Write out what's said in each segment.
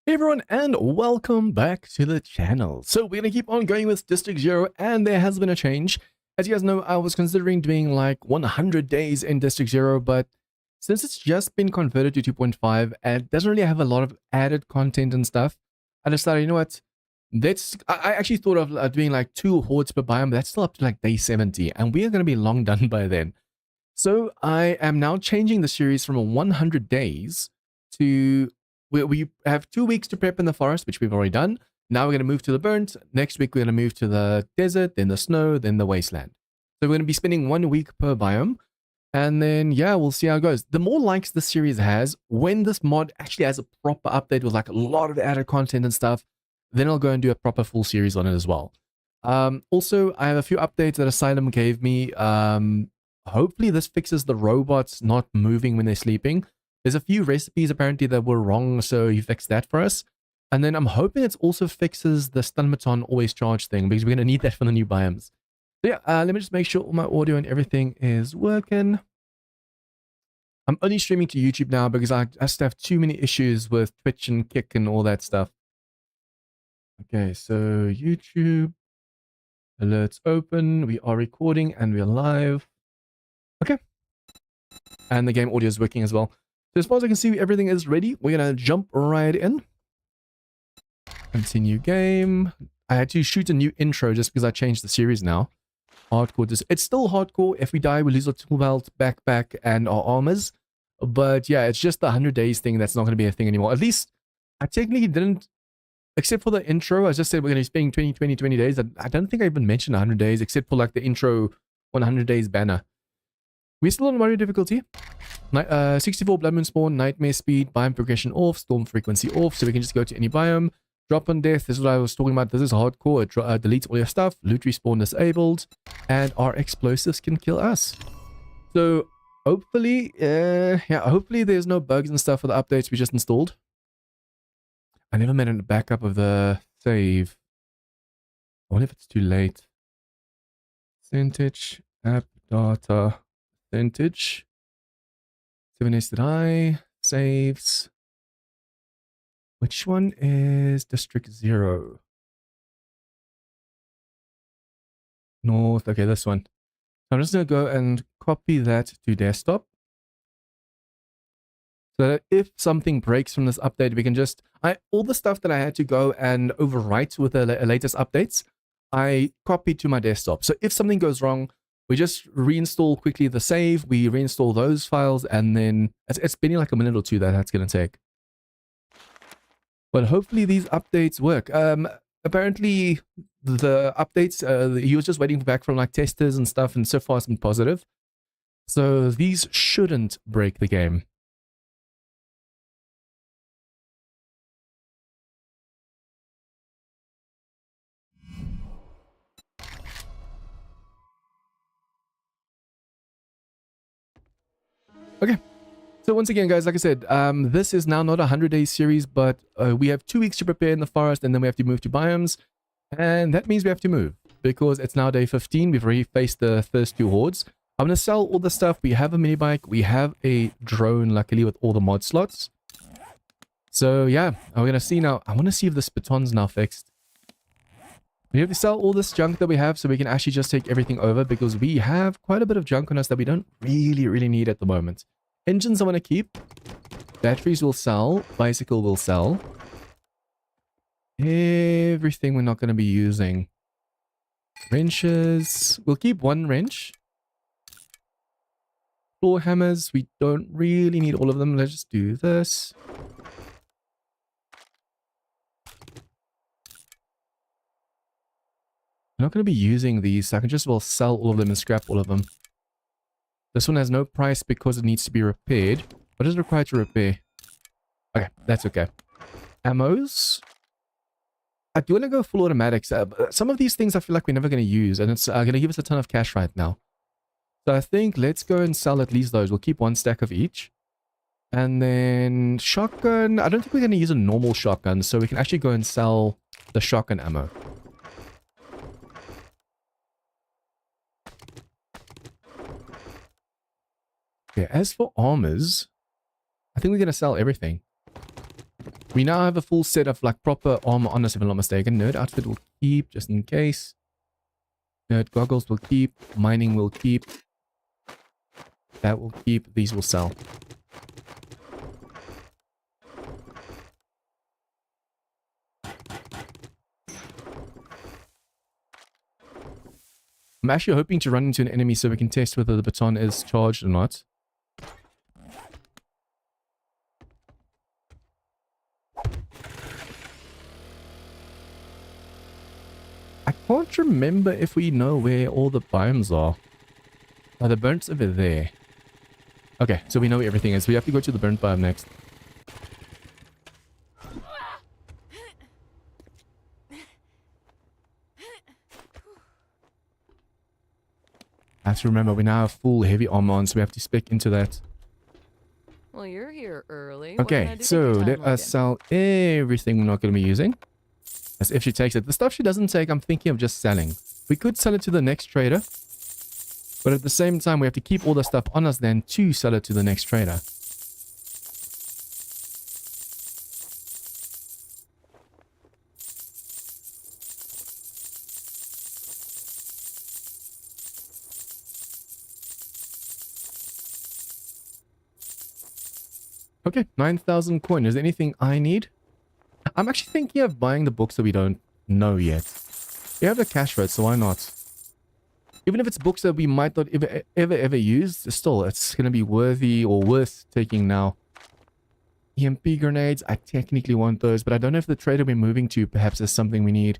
Hey everyone, and welcome back to the channel. So we're going to keep on going with District 0, and there has been a change. As you guys know, I was considering doing like 100 days in District 0, but since it's just been converted to 2.5 and doesn't really have a lot of added content and stuff, I decided, you know what, I actually thought of doing like 2 hordes per biome, but that's still up to like day 70, and we are going to be long done by then. So I am now changing the series from 100 days to we have 2 weeks to prep in the forest, which we've already done. Now we're going to move to the burnt. Next week, we're going to move to the desert, then the snow, then the wasteland. So we're going to be spending 1 week per biome. And then, yeah, we'll see how it goes. The more likes this series has, when this mod actually has a proper update with like a lot of added content and stuff, then I'll go and do a proper full series on it as well. Also, I have a few updates that Asylum gave me. Hopefully this fixes the robots not moving when they're sleeping. There's a few recipes apparently that were wrong, so he fixed that for us. And then I'm hoping it also fixes the stun baton always charge thing, because we're going to need that for the new biomes. So yeah, let me just make sure all my audio and everything is working. I'm only streaming to YouTube now because I just have too many issues with Twitch and Kick and all that stuff. Okay, so YouTube, alerts open, we are recording and we're live. Okay. And the game audio is working as well. So as far as I can see, everything is ready. We're going to jump right in. Continue game. I had to shoot a new intro just because I changed the series now. Hardcore. It's still hardcore. If we die, we lose our tool belt, backpack, and our armors. But yeah, it's just the 100 days thing that's not going to be a thing anymore. At least, I technically didn't, except for the intro. I just said we're going to be spending 20 days. I don't think I even mentioned 100 days, except for like the intro 100 days banner. We're still on warrior difficulty. 64 blood moon spawn, nightmare speed, biome progression off, storm frequency off, so we can just go to any biome. Drop on death, this is what I was talking about. This is hardcore. It deletes all your stuff. Loot respawn disabled, and our explosives can kill us. So hopefully, hopefully there's no bugs and stuff for the updates we just installed. I never made a backup of the save. I wonder if it's too late. Percentage app data. Percentage 7s did I saves. Which one is District 0? North. Okay, this one. So I'm just going to go and copy that to desktop. So that if something breaks from this update, we can just... all the stuff that I had to go and overwrite with the latest updates, I copied to my desktop. So if something goes wrong, we just reinstall quickly the save, we reinstall those files, and then it's been like a minute or two that's going to take. But hopefully these updates work. Apparently the updates, he was just waiting back from like testers and stuff, and so far it's been positive. So these shouldn't break the game. Okay. So once again, guys, like I said, this is now not a 100-day series, but we have 2 weeks to prepare in the forest, and then we have to move to biomes. And that means we have to move, because it's now day 15. We've already faced the first 2 hordes. I'm going to sell all the stuff. We have a mini bike. We have a drone, luckily, with all the mod slots. So yeah, we're going to see now. I want to see if this baton's now fixed. We have to sell all this junk that we have so we can actually just take everything over, because we have quite a bit of junk on us that we don't really need at the moment. Engines I want to keep. Batteries will sell. Bicycle will sell. Everything we're not going to be using. Wrenches. We'll keep 1 wrench. Floor hammers. We don't really need all of them. Let's just do this. I'm not going to be using these, so I can just well sell all of them and scrap all of them. This one has no price because it needs to be repaired. What is required to repair? Okay, that's okay. Ammos. I do want to go full automatics. Some of these things I feel like we're never going to use, and it's going to give us a ton of cash right now. So I think let's go and sell at least those. We'll keep 1 stack of each. And then shotgun. I don't think we're going to use a normal shotgun, so we can actually go and sell the shotgun ammo. Okay, as for armors, I think we're going to sell everything. We now have a full set of like proper armor on us, if I'm not mistaken. Nerd outfit will keep, just in case. Nerd goggles will keep. Mining will keep. That will keep. These will sell. I'm actually hoping to run into an enemy so we can test whether the baton is charged or not. I can't remember if we know where all the biomes are. Oh, the burnt's over there. Okay, so we know where everything is. We have to go to the burnt biome next. I have to remember, we now have full heavy armor on, so we have to spec into that. Well, you're here early. Okay, so let us sell everything we're not going to be using. As if she takes it. The stuff she doesn't take, I'm thinking of just selling. We could sell it to the next trader. But at the same time, we have to keep all the stuff on us then to sell it to the next trader. Okay, 9,000 coin. Is there anything I need? I'm actually thinking of buying the books that we don't know yet. We have the cash for it, so why not? Even if it's books that we might not ever use, still, it's going to be worthy or worth taking now. EMP grenades, I technically want those, but I don't know if the trader we're moving to perhaps is something we need.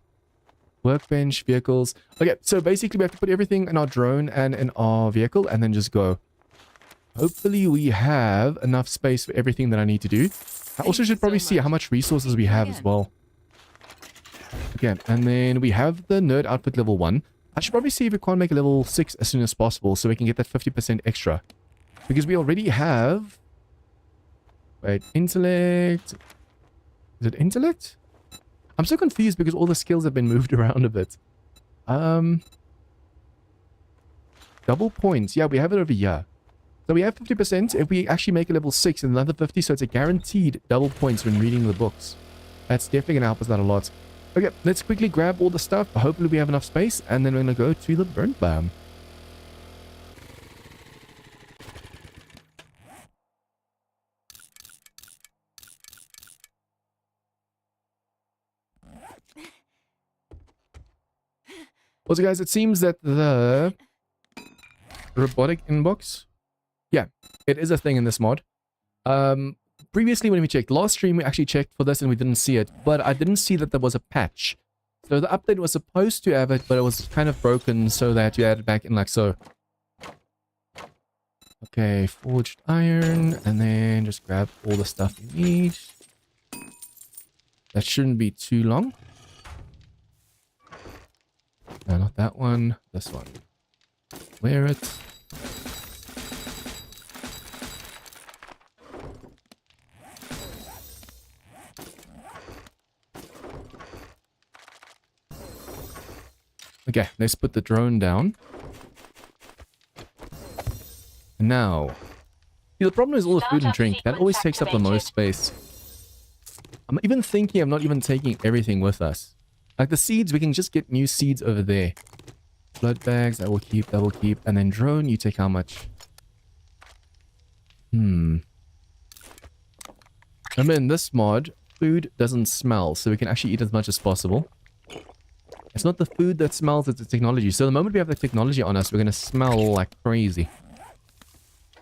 Workbench, vehicles. Okay, so basically we have to put everything in our drone and in our vehicle and then just go. Hopefully we have enough space for everything that I need to do. I also should probably see how much resources we have as well. Okay, and then we have the nerd outfit level 1. I should probably see if we can't make a level 6 as soon as possible so we can get that 50% extra. Because we already have... Wait, intellect... Is it intellect? I'm so confused because all the skills have been moved around a bit. Double points. Yeah, we have it over here. So we have 50% if we actually make a level 6 and another 50, so it's a guaranteed double points when reading the books. That's definitely going to help us out a lot. Okay, let's quickly grab all the stuff. Hopefully we have enough space, and then we're going to go to the burnt biome. Also guys, it seems that the robotic inbox... Yeah, it is a thing in this mod. Previously when we checked, last stream we actually checked for this and we didn't see it, but I didn't see that there was a patch. So the update was supposed to have it, but it was kind of broken so that you add it back in like so. Okay, forged iron, and then just grab all the stuff you need. That shouldn't be too long. No, not that one, this one. Wear it. Okay, let's put the drone down. Now, see, the problem is all the food and drink. That always takes up the most space. I'm even thinking of not even taking everything with us. Like the seeds, we can just get new seeds over there. Blood bags, that will keep, and then drone, you take how much? Remember in this mod, food doesn't smell, so we can actually eat as much as possible. It's not the food that smells, it's the technology. So the moment we have the technology on us, we're going to smell like crazy.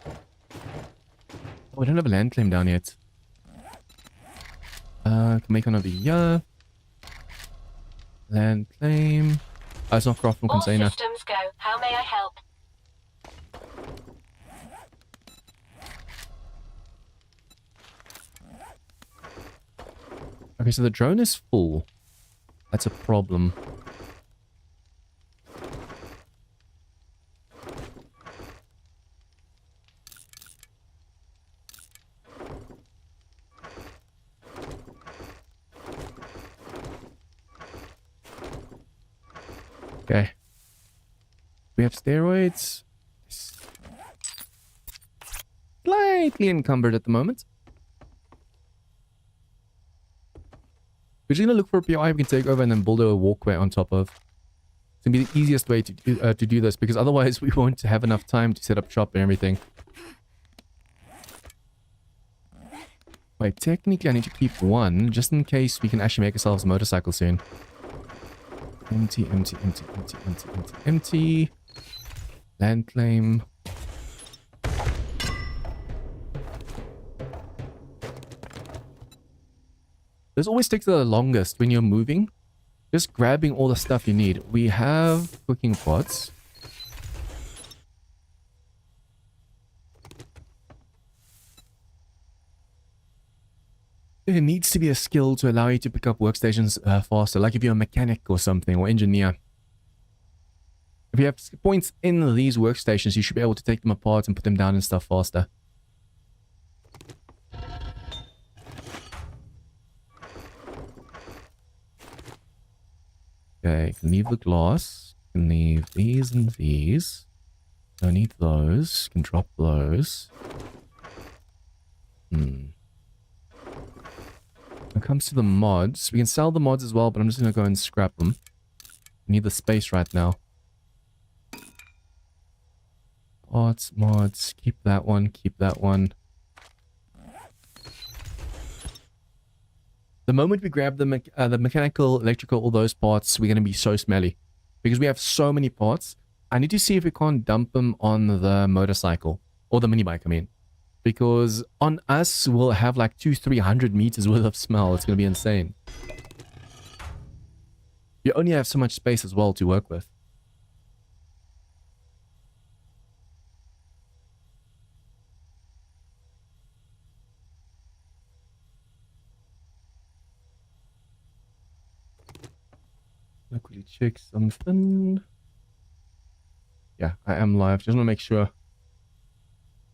Oh, we don't have a land claim down yet. Can make one over here. Land claim. Oh, it's not craft from container. All systems go. How may I help? Okay, so the drone is full. That's a problem. Okay. We have steroids. Slightly encumbered at the moment. We're just going to look for a PI we can take over and then build a walkway on top of. It's going to be the easiest way to do this, because otherwise we won't have enough time to set up shop and everything. Wait, technically I need to keep one, just in case we can actually make ourselves a motorcycle soon. Empty, empty, empty, empty, empty, empty, empty. Land claim. This always takes the longest when you're moving. Just grabbing all the stuff you need. We have cooking pots. There needs to be a skill to allow you to pick up workstations faster, like if you're a mechanic or something, or engineer. If you have points in these workstations, you should be able to take them apart and put them down and stuff faster. Okay, can leave the glass. Can leave these and these. Don't need those. Can drop those. When it comes to the mods, we can sell the mods as well, but I'm just going to go and scrap them. I need the space right now. Parts, mods, keep that one, keep that one. The moment we grab the mechanical, electrical, all those parts, we're going to be so smelly. Because we have so many parts. I need to see if we can't dump them on the motorcycle. Or the mini bike, I mean. Because on us, we'll have like 200-300 meters worth of smell. It's going to be insane. You only have so much space as well to work with. I'll quickly check something. Yeah, I am live. Just want to make sure.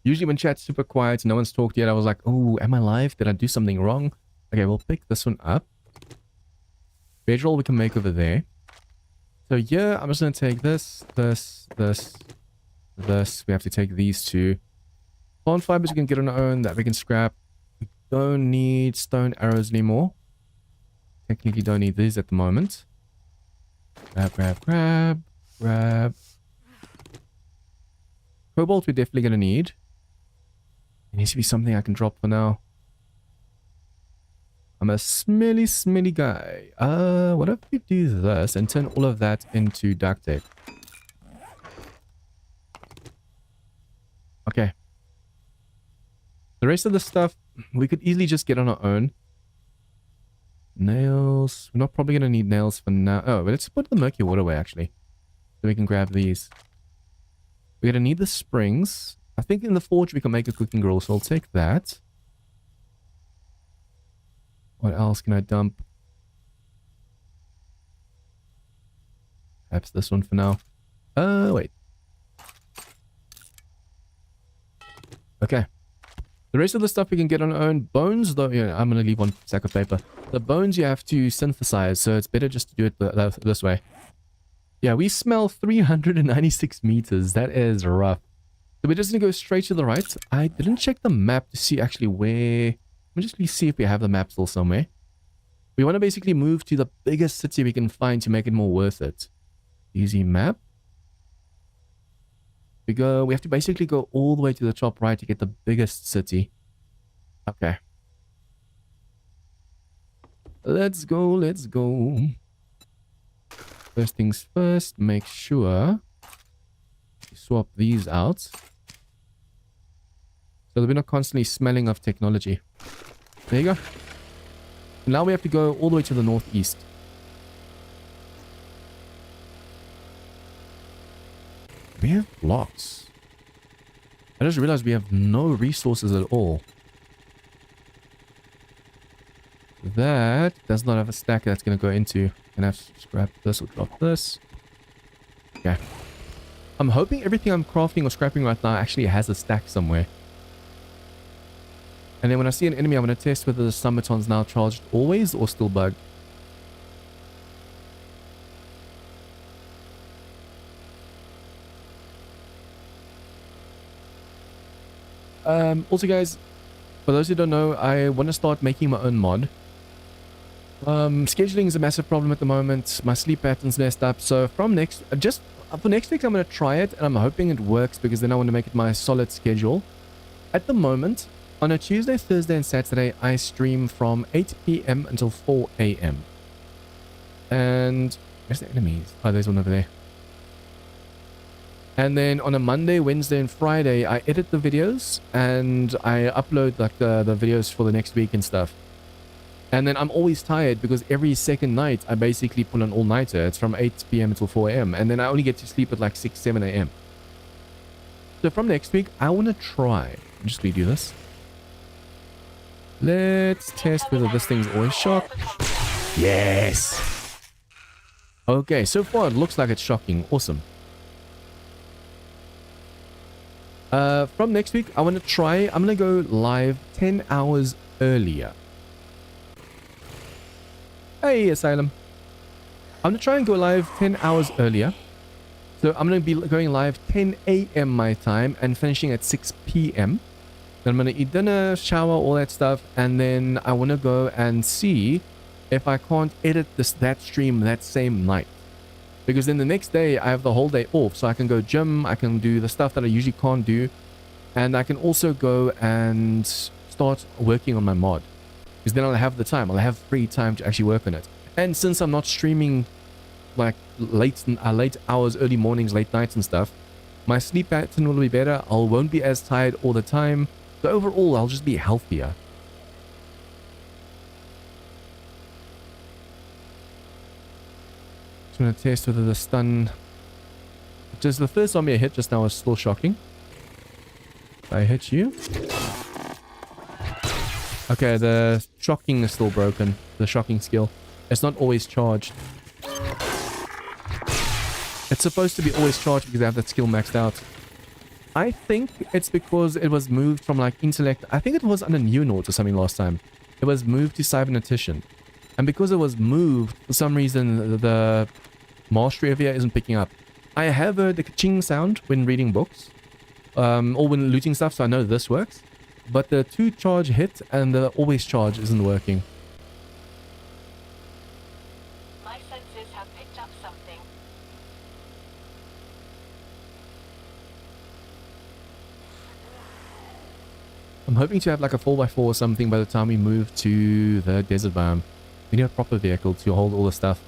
Usually when chat's super quiet, no one's talked yet, I was like, oh, am I live? Did I do something wrong? Okay, we'll pick this one up. Bedroll we can make over there. So yeah, I'm just going to take this. We have to take these two. Plant fibers we can get on our own, that we can scrap. We don't need stone arrows anymore. Technically don't need these at the moment. Grab. Cobalt we're definitely going to need. It needs to be something I can drop for now. I'm a smelly guy. What if we do this and turn all of that into duct tape? Okay. The rest of the stuff, we could easily just get on our own. Nails. We're not probably going to need nails for now. Oh, but let's put the murky water away, actually. So we can grab these. We're going to need the springs. I think in the forge we can make a cooking grill, so I'll take that. What else can I dump? Perhaps this one for now. Wait. Okay. The rest of the stuff we can get on our own. Bones, though, yeah, I'm going to leave one sack of paper. The bones you have to synthesize, so it's better just to do it this way. Yeah, we smell 396 meters. That is rough. So we're just going to go straight to the right. I didn't check the map to see actually where... Let me just see if we have the map still somewhere. We want to basically move to the biggest city we can find to make it more worth it. Easy map. We have to basically go all the way to the top right to get the biggest city. Okay. Let's go. First things first, make sure you swap these out. So that we're not constantly smelling of technology. There you go. Now we have to go all the way to the northeast. We have blocks. I just realized we have no resources at all. That does not have a stack that's going to go into. Gonna have to scrap this or drop this. Okay. I'm hoping everything I'm crafting or scrapping right now actually has a stack somewhere. And then when I see an enemy, I'm going to test whether the summiton's now charged always or still bugged. Also guys, for those who don't know, I want to start making my own mod. Scheduling is a massive problem at the moment. My sleep pattern's messed up. So from next, just for next week, I'm going to try it, and I'm hoping it works because then I want to make it my solid schedule. At the moment, on a Tuesday, Thursday, and Saturday, I stream from 8 p.m. until 4 a.m. And where's the enemies? Oh, there's one over there. And then on a Monday, Wednesday, and Friday, I edit the videos and I upload like the videos for the next week and stuff. And then I'm always tired because every second night I basically pull an all-nighter. It's from 8 p.m. until 4 a.m. And then I only get to sleep at like 6, 7 a.m. So from next week, I want to try. Just redo this. Let's test whether this thing's always shocked. Yes! Okay, so far it looks like it's shocking. Awesome. From next week, I want to try. I'm going to go live 10 hours earlier. Hey, Asylum. I'm going to try and go live 10 hours earlier. So I'm going to be going live 10 a.m. my time and finishing at 6 p.m. Then I'm going to eat dinner, shower, all that stuff. And then I want to go and see if I can't edit that stream that same night. Because then the next day I have the whole day off. So I can go gym, I can do the stuff that I usually can't do. And I can also go and start working on my mod. Because then I'll have the time. I'll have free time to actually work on it. And since I'm not streaming like late hours, early mornings, late nights and stuff, my sleep pattern will be better. I won't be as tired all the time. So overall, I'll just be healthier. Just going to test whether the stun... Just the first zombie I hit just now was still shocking. I hit you. Okay, the shocking is still broken. The shocking skill. It's not always charged. It's supposed to be always charged because I have that skill maxed out. I think it's because it was moved from like intellect. I think it was under Neonaut or something last time. It was moved to cybernetician. And because it was moved, for some reason the mastery over here isn't picking up. I have heard the ka-ching sound when reading books. Or when looting stuff, so I know this works. But the 2 charge hit and the always charge isn't working. My senses have picked up something. I'm hoping to have like a 4x4 or something by the time we move to the desert biome. We need a proper vehicle to hold all the stuff.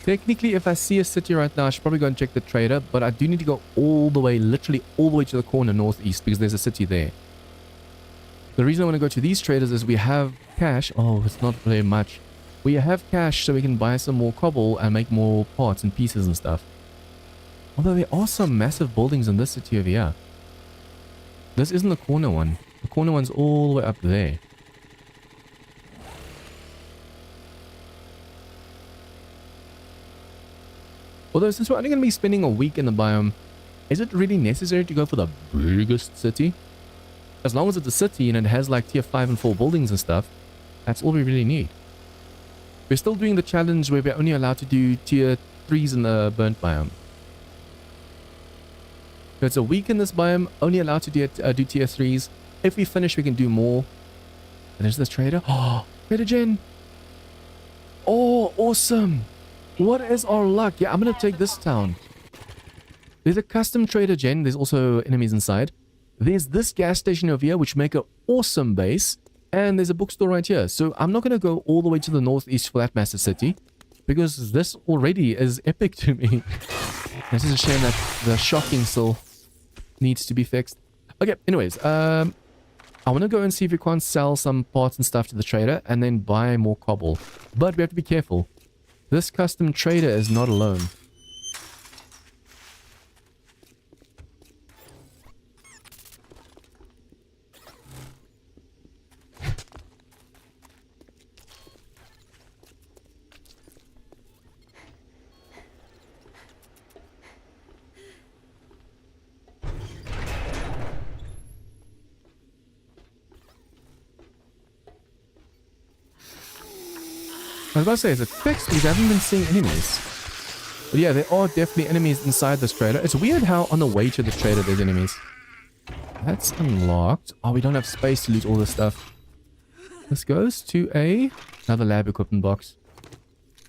Technically, if I see a city right now, I should probably go and check the trader, but I do need to go all the way, literally all the way to the corner northeast because there's a city there. The reason I want to go to these traders is we have cash. Oh, it's not very much. We have cash so we can buy some more cobble and make more parts and pieces and stuff. Although there are some massive buildings in this city over here. This isn't the corner one. The corner one's all the way up there. Although since we're only going to be spending a week in the biome, is it really necessary to go for the biggest city? As long as it's a city and it has like tier 5 and 4 buildings and stuff, that's all we really need. We're still doing the challenge where we're only allowed to do tier 3s in the burnt biome. So it's a week in this biome, only allowed to do tier 3s. If we finish, we can do more. And there's this trader. Oh, Trader Jen. Oh, awesome. What is our luck? Yeah, I'm going to take this town. There's a custom Trader Jen. There's also enemies inside. There's this gas station over here, which make an awesome base. And there's a bookstore right here. So I'm not going to go all the way to the northeast for that massive city, because this already is epic to me. This is a shame that the shocking still needs to be fixed. Okay, anyways, I want to go and see if we can't sell some parts and stuff to the trader and then buy more cobble. But we have to be careful. This custom trader is not alone. I was about to say, is it fixed? Because I haven't been seeing enemies. But yeah, there are definitely enemies inside this trader. It's weird how on the way to the trader there's enemies. That's unlocked. Oh, we don't have space to loot all this stuff. This goes to another lab equipment box.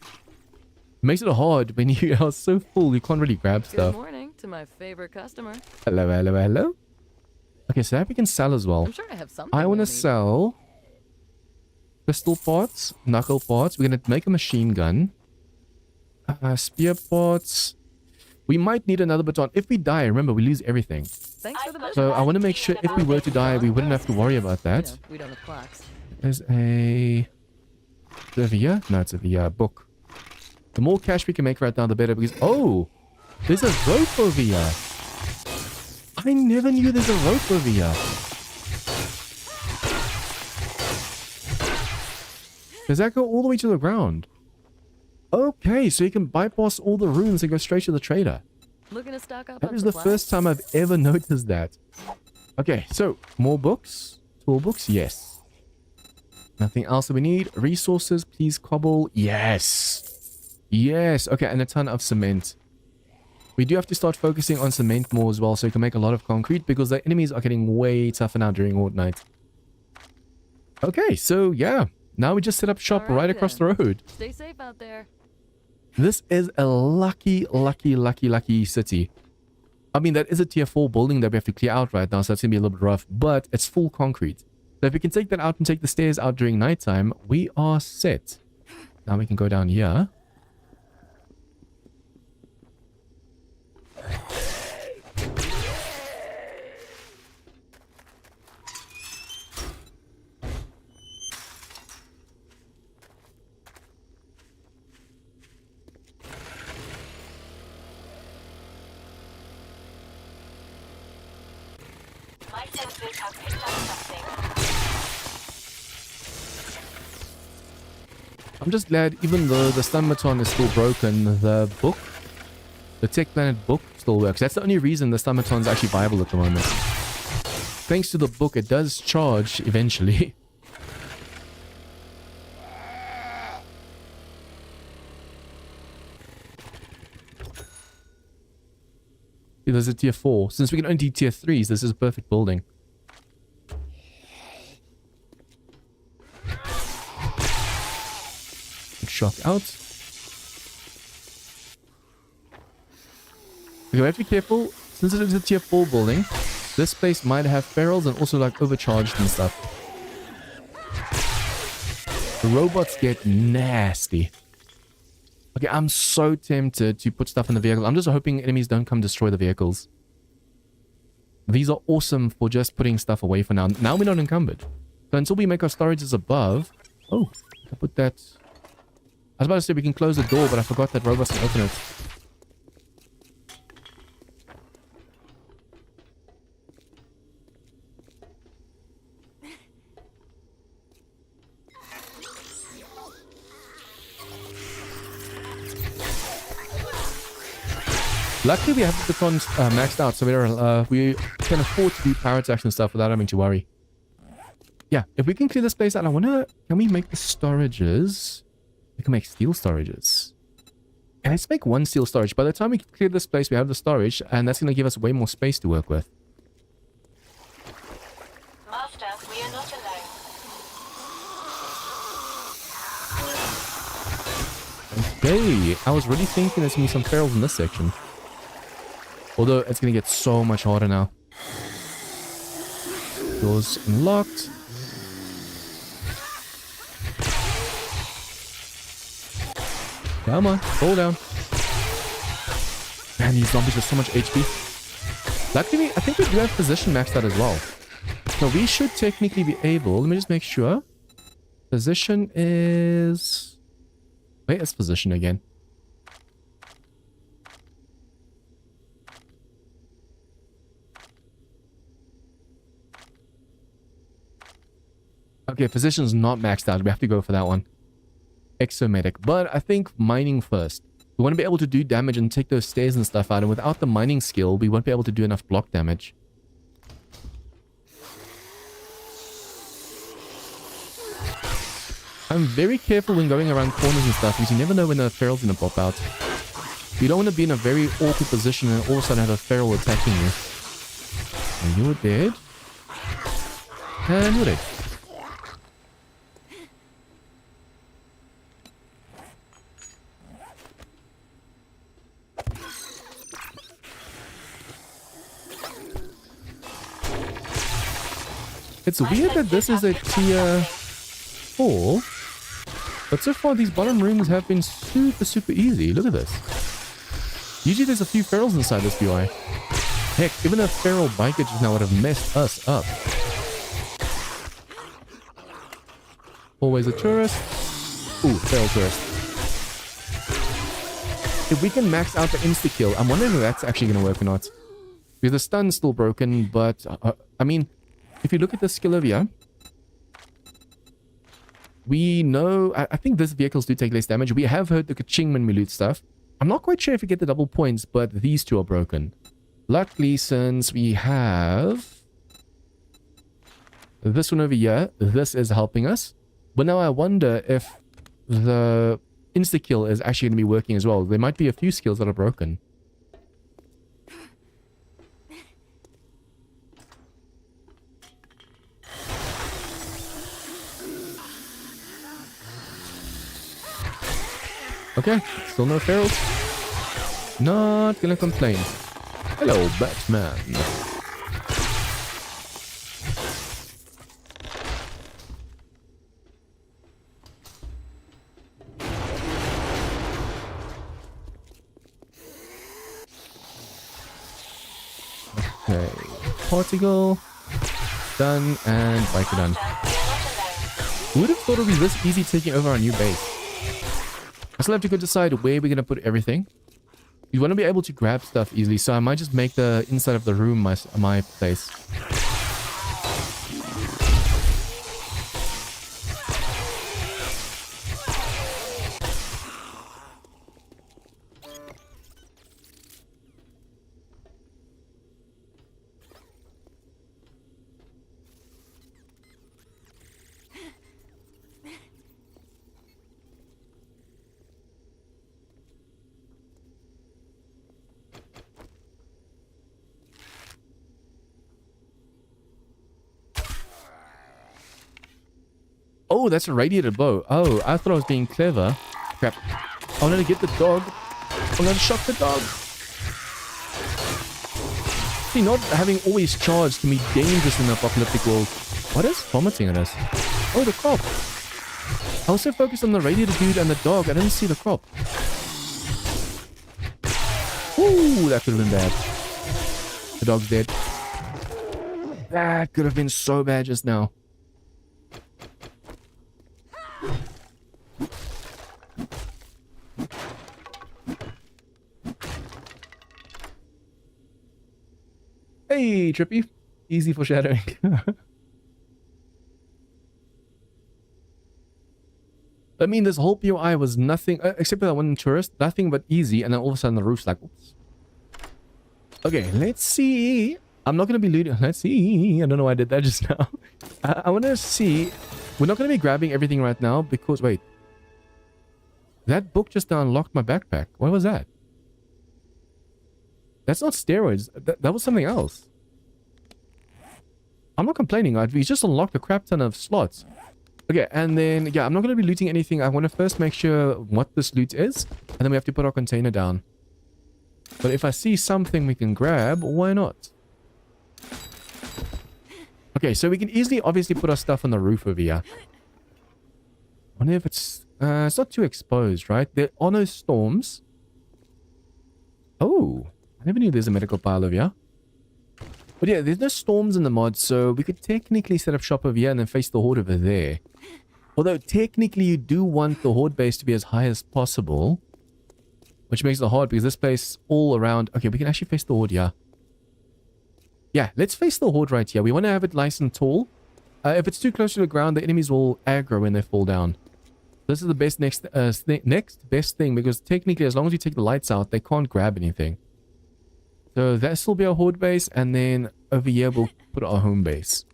It makes it hard when you are so full you can't really grab stuff. Good morning to my favorite customer. Hello, hello, hello. Okay, so that we can sell as well. I'm sure I have something. I want to you'll need. sell pistol parts, knuckle parts. We're going to make a machine gun. Spear parts. We might need another baton. If we die, remember, we lose everything. Thanks for the business. So I want to make sure if we were to die, we wouldn't have to worry about You that. know, we don't have clocks. There's a... Is it over here? No, it's a book. The more cash we can make right now, the better, because... Oh! There's a rope over here! I never knew there's a rope over here. Does that go all the way to the ground? Okay, so you can bypass all the rooms and go straight to the trader. Looking to stock up That on is the supplies? first time I've ever noticed that. Okay, so more books. Tool books, yes. Nothing else that we need. Resources, please cobble. Yes. Yes. Okay, and a ton of cement. We do have to start focusing on cement more as well so we can make a lot of concrete because the enemies are getting way tougher now during Horde Night. Okay, so yeah. Now we just set up shop All right right across the then. road. Stay safe out there. This is a lucky city. I mean, that is a tier 4 building that we have to clear out right now, so that's going to be a little bit rough, but it's full concrete. So if we can take that out and take the stairs out during nighttime, we are set. Now we can go down here. My senses have picked up something. I'm just glad, even though the stun baton is still broken, the book, the Tech Planet book still works. That's the only reason the stun baton is actually viable at the moment. Thanks to the book, it does charge eventually. There's a tier 4. Since we can only do tier 3s, this is a perfect building. Shop out. Okay, we have to be careful. Since it is a tier 4 building, this place might have ferals and also like overcharged and stuff. The robots get nasty. Okay, I'm so tempted to put stuff in the vehicle. I'm just hoping enemies don't come destroy the vehicles. These are awesome for just putting stuff away for now. Now we're not encumbered. So until we make our storages above... Oh, I put that... I was about to say we can close the door, but I forgot that robots can open it. Luckily, we have the batons maxed out, so we can afford to do power attacks and stuff without having to worry. Yeah, if we can clear this place out, I wonder, can we make the storages? We can make steel storages. And let's make one steel storage. By the time we clear this place, we have the storage, and that's going to give us way more space to work with. Master, we are not alone. Okay, I was really thinking there's going to be some ferals in this section. Although, it's going to get so much harder now. Doors unlocked. Come on, fall down. Man, these zombies have so much HP. Luckily, I think we do have position maxed out as well. So we should technically be able... Let me just make sure. Position is... Where is position again? Okay, position's not maxed out. We have to go for that one. Exomedic. But I think mining first. We want to be able to do damage and take those stairs and stuff out. And without the mining skill, we won't be able to do enough block damage. I'm very careful when going around corners and stuff because you never know when a feral's gonna pop out. You don't want to be in a very awkward position and all of a sudden have a feral attacking you. And you're dead. And you're dead. It's weird that this is a tier 4, but so far these bottom rooms have been super easy. Look at this. Usually there's a few ferals inside this UI. Heck, even a feral biker just now would have messed us up. Always a tourist. Ooh, feral tourist. If we can max out the insta-kill, I'm wondering if that's actually going to work or not. Because the stun's still broken, but I mean, if you look at the skill over here, we know, I think these vehicles do take less damage. We have heard the ka-ching when we loot stuff. I'm not quite sure if we get the double points, but these two are broken. Luckily, since we have this one over here, this is helping us. But now I wonder if the insta-kill is actually going to be working as well. There might be a few skills that are broken. Okay, still no ferals. Not gonna complain. Hello, Batman. Okay, particle done and biker done. Who would have thought it would be this easy taking over our new base? I still have to go decide where we're going to put everything. You want to be able to grab stuff easily, so I might just make the inside of the room my place. Oh, that's a radiated bow. Oh, I thought I was being clever. Crap. I wanted to get the dog. I'm going to shock the dog. See, not having always charged can be dangerous in the apocalyptic world. What is vomiting at us? Oh, the crop. I was so focused on the radiated dude and the dog, I didn't see the crop. Ooh, that could have been bad. The dog's dead. That could have been so bad just now. Hey, Trippy. Easy foreshadowing. I mean, this whole POI was nothing, except for that one tourist, nothing but easy, and then all of a sudden the roof's like, oops. Okay, let's see. I'm not going to be looting. Let's see. I don't know why I did that just now. I want to see. We're not going to be grabbing everything right now because, wait. That book just now unlocked my backpack. What was that? That's not steroids. That was something else. I'm not complaining. We just unlocked a crap ton of slots. Okay, and then, yeah, I'm not going to be looting anything. I want to first make sure what this loot is. And then we have to put our container down. But if I see something we can grab, why not? Okay, so we can easily, obviously, put our stuff on the roof over here. I wonder if it's not too exposed, right? There are no storms. Oh, I never knew there's a medical pile over here. But yeah, there's no storms in the mod, so we could technically set up shop over here and then face the horde over there. Although, technically, you do want the horde base to be as high as possible. Which makes it hard because this place all around... Okay, we can actually face the horde here. Yeah, let's face the horde right here. We want to have it nice and tall. If it's too close to the ground, the enemies will aggro when they fall down. This is the best next best thing because technically, as long as you take the lights out, they can't grab anything. So this will be our horde base, and then over here we'll put our home base.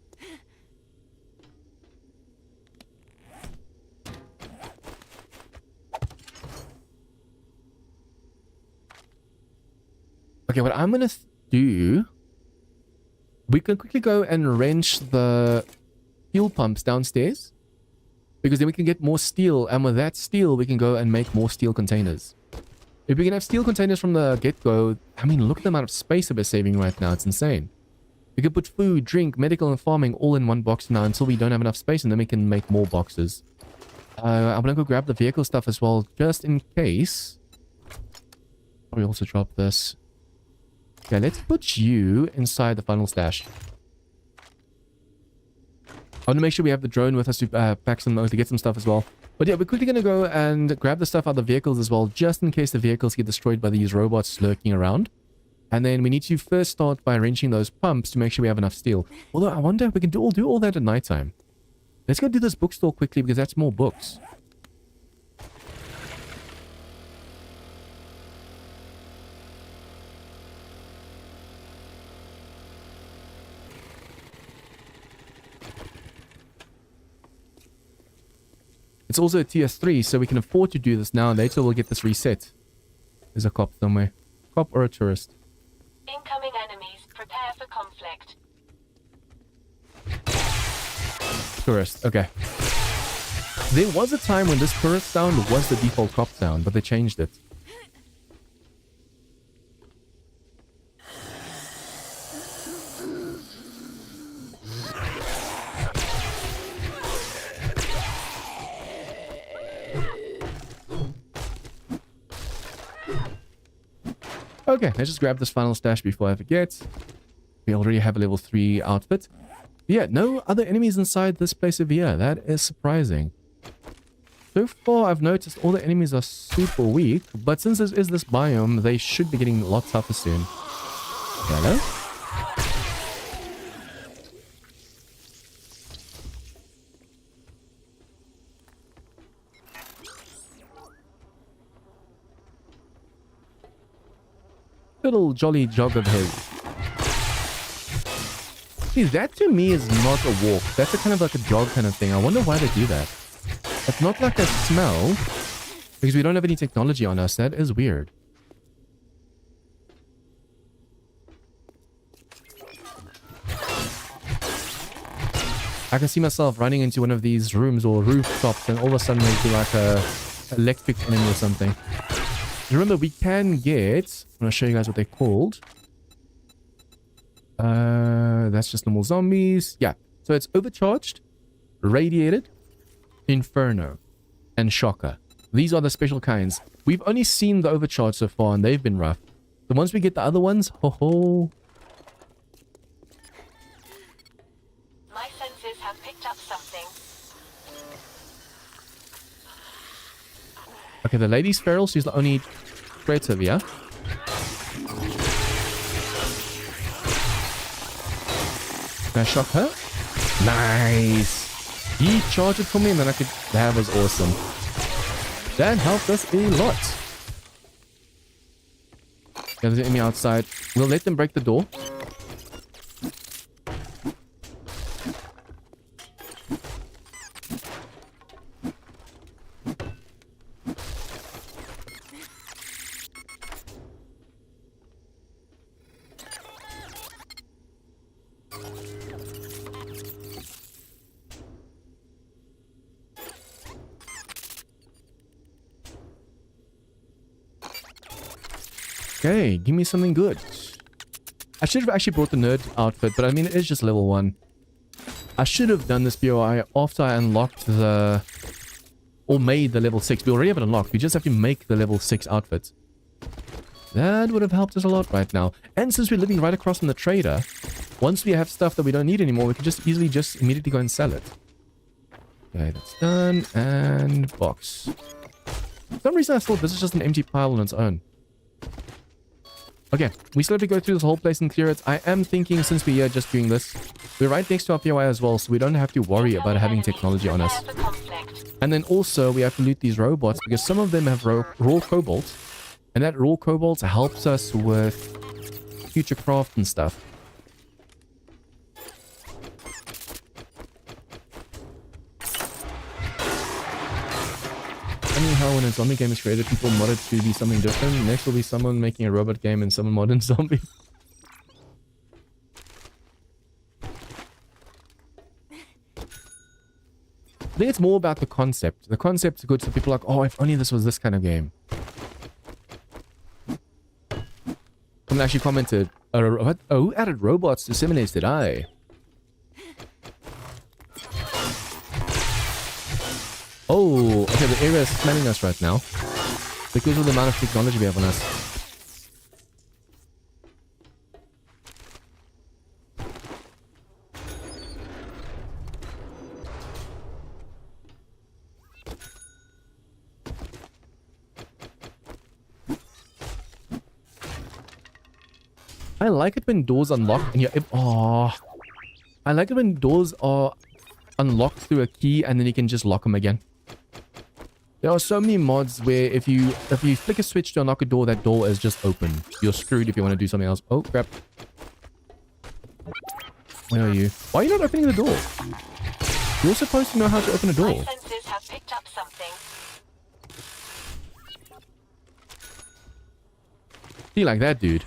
Okay, what I'm gonna do... We can quickly go and wrench the fuel pumps downstairs. Because then we can get more steel. And with that steel, we can go and make more steel containers. If we can have steel containers from the get-go... I mean, look at the amount of space that we're saving right now. It's insane. We can put food, drink, medical, and farming all in one box now until we don't have enough space. And then we can make more boxes. I'm gonna go grab the vehicle stuff as well. Just in case. Probably also drop this. Okay, let's put you inside the final stash. I want to make sure we have the drone with us to pack some, to get some stuff as well. But yeah, we're quickly going to go and grab the stuff out of the vehicles as well, just in case the vehicles get destroyed by these robots lurking around. And then we need to first start by wrenching those pumps to make sure we have enough steel. Although I wonder if we can do all that at nighttime. Let's go do this bookstore quickly because that's more books. It's also a TS3, so we can afford to do this now. Later we'll get this reset. There's a cop somewhere. Cop or a tourist? Incoming enemies. Prepare for conflict. Tourist, okay. There was a time when this tourist sound was the default cop sound, but they changed it. Okay, let's just grab this final stash before I forget. We already have a level 3 outfit. Yeah, no other enemies inside this place over here. That is surprising. So far, I've noticed all the enemies are super weak, but since this is this biome, they should be getting a lot tougher soon. Hello? Little jolly jog of his. See, that to me is not a walk. That's a kind of like a jog kind of thing. I wonder why they do that. It's not like a smell, because we don't have any technology on us. That is weird. I can see myself running into one of these rooms or rooftops and all of a sudden there'd be like a electric enemy or something. Remember, we can get... I'm going to show you guys what they're called. That's just normal zombies. Yeah. So it's overcharged, radiated, inferno, and shocker. These are the special kinds. We've only seen the overcharged so far, and they've been rough. So once we get the other ones, ho-ho. My senses have picked up something. Okay, the lady's feral. She's the only threat over here. Can I shock her? Nice. He charged it for me and then I could... That was awesome. That helped us a lot. Yeah, there's an enemy outside. We'll let them break the door. Okay, give me something good. I should have actually brought the nerd outfit, but I mean, it is just level 1. I should have done this BOI after I unlocked the... Or made the level 6. We already have it unlocked. We just have to make the level 6 outfit. That would have helped us a lot right now. And since we're living right across from the trader, once we have stuff that we don't need anymore, we can just easily just immediately go and sell it. Okay, that's done. And box. For some reason I thought this is just an empty pile on its own. Okay, we still have to go through this whole place and clear it. I am thinking, since we're here just doing this, we're right next to our POI as well, so we don't have to worry about having technology on us. And then also, we have to loot these robots, because some of them have raw cobalt, and that raw cobalt helps us with future craft and stuff. Funny how when zombie game is created, people mod it to be something different. Next will be someone making a robot game and someone modding zombie. I think it's more about the concept. The concept's good, so people are like, oh, if only this was this kind of game. Someone actually commented, what? Oh, who added robots to Simulates? Did I? Oh, okay, the area is smelling us right now. Because of the amount of technology we have on us. I like it when doors unlock and you're... Oh, I like it when doors are unlocked through a key and then you can just lock them again. There are so many mods where if you flick a switch to unlock a door, that door is just open. You're screwed if you want to do something else. Oh, crap. Where are you? Why are you not opening the door? You're supposed to know how to open a door. My senses have picked up something. See, like that dude.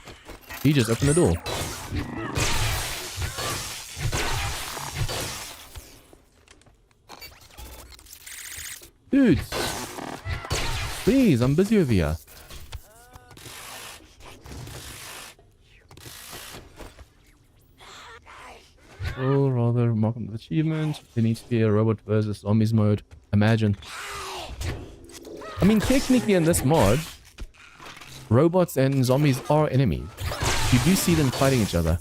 He just opened the door. Dude. Please, I'm busy over here. Oh, rather remarkable achievement. There needs to be a robot versus zombies mode. Imagine. I mean, technically in this mod, robots and zombies are enemies. You do see them fighting each other.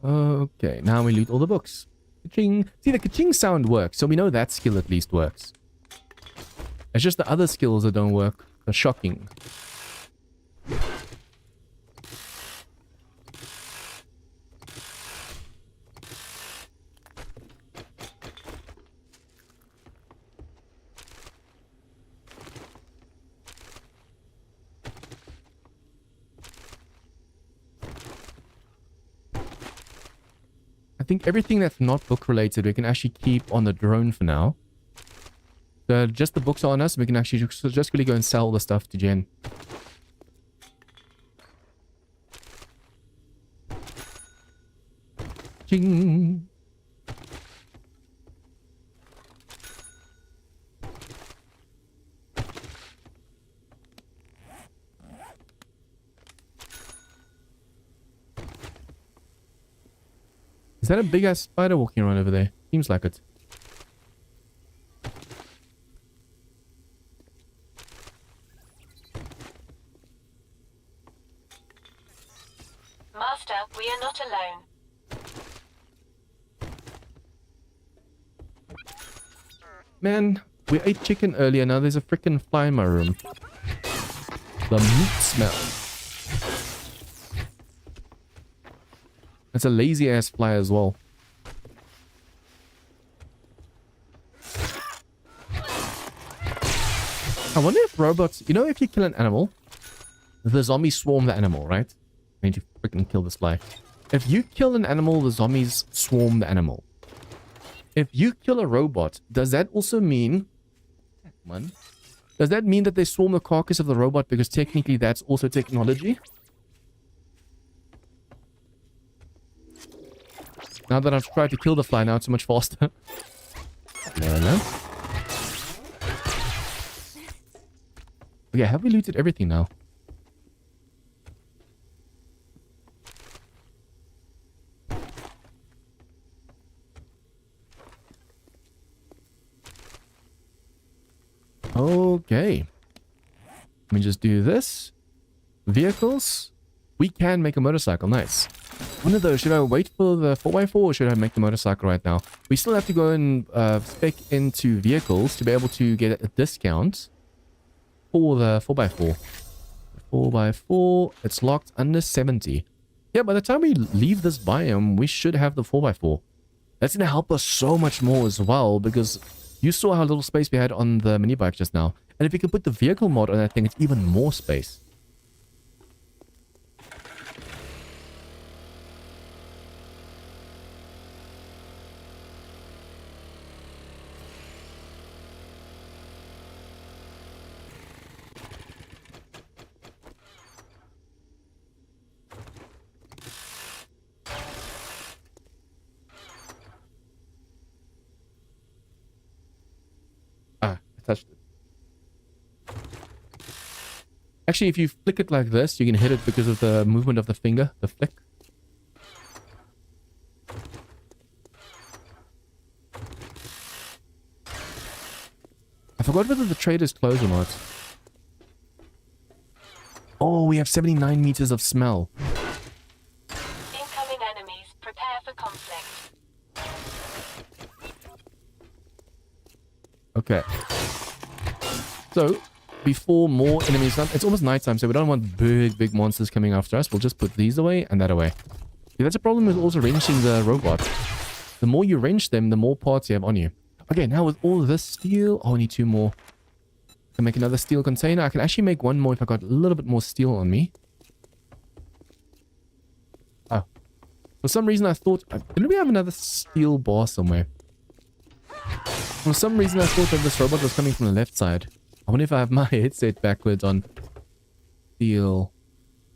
Okay, now we loot all the books. Ka-ching. See, the ka-ching sound works, so we know that skill at least works. It's just the other skills that don't work are shocking. I think everything that's not book related we can actually keep on the drone for now. So just the books are on us, we can actually just really go and sell the stuff to Jen. Ching. Is that a big ass spider walking around over there? Seems like it. Master, we are not alone. Man, we ate chicken earlier, now there's a freaking fly in my room. The meat smell. It's a lazy ass fly as well. I wonder if robots, you know, if you kill an animal, the zombies swarm the animal, right? I need to freaking kill this fly. If you kill an animal, the zombies swarm the animal. If you kill a robot, does that also mean... Does that mean that they swarm the carcass of the robot because technically that's also technology? Now that I've tried to kill the fly, now it's so much faster. No. Okay, have we looted everything now? Okay. Let me just do this. Vehicles. We can make a motorcycle. Nice. One of those. Should I wait for the 4x4 or should I make the motorcycle right now? We still have to go and spec into vehicles to be able to get a discount for the 4x4. 4x4. It's locked under 70. Yeah, by the time we leave this biome, we should have the 4x4. That's going to help us so much more as well, because you saw how little space we had on the mini bike just now. And if you can put the vehicle mod on that thing, it's even more space. Touched it. Actually, if you flick it like this, you can hit it because of the movement of the finger, the flick. I forgot whether the trade is closed or not. Oh, we have 79 meters of smell. Incoming enemies. Prepare for conflict. Okay. So, before more enemies come, it's almost nighttime, so we don't want big monsters coming after us. We'll just put these away and that away. See, that's a problem with also wrenching the robot. The more you wrench them, the more parts you have on you. Okay, now with all this steel, oh, I need 2 more. I can make another steel container. I can actually make 1 more if I got a little bit more steel on me. Oh. For some reason I thought, didn't we have another steel bar somewhere? For some reason I thought that this robot was coming from the left side. I wonder if I have my headset backwards on steel.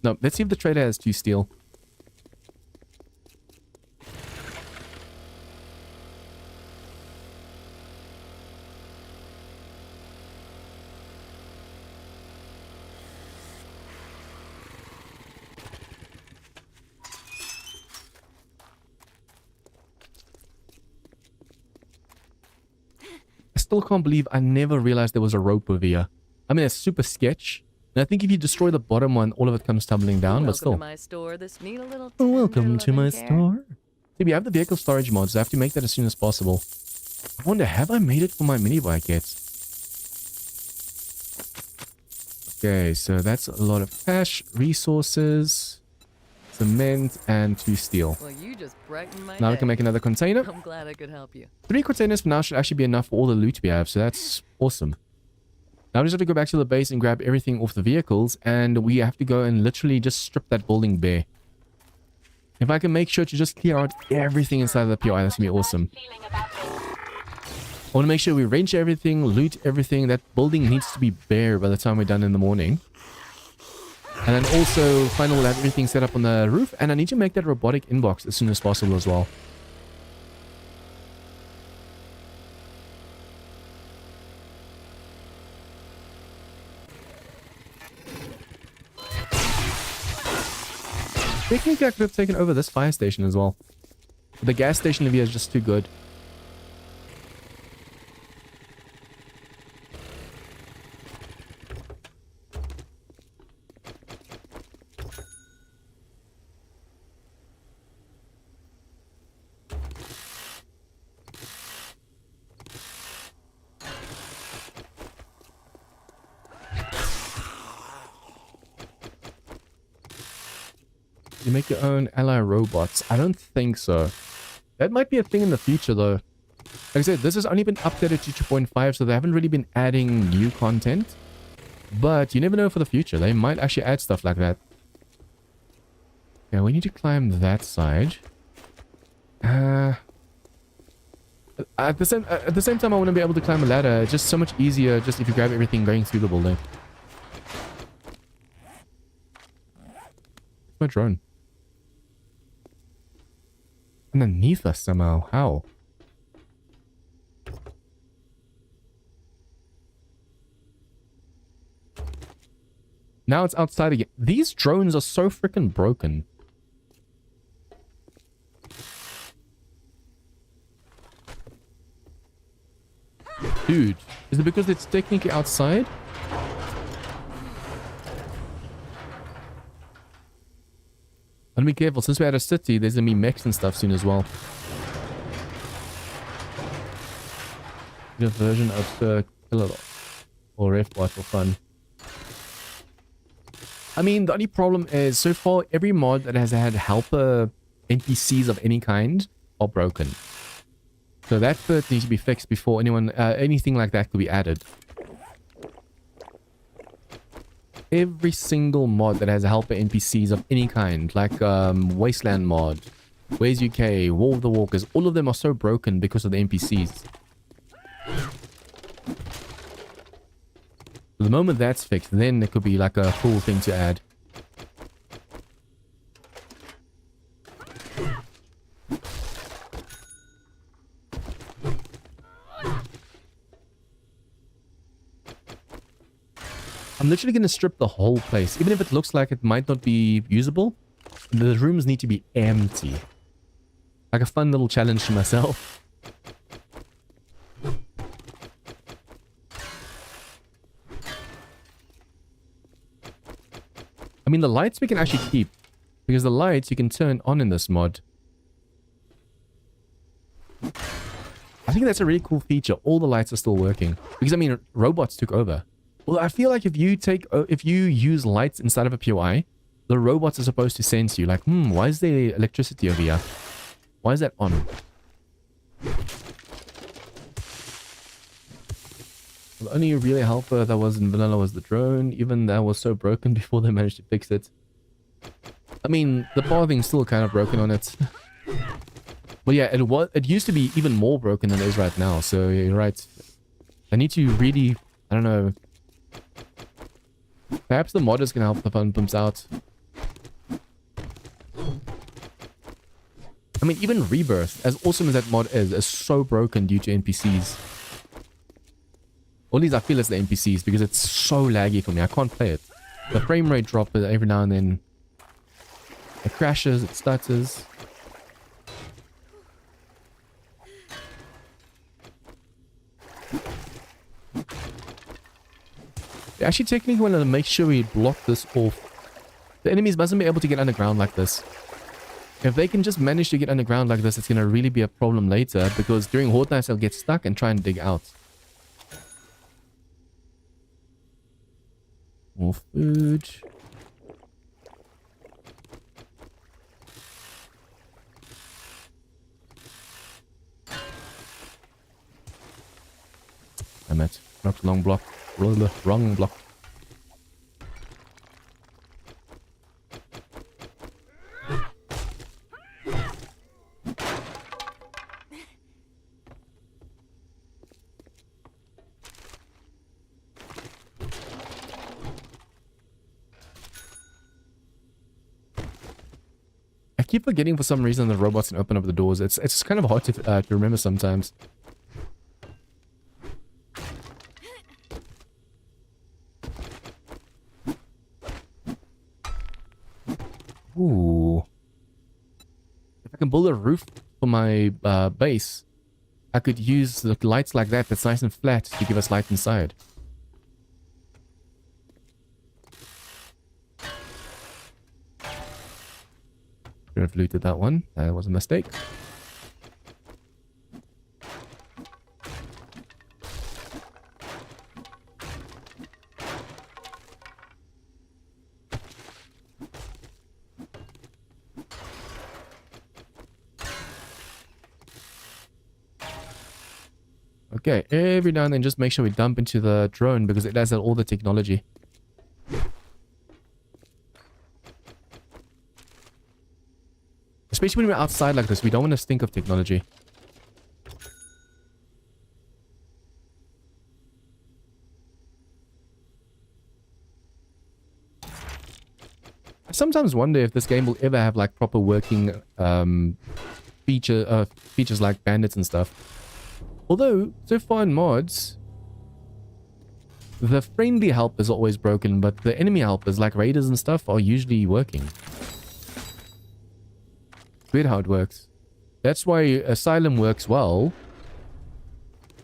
No, let's see if the trader has 2 steel. I still can't believe I never realized there was a rope over here. I mean, it's super sketch. And I think if you destroy the bottom one, all of it comes tumbling down, but still. Welcome to my store. This need a little Welcome to my tender loving care. store. See, we have the vehicle storage mods. I have to make that as soon as possible. I wonder, have I made it for my mini bike yet? Okay, so that's a lot of cash, resources, cement, and 2 steel. Well, you just brightened my Now we day. can make another container. I'm glad I could help you. 3 containers for now should actually be enough for all the loot we have, so that's awesome. Now we just have to go back to the base and grab everything off the vehicles, and we have to go and literally just strip that building bare. If I can make sure to just clear out everything inside the PI, that's going to be awesome. Feeling about this. I want to make sure we wrench everything, loot everything. That building needs to be bare by the time we're done in the morning. And then also, finally, we'll have everything set up on the roof. And I need to make that robotic inbox as soon as possible as well. Technically, I could have taken over this fire station as well. But the gas station over here is just too good. You make your own ally robots. I don't think so. That might be a thing in the future though. Like I said, this has only been updated to 2.5, so they haven't really been adding new content. But you never know for the future. They might actually add stuff like that. Yeah, we need to climb that side. At the same time, I want to be able to climb a ladder. It's just so much easier just if you grab everything going through the building. My drone. Underneath us somehow. How? Now it's outside again. These drones are so freaking broken. Dude, is it because it's technically outside? And be careful, since we're at a city, there's gonna be mechs and stuff soon as well. Good version of the killer or F-bot for fun. I mean, the only problem is, so far, every mod that has had helper NPCs of any kind are broken. So that bit needs to be fixed before anything like that could be added. Every single mod that has a helper NPCs of any kind, like Wasteland mod, Where's UK, War of the Walkers, all of them are so broken because of the NPCs. The moment that's fixed, then it could be like a cool thing to add. I'm literally going to strip the whole place. Even if it looks like it might not be usable, the rooms need to be empty. Like a fun little challenge to myself. I mean, the lights we can actually keep. Because the lights you can turn on in this mod. I think that's a really cool feature. All the lights are still working. Because, I mean, robots took over. Well, I feel like if you use lights inside of a POI, the robots are supposed to sense you. Like, why is there electricity over here? Why is that on? The only real helper that was in vanilla was the drone. Even that was so broken before they managed to fix it. I mean, the pathing's still kind of broken on it. But yeah, it used to be even more broken than it is right now. So yeah, you're right. I need to really, I don't know. Perhaps the modders can help the fun pumps out. I mean, even Rebirth, as awesome as that mod is so broken due to NPCs. Or at least I feel it's the NPCs because it's so laggy for me. I can't play it. The frame rate drop every now and then. It crashes, it stutters. We actually technically want to make sure we block this off. The enemies mustn't be able to get underground like this. If they can just manage to get underground like this, it's going to really be a problem later, because during Horde Nights they'll get stuck and try and dig out. More food. Damn it. Wrong block. Wrong block. I keep forgetting for some reason the robots can open up the doors. It's kind of hard to remember sometimes. Ooh. If I can build a roof for my base, I could use the lights like that that's nice and flat to give us light inside. Should have looted that one. That was a mistake. Okay, every now and then just make sure we dump into the drone because it has all the technology. Especially when we're outside like this, we don't want to stink of technology. I sometimes wonder if this game will ever have like proper working features like bandits and stuff. Although, so far in mods, the friendly help is always broken, but the enemy helpers like raiders and stuff are usually working. Weird how it works. That's why Asylum works well,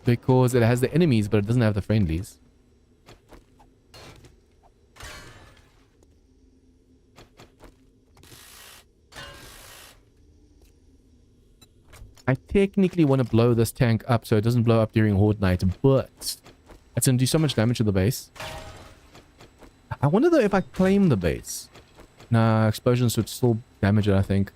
because it has the enemies but it doesn't have the friendlies. I technically want to blow this tank up so it doesn't blow up during Horde Night, but it's going to do so much damage to the base. I wonder though if I claim the base. Nah, explosions would still damage it, I think.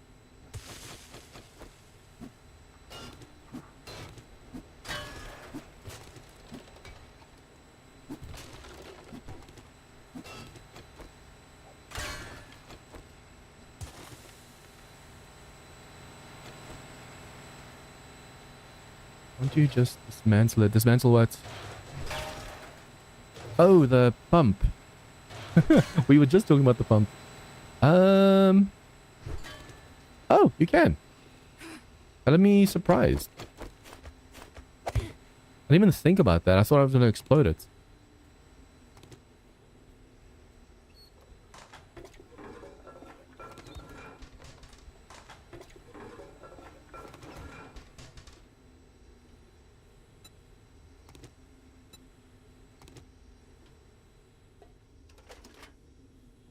Don't you just dismantle it? Dismantle what? Oh, the pump. We were just talking about the pump. Oh, you can. That had me surprised. I didn't even think about that. I thought I was going to explode it.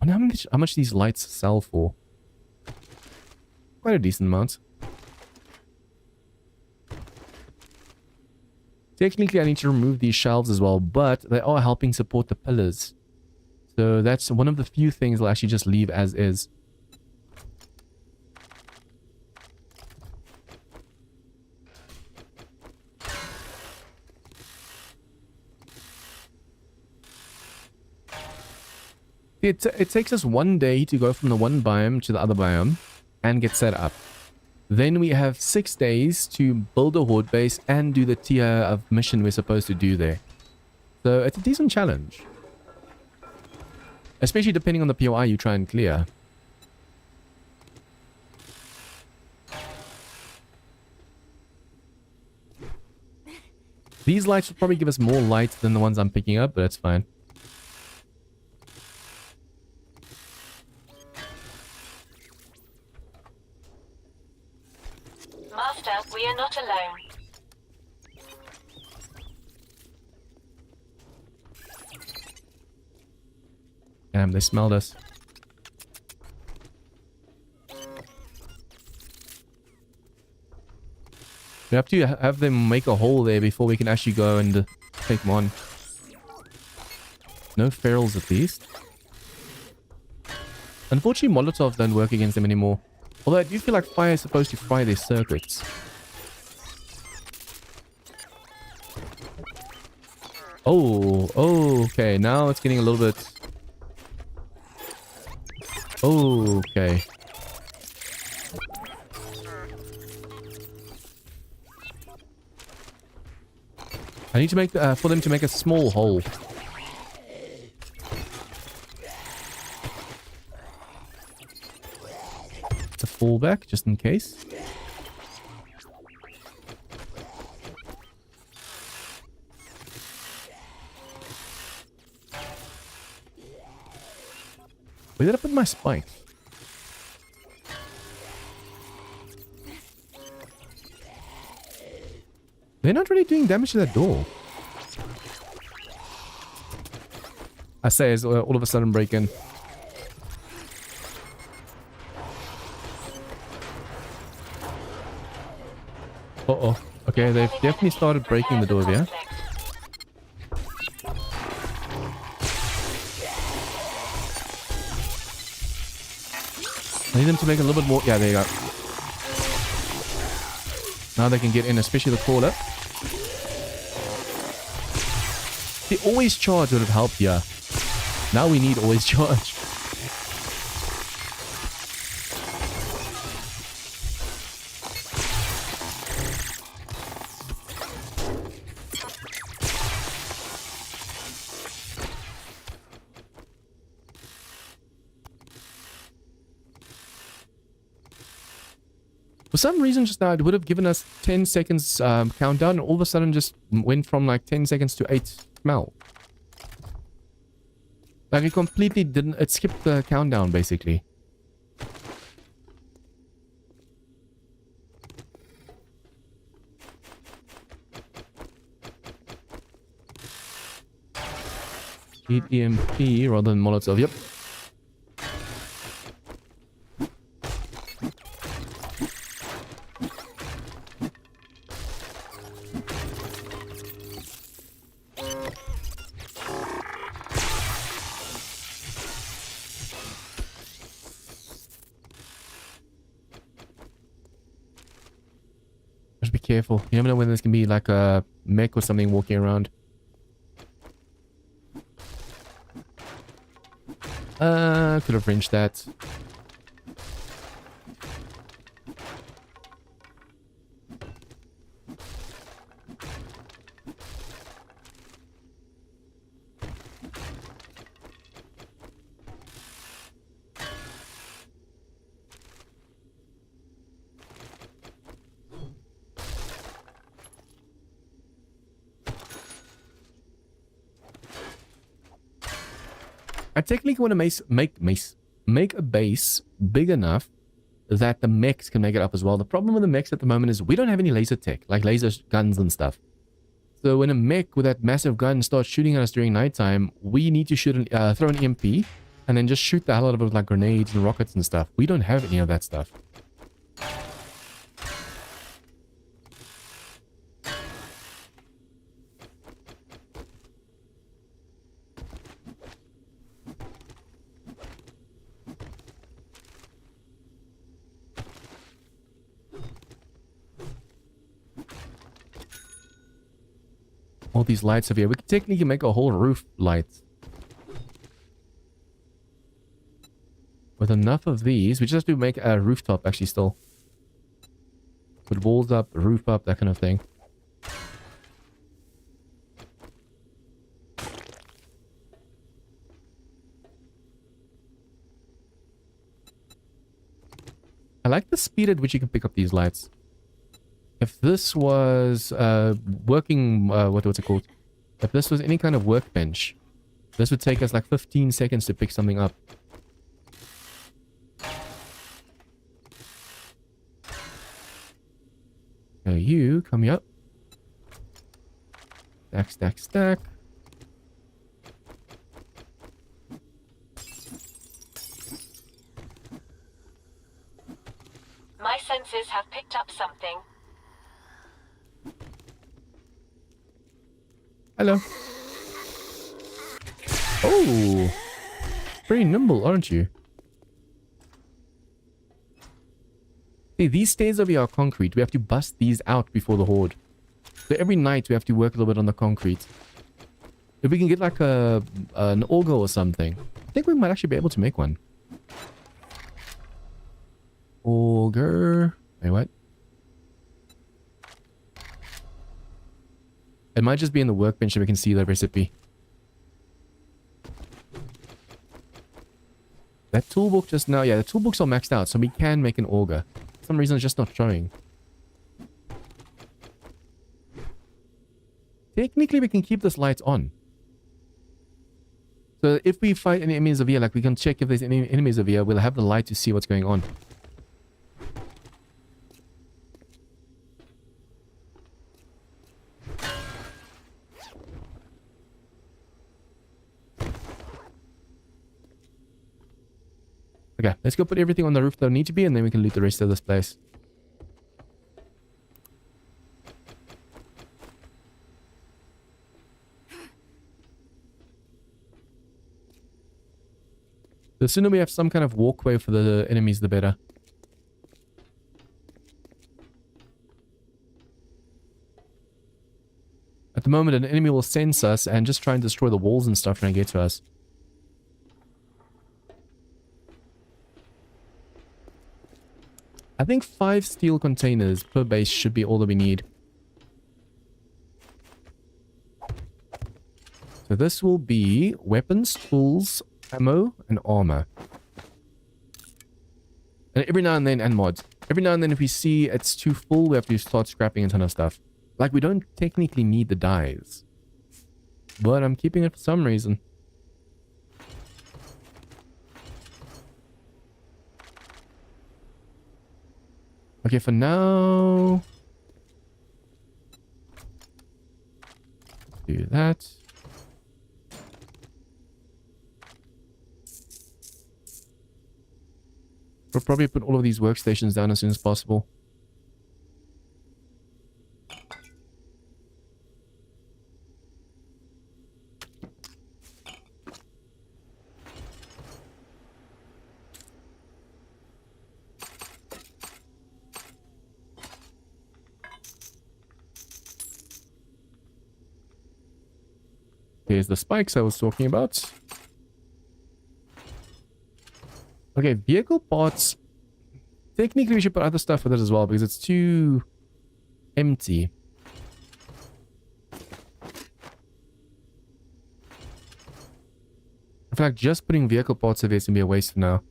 I wonder how much these lights sell for. Quite a decent amount. Technically, I need to remove these shelves as well, but they are helping support the pillars. So that's one of the few things I'll actually just leave as is. It takes us 1 day to go from the one biome to the other biome and get set up. Then we have 6 days to build a horde base and do the tier of mission we're supposed to do there. So it's a decent challenge. Especially depending on the POI you try and clear. These lights will probably give us more light than the ones I'm picking up, but that's fine. Master, we are not alone. Damn, they smelled us. We have to have them make a hole there before we can actually go and take them on. No ferals at least. Unfortunately, Molotovs don't work against them anymore. Although I do feel like fire is supposed to fry their circuits. Oh, okay. Now it's getting a little bit... Okay. I need to make for them to make a small hole. It's a fallback just in case. Where did I put my spike? They're not really doing damage to that door. I say as all of a sudden break in. Uh-oh. Okay, they've definitely started breaking the door here. I need them to make a little bit more... Yeah, there you go. Now they can get in, especially the caller. The always charge would have helped here. Now we need always charge. For some reason just now it would have given us 10 seconds countdown and all of a sudden just went from like 10 seconds to 8 smell. Like it completely didn't, it skipped the countdown basically. Need EMP rather than Molotov, yep. Just be careful. You never know when there's gonna be like a mech or something walking around. Could have wrenched that. I technically want to make a base big enough that the mechs can make it up as well. The problem with the mechs at the moment is we don't have any laser tech, like laser guns and stuff. So when a mech with that massive gun starts shooting at us during nighttime, we need to throw an EMP and then just shoot the hell out of it with like grenades and rockets and stuff. We don't have any of that stuff. All these lights over here. We could technically make a whole roof light. With enough of these, we just have to make a rooftop actually still. Put walls up, roof up, that kind of thing. I like the speed at which you can pick up these lights. If this was working, what's it called? If this was any kind of workbench, this would take us like 15 seconds to pick something up. Now you, come here. Stack, stack, stack. My senses have picked up something. Hello. Oh, pretty nimble, aren't you? See, these stairs over here are concrete. We have to bust these out before the horde. So every night we have to work a little bit on the concrete. If we can get like an auger or something, I think we might actually be able to make one. Auger. Wait, what? It might just be in the workbench so we can see the recipe. That toolbook just now, yeah, the toolbooks are maxed out, so we can make an auger. For some reason, it's just not showing. Technically, we can keep this light on. So if we fight any enemies over here, like we can check if there's any enemies over here, we'll have the light to see what's going on. Okay, let's go put everything on the roof that need to be, and then we can loot the rest of this place. The sooner we have some kind of walkway for the enemies, the better. At the moment, an enemy will sense us and just try and destroy the walls and stuff when they get to us. I think 5 steel containers per base should be all that we need. So this will be weapons, tools, ammo, and armor. And every now and then, and mods. Every now and then if we see it's too full, we have to start scrapping a ton of stuff. Like, we don't technically need the dyes. But I'm keeping it for some reason. Okay, for now... do that. We'll probably put all of these workstations down as soon as possible. Here's the spikes I was talking about. Okay, vehicle parts. Technically, we should put other stuff with it as well because it's too empty. I feel like just putting vehicle parts in there is going to be a waste for now.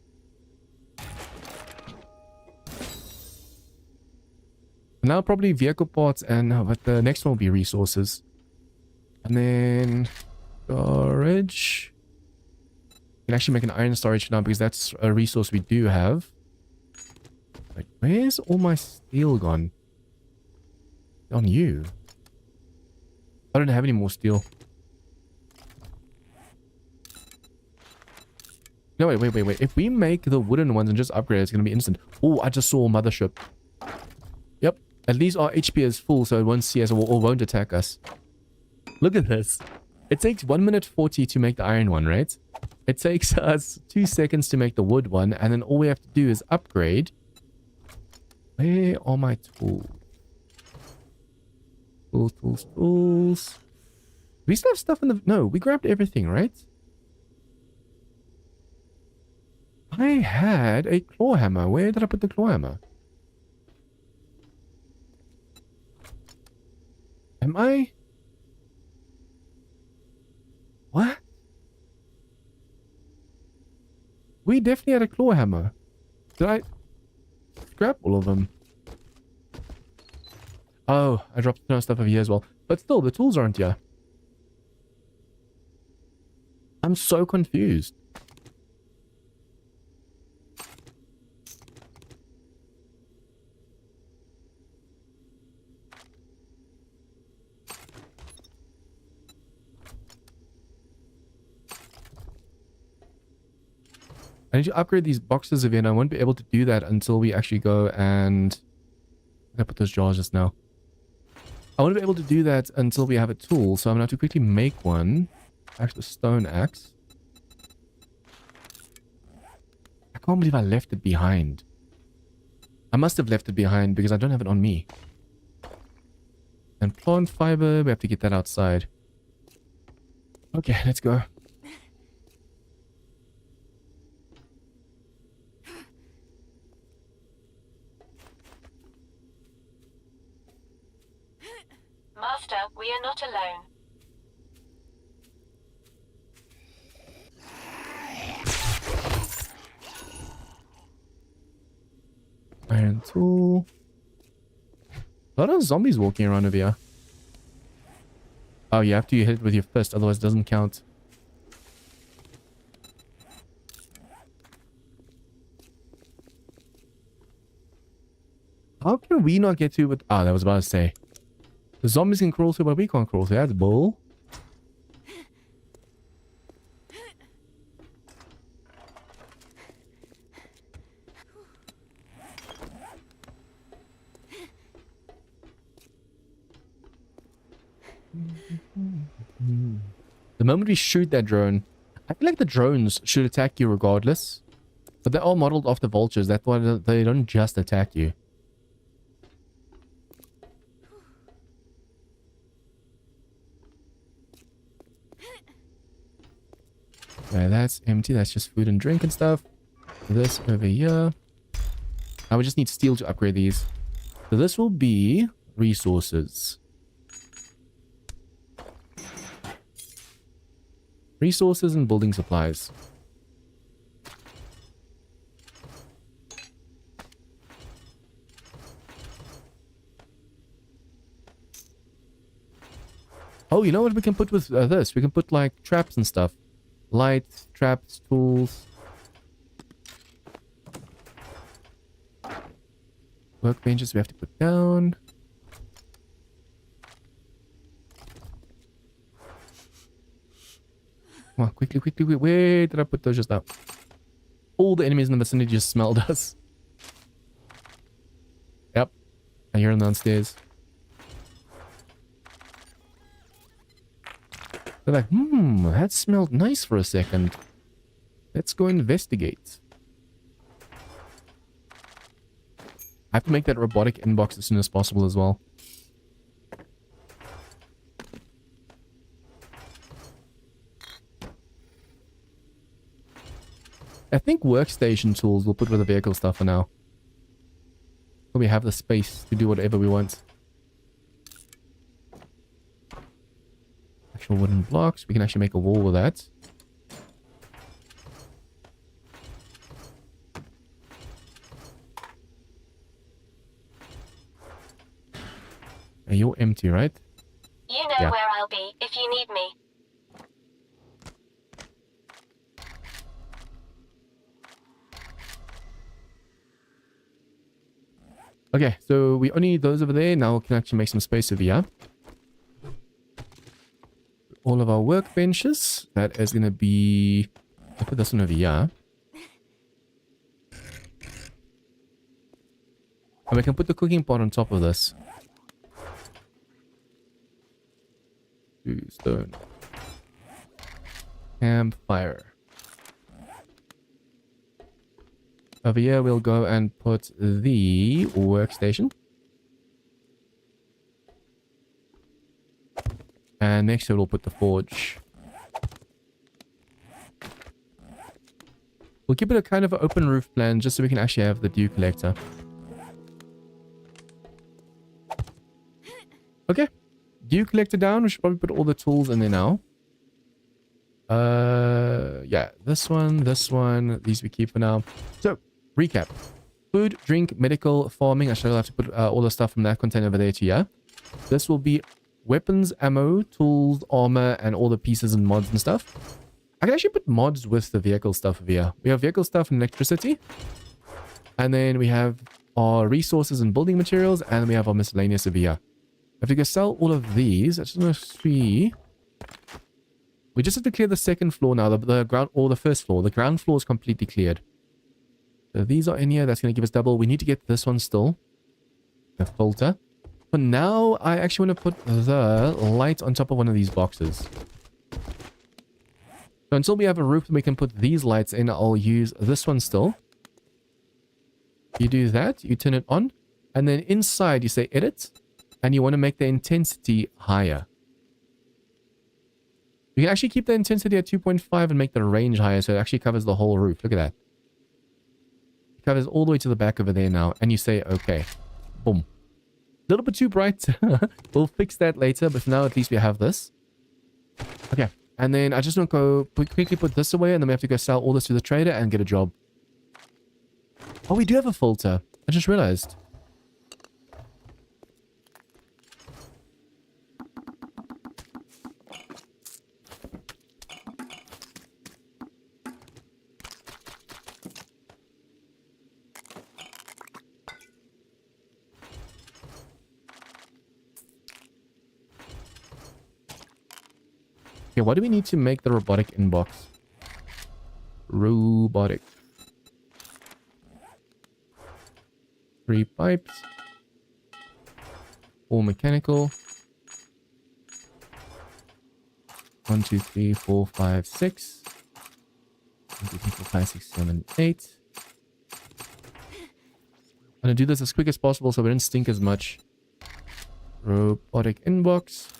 Now probably vehicle parts and but the next one will be resources. And then storage. We can actually make an iron storage now because that's a resource we do have. Wait, where's all my steel gone? On you. I don't have any more steel. No, wait. If we make the wooden ones and just upgrade, it's going to be instant. Oh, I just saw a mothership. Yep. At least our HP is full, so it won't see us or won't attack us. Look at this. It takes 1 minute 40 to make the iron one, right? It takes us 2 seconds to make the wood one, and then all we have to do is upgrade. Where are my tools? Tools. We still have stuff in the... No, we grabbed everything, right? I had a claw hammer. Where did I put the claw hammer? Am I... What? We definitely had a claw hammer. Did I scrap all of them? Oh, I dropped no stuff over here as well. But still, the tools aren't here. I'm so confused. I need to upgrade these boxes again. I won't be able to do that until we actually go and... I put those jars just now. I won't be able to do that until we have a tool, so I'm going to have to quickly make one. Actually, stone axe. I can't believe I left it behind. I must have left it behind because I don't have it on me. And plant fiber, we have to get that outside. Okay, let's go. Master, we are not alone. Iron tool. A lot of zombies walking around over here. Oh, you have to hit it with your fist, otherwise it doesn't count. How can we not get to it? Ah, that was about to say. The zombies can crawl through, but we can't crawl through. That's bull. The moment we shoot that drone, I feel like the drones should attack you regardless. But they're all modeled after vultures. That's why they don't just attack you. Okay, that's empty. That's just food and drink and stuff. This over here. I would just need steel to upgrade these. So this will be resources. Resources and building supplies. Oh, you know what we can put with this? We can put like traps and stuff. Lights, traps, tools. Workbenches we have to put down. Come on, quickly. Where did I put those just now? All the enemies in the vicinity just smelled us. Yep. I hear them downstairs. They're like, that smelled nice for a second. Let's go investigate. I have to make that robotic inbox as soon as possible as well. I think workstation tools we'll put with the vehicle stuff for now. So we have the space to do whatever we want. Actual wooden blocks. We can actually make a wall with that. And you're empty, right? You know Yeah. where I'll be if you need me. Okay, so we only need those over there. Now we can actually make some space over here. All of our workbenches. That is going to be... I'll put this one over here. And we can put the cooking pot on top of this. 2 stone. Campfire. Over here, we'll go and put the workstation. And next to it, we'll put the forge. We'll keep it a kind of an open roof plan just so we can actually have the dew collector. Okay. Dew collector down. We should probably put all the tools in there now. Yeah. This one. These we keep for now. So, recap. Food, drink, medical, farming. I should have to put all the stuff from that container over there to here. This will be weapons, ammo, tools, armor, and all the pieces and mods and stuff. I can actually put mods with the vehicle stuff over here. We have vehicle stuff and electricity. And then we have our resources and building materials. And we have our miscellaneous over here. If we go sell all of these, I just want to see. We just have to clear the second floor now. The ground, or the first floor. The ground floor is completely cleared. So these are in here. That's going to give us double. We need to get this one still. The filter. For now, I actually want to put the light on top of one of these boxes. So until we have a roof, we can put these lights in. I'll use this one still. You do that. You turn it on. And then inside, you say edit. And you want to make the intensity higher. You can actually keep the intensity at 2.5 and make the range higher so it actually covers the whole roof. Look at that. It covers all the way to the back over there now. And you say, okay. Boom. A little bit too bright. We'll fix that later. But for now, at least we have this. Okay. And then I just want to go quickly put this away. And then we have to go sell all this to the trader and get a job. Oh, we do have a filter. I just realized. Okay, what do we need to make the robotic inbox? Robotic. 3 pipes. 4 mechanical. 1, 2, 3, 4, 5, 6. 1, 2, 3, 4, 5, 6, 7, 8. I'm gonna do this as quick as possible so we don't stink as much. Robotic inbox.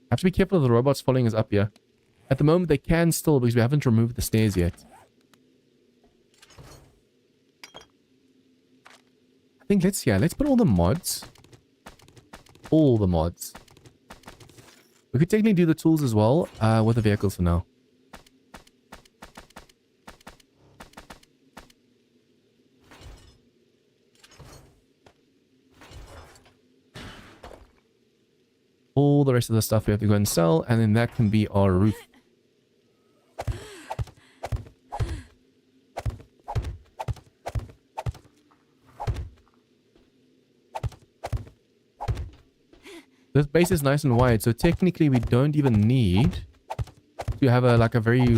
I have to be careful of the robots following us up here. At the moment, they can still because we haven't removed the stairs yet. I think let's put all the mods. All the mods. We could technically do the tools as well with the vehicles for now. All the rest of the stuff we have to go and sell, and then that can be our roof. This base is nice and wide, so technically we don't even need to have a very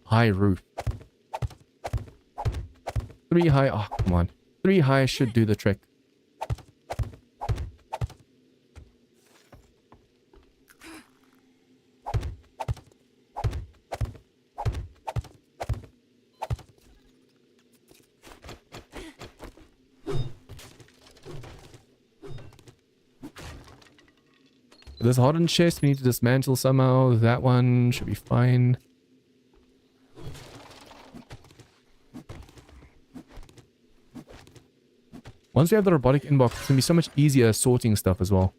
high roof. 3 high, oh come on. 3 high should do the trick. This hardened chest we need to dismantle somehow. That one should be fine. Once we have the robotic inbox, it's going to be so much easier sorting stuff as well.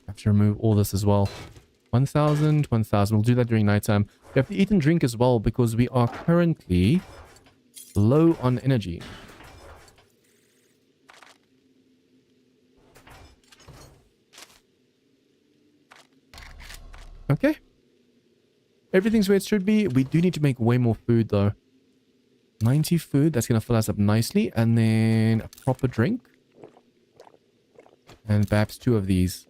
Have to remove all this as well. 1,000, 1,000. We'll do that during nighttime. We have to eat and drink as well because we are currently low on energy. Okay. Everything's where it should be. We do need to make way more food though. 90 food. That's going to fill us up nicely. And then a proper drink. And perhaps 2 of these.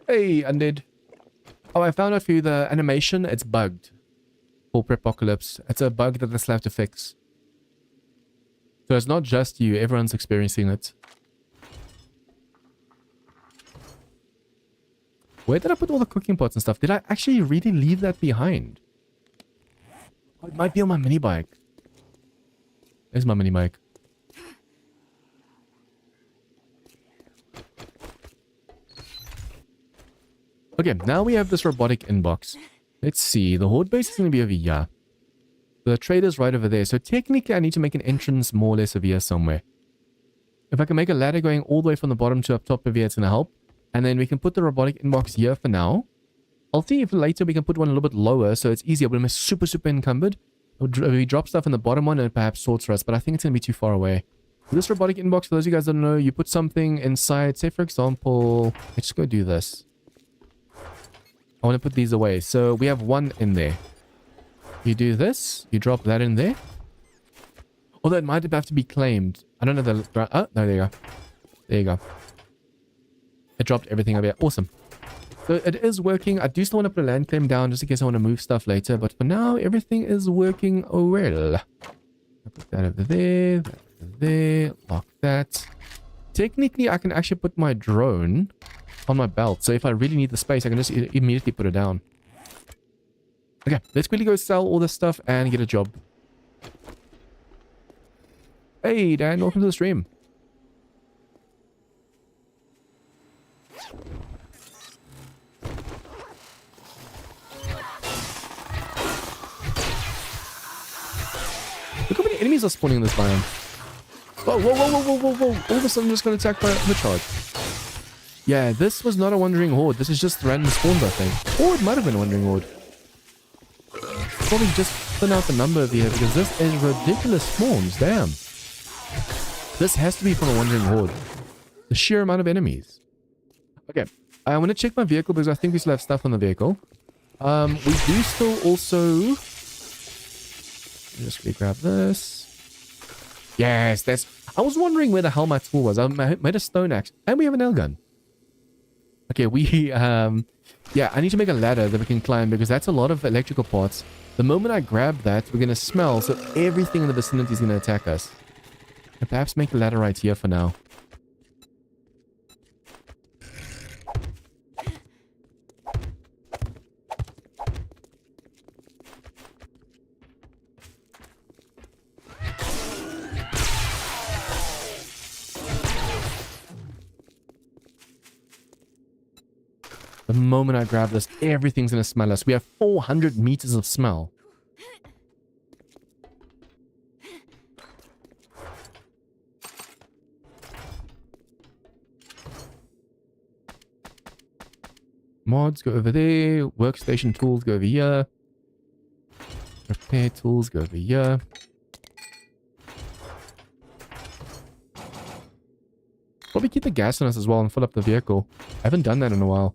Hey, undead. Oh, I found out for you the animation. It's bugged. For Prepocalypse. It's a bug that they still have to fix. So it's not just you. Everyone's experiencing it. Where did I put all the cooking pots and stuff? Did I actually really leave that behind? Oh, it might be on my mini bike. There's my mini bike. Okay, now we have this robotic inbox. Let's see. The horde base is going to be over here. The trader's right over there. So technically I need to make an entrance more or less over here somewhere. If I can make a ladder going all the way from the bottom to up top of here, it's going to help. And then we can put the robotic inbox here for now. I'll see if later we can put one a little bit lower so it's easier, but I'm super encumbered. We drop stuff in the bottom one and it perhaps sorts for us, but I think it's going to be too far away. This robotic inbox, for those of you guys that don't know, you put something inside. Say, for example, let's just go do this. I want to put these away. So we have one in there. You do this. You drop that in there. Although it might have to be claimed. I don't know the... Oh, no, there you go. There you go. It dropped everything over here. Awesome. So it is working. I do still want to put a land claim down just in case I want to move stuff later. But for now, everything is working well. I put that over there. That over there. Lock that. Technically, I can actually put my drone on my belt. So if I really need the space, I can just immediately put it down. Okay, let's quickly go sell all this stuff and get a job. Hey, Dan, welcome to the stream. Look how many enemies are spawning in this biome. Whoa. All of a sudden, I'm just going to attack by a charge. Yeah, this was not a wandering horde. This is just random spawns, I think. Or it might have been a wandering horde. Probably just thin out the number of here because this is ridiculous spawns. Damn. This has to be from a wandering horde. The sheer amount of enemies. Okay. I want to check my vehicle because I think we still have stuff on the vehicle. We do still also... Just grab this. Yes, that's... I was wondering where the hell my tool was. I made a stone axe. And we have a nail gun. Okay, we... yeah, I need to make a ladder that we can climb because that's a lot of electrical parts. The moment I grab that, we're going to smell, so everything in the vicinity is going to attack us. And perhaps make a ladder right here for now. The moment I grab this, everything's going to smell us. We have 400 meters of smell. Mods go over there. Workstation tools go over here. Repair tools go over here. Probably keep the gas on us as well and fill up the vehicle. I haven't done that in a while.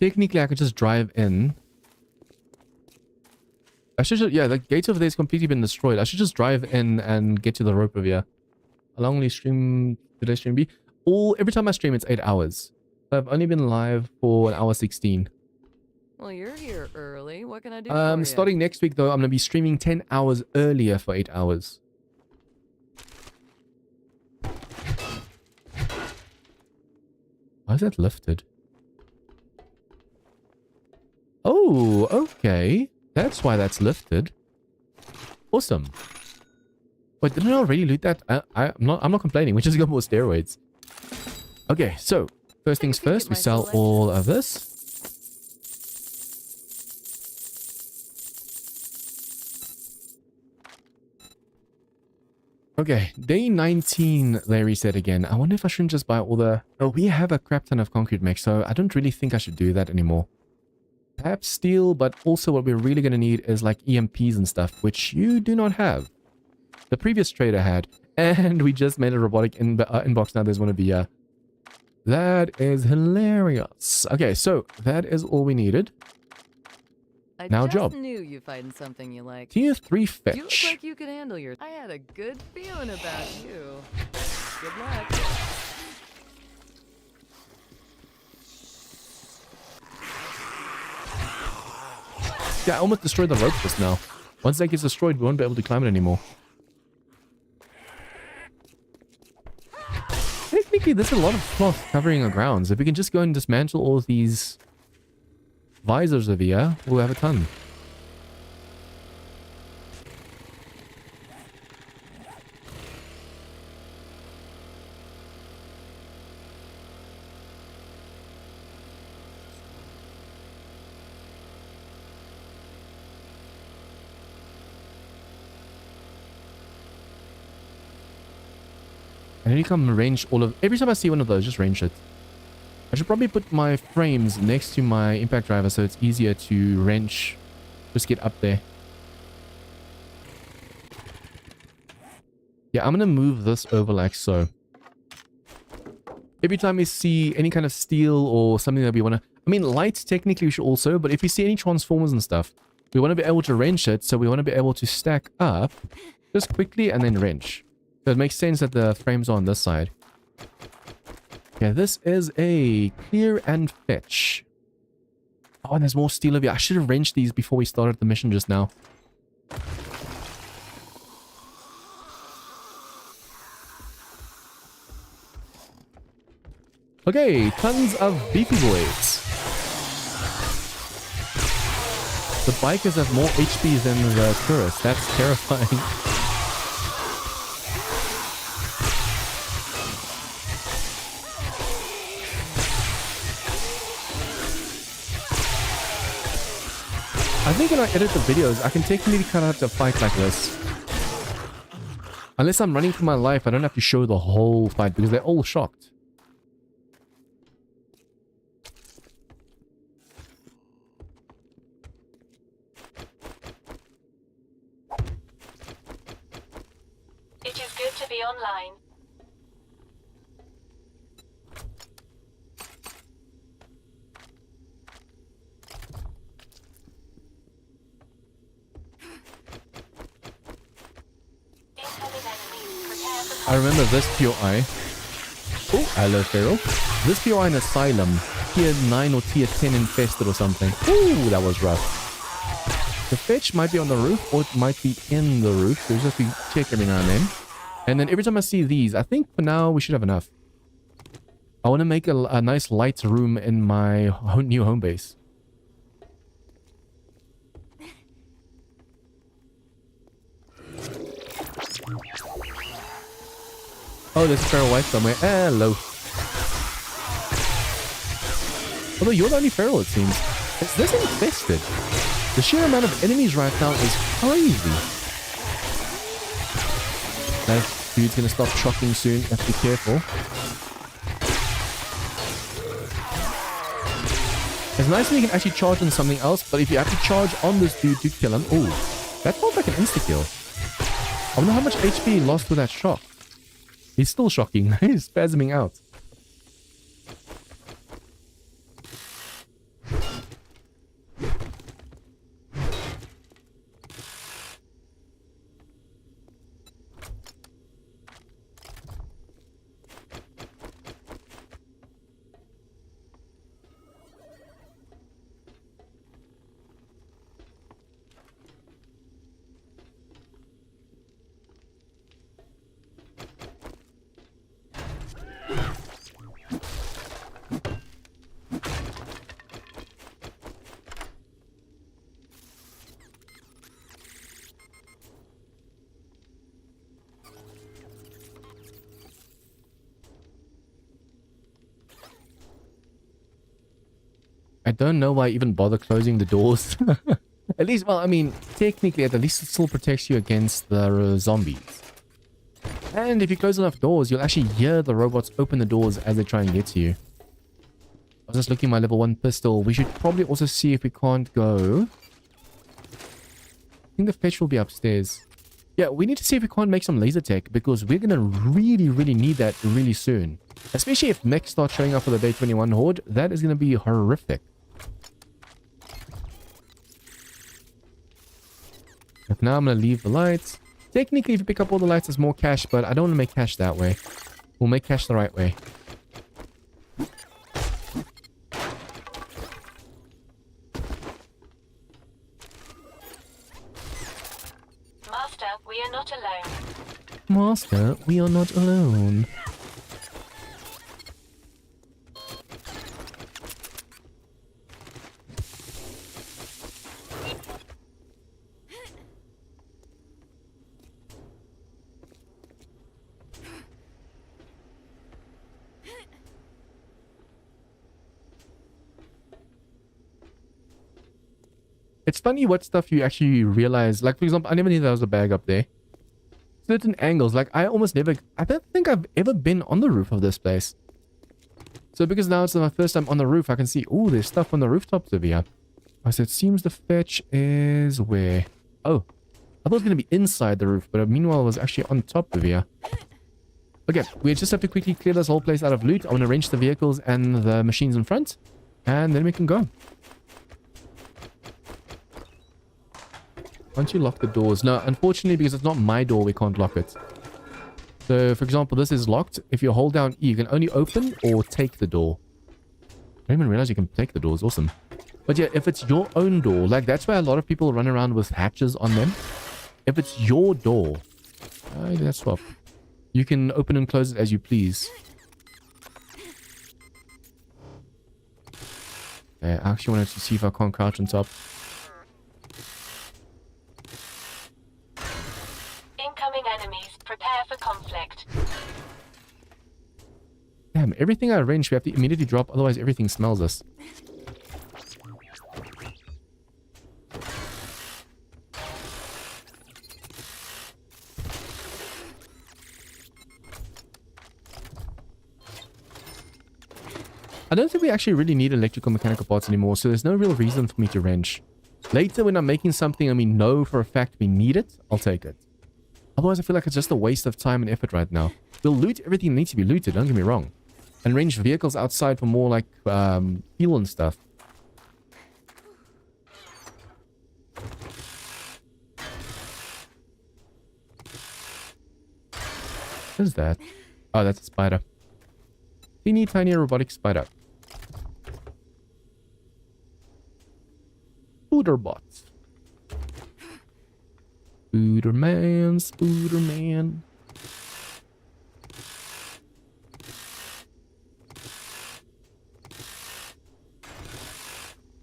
Technically, I could just drive in. I should just, yeah, the gates over there is completely been destroyed. I should just drive in and get to the rope over here. How long will you stream? Today's stream be? Every time I stream, it's 8 hours. So I've only been live for 1 hour 16. Well, you're here early. What can I do for you? Starting next week, though, I'm going to be streaming 10 hours earlier for 8 hours. Why is that lifted? Oh, okay. That's why that's lifted. Awesome. Wait, didn't I already loot that? I'm not complaining. We just got more steroids. Okay, so first things Take a peek first, at we my sell selection. all of this. Okay, day 19, Larry said again. I wonder if I shouldn't just buy all the... Oh, we have a crap ton of concrete mix, so I don't really think I should do that anymore. Perhaps steel, but also what we're really going to need is like EMPs and stuff, which you do not have. The previous trader had, and we just made a robotic inbox. Now there's one of the... That is hilarious. Okay, so that is all we needed. I Now just job. knew you'd find something you like. Tier 3 You look fetch. like you could handle your... I had a good feeling about you. Good luck. Yeah, I almost destroyed the rope just now. Once that gets destroyed, we won't be able to climb it anymore. Technically, there's a lot of cloth covering our grounds. If we can just go and dismantle all of these visors over here, we'll have a ton. I need to come range all of... Every time I see one of those, just range it. I should probably put my frames next to my impact driver so it's easier to wrench. Just get up there. Yeah, I'm going to move this over like so. Every time we see any kind of steel or something that we want to... I mean, lights technically we should also, but if we see any transformers and stuff, we want to be able to wrench it, so we want to be able to stack up just quickly and then wrench. So it makes sense that the frames are on this side. Yeah, this is a clear and fetch. Oh, and there's more steel over here. I should have wrenched these before we started the mission just now. Okay, tons of beefy boys. The bikers have more HP than the tourists. That's terrifying. I think when I edit the videos, I can technically cut out a fight like this. Unless I'm running for my life, I don't have to show the whole fight because they're all shocked. It is good to be online. Incoming enemies. Prepare for I remember this POI. Oh, hello, Feral. This POI in Asylum. Tier 9 or Tier 10 infested or something. Ooh, that was rough. The fetch might be on the roof or it might be in the roof. So just be check every now and then. And then every time I see these, I think for now we should have enough. I want to make a nice light room in my new home base. Oh, there's a feral wife somewhere. Hello. Although you're the only feral, it seems. Is this infested? The sheer amount of enemies right now is crazy. That dude's gonna stop shocking soon. Have to be careful. It's nice when you can actually charge on something else, but if you have to charge on this dude to kill him... Oh, that felt like an insta-kill. I wonder how much HP he lost with that shock. He's still shocking. He's spasming out. I don't know why I even bother closing the doors. At least, well, I mean, technically, at least it still protects you against the zombies. And if you close enough doors, you'll actually hear the robots open the doors as they try and get to you. I was just looking at my level 1 pistol. We should probably also see if we can't go. I think the fetch will be upstairs. Yeah, we need to see if we can't make some laser tech, because we're going to really need that really soon. Especially if mechs start showing up for the Day 21 horde. That is going to be horrific. But now I'm going to leave the lights. Technically, if you pick up all the lights, there's more cash, but I don't want to make cash that way. We'll make cash the right way. Master, we are not alone. Master, we are not alone. It's funny what stuff you actually realize. Like, for example, I never knew there was a bag up there. Certain angles, like, I don't think I've ever been on the roof of this place. So because now it's my first time on the roof, I can see, oh, there's stuff on the rooftops over here. Oh, so it seems the fetch is where? Oh, I thought it was going to be inside the roof, but meanwhile it was actually on top of here. Okay, we just have to quickly clear this whole place out of loot. I want to wrench the vehicles and the machines in front, and then we can go. Once you lock the doors. No, unfortunately, because it's not my door, we can't lock it. So, for example, this is locked. If you hold down E, you can only open or take the door. I didn't even realize you can take the doors. Awesome. But yeah, if it's your own door, like that's why a lot of people run around with hatches on them. If it's your door, let's swap. You can open and close it as you please. Okay, I actually wanted to see if I can't crouch on top. Enemies, prepare for conflict. Damn, everything I wrench we have to immediately drop, otherwise everything smells us. I don't think we actually really need electrical mechanical parts anymore, so there's no real reason for me to wrench. Later when I'm making something and we know for a fact we need it, I'll take it. Otherwise, I feel like it's just a waste of time and effort right now. We'll loot everything that needs to be looted, don't get me wrong. And range vehicles outside for more like fuel and stuff. What is that? Oh, that's a spider. Teeny tiny robotic spider. Spooderbots. Spooderman, Spooderman.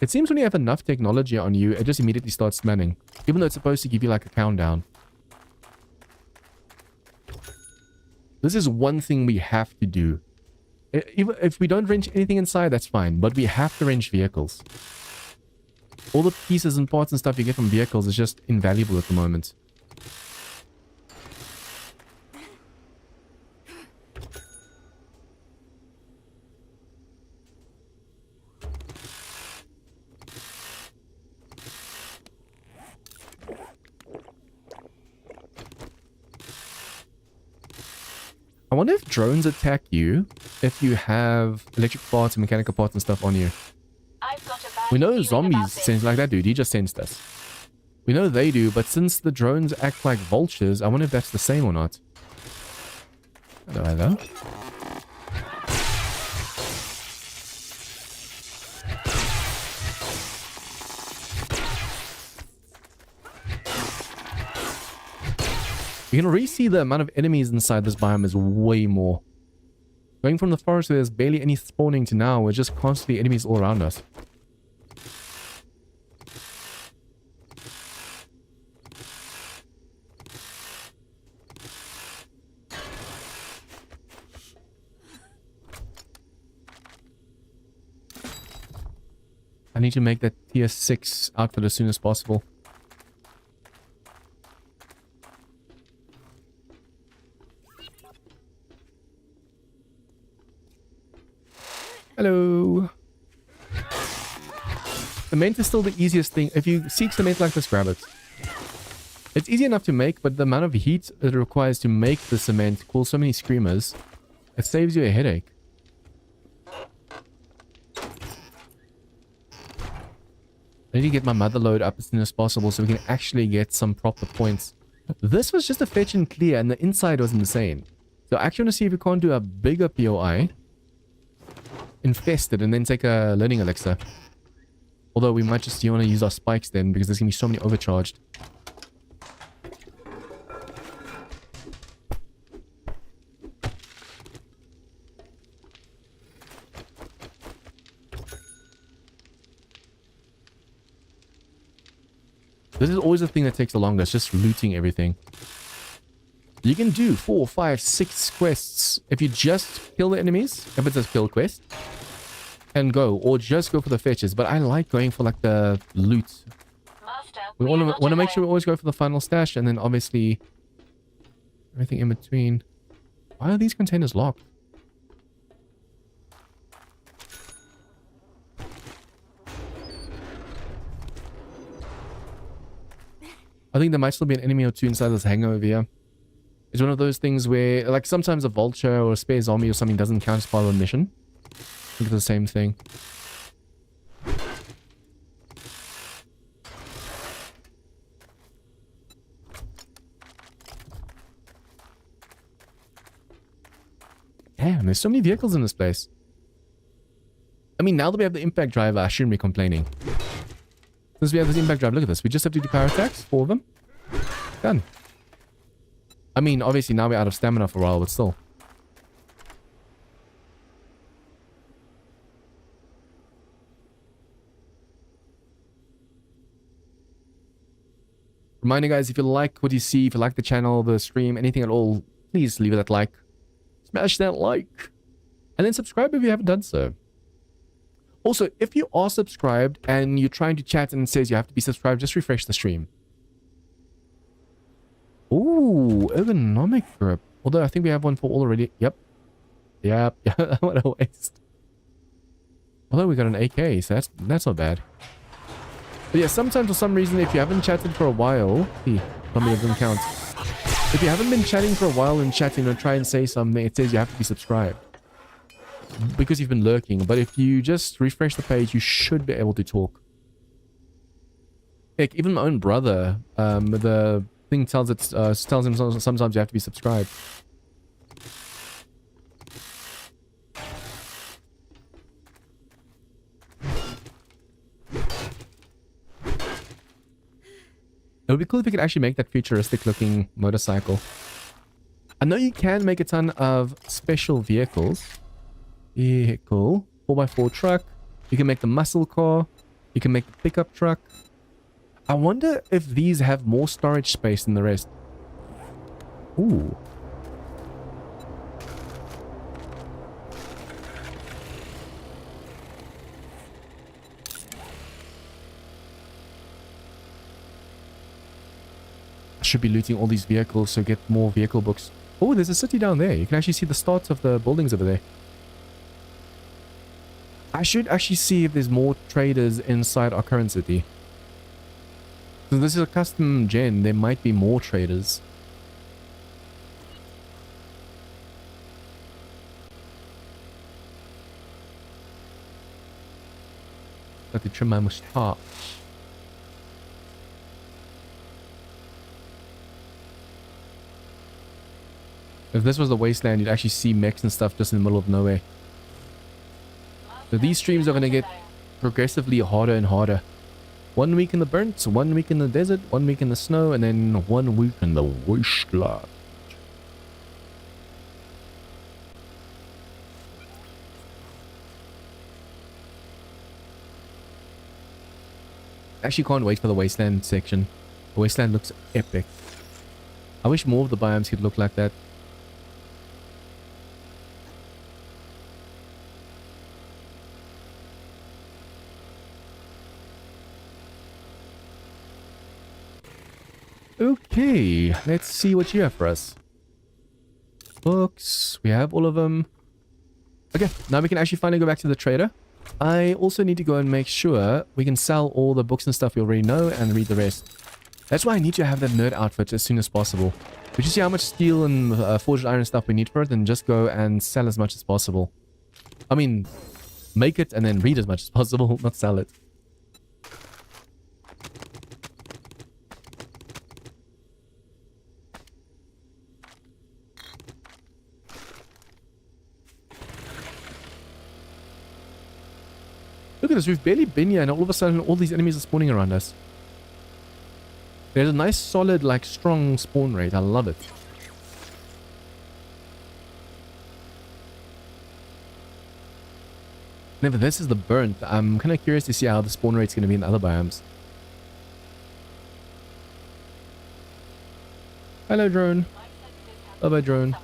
It seems when you have enough technology on you, it just immediately starts smelling. Even though it's supposed to give you like a countdown. This is one thing we have to do. Even if we don't wrench anything inside, that's fine. But we have to wrench vehicles. All the pieces and parts and stuff you get from vehicles is just invaluable at the moment. I wonder if drones attack you if you have electric parts and mechanical parts and stuff on you. We know zombies sense like that dude. He just sensed us. We know they do, but since the drones act like vultures, I wonder if that's the same or not. Hello, hello. You can already see the amount of enemies inside this biome is way more. Going from the forest where there's barely any spawning to now, we're just constantly enemies all around us. need to make that tier 6 outfit as soon as possible. Hello. Cement is still the easiest thing. If you seek cement like this, grab it. It's easy enough to make, but the amount of heat it requires to make the cement causes so many screamers. It saves you a headache. I need to get my mother load up as soon as possible so we can actually get some proper points. This was just a fetch and clear, and the inside was insane. So I actually want to see if we can't do a bigger POI. Infest it and then take a learning elixir. Although we might just want to use our spikes then, because there's going to be so many overcharged. This is always the thing that takes the longest, just looting everything. You can do 4, 5, 6 quests if you just kill the enemies, if it's a kill quest, and go, or just go for the fetches. But I like going for like the loot. Master, We want to make sure we always go for the final stash, and then obviously everything in between. Why are these containers locked? I think there might still be an enemy or two inside this hangar over here. It's one of those things where, like, sometimes a vulture or a spare zombie or something doesn't count as part of the mission. I think it's the same thing. Damn, there's so many vehicles in this place. I mean, now that we have the impact driver, I shouldn't be complaining. Since we have this impact drive, look at this. We just have to do power attacks, 4 of them. Done. I mean, obviously now we're out of stamina for a while, but still. Reminder, guys, if you like what you see, if you like the channel, the stream, anything at all, please leave it that like. Smash that like. And then subscribe if you haven't done so. Also, if you are subscribed and you're trying to chat and it says you have to be subscribed, just refresh the stream. Ooh, ergonomic grip. Although I think we have one for all already. Yep. Yep. What a waste. Although we got an AK, so that's not bad. But yeah, sometimes for some reason, if you haven't chatted for a while... Something doesn't count. If you haven't been chatting for a while and chatting or try and say something, it says you have to be subscribed. Because you've been lurking. But if you just refresh the page, you should be able to talk. Heck, even my own brother, the thing tells him sometimes you have to be subscribed. It would be cool if we could actually make that futuristic looking motorcycle. I know you can make a ton of special vehicles. Yeah, cool. 4x4 truck. You can make the muscle car. You can make the pickup truck. I wonder if these have more storage space than the rest. Ooh. I should be looting all these vehicles so get more vehicle books. Oh, there's a city down there. You can actually see the starts of the buildings over there. I should actually see if there's more traders inside our current city. So this is a custom gen. There might be more traders. Got to trim my moustache. If this was the wasteland, you'd actually see mechs and stuff just in the middle of nowhere. So these streams are going to get progressively harder and harder. 1 week in the burnt, 1 week in the desert, 1 week in the snow, and then 1 week in the wasteland. Actually can't wait for the wasteland section. The wasteland looks epic. I wish more of the biomes could look like that. Okay, let's see what you have for us. Books, we have all of them. Okay, now we can actually finally go back to the trader. I also need to go and make sure we can sell all the books and stuff we already know and read the rest. That's why I need to have that nerd outfit as soon as possible. We just see how much steel and forged iron stuff we need for it and just go and sell as much as possible. I mean, make it and then read as much as possible, not sell it. Look at this, we've barely been here and all of a sudden all these enemies are spawning around us. There's a nice solid, like, strong spawn rate. I love it. Never, this is the burnt. I'm kind of curious to see how the spawn rate's going to be in the other biomes. Hello, drone. Bye-bye, drone.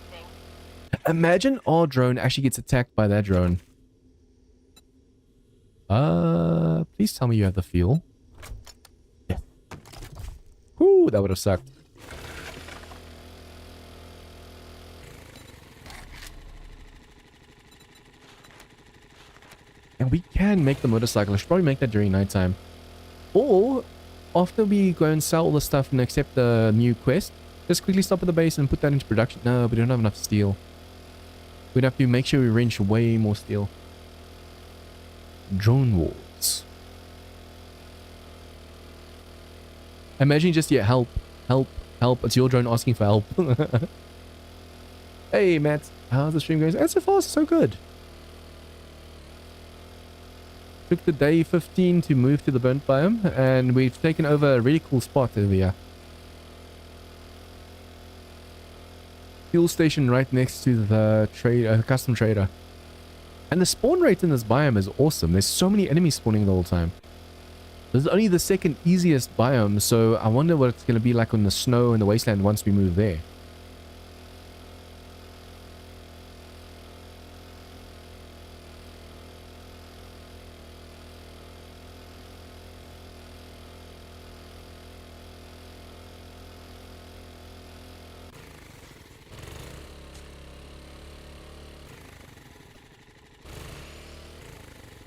Imagine our drone actually gets attacked by that drone. Please tell me you have the fuel. Yeah. Whoo, that would have sucked. And we can make the motorcycle. I should probably make that during nighttime. Or, after we go and sell all the stuff and accept the new quest, just quickly stop at the base and put that into production. No, we don't have enough steel. We'd have to make sure we wrench way more steel. Drone walls. Imagine just, yeah, help, help, help. It's your drone asking for help. Hey, Matt. How's the stream going? And so far, so good. Took the day 15 to move to the burnt biome, and we've taken over a really cool spot over here. Fuel station right next to the custom trader. And the spawn rate in this biome is awesome. There's so many enemies spawning the whole time. This is only the second easiest biome, so I wonder what it's going to be like on the snow and the wasteland once we move there.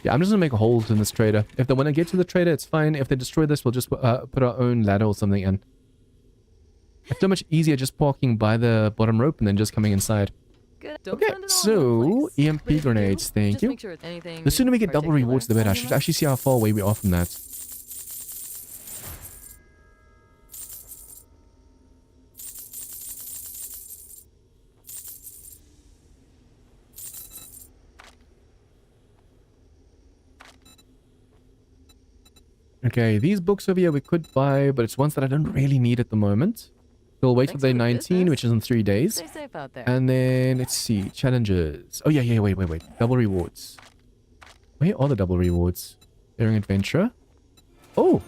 Yeah, I'm just gonna make a hole in this trader. If they want to get to the trader, it's fine. If they destroy this, we'll just put our own ladder or something in. It's so much easier just parking by the bottom rope and then just coming inside. Good. Don't Okay, spend it all so in one place. But EMP if you grenades, do, thank just you. make sure it's anything The sooner we get double particular. rewards, the better. I should actually see how far away we are from that. Okay, these books over here we could buy, but it's ones that I don't really need at the moment. We'll wait for Thanks day for the 19, business. which is in 3 days. Stay safe out there. And then, let's see, challenges. Oh, yeah, wait. Double rewards. Where are the double rewards? Daring Adventure. Oh!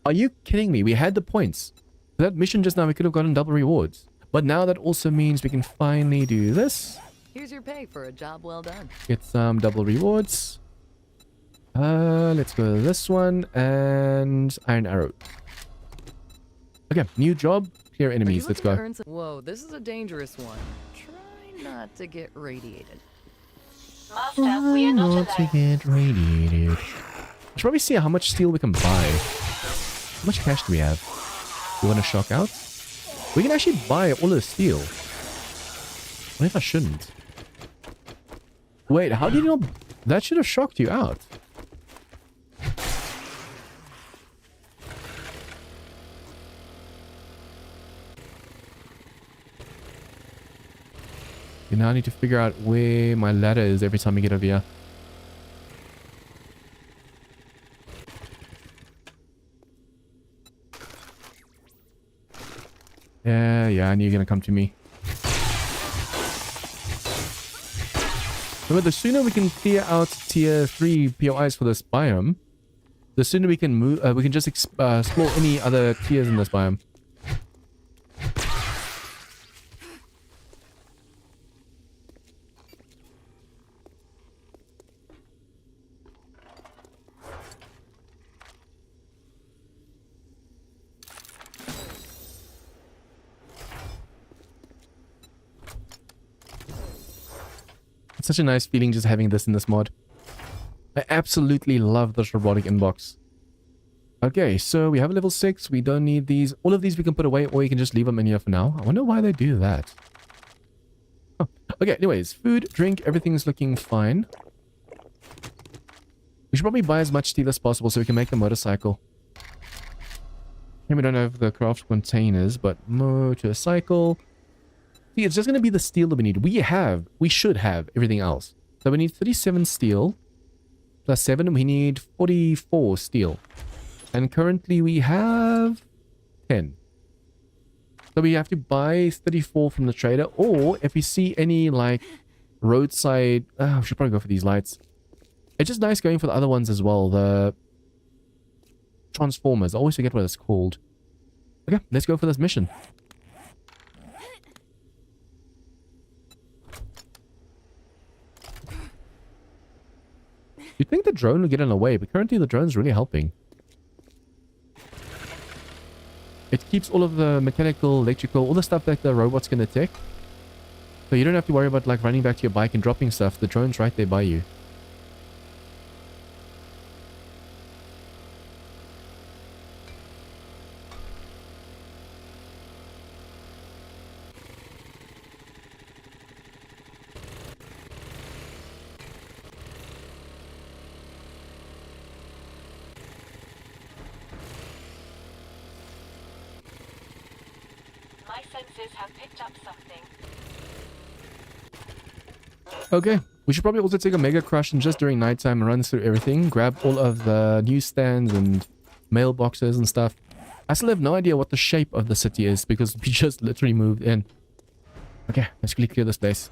Are you kidding me? We had the points. For that mission just now, we could have gotten double rewards. But now that also means we can finally do this. Here's your pay for a job well done. Get some double rewards. Let's go to this one. And Iron Arrow. Okay, new job. Clear Are you enemies. Let's looking to go. earn some- Whoa, this is a dangerous one. Try not to get radiated. Master, we are not alone. get radiated. I should probably see how much steel we can buy. How much cash do we have? You want to shock out? We can actually buy all the steel. What if I shouldn't? Wait, how did you know? That should have shocked you out. You now need to figure out where my ladder is every time we get over here. Yeah, I knew you're gonna come to me. Remember, the sooner we can clear out tier 3 POIs for this biome, the sooner we can move. We can just explore any other tiers in this biome. such a nice feeling just having this in this mod. I absolutely love this robotic inbox. Okay, so we have a level 6. We don't need these. All of these we can put away, or you can just leave them in here for now. I wonder why they do that. Oh. Okay, anyways, food, drink, everything's looking fine. We should probably buy as much steel as possible so we can make the motorcycle. And we don't have the craft containers, but motorcycle. See, it's just going to be the steel that we need. We should have everything else. So we need 37 steel. Plus 7, we need 44 steel. And currently we have 10. So we have to buy 34 from the trader. Or if we see any, like, roadside... we should probably go for these lights. It's just nice going for the other ones as well. The transformers. I always forget what it's called. Okay, let's go for this mission. You'd think the drone would get in the way, but currently the drone's really helping. It keeps all of the mechanical, electrical, all the stuff that the robot's going to take. So you don't have to worry about like running back to your bike and dropping stuff. The drone's right there by you. My senses have picked up something. Okay, we should probably also take a mega crush and just during nighttime run through everything, grab all of the newsstands and mailboxes and stuff. I still have no idea what the shape of the city is because we just literally moved in. Okay, let's quickly clear this place.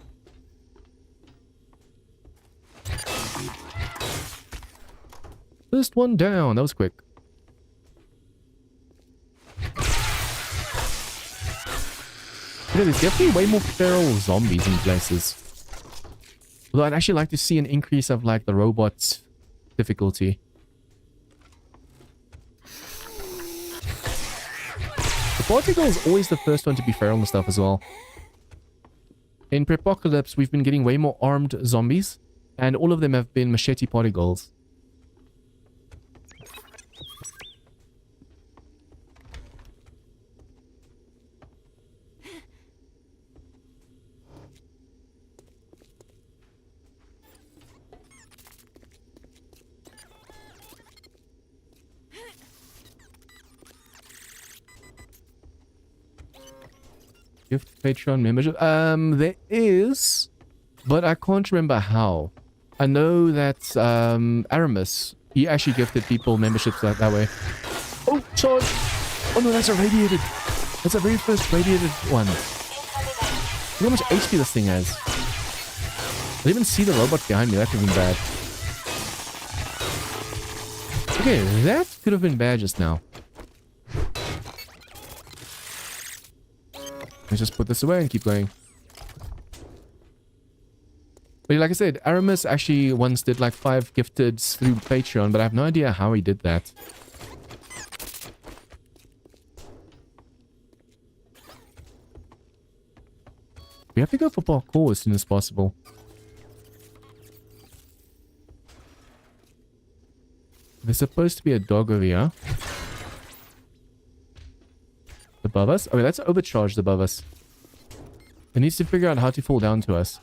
First one down, that was quick. Yeah, there's definitely way more feral zombies in places. Although I'd actually like to see an increase of like the robot's difficulty. The particle is always the first one to be feral and stuff as well. In Prepocalypse, we've been getting way more armed zombies, and all of them have been machete particles. Gift Patreon membership. There is, but I can't remember how. I know that Aramis, he actually gifted people memberships that way. Oh, charge! Oh no, that's a radiated. That's the very first radiated one. Look how much HP this thing has. I didn't even see the robot behind me. That could have been bad. Okay, that could have been bad just now. Let's just put this away and keep going. But like I said, Aramis actually once did like 5 gifteds through Patreon, but I have no idea how he did that. We have to go for parkour as soon as possible. There's supposed to be a dog over here. Above us? Okay, that's overcharged above us. It needs to figure out how to fall down to us.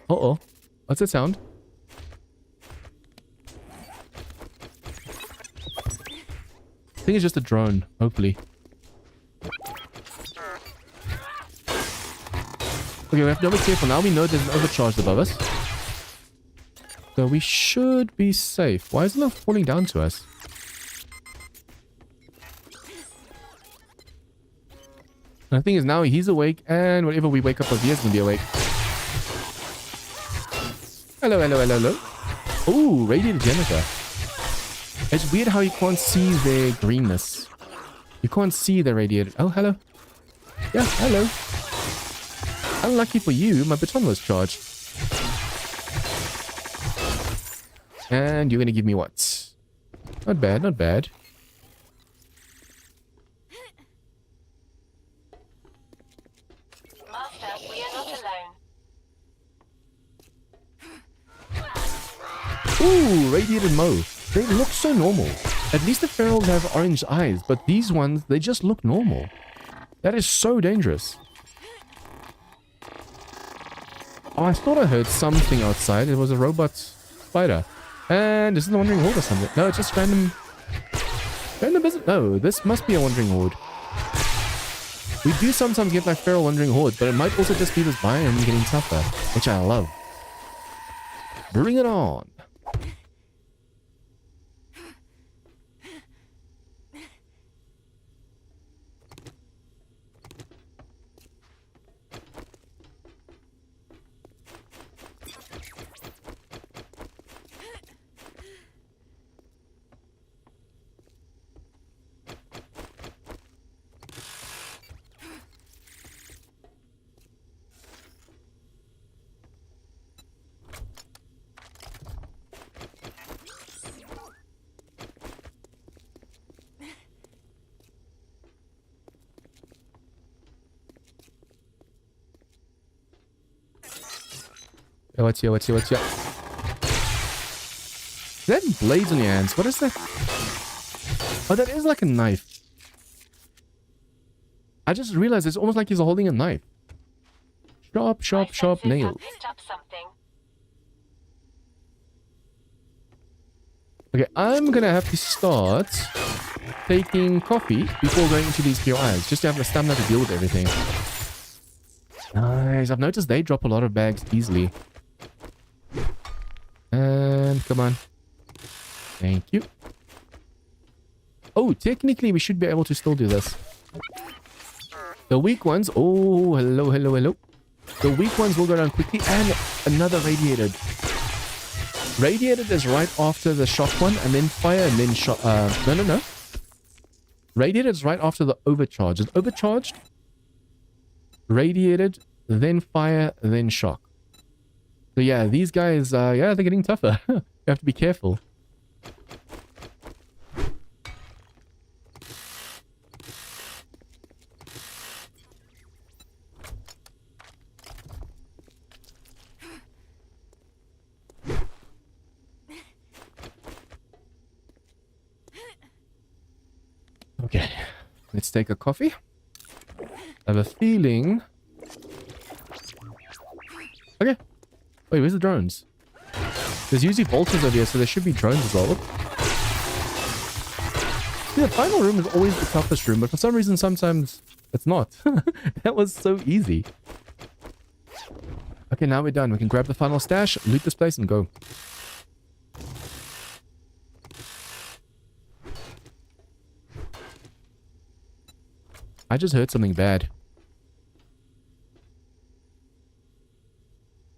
Uh-oh. What's that sound? I think it's just a drone, hopefully. Okay, we have to be careful. Now we know there's an overcharge above us. So we should be safe. Why is it not falling down to us? And the thing is, now he's awake, and whenever we wake up, he is going to be awake. Hello, hello, hello, hello. Ooh, radiated janitor. It's weird how you can't see their greenness. You can't see the radiated... Oh, hello. Yeah, hello. Unlucky for you, my baton was charged. And you're going to give me what? Not bad, not bad. Ooh, radiated Mo. They look so normal. At least the ferals have orange eyes, but these ones, they just look normal. That is so dangerous. Oh, I thought I heard something outside. It was a robot spider. And is it the Wandering Horde or something? No, it's just random... Random business. No, this must be a Wandering Horde. We do sometimes get like feral Wandering Hordes, but it might also just be this biome getting tougher, which I love. Bring it on. What's here? Is that blades on your hands? What is that? Oh, that is like a knife. I just realized it's almost like he's holding a knife. Sharp nails. Okay, I'm gonna have to start taking coffee before going into these POIs, just to have the stamina to deal with everything. Nice. I've noticed they drop a lot of bags easily. And come on. Thank you. Oh, technically we should be able to still do this. The weak ones... Oh, hello. The weak ones will go down quickly. And another radiated. Radiated is right after the shock one, and then fire, and then shock... No. Radiated is right after the overcharge. It's overcharged, radiated, then fire, then shock. So yeah, these guys, yeah, they're getting tougher. You have to be careful. Okay, let's take a coffee. I have a feeling... Okay. Wait, where's the drones? There's usually vultures over here, so there should be drones as well. See, the final room is always the toughest room, but for some reason, sometimes it's not. That was so easy. Okay, now we're done. We can grab the final stash, loot this place, and go. I just heard something bad.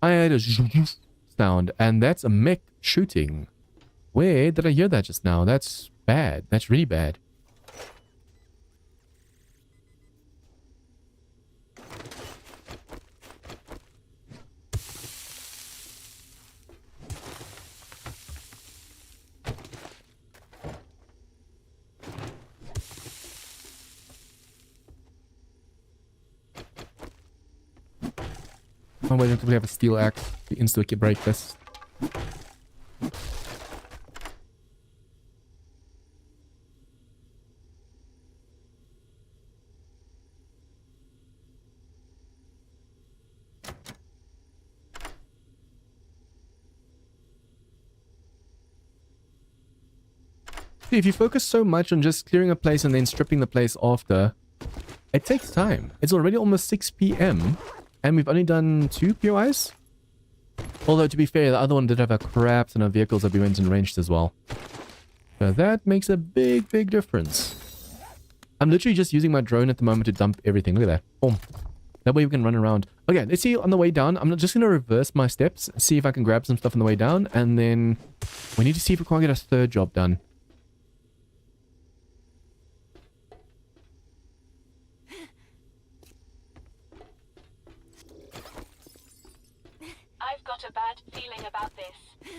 I heard a sound, and that's a mech shooting. Where did I hear that just now? That's bad. That's really bad. I'm waiting until we have a steel axe to instantly break this. See, if you focus so much on just clearing a place and then stripping the place after, it takes time. It's already almost 6 p.m. and we've only done 2 POIs. Although, to be fair, the other one did have a crap ton of vehicles that we went and ranged as well. So that makes a big, big difference. I'm literally just using my drone at the moment to dump everything. Look at that. Boom. That way we can run around. Okay, let's see on the way down. I'm just going to reverse my steps, see if I can grab some stuff on the way down, and then we need to see if we can't get a third job done. I've got a bad feeling about this.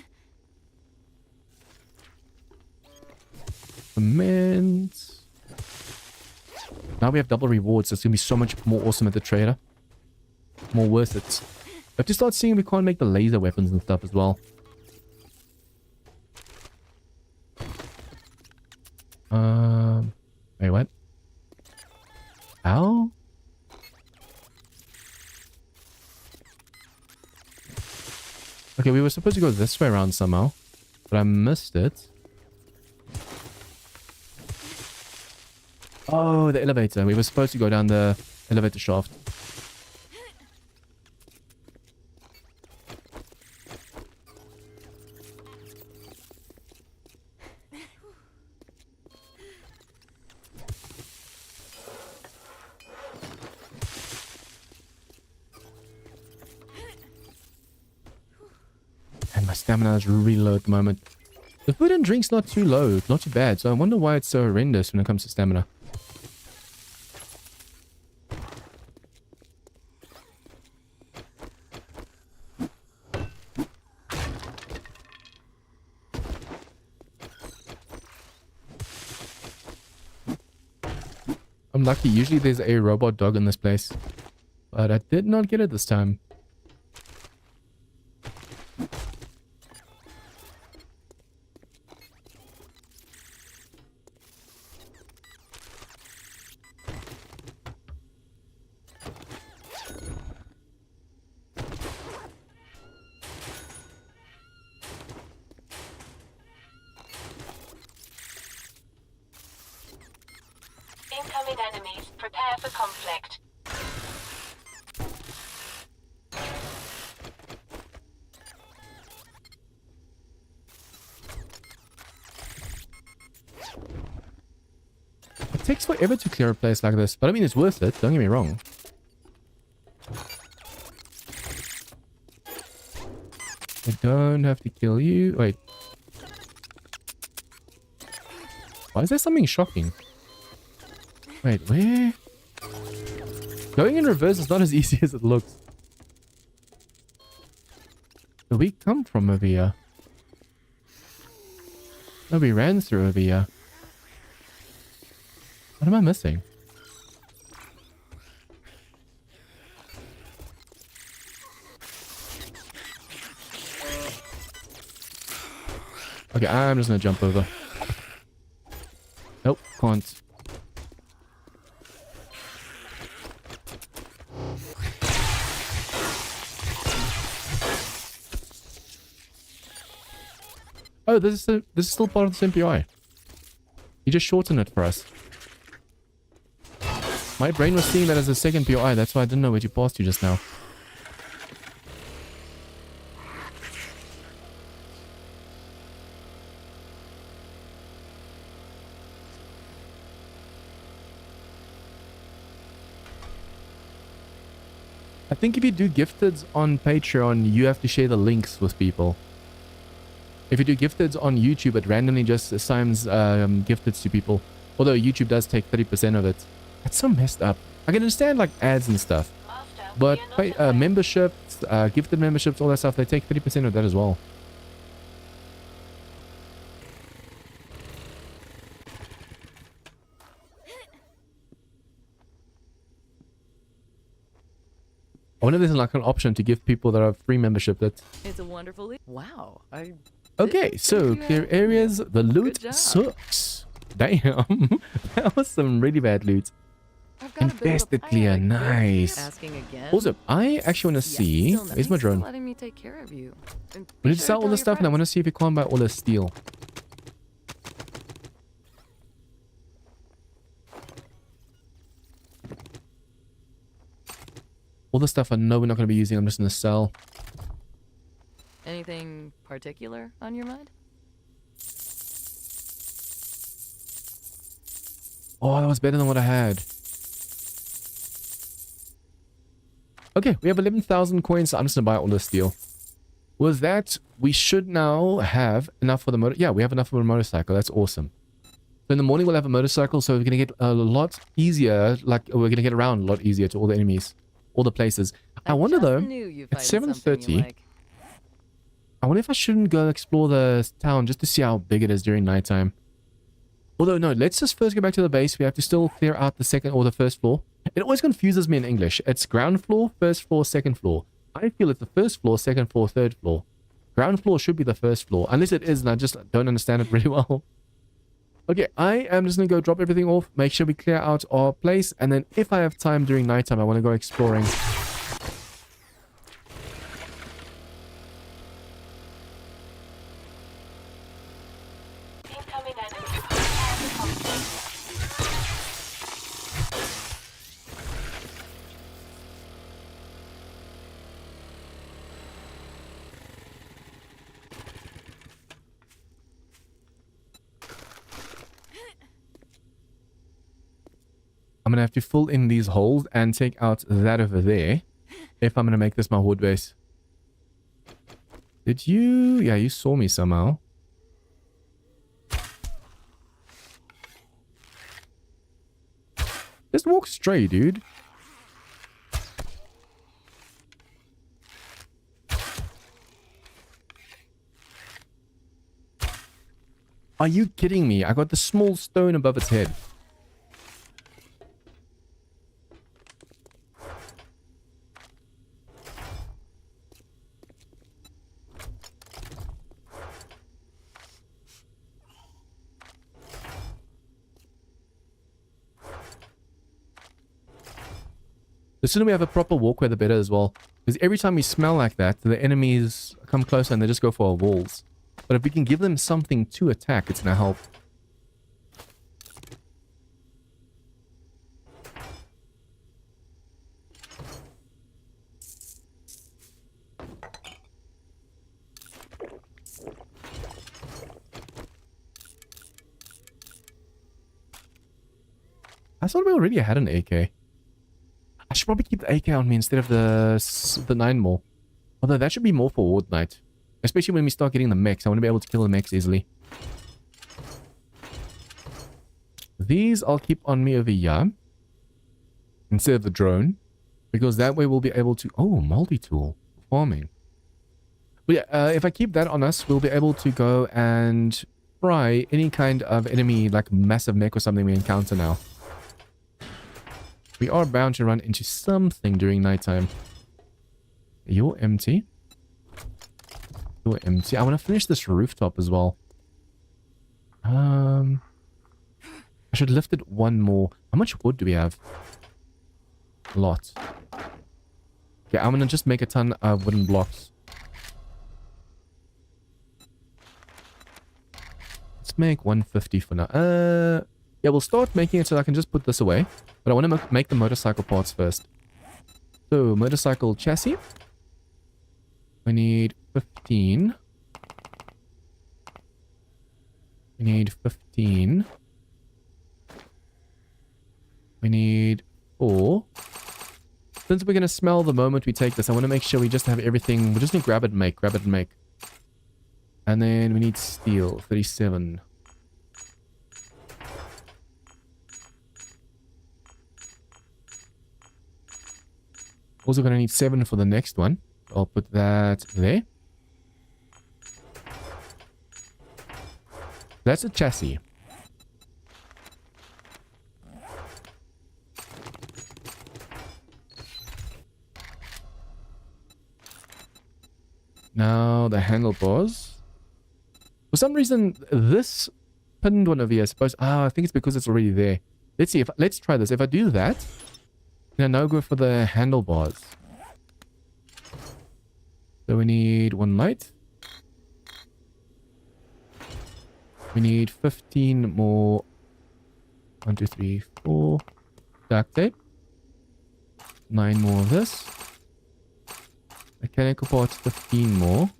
Cement. Now we have double rewards, so it's going to be so much more awesome at the trader. More worth it. I have to start seeing if we can't make the laser weapons and stuff as well. Wait, what? How? Okay, we were supposed to go this way around somehow, but I missed it. Oh, the elevator. We were supposed to go down the elevator shaft. And my stamina is really low at the moment. The food and drink's not too low, not too bad, so I wonder why it's so horrendous when it comes to stamina. I'm lucky, usually there's a robot dog in this place, but I did not get it this time. Incoming enemies. Prepare for conflict. It takes forever to clear a place like this, but I mean it's worth it, don't get me wrong. I don't have to kill you. Wait. Why is there something shocking? Wait, where? Going in reverse is not as easy as it looks. Where we come from over here? No, we ran through over here. What am I missing? Okay, I'm just gonna jump over. Nope, can't. Oh, this is still part of the MPI. You just shortened it for us. My brain was seeing that as a second POI, that's why I didn't know where you passed to just now. I think if you do gifteds on Patreon, you have to share the links with people. If you do gifteds on YouTube, it randomly just assigns gifteds to people. Although YouTube does take 30% of it. That's so messed up. I can understand like ads and stuff. But memberships, gifted memberships, all that stuff, they take 30% of that as well. I wonder if there's like an option to give people that have free membership that... It's a wonderful... Wow. Okay, so clear areas. The loot sucks. Damn. That was some really bad loot. Infested clear. Nice. Also, I actually want to see... Where's my drone? Letting me take care of you. We need to sell all this stuff and I want to see if we can't buy all this steel. All the stuff I know we're not going to be using, I'm just going to sell. Anything particular on your mind? Oh, that was better than what I had. Okay, we have 11,000 coins, so I'm just going to buy all this steel. With that, we should now have enough for the motor. Yeah, we have enough for a motorcycle. That's awesome. So in the morning, we'll have a motorcycle, so we're going to get a lot easier. Like, we're going to get around a lot easier to all the enemies. All the places. I wonder though, it's 7:30. Like. I wonder if I shouldn't go explore the town just to see how big it is during nighttime. Although no, let's just first go back to the base. We have to still clear out the second or the first floor. It always confuses me in English. It's ground floor, first floor, second floor. I feel it's the first floor, second floor, third floor. Ground floor should be the first floor. Unless it is and I just don't understand it really well. Okay, I am just gonna go drop everything off, make sure we clear out our place, and then if I have time during nighttime, I want to go exploring. Incoming enemy. I'm gonna have to fill in these holes and take out that over there if I'm gonna make this my horde base. Did you? Yeah, you saw me somehow. Just walk straight, dude. Are you kidding me? I got the small stone above its head. The sooner we have a proper walkway, the better as well. Because every time we smell like that, the enemies come closer and they just go for our walls. But if we can give them something to attack, it's going to help. I thought we already had an AK. I should probably keep the AK on me instead of the 9 more. Although that should be more for Ward Night. Especially when we start getting the mechs. I want to be able to kill the mechs easily. These I'll keep on me over here. Instead of the drone. Because that way we'll be able to... Oh, multi-tool. Farming. But yeah, if I keep that on us, we'll be able to go and fry any kind of enemy, like massive mech or something we encounter now. We are bound to run into something during nighttime. You're empty. You're empty. I want to finish this rooftop as well. I should lift it one more. How much wood do we have? A lot. Okay, I'm gonna just make a ton of wooden blocks. Let's make 150 for now. Yeah, we'll start making it so I can just put this away. But I want to make the motorcycle parts first. So, motorcycle chassis. We need 15. We need 15. We need 4. Since we're going to smell the moment we take this, I want to make sure we just have everything. We just need grab it and make, grab it and make. And then we need steel, 37. Also going to need 7 for the next one. I'll put that there. That's a chassis. Now the handlebars. For some reason, this pinned one over here, I suppose. I think it's because it's already there. Let's see. Let's try this. If I do that, then I now go for the handlebars. So we need 1 light. We need 15 more. 1, 2, 3, 4. Duct tape. 9 more of this. Mechanical parts, 15 more.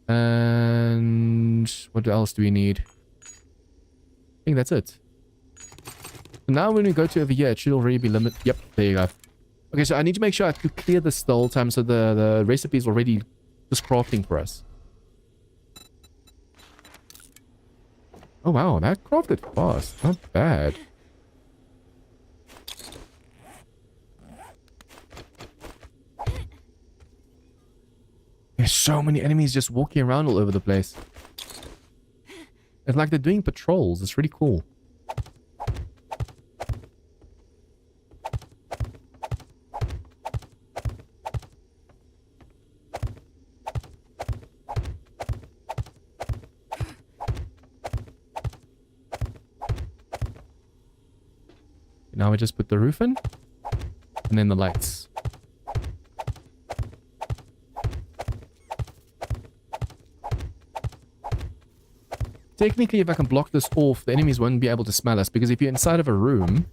And what else do we need? I think that's it. Now when we go to over here, it should already be limited. Yep, there you go. Okay, so I need to make sure I have to clear this the whole time so the recipe is already just crafting for us. Oh wow, that crafted fast. Not bad. There's so many enemies just walking around all over the place. It's like they're doing patrols. It's really cool. now we just put the roof in. And then the lights. Technically, if I can block this off, the enemies won't be able to smell us. Because if you're inside of a room,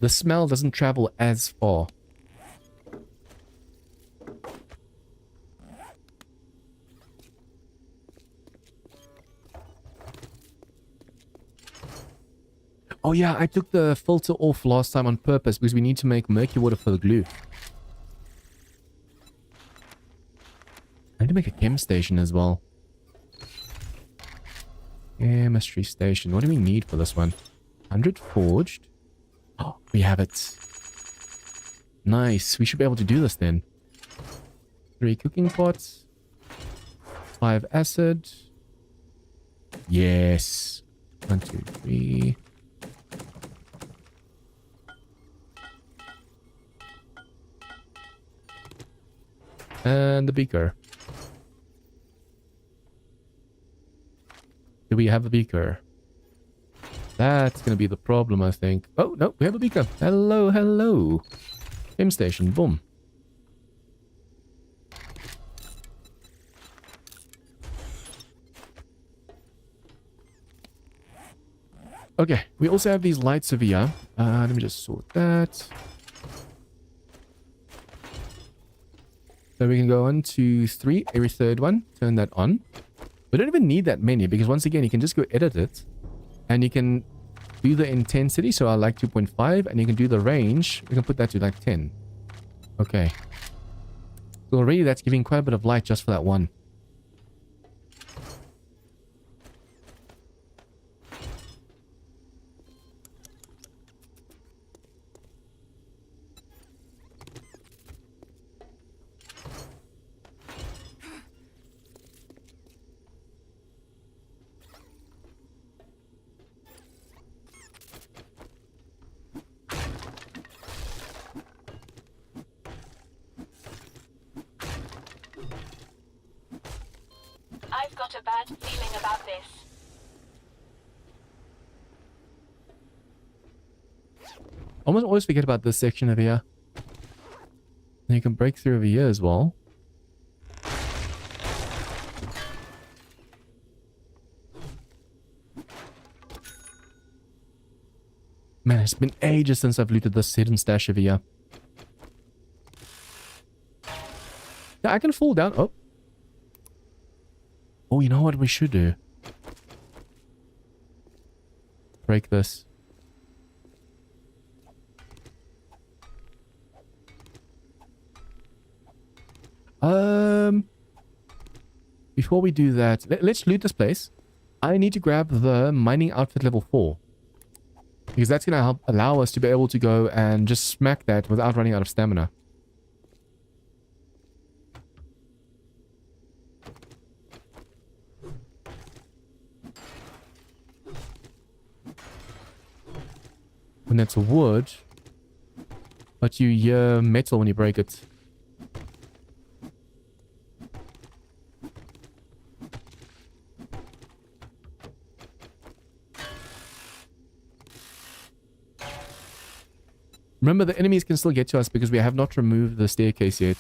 the smell doesn't travel as far. Oh yeah, I took the filter off last time on purpose because we need to make murky water for the glue. I need to make a chem station as well. Chemistry station. What do we need for this one? 100 forged. Oh, we have it. Nice. We should be able to do this then. 3 cooking pots. 5 acid. Yes. 1, 2, 3. And the beaker. Do we have a beaker? That's going to be the problem, I think. Oh, no, we have a beaker. Hello, hello. Chem station, boom. Okay, we also have these lights over here. Let me just sort that. So we can go on to 3, every third one. Turn that on. We don't even need that many because once again, you can just go edit it. And you can do the intensity. So I like 2.5. And you can do the range. We can put that to like 10. Okay. So already that's giving quite a bit of light just for that one. I've got a bad feeling about this. Almost always forget about this section over here. And you can break through over here as well. Man, it's been ages since I've looted this hidden stash over here. Yeah, I can fall down. Oh. Oh, you know what we should do? Break this. Before we do that, let's loot this place. I need to grab the mining outfit level 4. Because that's going to help allow us to be able to go and just smack that without running out of stamina. When that's wood, but you hear metal when you break it. Remember, the enemies can still get to us because we have not removed the staircase yet.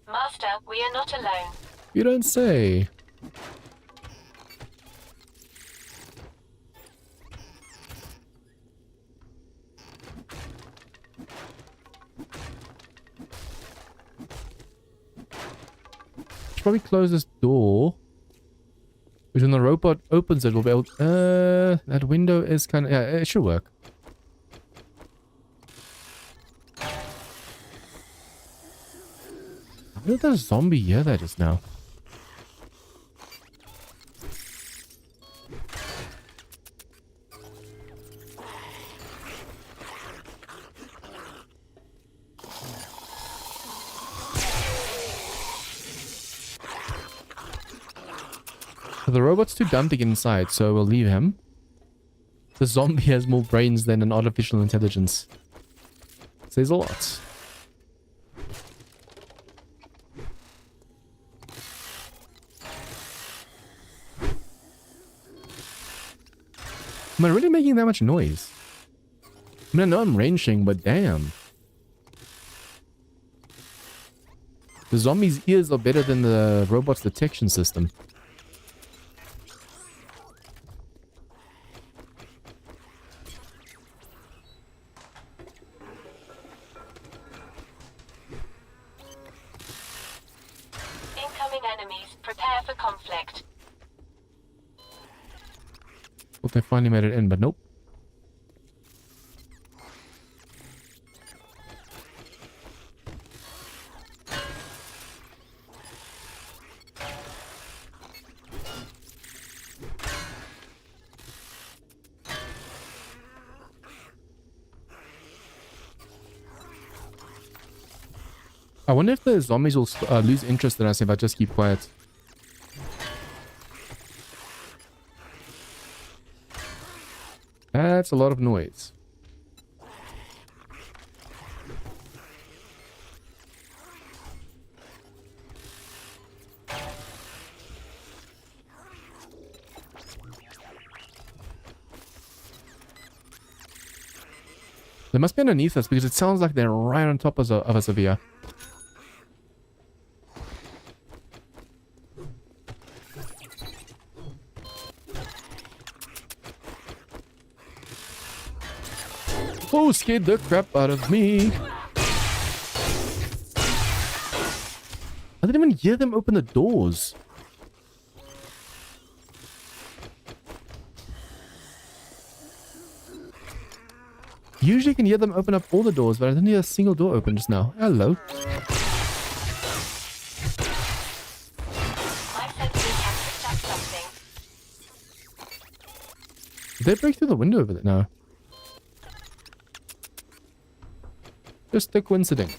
Master, we are not alone. You don't say. Should probably close this door. Because when the robot opens it, we'll be able to... that window is kind of... Yeah, it should work. How did the zombie hear that just now? The robot's too dumb to get inside, so we'll leave him. The zombie has more brains than an artificial intelligence. Says a lot. Am I really making that much noise? I mean, I know I'm ranging, but damn. The zombie's ears are better than the robot's detection system. Incoming enemies. Prepare for conflict. Well, they finally made it in, but nope. I wonder if the zombies will lose interest in us if I just keep quiet. That's a lot of noise. They must be underneath us because it sounds like they're right on top of us over here. Oh, scared the crap out of me. I didn't even hear them open the doors. Usually you can hear them open up all the doors, but I didn't hear a single door open just now. Hello. My senses have picked up something. Did they break through the window over there? No. Just a coincidence.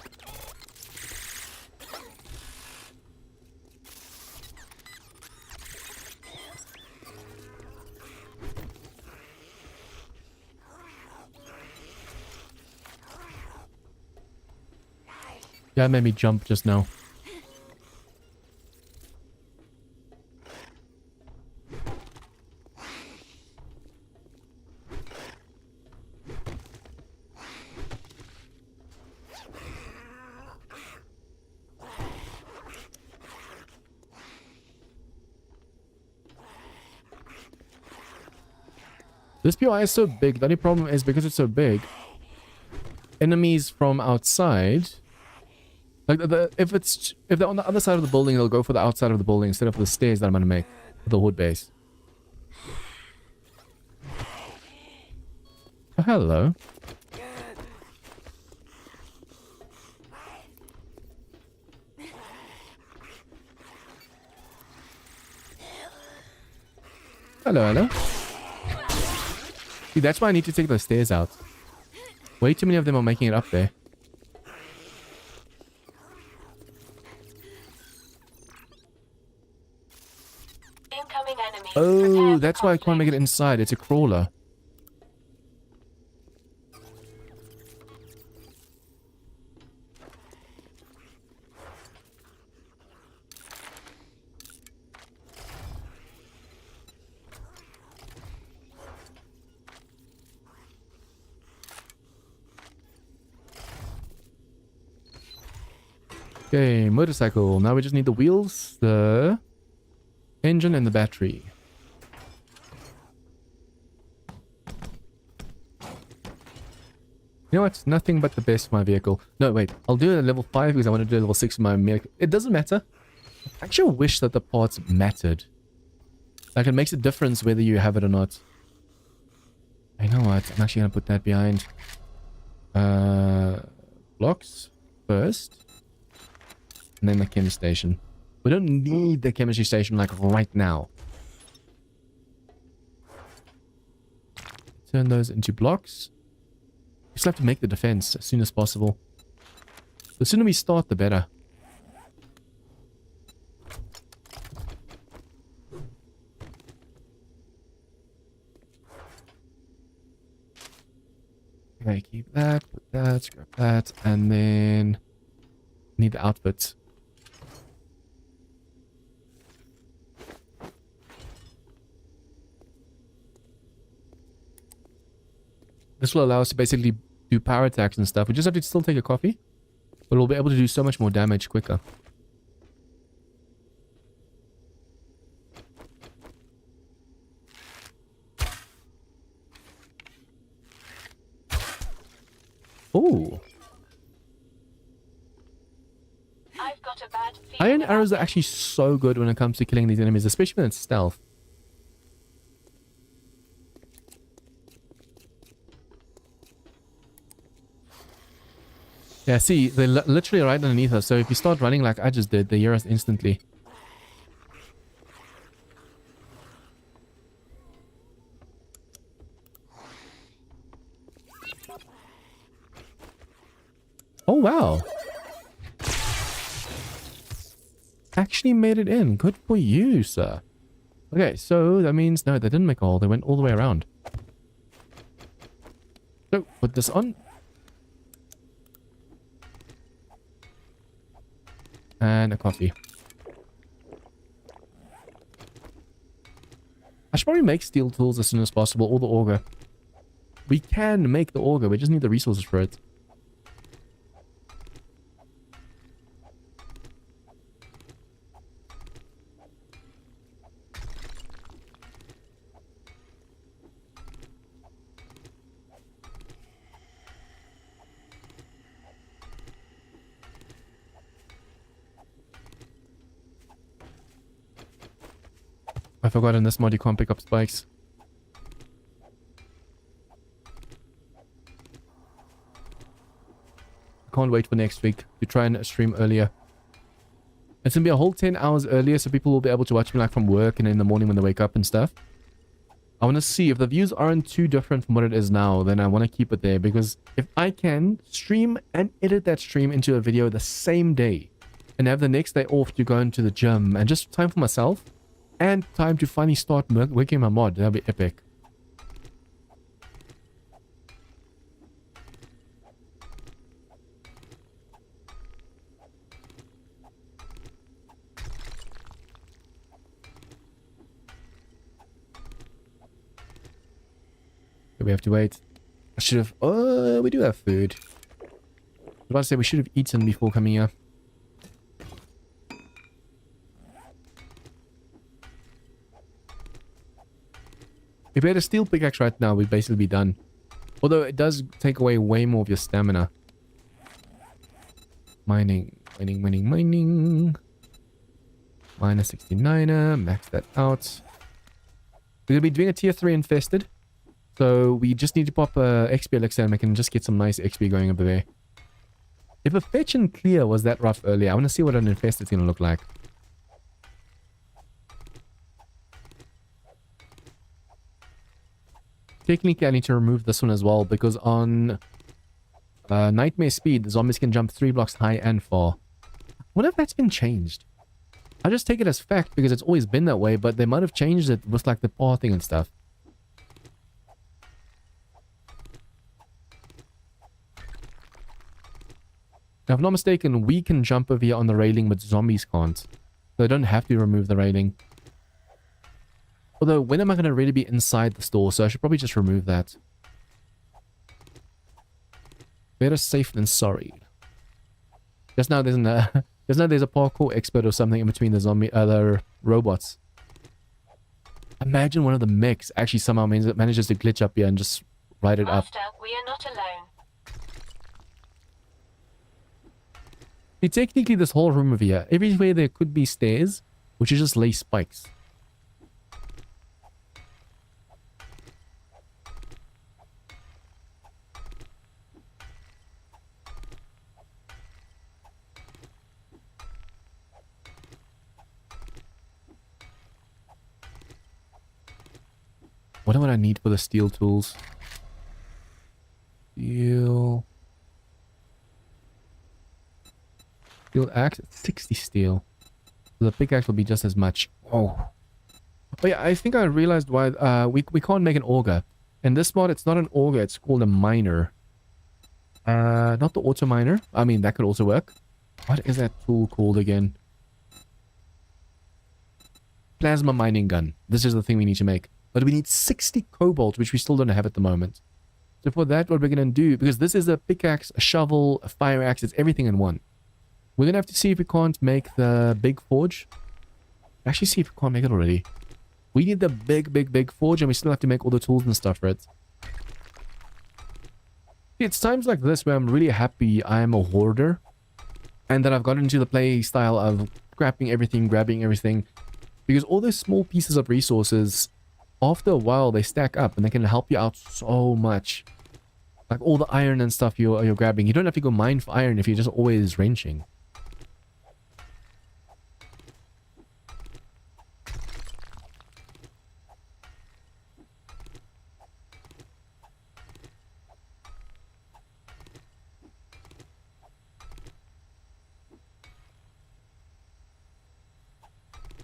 Yeah, it made me jump just now. This POI is so big. The only problem is because it's so big, enemies from outside, like if they're on the other side of the building, they'll go for the outside of the building instead of the stairs that I'm gonna make for the hood base. Oh, hello. Hello, hello. See, that's why I need to take those stairs out. Way too many of them are making it up there. Incoming enemies. Oh, that's why I can't make it inside. It's a crawler. Okay, motorcycle. Now we just need the wheels, the engine, and the battery. You know what? Nothing but the best for my vehicle. No, wait. I'll do it at level 5 because I want to do level 6 for my vehicle. It doesn't matter. I actually wish that the parts mattered. Like, it makes a difference whether you have it or not. You know what? I'm actually going to put that behind. Blocks first. And then the chem station. We don't need the chemistry station like right now. Turn those into blocks. We still have to make the defense as soon as possible. The sooner we start, the better. Okay, keep that, put that, scrap that, and then need the outfits. This will allow us to basically do power attacks and stuff. We just have to still take a coffee, but we'll be able to do so much more damage quicker. Oh, I've got a bad feeling iron about arrows are this. actually so good when it comes to killing these enemies, especially when it's stealth. Yeah, see, they're literally right underneath us, so if you start running like I just did, they hear us instantly. Oh, wow. Actually made it in. Good for you, sir. Okay, so that means... No, they didn't make a hole. They went all the way around. So, put this on. And a coffee. I should probably make steel tools as soon as possible, or the auger. We can make the auger, we just need the resources for it. I forgot in this mod you can't pick up spikes. I can't wait for next week to try and stream earlier. It's gonna be a whole 10 hours earlier, so people will be able to watch me like from work and in the morning when they wake up and stuff. I want to see if the views aren't too different from what it is now, then I want to keep it there, because if I can stream and edit that stream into a video the same day and have the next day off to go into the gym and just time for myself and time to finally start working my mod, that'll be epic. We have to wait. I should have... Oh, we do have food. I was about to say we should have eaten before coming here. If we had a steel pickaxe right now, we'd basically be done. Although it does take away way more of your stamina. Mining, mining, mining, mining. Minus 69er, max that out. We're going to be doing a tier 3 infested. So we just need to pop a XP elixir and we can just get some nice XP going over there. If a fetch and clear was that rough earlier, I want to see what an infested is going to look like. Technically, I need to remove this one as well, because on Nightmare Speed, the zombies can jump 3 blocks high and far. What if that's been changed? I just take it as fact because it's always been that way, but they might have changed it with like the pathing and stuff. Now, if I'm not mistaken, we can jump over here on the railing, but zombies can't. So I don't have to remove the railing. Although, when am I going to really be inside the store? So I should probably just remove that. Better safe than sorry. Just now there's there's a parkour expert or something in between the zombie other robots. Imagine one of the mechs actually somehow manages to glitch up here and just ride it up. Master, we are not alone. See, technically this whole room over here, everywhere there could be stairs, which is just lay spikes. What do I need for the steel tools? Steel axe, 60 steel. So the pickaxe will be just as much. Oh. But yeah, I think I realized why we can't make an auger. In this mod, it's not an auger, it's called a miner. Not the auto miner. I mean, that could also work. What is that tool called again? Plasma mining gun. This is the thing we need to make. But we need 60 cobalt, which we still don't have at the moment. So for that, what we're going to do, because this is a pickaxe, a shovel, a fire axe, it's everything in one. We're going to have to see if we can't make the big forge. Actually, see if we can't make it already. We need the big forge, and we still have to make all the tools and stuff for it. It's times like this where I'm really happy I'm a hoarder. And that I've gotten into the play style of grabbing everything. Because all those small pieces of resources, after a while, they stack up and they can help you out so much. Like all the iron and stuff you're grabbing. You don't have to go mine for iron if you're just always wrenching.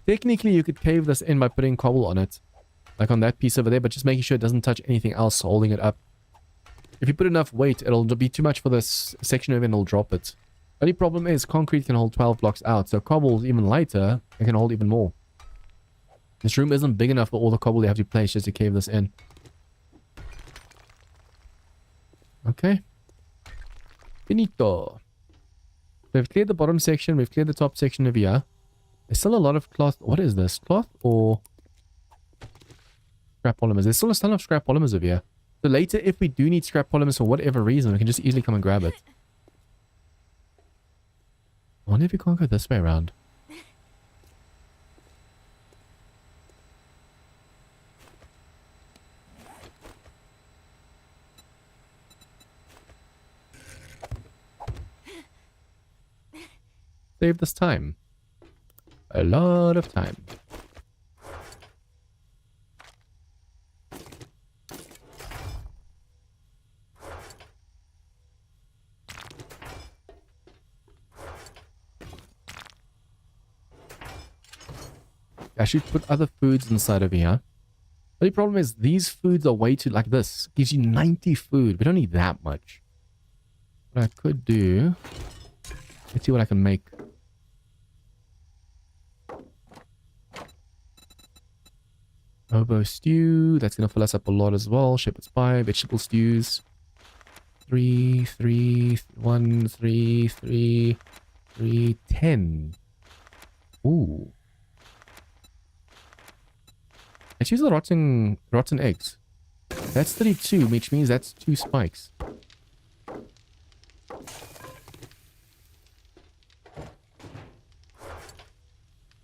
Technically, you could cave this in by putting cobble on it. Like on that piece over there, but just making sure it doesn't touch anything else holding it up. If you put enough weight, it'll be too much for this section over and it'll drop it. Only problem is concrete can hold 12 blocks out, so cobble's even lighter and can hold even more. This room isn't big enough for all the cobble you have to place just to cave this in. Okay. Finito. We've cleared the bottom section, we've cleared the top section over here. There's still a lot of cloth. What is this? Cloth or scrap polymers? There's still a ton of scrap polymers over here. So later, if we do need scrap polymers for whatever reason, we can just easily come and grab it. I wonder if we can't go this way around. Save this time. A lot of time. I should put other foods inside of here. The only problem is these foods are way too like this. Gives you 90 food. We don't need that much. What I could do... Let's see what I can make. Hobo stew. That's going to fill us up a lot as well. Shepherd's pie. Vegetable stews. 3, 1, 3, 3, 3, 10. Ooh. Let's use the rotten eggs. That's 32, which means that's 2 spikes.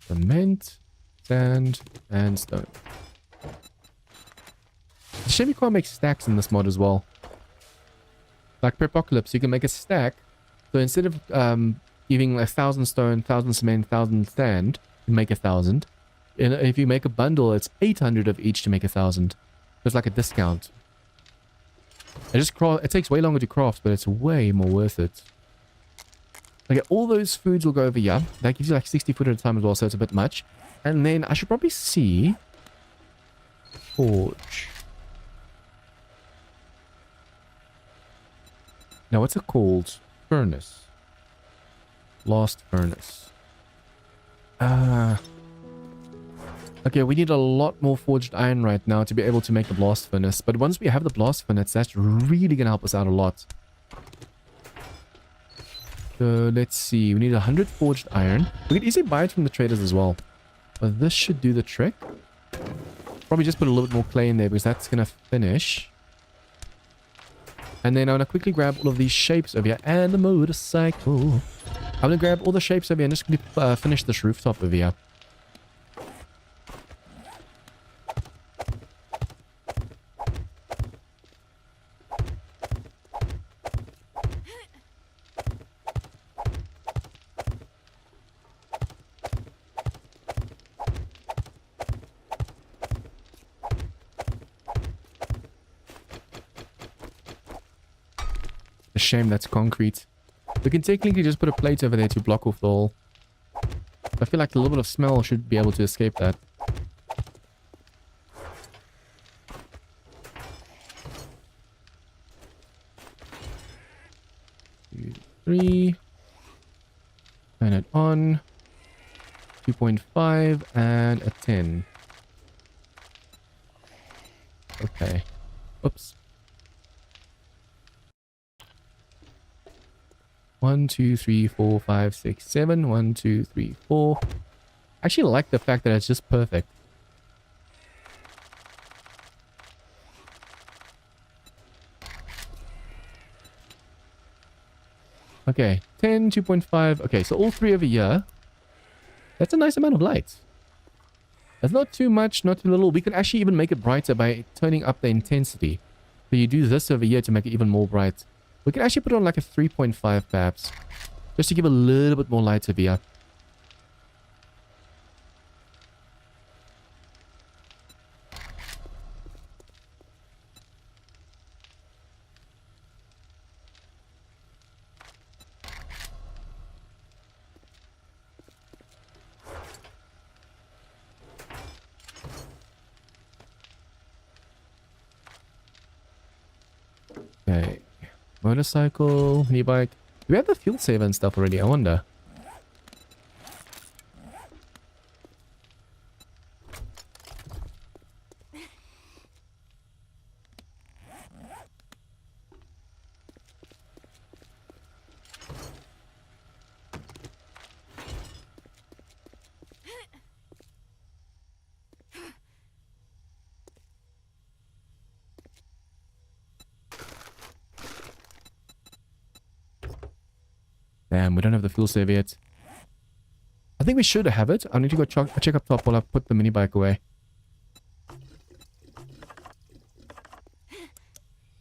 Cement, sand, and stone. It's a shame you can't make stacks in this mod as well. Like Prepocalypse, you can make a stack. So instead of giving 1,000 stone, 1,000 cement, 1,000 sand, you make 1,000. And if you make a bundle, it's 800 of each to make 1,000. It's like a discount. It takes way longer to craft, but it's way more worth it. Okay, all those foods will go over here. That gives you like 60 food at a time as well, so it's a bit much. And then I should probably see... Forge. Now, what's it called? Furnace. Blast furnace. Okay, we need a lot more forged iron right now to be able to make the blast furnace. But once we have the blast furnace, that's really going to help us out a lot. So, let's see. We need 100 forged iron. We could easily buy it from the traders as well. But this should do the trick. Probably just put a little bit more clay in there because that's going to finish. And then I'm going to quickly grab all of these shapes over here. And the motorcycle. I'm going to grab all the shapes over here and just going to finish this rooftop over here. A shame that's concrete. We can technically just put a plate over there to block off the hole. I feel like a little bit of smell should be able to escape that. 3. Turn it on. 2.5 and a 10. Okay. Oops. 1, 2, 3, 4, 5, 6, 7. 1, 2, 3, 4. I actually like the fact that it's just perfect. Okay, 10, 2.5. Okay, so all three over here. That's a nice amount of light. That's not too much, not too little. We could actually even make it brighter by turning up the intensity. So you do this over here to make it even more bright. We could actually put on like a 3.5 perhaps. Just to give a little bit more light over here. Okay. Motorcycle, e-bike. Do we have the fuel saver and stuff already? I wonder. Damn, we don't have the fuel save yet. I think we should have it. I need to go check up top while I put the mini bike away.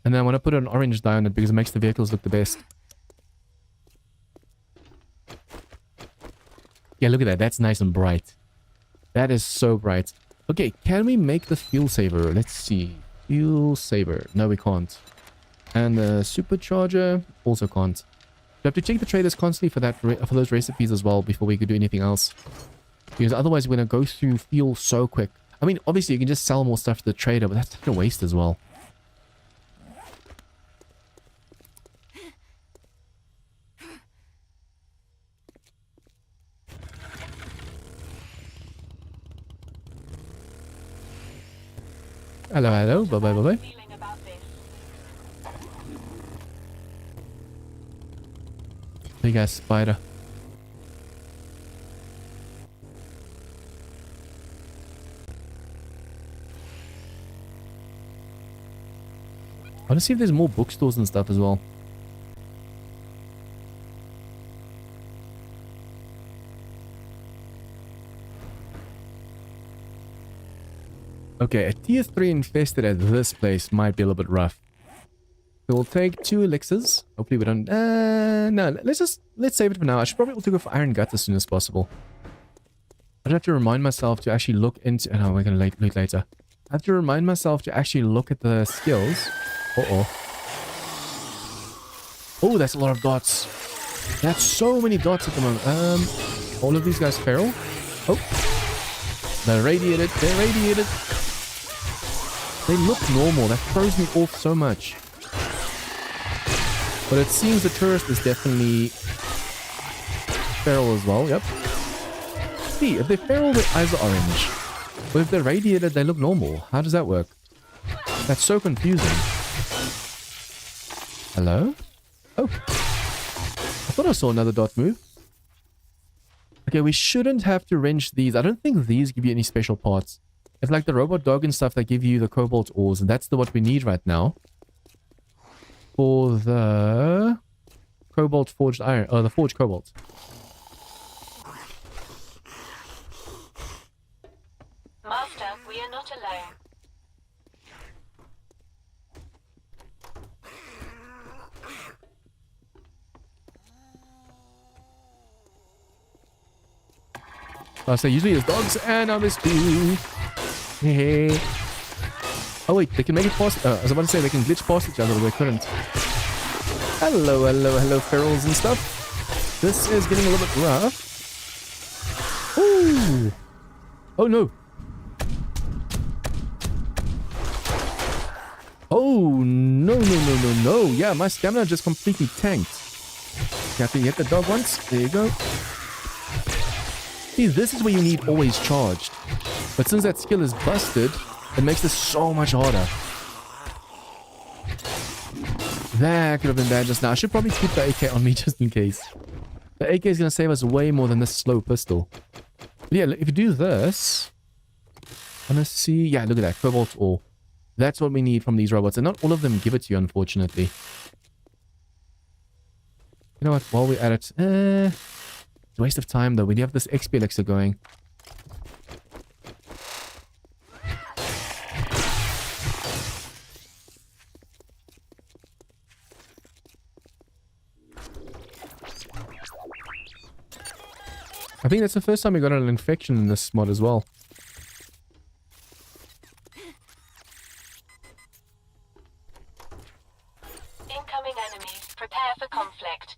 And then I want to put an orange dye on it because it makes the vehicles look the best. Yeah, look at that. That's nice and bright. That is so bright. Okay, can we make the fuel saver? Let's see. Fuel saver. No, we can't. And the supercharger also can't. We have to check the traders constantly for that for those recipes as well before we could do anything else. Because otherwise we're going to go through fuel so quick. I mean, obviously you can just sell more stuff to the trader, but that's such a waste as well. Hello, hello. Bye-bye, bye-bye. Feeling about this. Big ass spider. I want to see if there's more bookstores and stuff as well. Okay, a tier 3 infested at this place might be a little bit rough. So we'll take 2 elixirs. Hopefully we don't... no, let's save it for now. I should probably go for iron gut as soon as possible. I have to remind myself to actually look into... Oh, no, we're going to loot later. I have to remind myself to actually look at the skills. Uh-oh. Oh, that's a lot of dots. That's so many dots at the moment. All of these guys feral. Oh. They're radiated. They're radiated. They look normal. That throws me off so much. But it seems the tourist is definitely feral as well. Yep. See, if they're feral, their eyes are orange. But if they're radiated, they look normal. How does that work? That's so confusing. Hello? Oh. I thought I saw another dot move. Okay, we shouldn't have to wrench these. I don't think these give you any special parts. It's like the robot dog and stuff that give you the cobalt ores. And that's what we need right now. For the cobalt forged iron. The forged cobalt. Master, we are not alone. So usually there's dogs and now there's 2. Hey. Oh wait, they can make it past... I was about to say they can glitch past each other, but they couldn't. Hello, hello, hello, ferals and stuff. This is getting a little bit rough. Ooh. Oh no. Oh no, no, no, no, no. Yeah, my stamina just completely tanked. You have to hit the dog once. There you go. See, this is where you need always charged. But since that skill is busted, it makes this so much harder. That could have been bad just now. I should probably keep the AK on me just in case. The AK is going to save us way more than this slow pistol. But yeah, if you do this... Let's see. Yeah, look at that. Cobalt ore. That's what we need from these robots. And not all of them give it to you, unfortunately. You know what? While we're at it... it's a waste of time, though. We do have this XP elixir going. I think that's the first time we got an infection in this mod as well. Incoming enemies. Prepare for conflict.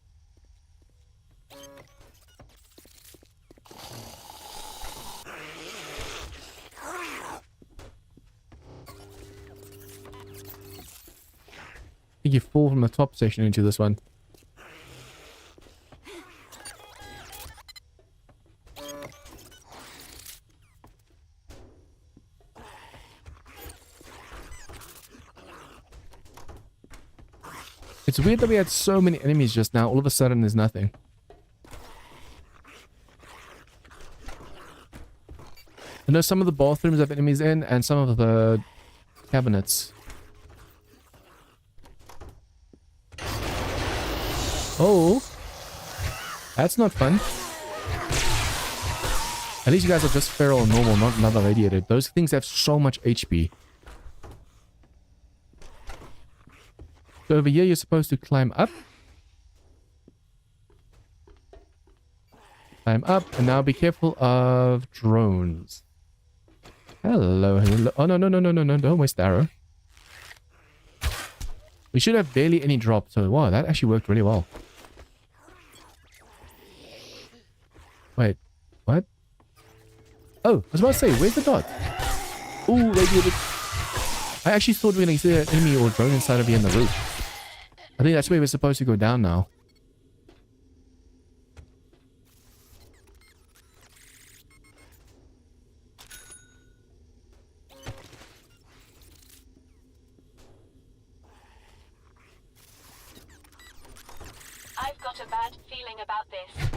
I think you fall from the top section into this one. It's weird that we had so many enemies just now. All of a sudden, there's nothing. I know some of the bathrooms have enemies in, and some of the cabinets. Oh. That's not fun. At least you guys are just feral and normal, not another radiated. Those things have so much HP. So over here, you're supposed to climb up. Climb up. And now be careful of drones. Hello, hello. Oh, no, no, no, no, no, no. Don't waste the arrow. We should have barely any drop. So, wow, that actually worked really well. Wait, what? Oh, I was about to say, where's the dot? Ooh, radiated. I actually thought we were going to see an enemy or drone inside of here in the roof. I think that's where we're supposed to go down now. I've got a bad feeling about this.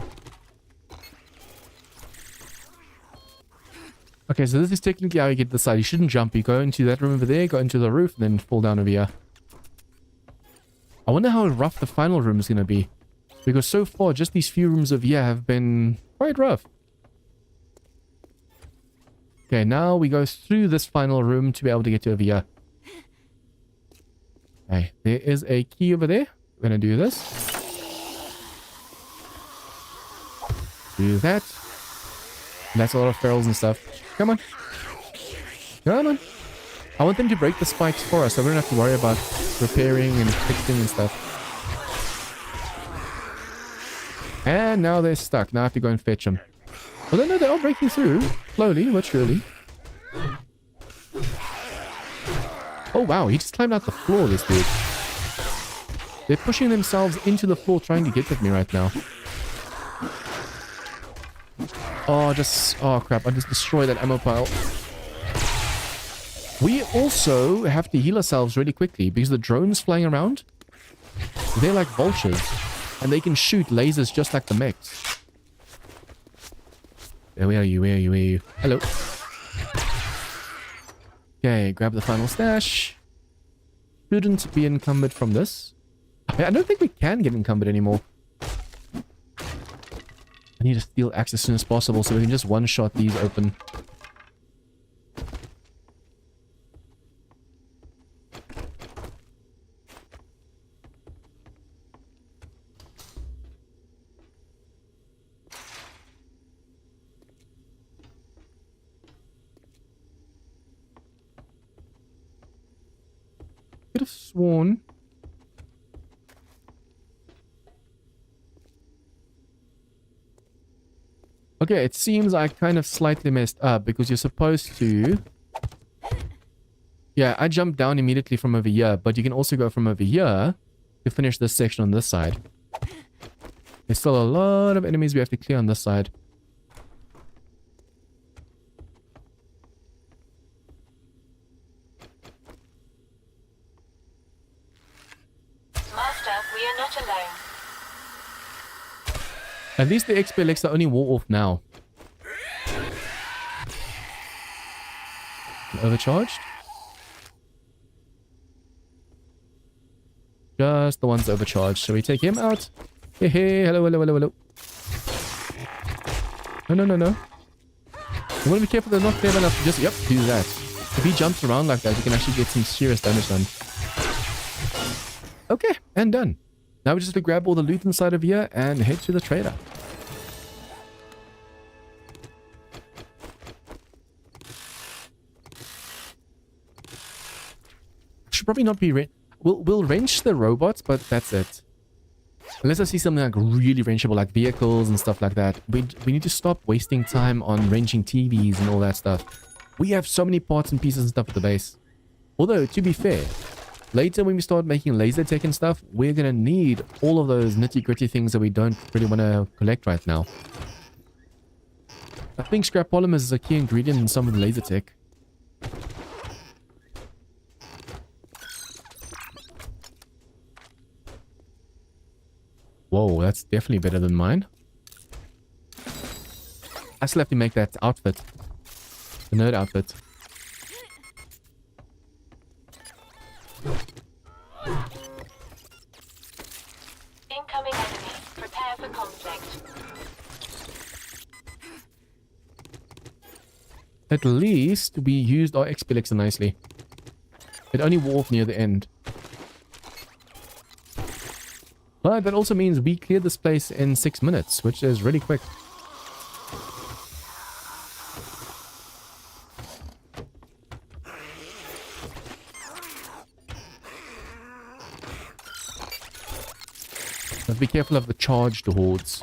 Okay, so this is technically how you get this side. You shouldn't jump. You go into that room over there, go into the roof, and then fall down over here. I wonder how rough the final room is going to be. Because so far, just these few rooms over here have been quite rough. Okay, now we go through this final room to be able to get to over here. Okay, there is a key over there. We're going to do this. Do that. And that's a lot of ferals and stuff. Come on. Come on. I want them to break the spikes for us so we don't have to worry about repairing and fixing and stuff. And now they're stuck. Now I have to go and fetch them. Although no, they are breaking through. Slowly but surely. Oh wow, he just climbed out the floor, this dude. They're pushing themselves into the floor trying to get at me right now. Oh crap, I just destroyed that ammo pile. We also have to heal ourselves really quickly because the drones flying around, they're like vultures. And they can shoot lasers just like the mechs. Where are you? Where are you? Where are you? Hello. Okay, grab the final stash. Shouldn't be encumbered from this. I don't think we can get encumbered anymore. I need to steal axe as soon as possible so we can just one-shot these open. Could have sworn. Okay, it seems I kind of slightly messed up because you're supposed to... Yeah, I jumped down immediately from over here, but you can also go from over here to finish this section on this side. There's still a lot of enemies we have to clear on this side. Master, we are not alone. At least the XP Alexa only wore off now. Overcharged? Just the ones overcharged. Shall we take him out? Hey, hey, hello, hello, hello, hello. No, no, no, no. You want to be careful they're not clever enough to just, yep, do that. If he jumps around like that, you can actually get some serious damage done. Okay, and done. Now we just have to grab all the loot inside of here and head to the trader. Should probably not be... We'll wrench the robots, but that's it. Unless I see something like really wrenchable, like vehicles and stuff like that. We need to stop wasting time on wrenching TVs and all that stuff. We have so many parts and pieces and stuff at the base. Although, to be fair, later when we start making laser tech and stuff, we're going to need all of those nitty-gritty things that we don't really want to collect right now. I think scrap polymers is a key ingredient in some of the laser tech. Whoa, that's definitely better than mine. I still have to make that outfit. The nerd outfit. Incoming enemy. Prepare for conflict. At least we used our XP Elixir nicely. It only wore off near the end. But that also means we cleared this place in 6 minutes, which is really quick. But be careful of the charged hordes.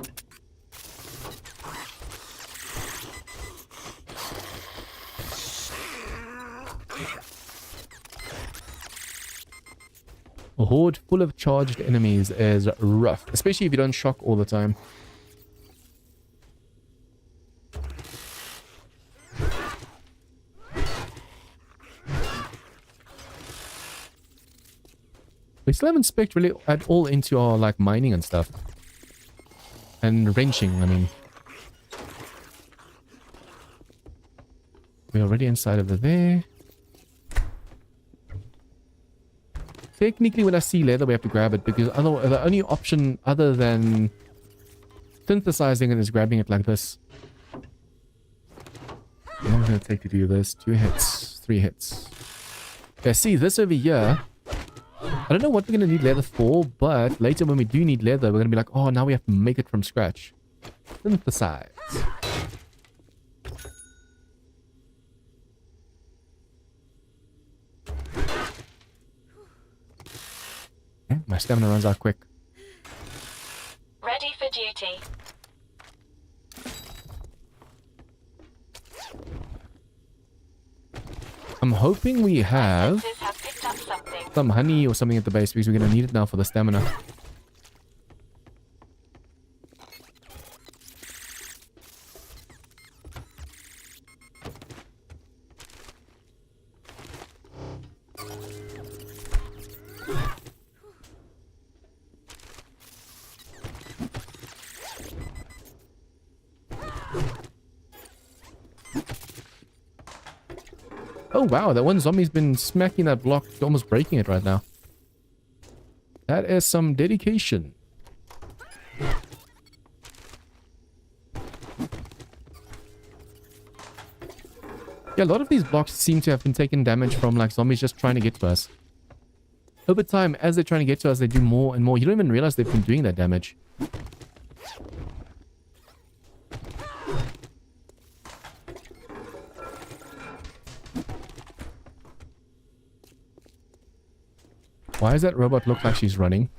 A horde full of charged enemies is rough, especially if you don't shock all the time. We still haven't spec'd really at all into our like mining and stuff. And wrenching, I mean. We're already inside of there. Technically, when I see leather, we have to grab it because otherwise, the only option other than synthesizing it is grabbing it like this. How long is it going to take to do this? 2 hits, 3 hits. Okay, see this over here. I don't know what we're going to need leather for, but later when we do need leather, we're going to be like, oh, now we have to make it from scratch. Synthesize. Yeah, my stamina runs out quick. Ready for duty. I'm hoping we have Sensors have picked up something. some honey or something at the base because we're going to need it now for the stamina. Oh wow, that one zombie's been smacking that block, almost breaking it right now. That is some dedication. Yeah, a lot of these blocks seem to have been taking damage from like zombies just trying to get to us. Over time, as they're trying to get to us, they do more and more. You don't even realize they've been doing that damage. Why does that robot look like she's running?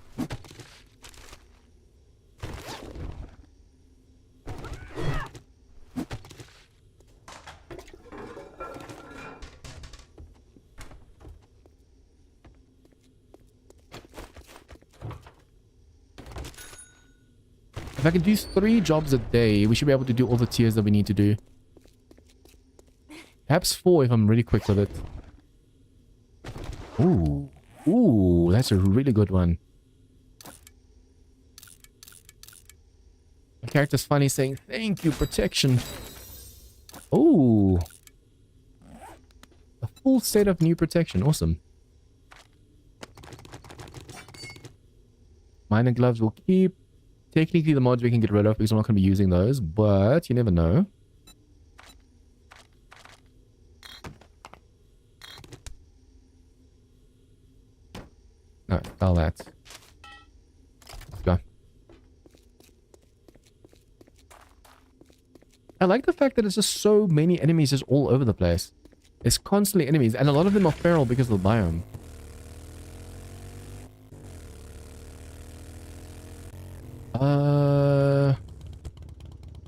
If I can do 3 jobs a day, we should be able to do all the tiers that we need to do. Perhaps 4 if I'm really quick with it. Ooh. Ooh, that's a really good one. The character's funny saying, thank you, protection. Ooh. A full set of new protection. Awesome. Minor gloves will keep. Technically, the mods we can get rid of because I'm not going to be using those, but you never know. No, sell that. Let's go. I like the fact that it's just so many enemies just all over the place. There's constantly enemies, and a lot of them are feral because of the biome.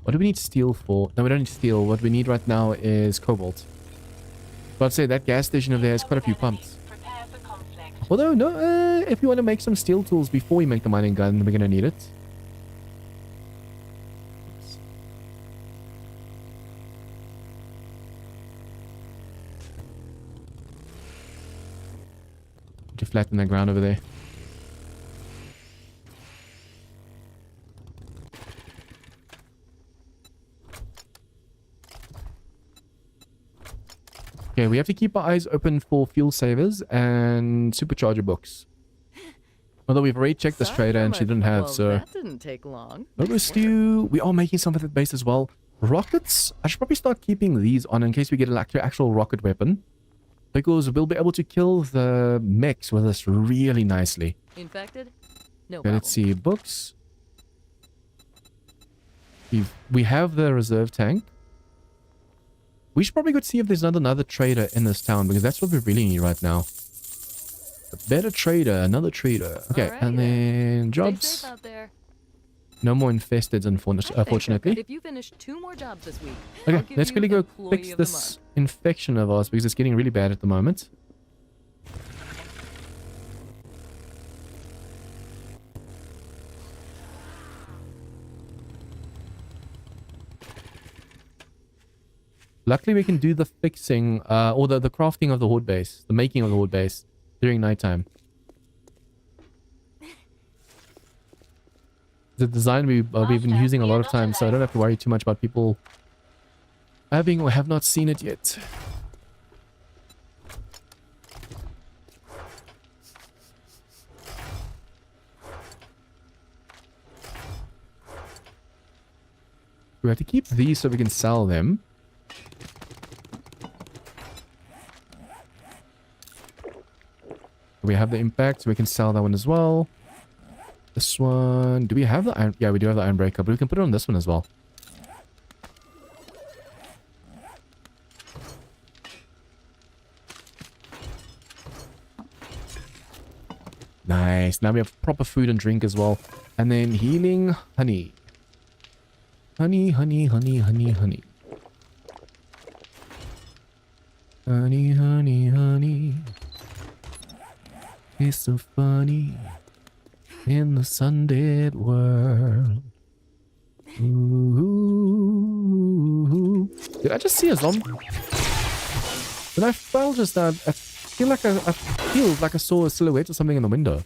What do we need steel for? No, we don't need steel. What we need right now is cobalt. But I'd say that gas station over there has quite a few pumps. Prepare for conflict. Although, no, if you want to make some steel tools before we make the mining gun, we're going to need it. To flatten the ground over there. Okay, we have to keep our eyes open for fuel savers and supercharger books. Although we've already checked this trader and she didn't have, so... That didn't take long. Logo stew. We are making some of that base as well. Rockets. I should probably start keeping these on in case we get an actual rocket weapon. Because we'll be able to kill the mechs with us really nicely. Infected? No Okay, problem. let's see. Books. We have the reserve tank. We should probably go see if there's another trader in this town, because that's what we really need right now. A better trader, another trader. Okay, Alright and then Stay jobs. safe out there. No more infesteds, I think I could unfortunately. if you finish 2 more jobs this week. Okay, I'll give let's you quickly go Employee fix of the this infection of ours, because it's getting really bad at the moment. Luckily, we can do the fixing, or the crafting of the horde base, the making of the horde base during nighttime. The design we've been using a lot of times, so I don't have to worry too much about people having or have not seen it yet. We have to keep these so we can sell them. We have the impact, so we can sell that one as well. This one... Do we have the iron... Yeah, we do have the iron breaker, but we can put it on this one as well. Nice. Now we have proper food and drink as well. And then healing honey. Honey, honey, honey, honey, honey. Honey, honey, honey. It's so funny in this undead world. Ooh. Did I just see a zombie? Did I feel just that? I feel like I saw a silhouette or something in the window.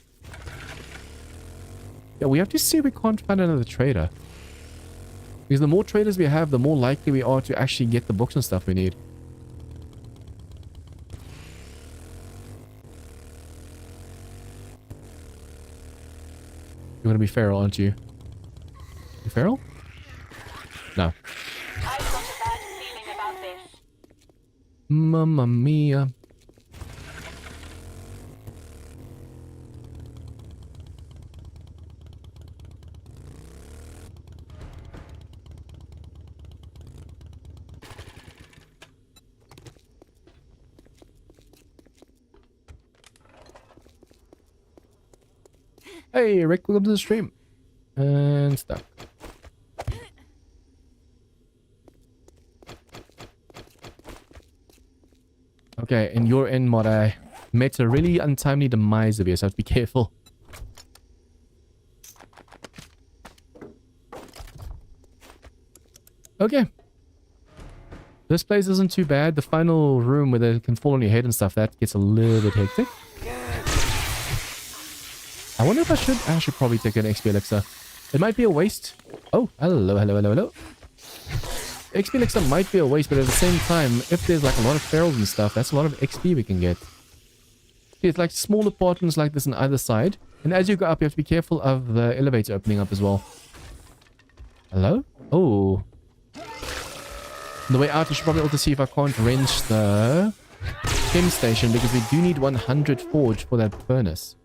Yeah, we have to see if we can't find another trader. Because the more traders we have, the more likely we are to actually get the books and stuff we need. You're gonna be feral, aren't you? You feral? No. I've got a bad feeling about this. Mamma mia. Hey, Rick, welcome to the stream. And stuff. Okay, in your end mod, I met a really untimely demise of you, so I have to be careful. Okay. This place isn't too bad. The final room where they can fall on your head and stuff, that gets a little bit hectic. I wonder if I should probably take an XP elixir. It might be a waste. Oh, hello, hello, hello, hello. XP elixir might be a waste, but at the same time, if there's like a lot of ferals and stuff, that's a lot of XP we can get. See, it's like small apartments like this on either side. And as you go up, you have to be careful of the elevator opening up as well. Hello? Oh. On the way out, I should probably also see if I can't wrench the chem station, because we do need 100 forge for that furnace.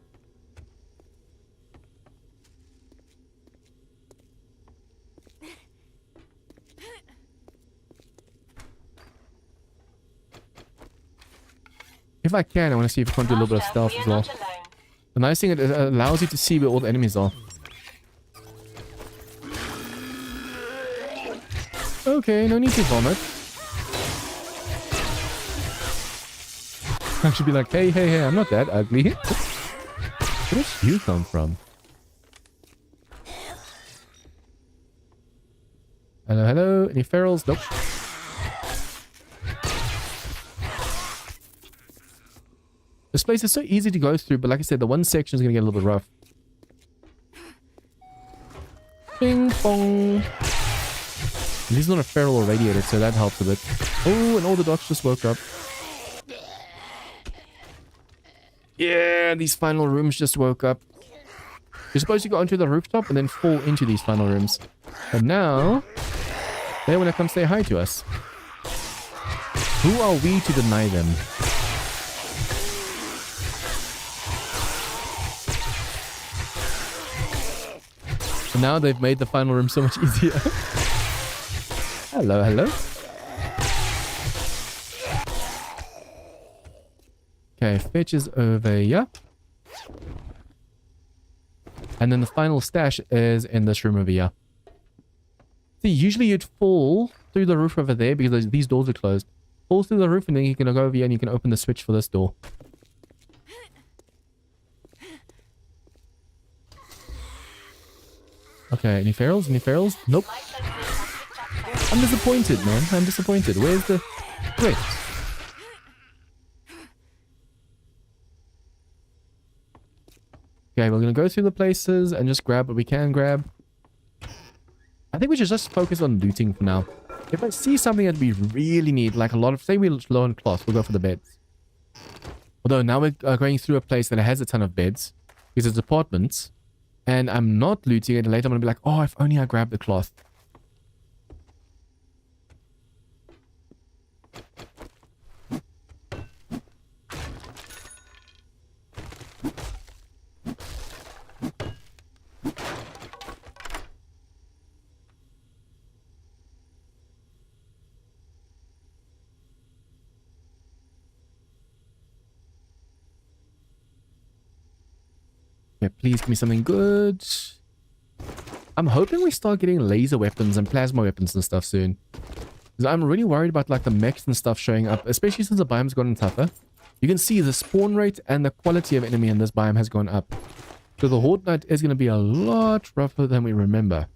If I can, I want to see if I can't do a little bit of stealth as well. The nice thing, it allows you to see where all the enemies are. Okay, no need to vomit. I should be like, hey, hey, hey, I'm not that ugly. Where did you come from? Hello, hello. Any ferals? Nope. This place is so easy to go through, but like I said, the one section is going to get a little bit rough. Bing bong. At least not a feral or radiated, so that helps a bit. Oh, and all the dogs just woke up. Yeah, these final rooms just woke up. You're supposed to go onto the rooftop and then fall into these final rooms. But now, they want to come say hi to us. Who are we to deny them? And now they've made the final room so much easier. Hello, hello. Okay, fetch is over here. And then the final stash is in this room over here. See, usually you'd fall through the roof over there because these doors are closed. Fall through the roof and then you can go over here and you can open the switch for this door. Okay, any ferals? Any ferals? Nope. I'm disappointed, man. I'm disappointed. Where's the... Wait. Okay, we're going to go through the places and just grab what we can grab. I think we should just focus on looting for now. If I see something that we really need, like a lot of... Say we're low on cloth, we'll go for the beds. Although now we're going through a place that has a ton of beds. Because it's apartments. And I'm not looting it. And later I'm going to be like, oh, if only I grabbed the cloth. Okay, please give me something good. I'm hoping we start getting laser weapons and plasma weapons and stuff soon. Because I'm really worried about like the mechs and stuff showing up, especially since the biome's gotten tougher. You can see the spawn rate and the quality of enemy in this biome has gone up. So the Horde Knight is going to be a lot rougher than we remember.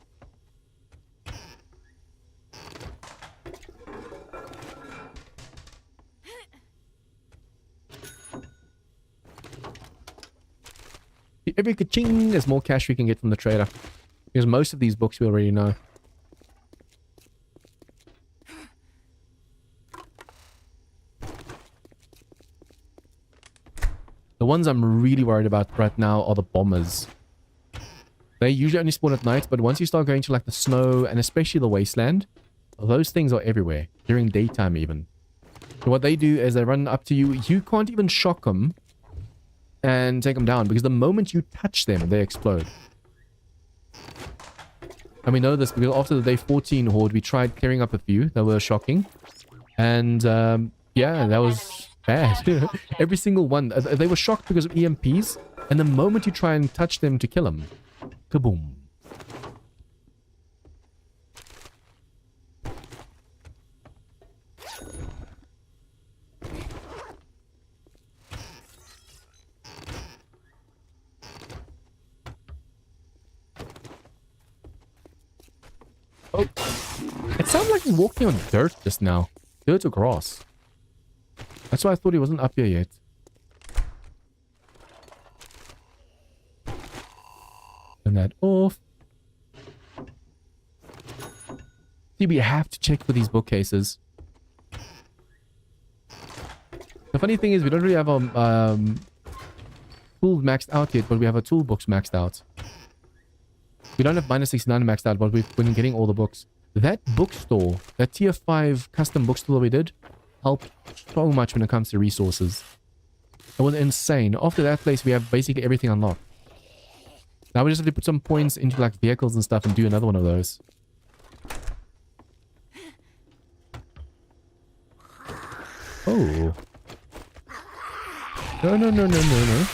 Every ka-ching, there's more cash we can get from the trader. Because most of these books we already know. The ones I'm really worried about right now are the bombers. They usually only spawn at night, but once you start going to like the snow and especially the wasteland, those things are everywhere. During daytime even. So what they do is they run up to you. You can't even shock them and take them down because the moment you touch them, they explode. And we know this because after the day 14 horde, we tried clearing up a few that were shocking. And yeah, that was bad. Every single one. They were shocked because of EMPs. And the moment you try and touch them to kill them, kaboom. Oh, it's sounded like he's walking on dirt just now. Dirt or grass. That's why I thought he wasn't up here yet. Turn that off. See, we have to check for these bookcases. The funny thing is, we don't really have our tools maxed out yet, but we have our toolbox maxed out. We don't have -69 maxed out, but we've been getting all the books. That bookstore, that tier 5 custom bookstore we did, helped so much when it comes to resources. It was insane. After that place, we have basically everything unlocked. Now we just have to put some points into like vehicles and stuff and do another one of those. Oh. No, no, no, no, no, no.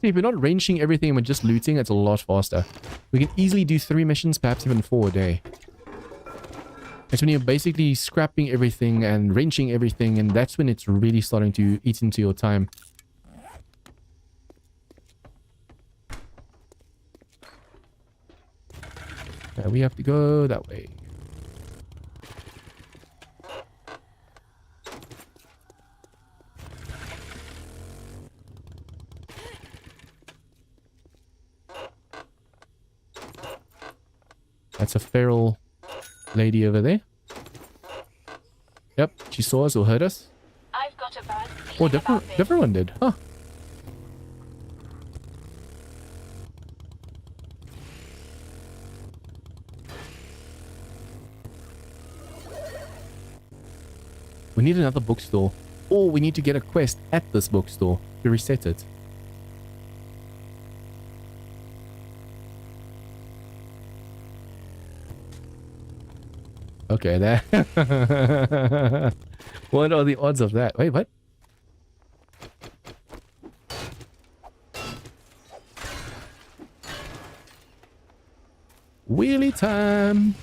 See, if we're not ranging everything and we're just looting, it's a lot faster. We can easily do 3 missions, perhaps even 4 a day. It's when you're basically scrapping everything and wrenching everything, and that's when it's really starting to eat into your time. Okay, we have to go that way. That's a feral lady over there. Yep, she saw us or heard us. I've got a bad Oh, feeling about this. different one did. Huh. We need another bookstore. Or we need to get a quest at this bookstore to reset it. Okay, there. What are the odds of that? Wait, what? Wheelie time!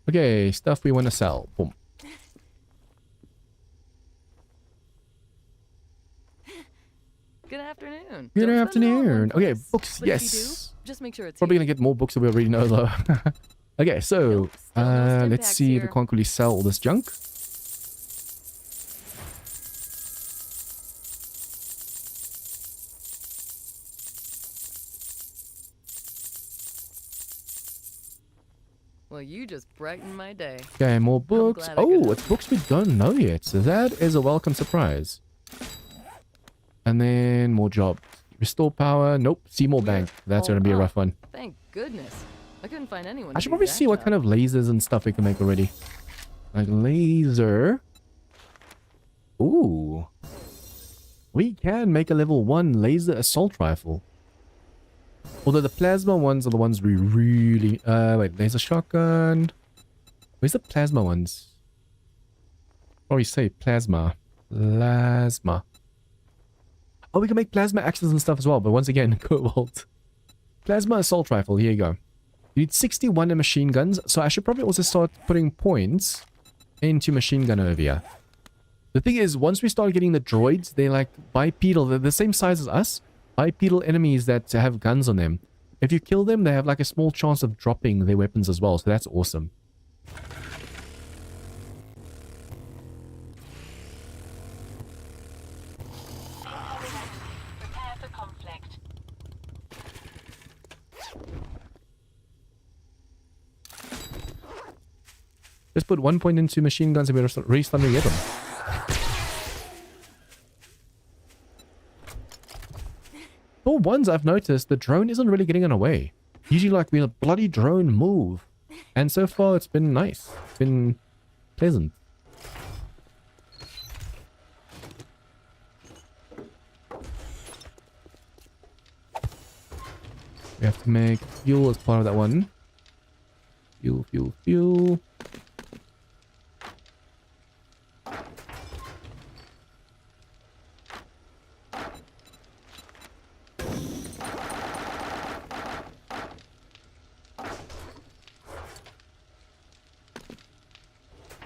Okay, stuff we want to sell. Boom. Good afternoon. Good Don't spend it all in one afternoon. Okay, place. books, But if yes. you do, just make sure it's Probably here. gonna get more books that we already know though. Okay, so Nope, still no stim let's packs see if we here. can't really sell all this junk. Well, you just brightened my day. Okay, more books. glad I could Oh, help. it's books we don't know yet. So that is a welcome surprise. And then more jobs. Restore power. Nope. Seymour Bank. That's all gonna be a up. rough one. Thank goodness. I couldn't find anyone. I to should do probably that see what job. kind of lasers and stuff we can make already. Like laser. Ooh. We can make a level 1 laser assault rifle. Although the plasma ones are the ones we really... wait, laser shotgun. Where's the plasma ones? Oh, you say plasma. Plasma. Oh, we can make plasma axes and stuff as well, but once again, cobalt. Plasma assault rifle, here you go. You need 61 in machine guns, so I should probably also start putting points into machine gun over here. The thing is, once we start getting the droids, they're like bipedal, they're the same size as us. Bipedal enemies that have guns on them. If you kill them, they have like a small chance of dropping their weapons as well, so that's awesome. Prepare for conflict. Just put 1 point into machine guns and we're really starting to get them. For once I've noticed the drone isn't really getting in our way. Usually like we're a bloody drone move. And so far it's been nice. It's been pleasant. We have to make fuel as part of that one. Fuel, fuel, fuel.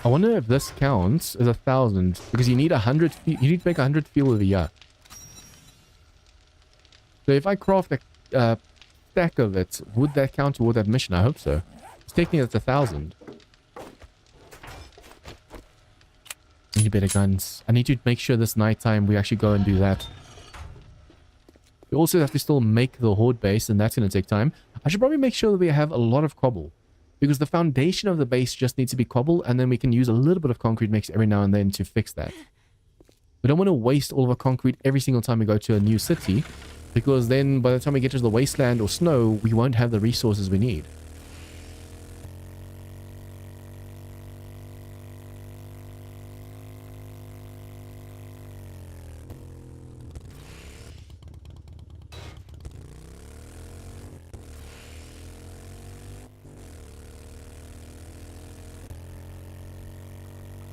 I wonder if this counts as 1,000 because you need 100. You need to make 100 fuel of a year. So if I craft a stack of it, would that count toward that mission? I hope so. It's technically it's 1,000. I need better guns. I need to make sure this nighttime we actually go and do that. We also have to still make the horde base, and that's going to take time. I should probably make sure that we have a lot of cobble, because the foundation of the base just needs to be cobble, and then we can use a little bit of concrete mix every now and then to fix that. We don't want to waste all of our concrete every single time we go to a new city, because then by the time we get to the wasteland or snow, we won't have the resources we need.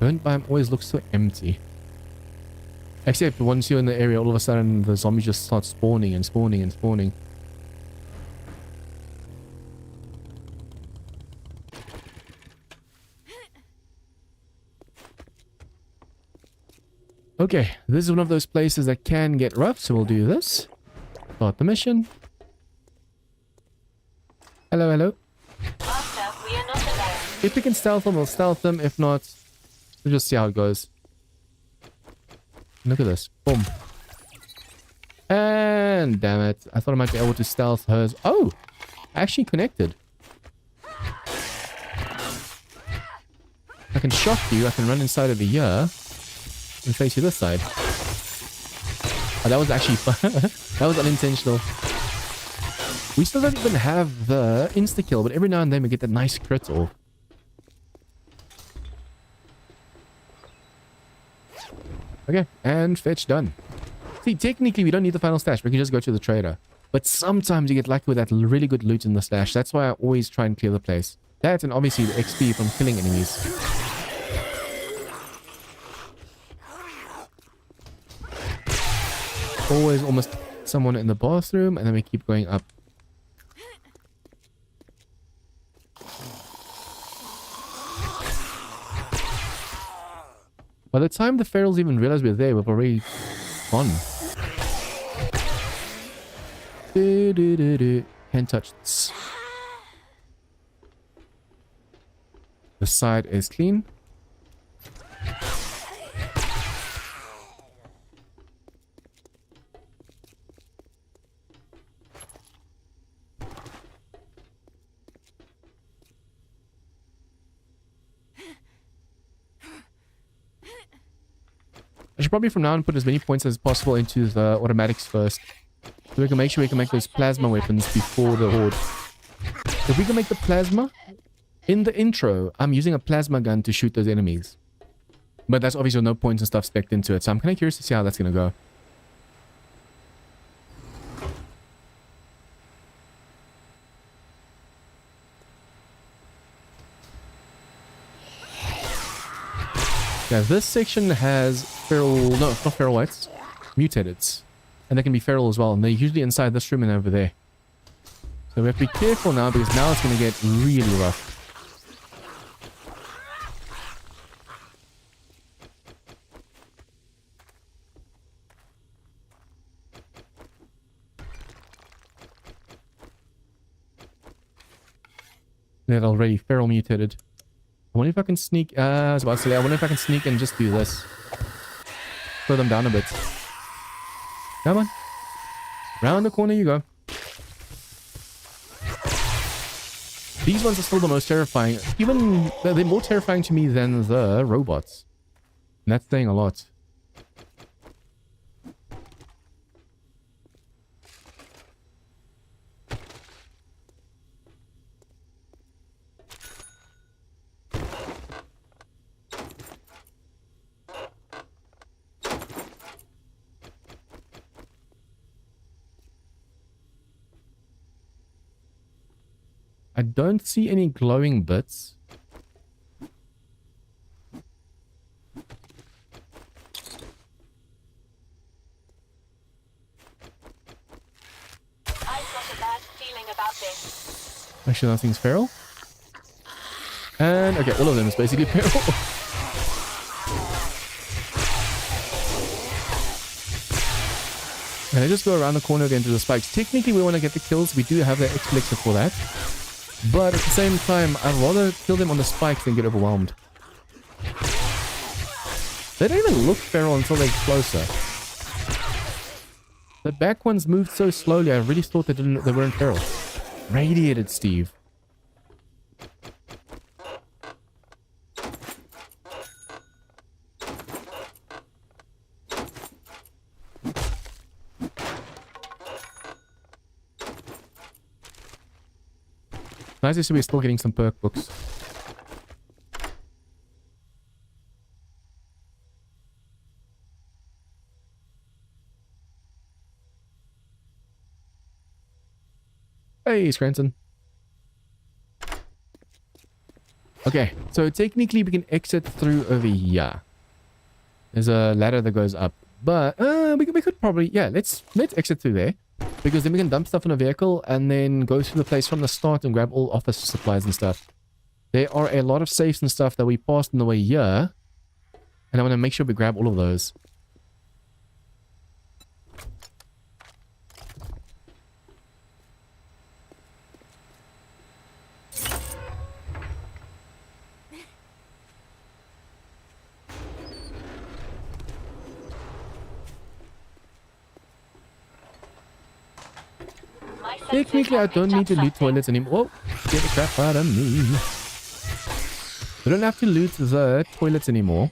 Burnt biome always looks so empty. Except once you're in the area, all of a sudden the zombies just start spawning and spawning and spawning. Okay, this is one of those places that can get rough, so we'll do this. Start the mission. Hello, hello. Master, we are not alone. If we can stealth them, we'll stealth them. If not, we'll just see how it goes. Look at this. Boom. And damn it. I thought I might be able to stealth hers. Oh! Actually connected. I can shock you. I can run inside of here and face you this side. Oh, that was actually fun. That was unintentional. We still don't even have the insta-kill, but every now and then we get that nice crit off. Okay, and fetch done. See, technically we don't need the final stash. We can just go to the trader. But sometimes you get lucky with that really good loot in the stash. That's why I always try and clear the place. That and obviously the XP from killing enemies. Always almost someone in the bathroom, and then we keep going up. By the time the ferals even realize we're there, we've already gone. Can't touch this. The side is clean. I should probably from now on put as many points as possible into the automatics first. So we can make sure we can make those plasma weapons before the horde. If we can make the plasma, in the intro, I'm using a plasma gun to shoot those enemies. But that's obviously no points and stuff spec'd into it, so I'm kind of curious to see how that's going to go. Yeah, this section has feral, no, it's not feral whites, mutated. And they can be feral as well, and they're usually inside this room and over there. So we have to be careful now, because now it's going to get really rough. They're already feral mutated. I wonder if I can sneak, I was about to say, I wonder if I can sneak and just do this. Slow them down a bit. Come on. Round the corner you go. These ones are still the most terrifying. Even, they're more terrifying to me than the robots. And that's saying a lot. I don't see any glowing bits. I've got a bad feeling about this. Actually, nothing's feral. And, okay, all of them is basically feral. And I just go around the corner again to the spikes. Technically, we want to get the kills. We do have the X-Elixir for that. But at the same time, I'd rather kill them on the spikes than get overwhelmed. They don't even look feral until they're closer. The back ones moved so slowly, I really thought they weren't feral. Radiated Steve. Nice to see we're still getting some perk books. Hey, Scranton. Okay, so technically we can exit through over here. There's a ladder that goes up. But we could probably, yeah, let's exit through there. Because then we can dump stuff in a vehicle and then go through the place from the start and grab all office supplies and stuff. There are a lot of safes and stuff that we passed on the way here. And I want to make sure we grab all of those. Technically, I don't need to loot toilets anymore. Whoa, get the crap out of me. We don't have to loot the toilets anymore.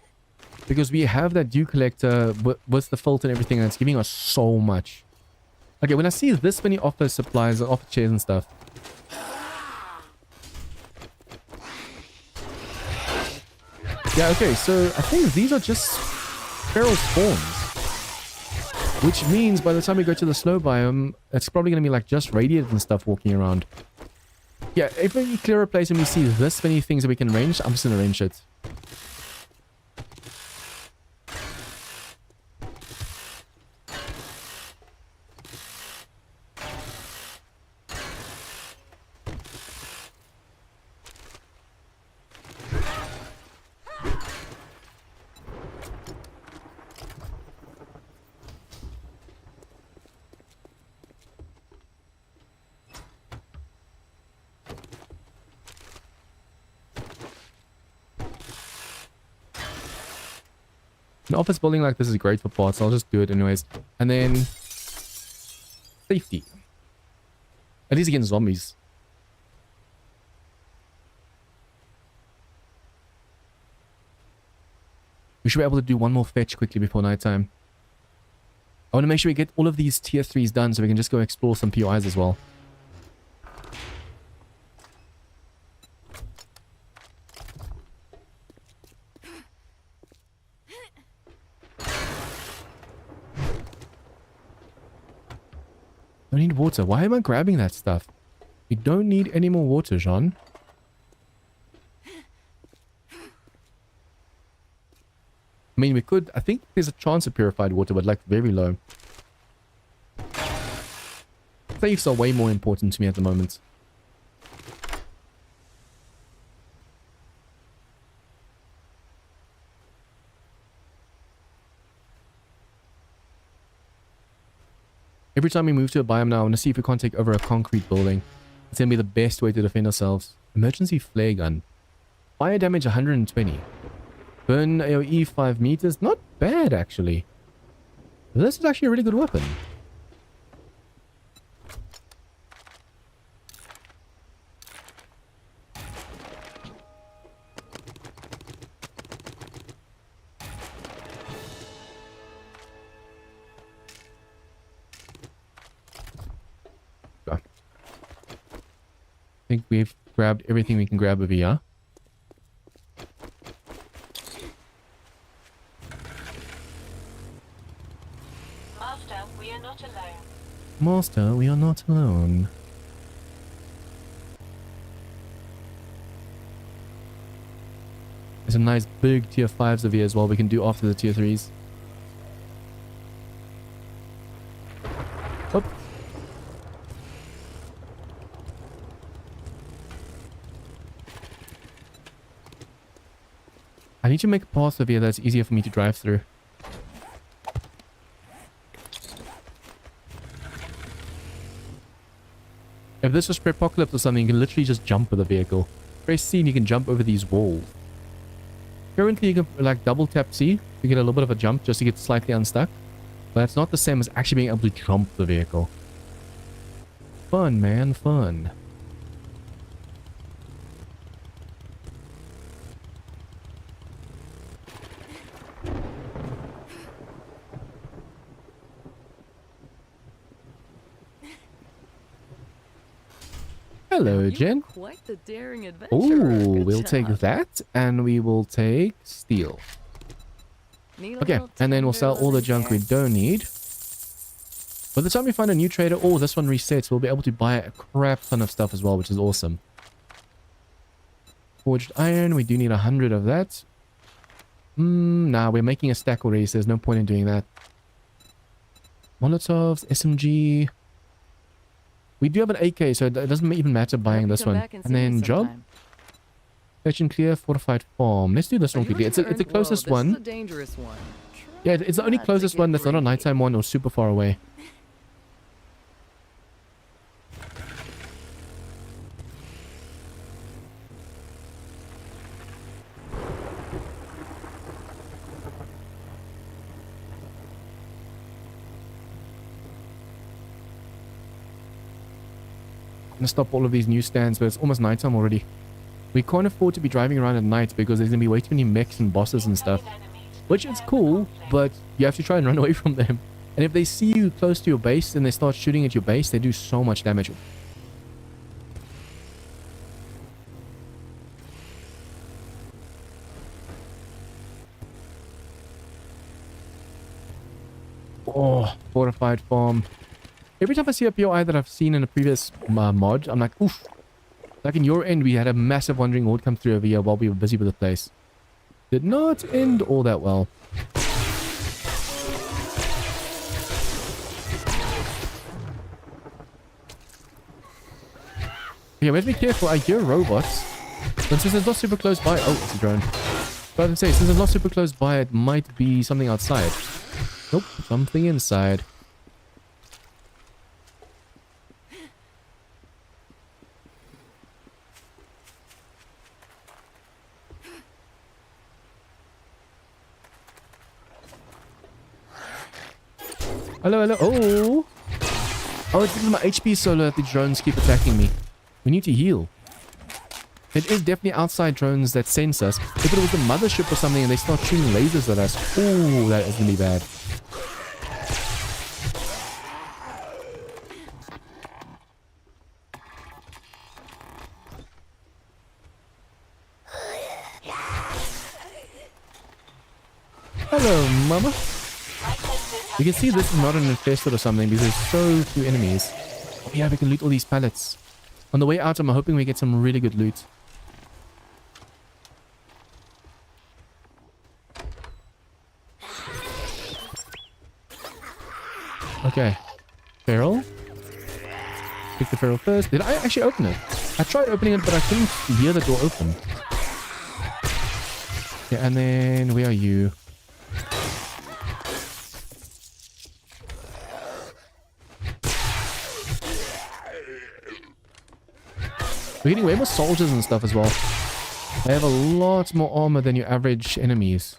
Because we have that dew collector with the filter and everything, and it's giving us so much. Okay, when I see this many office supplies and office chairs and stuff. Yeah, okay, so I think these are just feral spawns. Which means by the time we go to the snow biome, it's probably going to be like just radiated and stuff walking around. Yeah, if we clear a place and we see this many things that we can range, I'm just going to range it. An office building like this is great for parts. I'll just do it anyways. And then safety. At least against zombies. We should be able to do one more fetch quickly before nighttime. I want to make sure we get all of these tier 3s done so we can just go explore some POIs as well. I need water. Why am I grabbing that stuff? We don't need any more water, Jean. I mean, we could... I think there's a chance of purified water, but like very low. Safes are way more important to me at the moment. Every time we move to a biome now, I want to see if we can't take over a concrete building. It's going to be the best way to defend ourselves. Emergency flare gun. Fire damage 120. Burn AoE 5 meters. Not bad, actually. This is actually a really good weapon. I think we've grabbed everything we can grab over here. Master, we are not alone. Master, we are not alone. There's some nice big tier 5s over here as well we can do after the tier 3s. Oh. I need to make a path over here that's easier for me to drive through. If this was pre-apocalypse or something, you can literally just jump with the vehicle. Press C and you can jump over these walls. Currently, you can like double tap C to get a little bit of a jump just to get slightly unstuck. But it's not the same as actually being able to jump the vehicle. Fun, man, fun. Hello, You Jen. were quite the daring adventurer. Oh, Good we'll take job. that, and we will take steel. Need a Okay, little and then we'll tender sell all the loving junk we care. don't need. By the time we find a new trader, oh, this one resets, we'll be able to buy a crap ton of stuff as well, which is awesome. Forged iron, we do need 100 of that. Nah, we're making a stack already, so there's no point in doing that. Molotovs, SMG. We do have an AK, so it doesn't even matter buying Hope you this come one. back and And see me then job, sometime. fetch and clear, fortified farm. Let's do this Are one you quickly. It's the returned? closest Whoa, this is one. a dangerous one. Yeah, it's the only Try not to closest get one that's not a greedy. nighttime one or super far away. I'm gonna stop all of these newsstands, but it's almost nighttime already. We can't afford to be driving around at night because there's gonna be way too many mechs and bosses and stuff. Which is cool, but you have to try and run away from them. And if they see you close to your base and they start shooting at your base, they do so much damage. Oh, fortified farm. Every time I see a POI that I've seen in a previous mod, I'm like, oof. Like in your end, we had a massive wandering horde come through over here while we were busy with the place. Did not end all that well. Yeah, we have to be careful. I hear robots. But since it's not super close by... Oh, it's a drone. But I would say, since it's not super close by, it might be something outside. Nope, something inside. Hello, hello. Oh! Oh, it's because of my HP solo that the drones keep attacking me. We need to heal. It is definitely outside drones that sense us. If it was the mothership or something and they start shooting lasers at us, oh, that is going to be bad. Hello, mama. You can see this is not an infested or something because there's so few enemies. Oh yeah, we can loot all these pallets. On the way out, I'm hoping we get some really good loot. Okay. Feral. Pick the feral first. Did I actually open it? I tried opening it, but I couldn't hear the door open. Yeah, and then where are you? We're getting way more soldiers and stuff as well. They have a lot more armor than your average enemies.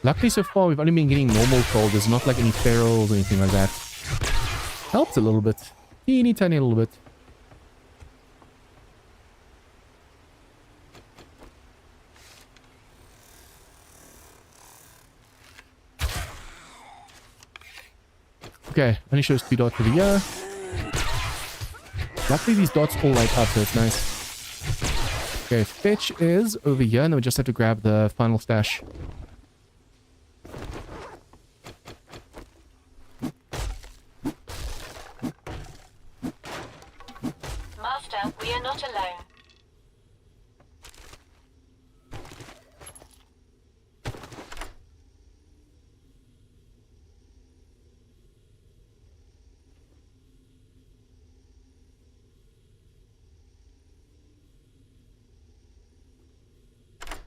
Luckily so far we've only been getting normal soldiers, not like any ferals or anything like that. Helps a little bit. Teeny tiny little bit. Okay, only shows 2 dots for the year. Luckily these dots all light up, so it's nice. Okay, fetch is over here, and then we just have to grab the final stash. Master, we are not alone.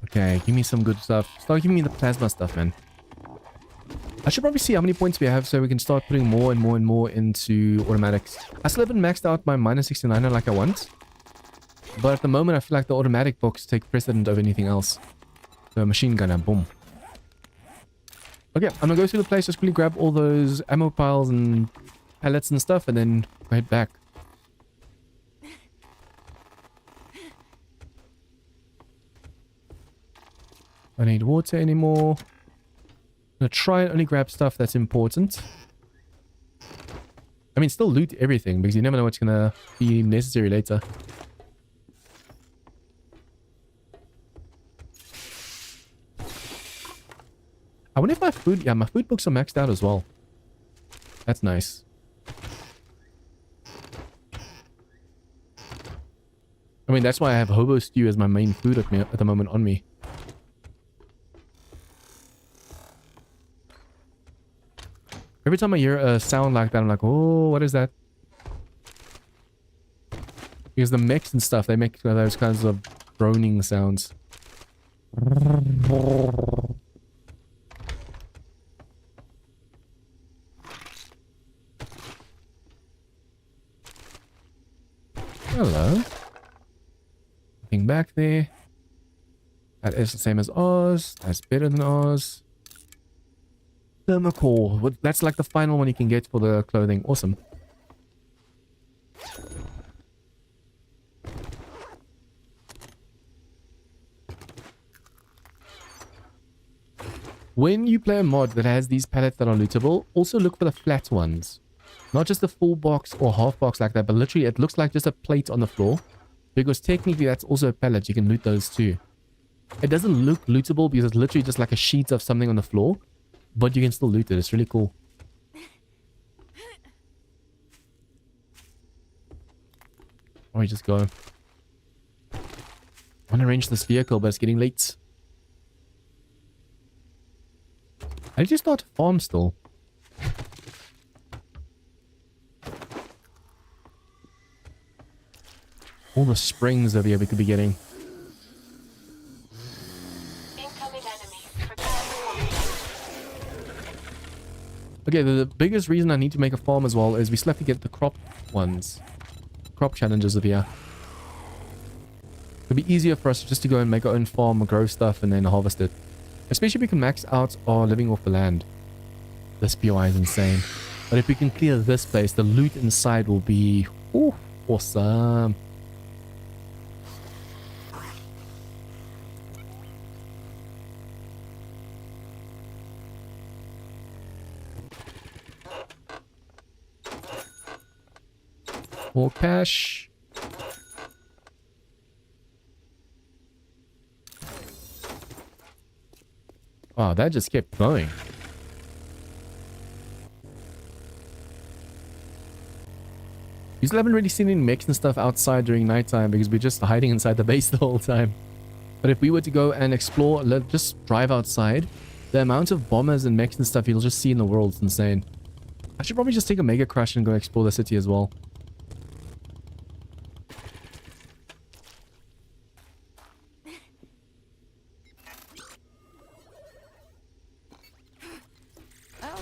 Okay, give me some good stuff. Start giving me the plasma stuff, man. I should probably see how many points we have so we can start putting more and more and more into automatics. I still haven't maxed out my -69er like I want. But at the moment, I feel like the automatic box take precedent over anything else. The machine gunner, boom. Okay, I'm gonna go through the place, just quickly grab all those ammo piles and pallets and stuff, and then go head back. I don't need water anymore. I'm gonna try and only grab stuff that's important. I mean, still loot everything, because you never know what's gonna be necessary later. I wonder if my food... Yeah, my food books are maxed out as well. That's nice. I mean, that's why I have hobo stew as my main food at the moment on me. Every time I hear a sound like that, I'm like, oh, what is that? Because the mechs and stuff, they make those kinds of droning sounds. Hello. Nothing back there. That is the same as Oz. That's better than Oz. Thermocore. That's like the final one you can get for the clothing. Awesome. When you play a mod that has these pallets that are lootable, also look for the flat ones. Not just the full box or half box like that, but literally it looks like just a plate on the floor. Because technically that's also a pallet. You can loot those too. It doesn't look lootable because it's literally just like a sheet of something on the floor. But you can still loot it. It's really cool. Or you just go. I want to arrange this vehicle, but it's getting late. I need to start a farm still. All the springs over here we could be getting. Incoming enemy. Prepare for Okay, the biggest reason I need to make a farm as well is we still have to get the crop ones. Crop challenges over here. It'll be easier for us just to go and make our own farm, grow stuff, and then harvest it. Especially if we can max out our living off the land. This BOI is insane. But if we can clear this place, the loot inside will be awesome. More cash. Wow, that just kept going. We still haven't really seen any mechs and stuff outside during nighttime because we're just hiding inside the base the whole time. But if we were to go and explore, just drive outside, the amount of bombers and mechs and stuff you'll just see in the world is insane. I should probably just take a mega crash and go explore the city as well.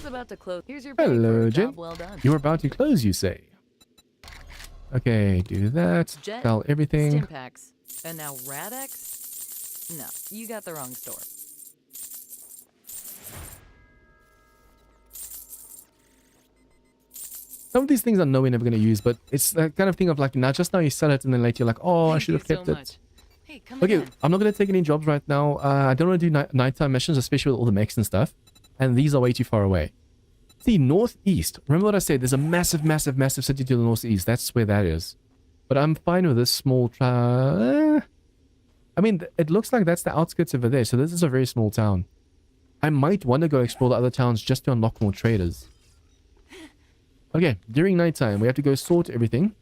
About to close. Here's your Hello, Jen. job well done. You're about to close, you say? Okay, do that. Jet, Sell everything. Stimpaks. And now Radex? No, you got the wrong store. Some of these things I know we're never going to use, but it's that kind of thing of like, now just now you sell it and then later you're like, oh, I should have kept it. Hey, come Okay, again. I'm not going to take any jobs right now. I don't want to do nighttime missions, especially with all the mechs and stuff. And these are way too far away. See, northeast. Remember what I said? There's a massive, massive, massive city to the northeast. That's where that is. But I'm fine with this small I mean, it looks like that's the outskirts over there. So this is a very small town. I might want to go explore the other towns just to unlock more traders. Okay, during nighttime, we have to go sort everything.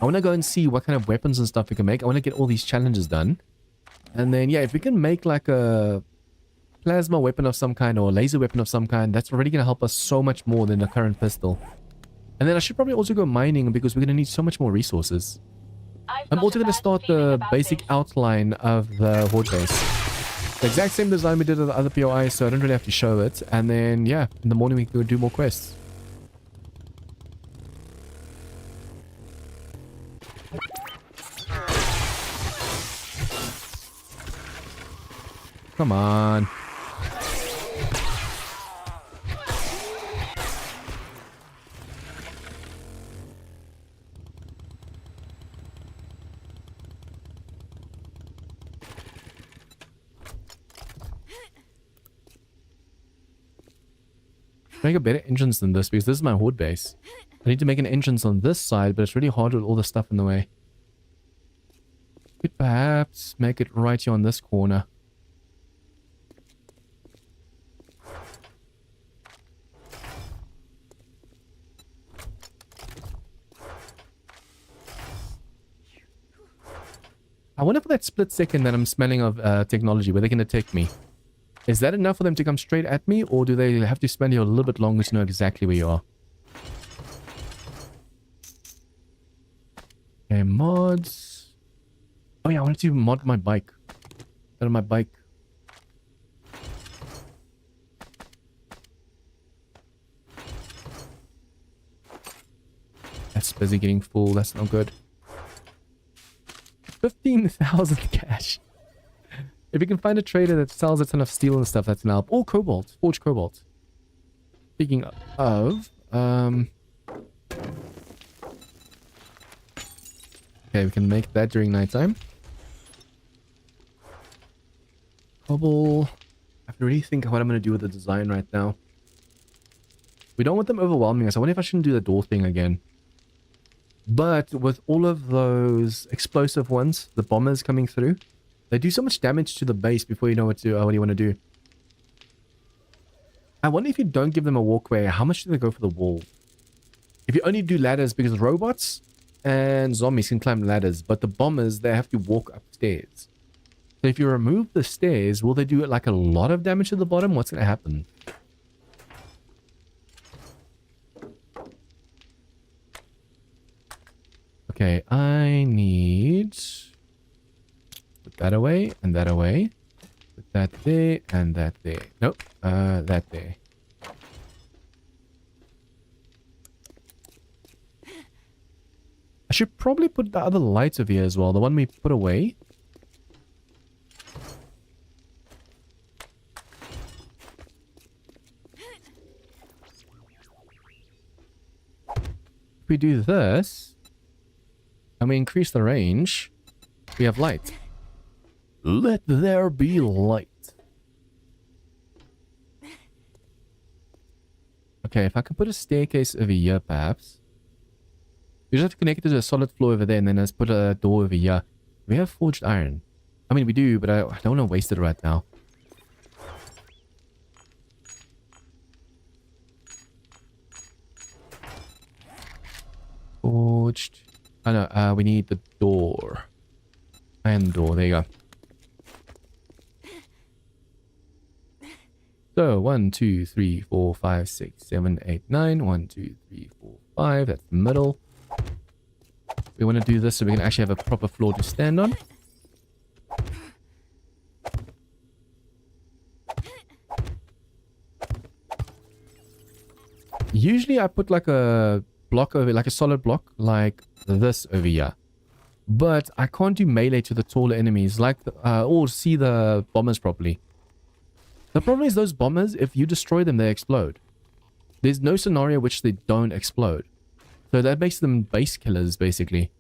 I want to go and see what kind of weapons and stuff we can make. I want to get all these challenges done. And then, yeah, if we can make like a plasma weapon of some kind or a laser weapon of some kind, that's already going to help us so much more than the current pistol. And then I should probably also go mining because we're going to need so much more resources. I'm also going to start the basic outline of the horde base. The exact same design we did with the other POI, so I don't really have to show it. And then, yeah, in the morning we can go do more quests. Come on. Make a better entrance than this because this is my horde base. I need to make an entrance on this side, but it's really hard with all the stuff in the way. Could perhaps make it right here on this corner. I wonder for that split second that I'm smelling of technology, where they can detect me. Is that enough for them to come straight at me, or do they have to spend here a little bit longer to know exactly where you are? Okay, mods. Oh yeah, I wanted to mod my bike. That on my bike. That's busy getting full. That's not good. 15,000 cash. If you can find a trader that sells a ton of steel and stuff, that's an help. Or cobalt. Forge cobalt. Speaking of... Okay, we can make that during nighttime. Cobble. I have to really think what I'm going to do with the design right now. We don't want them overwhelming us. I wonder if I shouldn't do the door thing again. But with all of those explosive ones, the bombers coming through, they do so much damage to the base before you know what you want to do. I wonder if you don't give them a walkway, how much do they go for the wall? If you only do ladders, because robots and zombies can climb ladders, but the bombers, they have to walk upstairs. So if you remove the stairs, will they do like a lot of damage to the bottom? What's going to happen? Okay, I need... Put that away, and that away. Put that there, and that there. Nope, that there. I should probably put the other lights over here as well. The one we put away. If we do this, and we increase the range, we have light. Let there be light. Okay, if I can put a staircase over here, perhaps. We just have to connect it to a solid floor over there, and then let's put a door over here. We have forged iron. I mean, we do, but I don't want to waste it right now. Forged. Oh no, we need the door. Iron door, there you go. So, 1, 2, 3, 4, 5, 6, 7, 8, 9. 1, 2, 3, 4, 5. That's the middle. We want to do this so we can actually have a proper floor to stand on. Usually I put like a block over, like a solid block, like this over here. But I can't do melee to the taller enemies, like, or see the bombers properly. The problem is those bombers, if you destroy them, they explode. There's no scenario which they don't explode. So that makes them base killers, basically.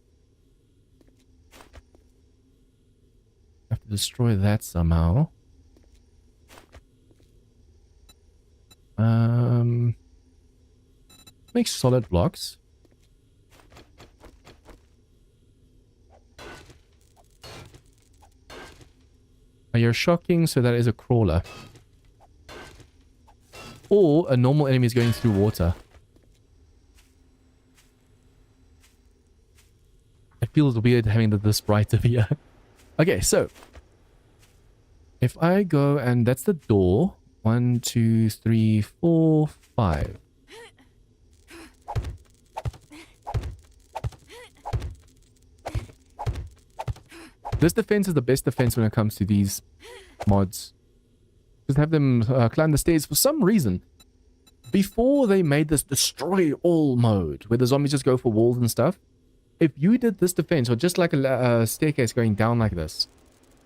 Have to destroy that somehow. Make solid blocks. Oh, you're shocking, so that is a crawler. Or a normal enemy is going through water. It feels weird having this bright over here. Okay, so if I go and that's the door. 1, 2, 3, 4, 5. This defense is the best defense when it comes to these mods. Just have them climb the stairs for some reason. Before they made this destroy all mode, where the zombies just go for walls and stuff, if you did this defense, or just like a staircase going down like this,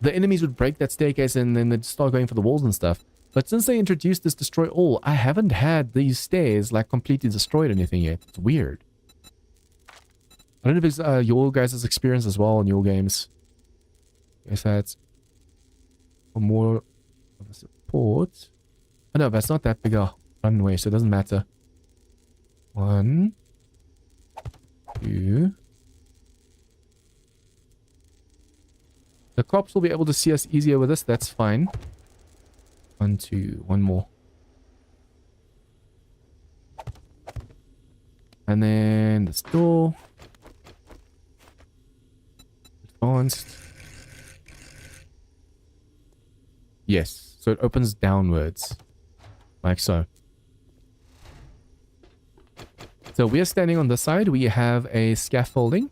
the enemies would break that staircase and then they'd start going for the walls and stuff. But since they introduced this destroy all, I haven't had these stairs like completely destroyed or anything yet. It's weird. I don't know if it's your guys' experience as well in your games. Guess that's for more of a support. Oh no, that's not that big a runway, so it doesn't matter. 1, 2. The cops will be able to see us easier with this, that's fine. 1, 2, one more. And then this door. Advanced. Yes, so it opens downwards. Like so. So we are standing on this side. We have a scaffolding.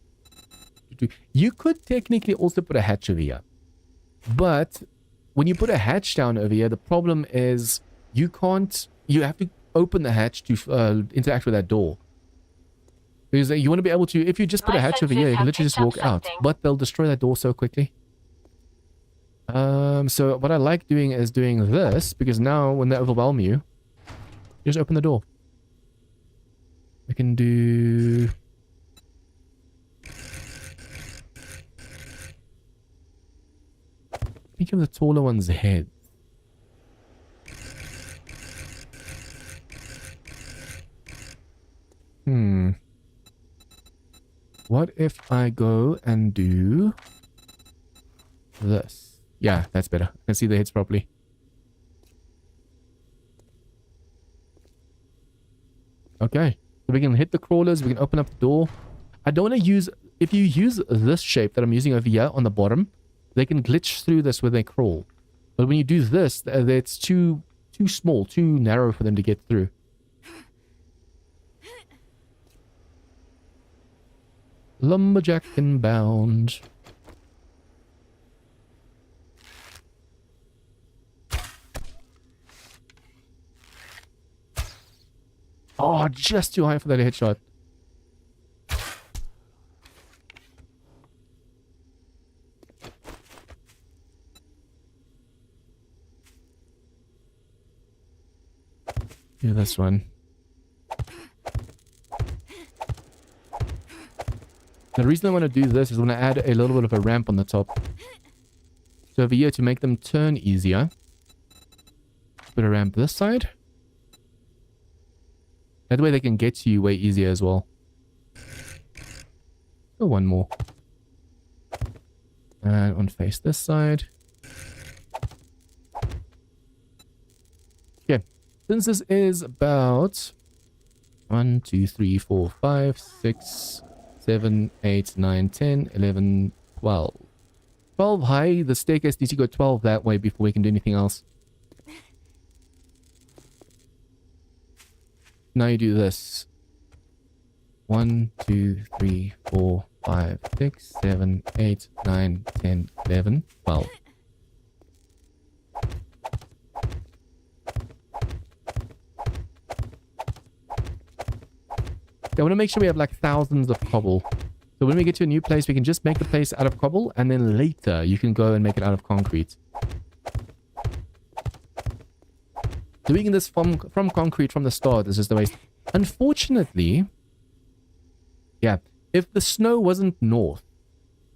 You could technically also put a hatch over here. But when you put a hatch down over here, the problem is you can't... You have to open the hatch to interact with that door. Because you want to be able to... If you just put a hatch over here, you can literally just walk out. But they'll destroy that door so quickly. So what I like doing is doing this, because now when they overwhelm you, you just open the door. We can do... Think of the taller one's head. What if I go and do this? Yeah, that's better. I can see the heads properly. Okay. So we can hit the crawlers. We can open up the door. I don't want to use... If you use this shape that I'm using over here on the bottom, they can glitch through this when they crawl. But when you do this, it's too small, too narrow for them to get through. Lumberjack inbound. Oh, just too high for that headshot. Yeah, this one. The reason I want to do this is I want to add a little bit of a ramp on the top. So over here, to make them turn easier, put a ramp this side. That way they can get to you way easier as well. Oh, one more. And one face this side. Okay. Since this is about 1, 2, 3, 4, 5, 6, 7, 8, 9, 10, 11, 12. 12 high. The staircase needs to go 12 that way before we can do anything else. Now you do this. 1, 2, 3, 4, 5, 6, 7, 8, 9, 10, 11, 12. I want to make sure we have like thousands of cobble. So when we get to a new place, we can just make the place out of cobble, and then later you can go and make it out of concrete. Doing this from concrete from the start is just a waste. Unfortunately, yeah, if the snow wasn't north,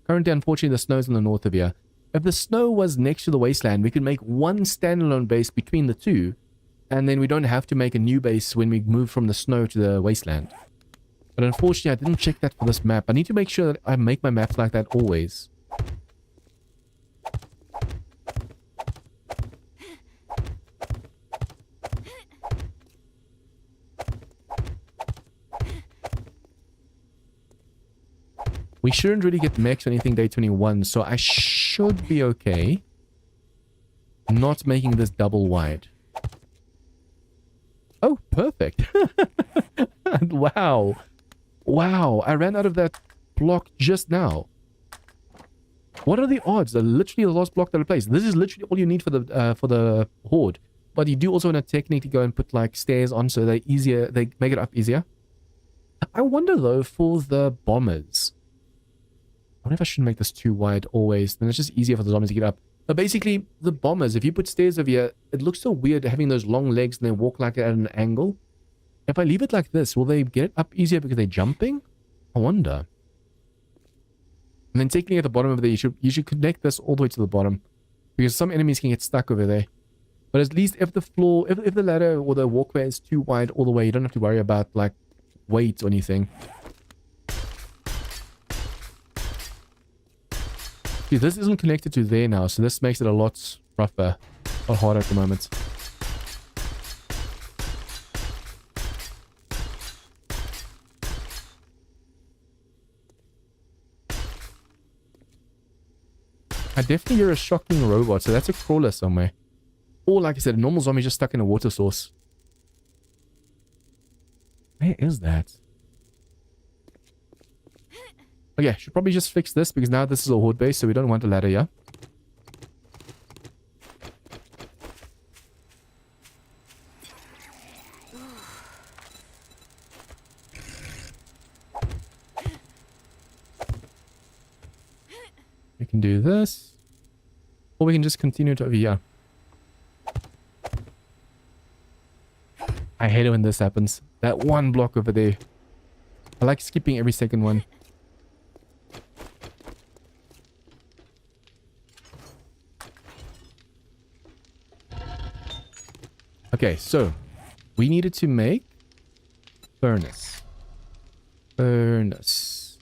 currently unfortunately the snow's in the north of here. If the snow was next to the wasteland, we could make one standalone base between the two, and then we don't have to make a new base when we move from the snow to the wasteland. But unfortunately, I didn't check that for this map. I need to make sure that I make my maps like that always. We shouldn't really get mechs or anything day 21, so I should be okay not making this double wide. Oh, perfect. Wow. Wow, I ran out of that block just now. What are the odds? They're literally the last block that I placed. This is literally all you need for the horde. But you do also want to technically go and put like stairs on so they make it up easier. I wonder though for the bombers. I wonder if I shouldn't make this too wide always. Then it's just easier for the zombies to get up. But basically, the bombers, if you put stairs over here, it looks so weird having those long legs and they walk like at an angle. If I leave it like this, will they get it up easier because they're jumping? I wonder. And then technically at the bottom of there, you should connect this all the way to the bottom. Because some enemies can get stuck over there. But at least if the floor, if the ladder or the walkway is too wide all the way, you don't have to worry about like weight or anything. See, this isn't connected to there now, so this makes it a lot rougher, a lot harder at the moment. I definitely hear a shocking robot, so that's a crawler somewhere. Or like I said, a normal zombie just stuck in a water source. Where is that? Okay, should probably just fix this because now this is a horde base, so we don't want a ladder here. We can do this. Or we can just continue it over here. I hate it when this happens. That one block over there. I like skipping every second one. Okay, so we needed to make furnace. Furnace.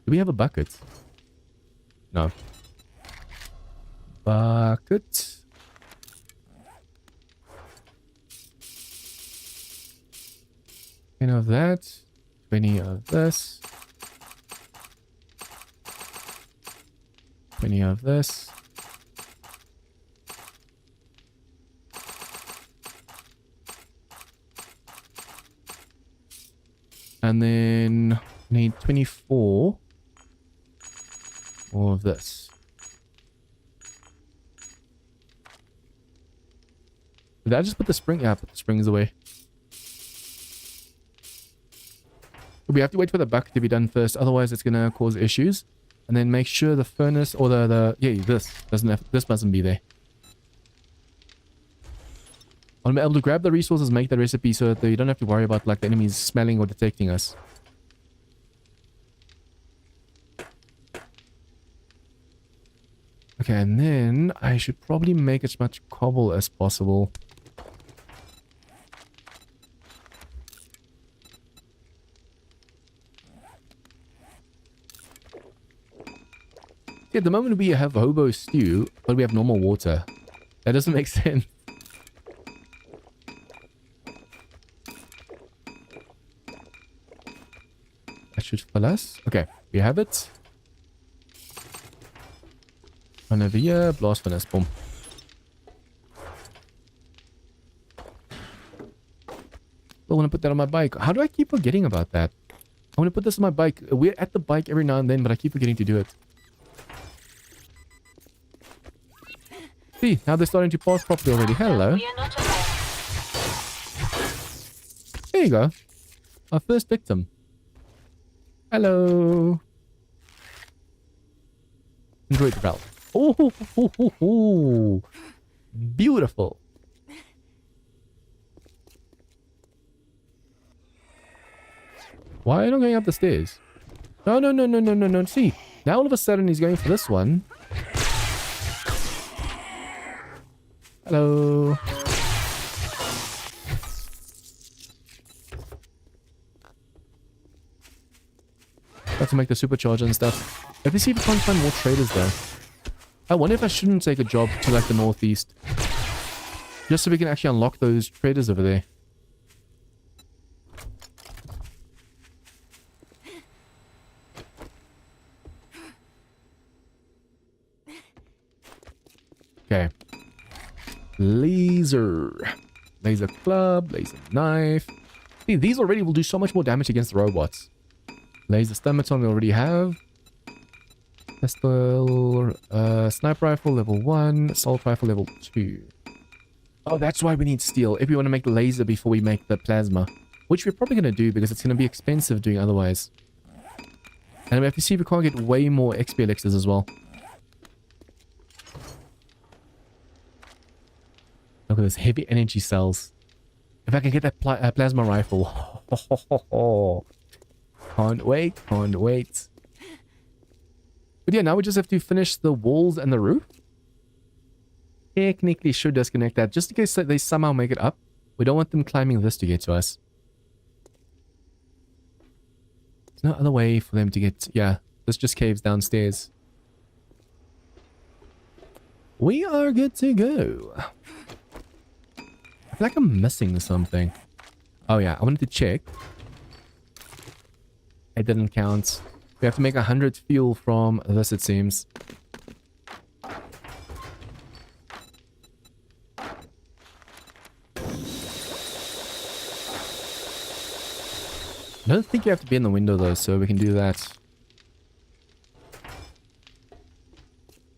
Do we have a bucket? No. Bucket. Of that, 20 of this, 20 of this, and then need 24 more of this. Did I just put the spring? Yeah, I put the springs away. We have to wait for the bucket to be done first, otherwise it's gonna cause issues. And then make sure the furnace or this mustn't be there. I'll be able to grab the resources, make the recipe so that you don't have to worry about like the enemies smelling or detecting us. Okay, and then I should probably make as much cobble as possible. At the moment we have hobo stew, but we have normal water. That doesn't make sense. That should fill us. Okay, we have it. One over here, blast furnace, boom. I want to put that on my bike. How do I keep forgetting about that? I want to put this on my bike. We're at the bike every now and then, but I keep forgetting to do it. See, now they're starting to pass properly already. Hello. There you go. Our first victim. Hello. Enjoy the route. Oh, beautiful. Why are you not going up the stairs? No. See, now all of a sudden he's going for this one. Hello. Got to make the supercharger and stuff. Let me see if we can't find more traders though. I wonder if I shouldn't take a job to like the northeast. Just so we can actually unlock those traders over there. Okay. Laser club, laser knife. See, these already will do so much more damage against the robots. Laser stomaton we already have. Pistol, sniper rifle level 1, assault rifle level 2. Oh, that's why we need steel. If we want to make the laser before we make the plasma. Which we're probably going to do because it's going to be expensive doing otherwise. And we have to see if we can't get way more XP elixirs as well. Look at this heavy energy cells. If I can get that plasma rifle. Can't wait, can't wait. But yeah, now we just have to finish the walls and the roof. Technically should disconnect that just in case they somehow make it up. We don't want them climbing this to get to us. There's no other way for them to get... Yeah, this just caves downstairs. We are good to go. I feel like I'm missing something. Oh yeah, I wanted to check. It didn't count. We have to make 100 fuel from this, it seems. I don't think you have to be in the window though, so we can do that.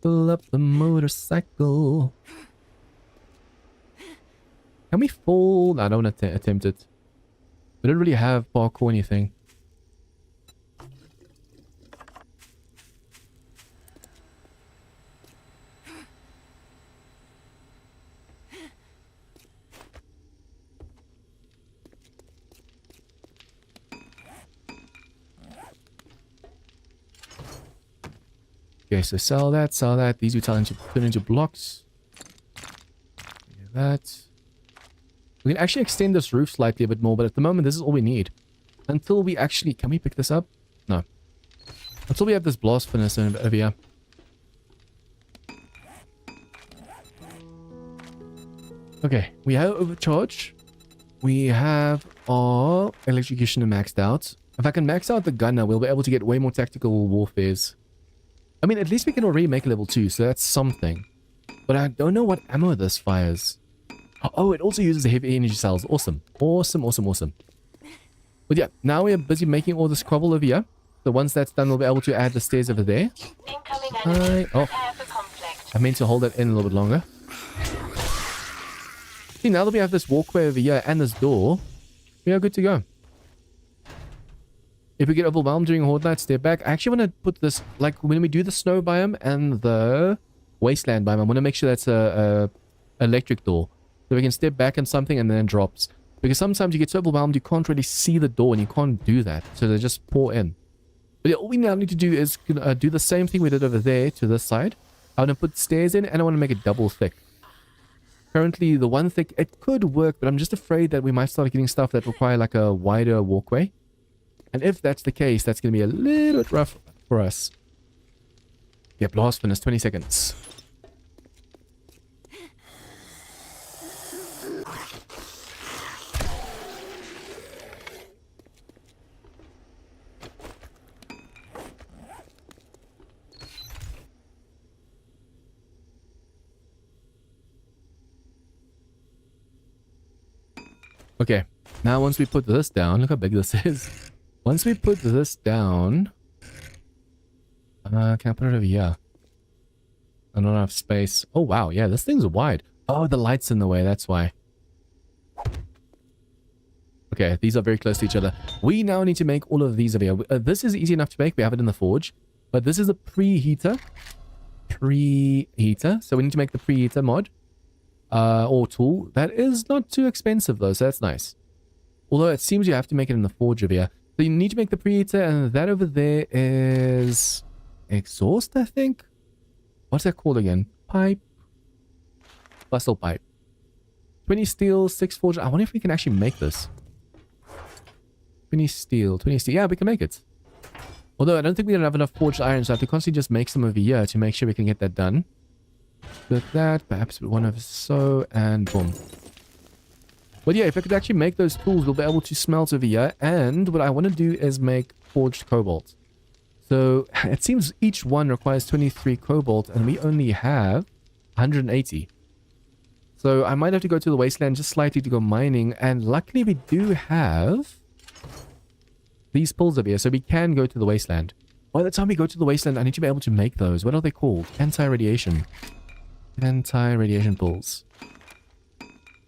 Pull up the motorcycle. Can we fall? I don't want to attempt it. We don't really have parkour or anything. Okay, so sell that, sell that. These we turn into blocks. Do that. We can actually extend this roof slightly a bit more, but at the moment this is all we need. Until we actually... Can we pick this up? No. Until we have this blast furnace over here. Okay, we have overcharge. We have our electrocution maxed out. If I can max out the gun now, we'll be able to get way more tactical warfares. I mean, at least we can already make level 2, so that's something. But I don't know what ammo this fires. Oh, it also uses the heavy energy cells. Awesome. Awesome, awesome, awesome. But yeah, now we're busy making all this cobble over here. So once that's done, we'll be able to add the stairs over there. Oh, I meant to hold that in a little bit longer. See, now that we have this walkway over here and this door, we are good to go. If we get overwhelmed during Horde Night, step back. I actually want to put this, like when we do the snow biome and the wasteland biome, I want to make sure that's a electric door. So we can step back on something and then it drops. Because sometimes you get so overwhelmed you can't really see the door and you can't do that. So they just pour in. But yeah, all we now need to do is do the same thing we did over there to this side. I want to put stairs in and I want to make it double thick. Currently the one thick, it could work, but I'm just afraid that we might start getting stuff that require like a wider walkway. And if that's the case, that's going to be a little bit rough for us. Yeah, blast furnace, 20 seconds. Okay, now once we put this down, look how big this is. Once we put this down, can I put it over here? I don't have space. Oh wow, yeah, this thing's wide. Oh, the light's in the way, that's why. Okay, these are very close to each other. We now need to make all of these over here. This is easy enough to make, we have it in the forge. But this is a preheater. Preheater, so we need to make the preheater mod. Or tool. That is not too expensive though, so that's nice. Although it seems you have to make it in the forge over here. So you need to make the preheater, and that over there is exhaust, I think. What's that called again? Pipe. Bustle pipe. 20 steel, 6 forge. I wonder if we can actually make this. 20 steel, 20 steel. Yeah, we can make it. Although I don't think we don't have enough forged iron, so I have to constantly just make some over here to make sure we can get that done. With that, perhaps one of so, and boom. But yeah, if I could actually make those tools, we'll be able to smelt over here. And what I want to do is make forged cobalt. So it seems each one requires 23 cobalt, and we only have 180. So I might have to go to the wasteland just slightly to go mining. And luckily we do have these pulls over here, so we can go to the wasteland. By the time we go to the wasteland, I need to be able to make those. What are they called? Anti-radiation. Anti-radiation pulls.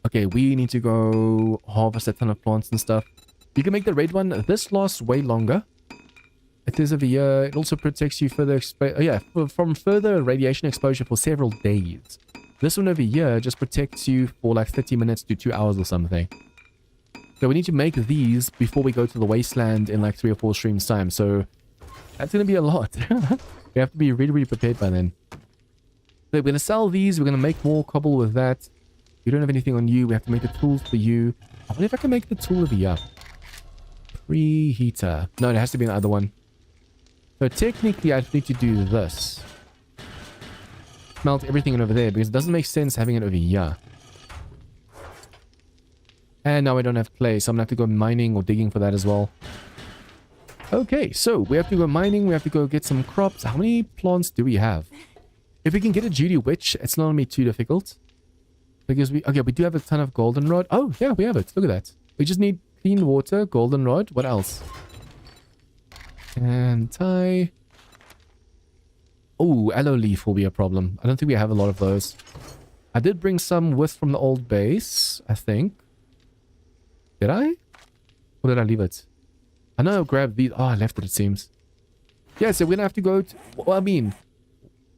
Okay, we need to go harvest a ton of plants and stuff. You can make the red one. This lasts way longer. It is over here. It also protects you further from further radiation exposure for several days. This one over here just protects you for like 30 minutes to 2 hours or something. So we need to make these before we go to the wasteland in like 3 or 4 streams time. So that's going to be a lot. We have to be really, really prepared by then. So we're going to sell these. We're going to make more cobble with that. You don't have anything on you. We have to make the tools for you. I wonder if I can make the tool over here. Preheater. No, it has to be another one. So technically, I need to do this. Melt everything in over there because it doesn't make sense having it over here. And now I don't have clay, so I'm going to have to go mining or digging for that as well. Okay, so we have to go mining. We have to go get some crops. How many plants do we have? If we can get a Judy Witch, it's not going to be too difficult. Because we do have a ton of goldenrod. Oh, yeah, we have it. Look at that. We just need clean water, goldenrod. What else? And tie. Oh, aloe leaf will be a problem. I don't think we have a lot of those. I did bring some with from the old base, I think. Did I? Or did I leave it? I know I grabbed these. Oh, I left it seems. Yeah, so we're going to have to go to... Well, I mean,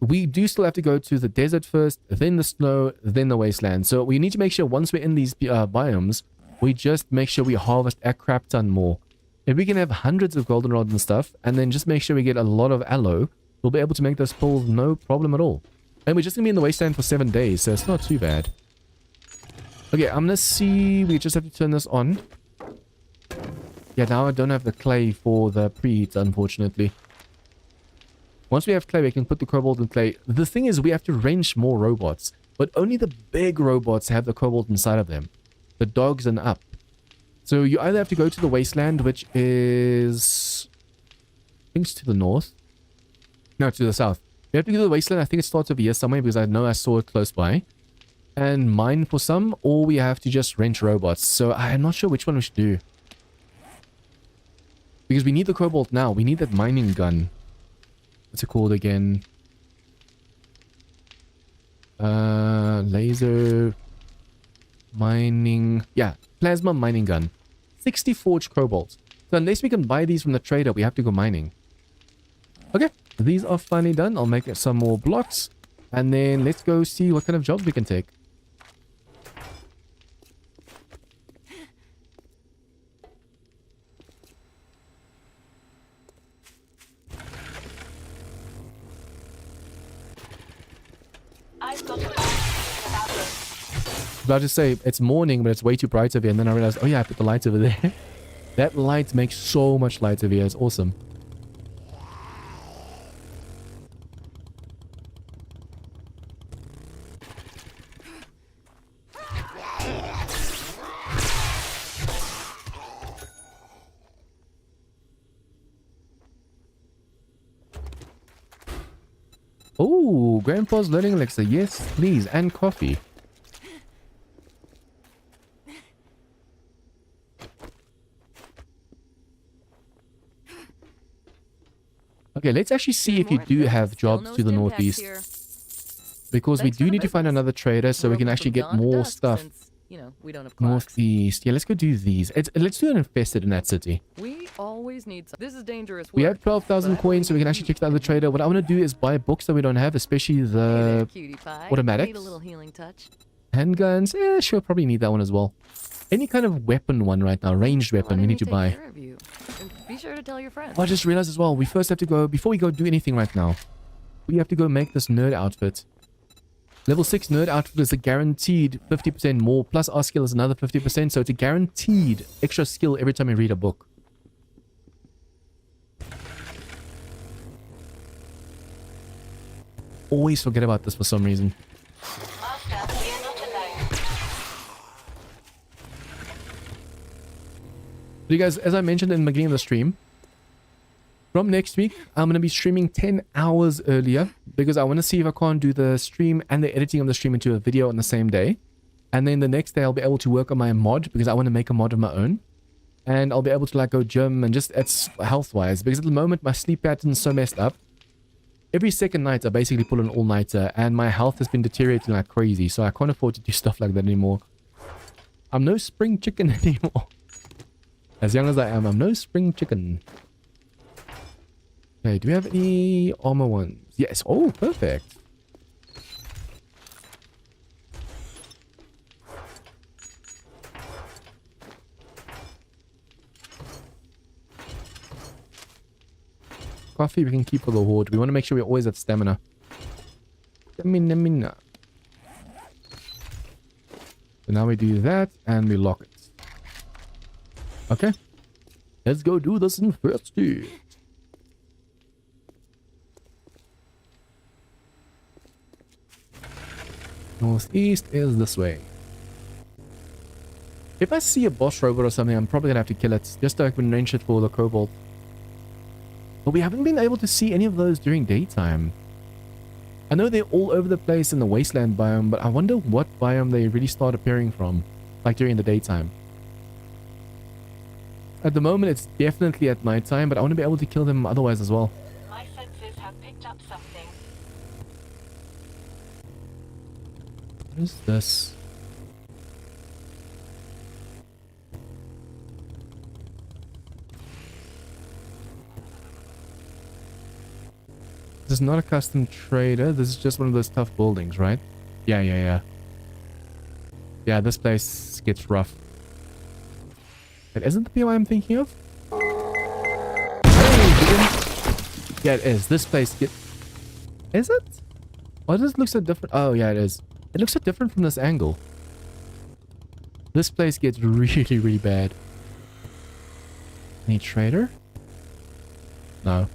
we do still have to go to the desert first, then the snow, then the wasteland. So we need to make sure once we're in these biomes, we just make sure we harvest a crap ton more. If we can have hundreds of goldenrod and stuff, and then just make sure we get a lot of aloe, we'll be able to make those pulls no problem at all. And we're just going to be in the wasteland for 7 days, so it's not too bad. Okay, I'm going to see... We just have to turn this on. Yeah, now I don't have the clay for the preheat, unfortunately. Once we have clay, we can put the cobalt in clay. The thing is, we have to wrench more robots. But only the big robots have the cobalt inside of them. The dogs and up. So you either have to go to the wasteland, which is... I think it's to the north. No, to the south. You have to go to the wasteland. I think it starts over here somewhere because I know I saw it close by. And mine for some, or we have to just wrench robots. So I'm not sure which one we should do. Because we need the cobalt now. We need that mining gun. What's it called again? Laser... Mining... Yeah, plasma mining gun. 60 forged cobalt. So unless we can buy these from the trader, we have to go mining. Okay, these are finally done. I'll make some more blocks. And then let's go see what kind of jobs we can take. I've got a bad feeling about this. About to say, it's morning, but it's way too bright over here. And then I realized, oh yeah, I put the lights over there. That light makes so much light over here. It's awesome. Oh, Grandpa's learning Alexa. Yes, please. And coffee. Okay, let's actually see if you do have jobs to the northeast. Because we do need to find another trader so we can actually get more stuff. You know, we don't have clocks. Northeast. Yeah, let's go do these. Let's do an infested in that city. We always need some. This is dangerous work. We have 12,000 coins, so we can actually check the other trader. What I want to do is buy books that we don't have, especially the automatics. Need a little healing touch. Handguns. Yeah, sure, probably need that one as well. Any kind of weapon one right now, ranged weapon, we need to buy. Be sure to tell your friends. Oh, I just realized as well, we first have to go, before we go do anything right now, we have to go make this nerd outfit. Level 6 nerd outfit is a guaranteed 50% more, plus our skill is another 50%, so it's a guaranteed extra skill every time you read a book. Always forget about this for some reason. Master, we are not alone. So you guys, as I mentioned in the beginning of the stream, from next week, I'm going to be streaming 10 hours earlier because I want to see if I can't do the stream and the editing of the stream into a video on the same day. And then the next day, I'll be able to work on my mod because I want to make a mod of my own. And I'll be able to like go gym and just it's health-wise. Because at the moment my sleep pattern's so messed up. Every second night I basically pull an all-nighter and my health has been deteriorating like crazy. So I can't afford to do stuff like that anymore. I'm no spring chicken anymore. As young as I am, I'm no spring chicken. Okay, do we have any armor ones? Yes. Oh, perfect. Coffee we can keep for the horde. We want to make sure we always have stamina. Stamina. So now we do that and we lock it. Okay. Let's go do this in first stage. Northeast is this way. If I see a boss robot or something, I'm probably gonna have to kill it just so I can range it for the cobalt. But we haven't been able to see any of those during daytime. I know they're all over the place in the wasteland biome, but I wonder what biome they really start appearing from, like during the daytime. At the moment, it's definitely at nighttime, but I want to be able to kill them otherwise as well. My senses have picked up something. What is this? This is not a custom trader. This is just one of those tough buildings, right? Yeah. Yeah, this place gets rough. But isn't the POI I'm thinking of? Hey, dude. Yeah, it is. This place get... Is it? Why does it look so different? Oh, yeah, it is. It looks so different from this angle. This place gets really, really bad. Any trader? No.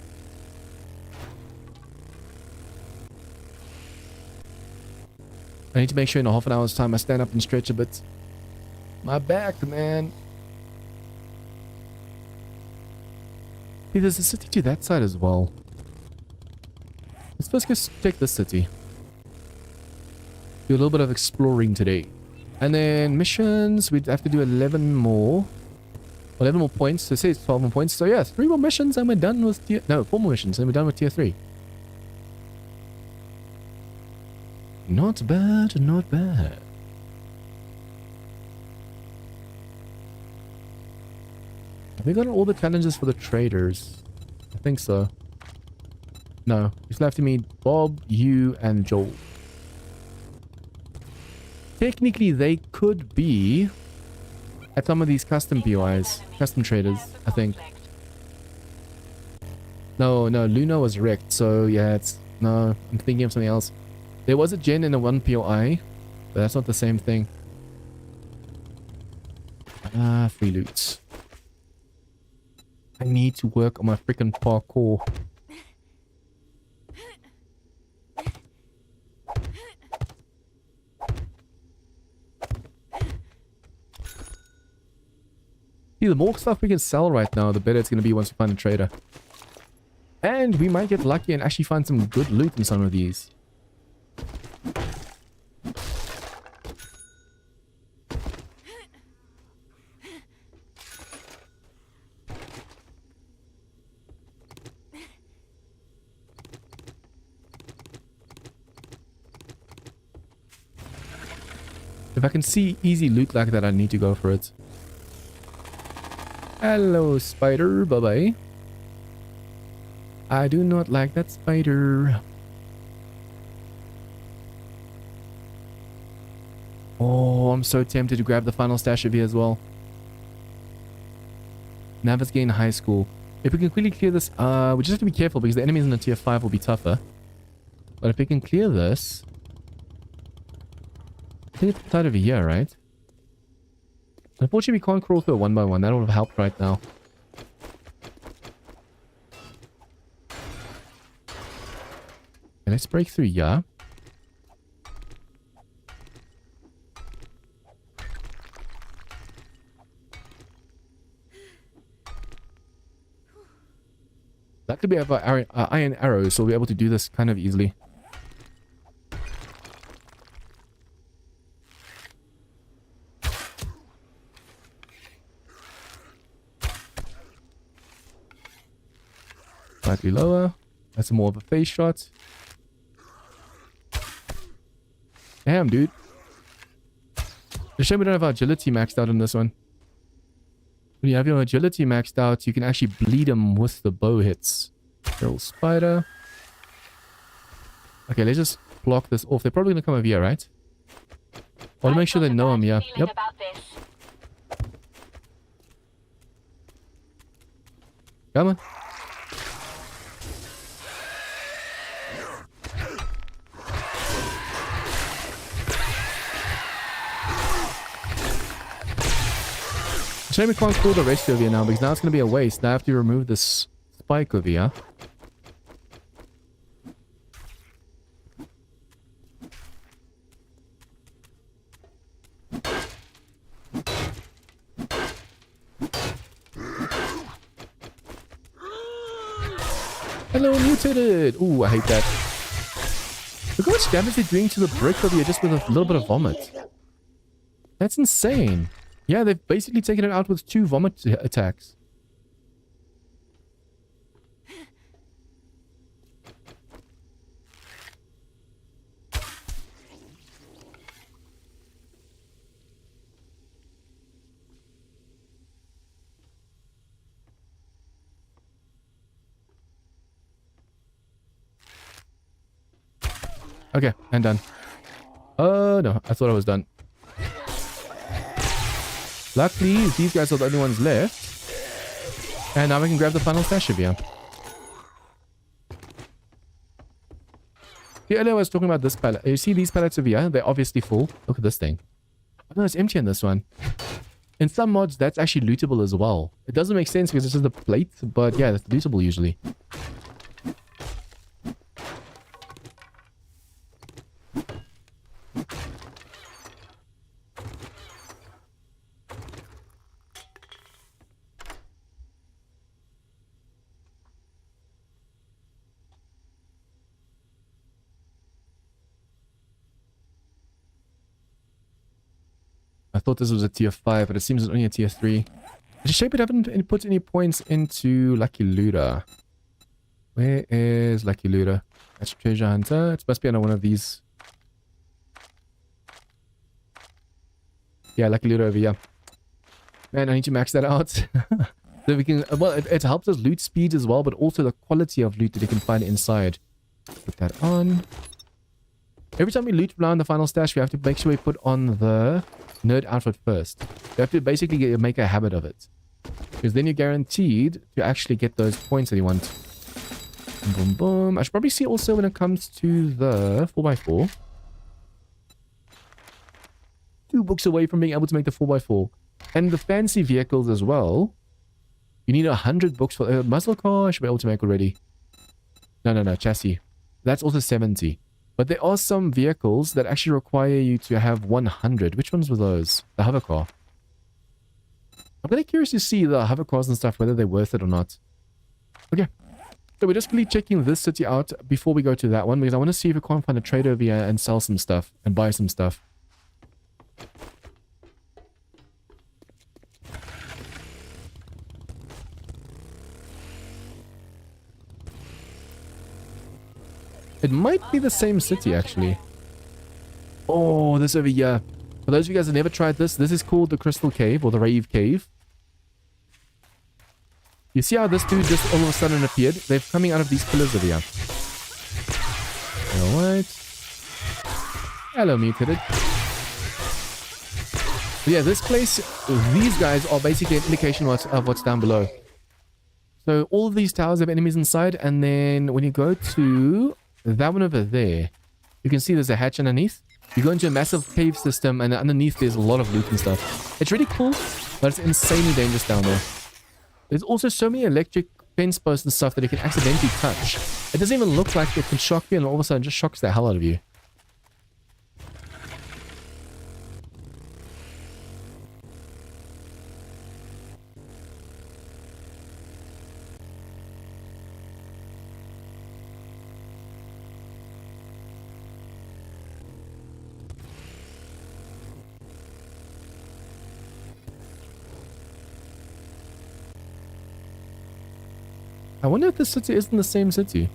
I need to make sure in a half an hour's time I stand up and stretch a bit. My back, man. Hey, there's a city to that side as well. Let's first go check this city. Do a little bit of exploring today. And then missions, we'd have to do 11 more. 11 more points. So say it's 12 more points. So yeah, 3 more missions and we're done with tier... No, 4 more missions and we're done with tier 3. Not bad, not bad. Have we got all the challenges for the traders? I think so. No, we still have to meet Bob, you, and Joel. Technically, they could be at some of these custom POIs, custom traders, I think. No, Luna was wrecked, so yeah, it's... No, I'm thinking of something else. There was a gen in the one POI, but that's not the same thing. Free loot. I need to work on my freaking parkour. See, the more stuff we can sell right now, the better it's going to be once we find a trader. And we might get lucky and actually find some good loot in some of these. If I can see easy loot like that, I need to go for it. Hello, spider. Bye-bye. I do not like that spider. Oh, I'm so tempted to grab the final stash of here as well. Navisgain High School. If we can quickly clear this, we just have to be careful because the enemies in the tier 5 will be tougher. But if we can clear this... I think it's outside over here, right? Unfortunately, we can't crawl through it one by one. That would have helped right now. Okay, let's break through, yeah. That could be our iron arrows, so we'll be able to do this kind of easily. slightly lower. That's more of a face shot. Damn, dude. It's a shame we don't have our agility maxed out on this one. When you have your agility maxed out, you can actually bleed them with the bow hits. Feral spider. Okay, let's just block this off. They're probably going to come over here, right? I want to make sure they know I'm here. Yep. Come on. Shame we can't call the rest over here now, because now it's going to be a waste. Now I have to remove this spike over here. Hello, mutated! Ooh, I hate that. Look how much damage they're doing to the brick over here just with a little bit of vomit. That's insane. Yeah, they've basically taken it out with 2 vomit attacks. Okay, and done. Oh, no, I thought I was done. Luckily, these guys are the only ones left. And now we can grab the final stash of here. The earlier I was talking about this pallet. You see these pallets over here? They're obviously full. Look at this thing. Oh no, it's empty in this one. In some mods, that's actually lootable as well. It doesn't make sense because it's just a plate, but yeah, that's lootable usually. I thought this was a tier 5, but it seems it's only a tier 3. It's a shame it haven't put any points into Lucky Looter. Where is Lucky Looter? That's Treasure Hunter. It must be on one of these. Yeah, Lucky Looter over here. Man, I need to max that out. So we can... Well, it helps us loot speed as well, but also the quality of loot that you can find inside. Put that on. Every time we loot around the final stash, we have to make sure we put on the nerd outfit first. You have to basically make a habit of it. Because then you're guaranteed to actually get those points that you want. Boom, boom, boom. I should probably see also when it comes to the 4x4. 2 books away from being able to make the 4x4. And the fancy vehicles as well. You need 100 books for a muscle car. I should be able to make already. No, chassis. That's also 70. But there are some vehicles that actually require you to have 100. Which ones were those? The hover car. I'm really curious to see the hover cars and stuff, whether they're worth it or not. Okay. So we're just really checking this city out before we go to that one, because I want to see if we can't find a trader over here and sell some stuff and buy some stuff. It might be the same city, actually. Oh, this over here. For those of you guys that never tried this, this is called the Crystal Cave, or the Rave Cave. You see how this dude just all of a sudden appeared? They're coming out of these pillars over here. Alright. Hello, mutated. But yeah, this place, these guys are basically an indication of what's down below. So all of these towers have enemies inside, and then when you go to... that one over there, you can see there's a hatch underneath. You go into a massive cave system, and underneath there's a lot of loot and stuff. It's really cool, but it's insanely dangerous down there. There's also so many electric fence posts and stuff that you can accidentally touch. It doesn't even look like it can shock you, and all of a sudden it just shocks the hell out of you. I wonder if this city isn't the same city.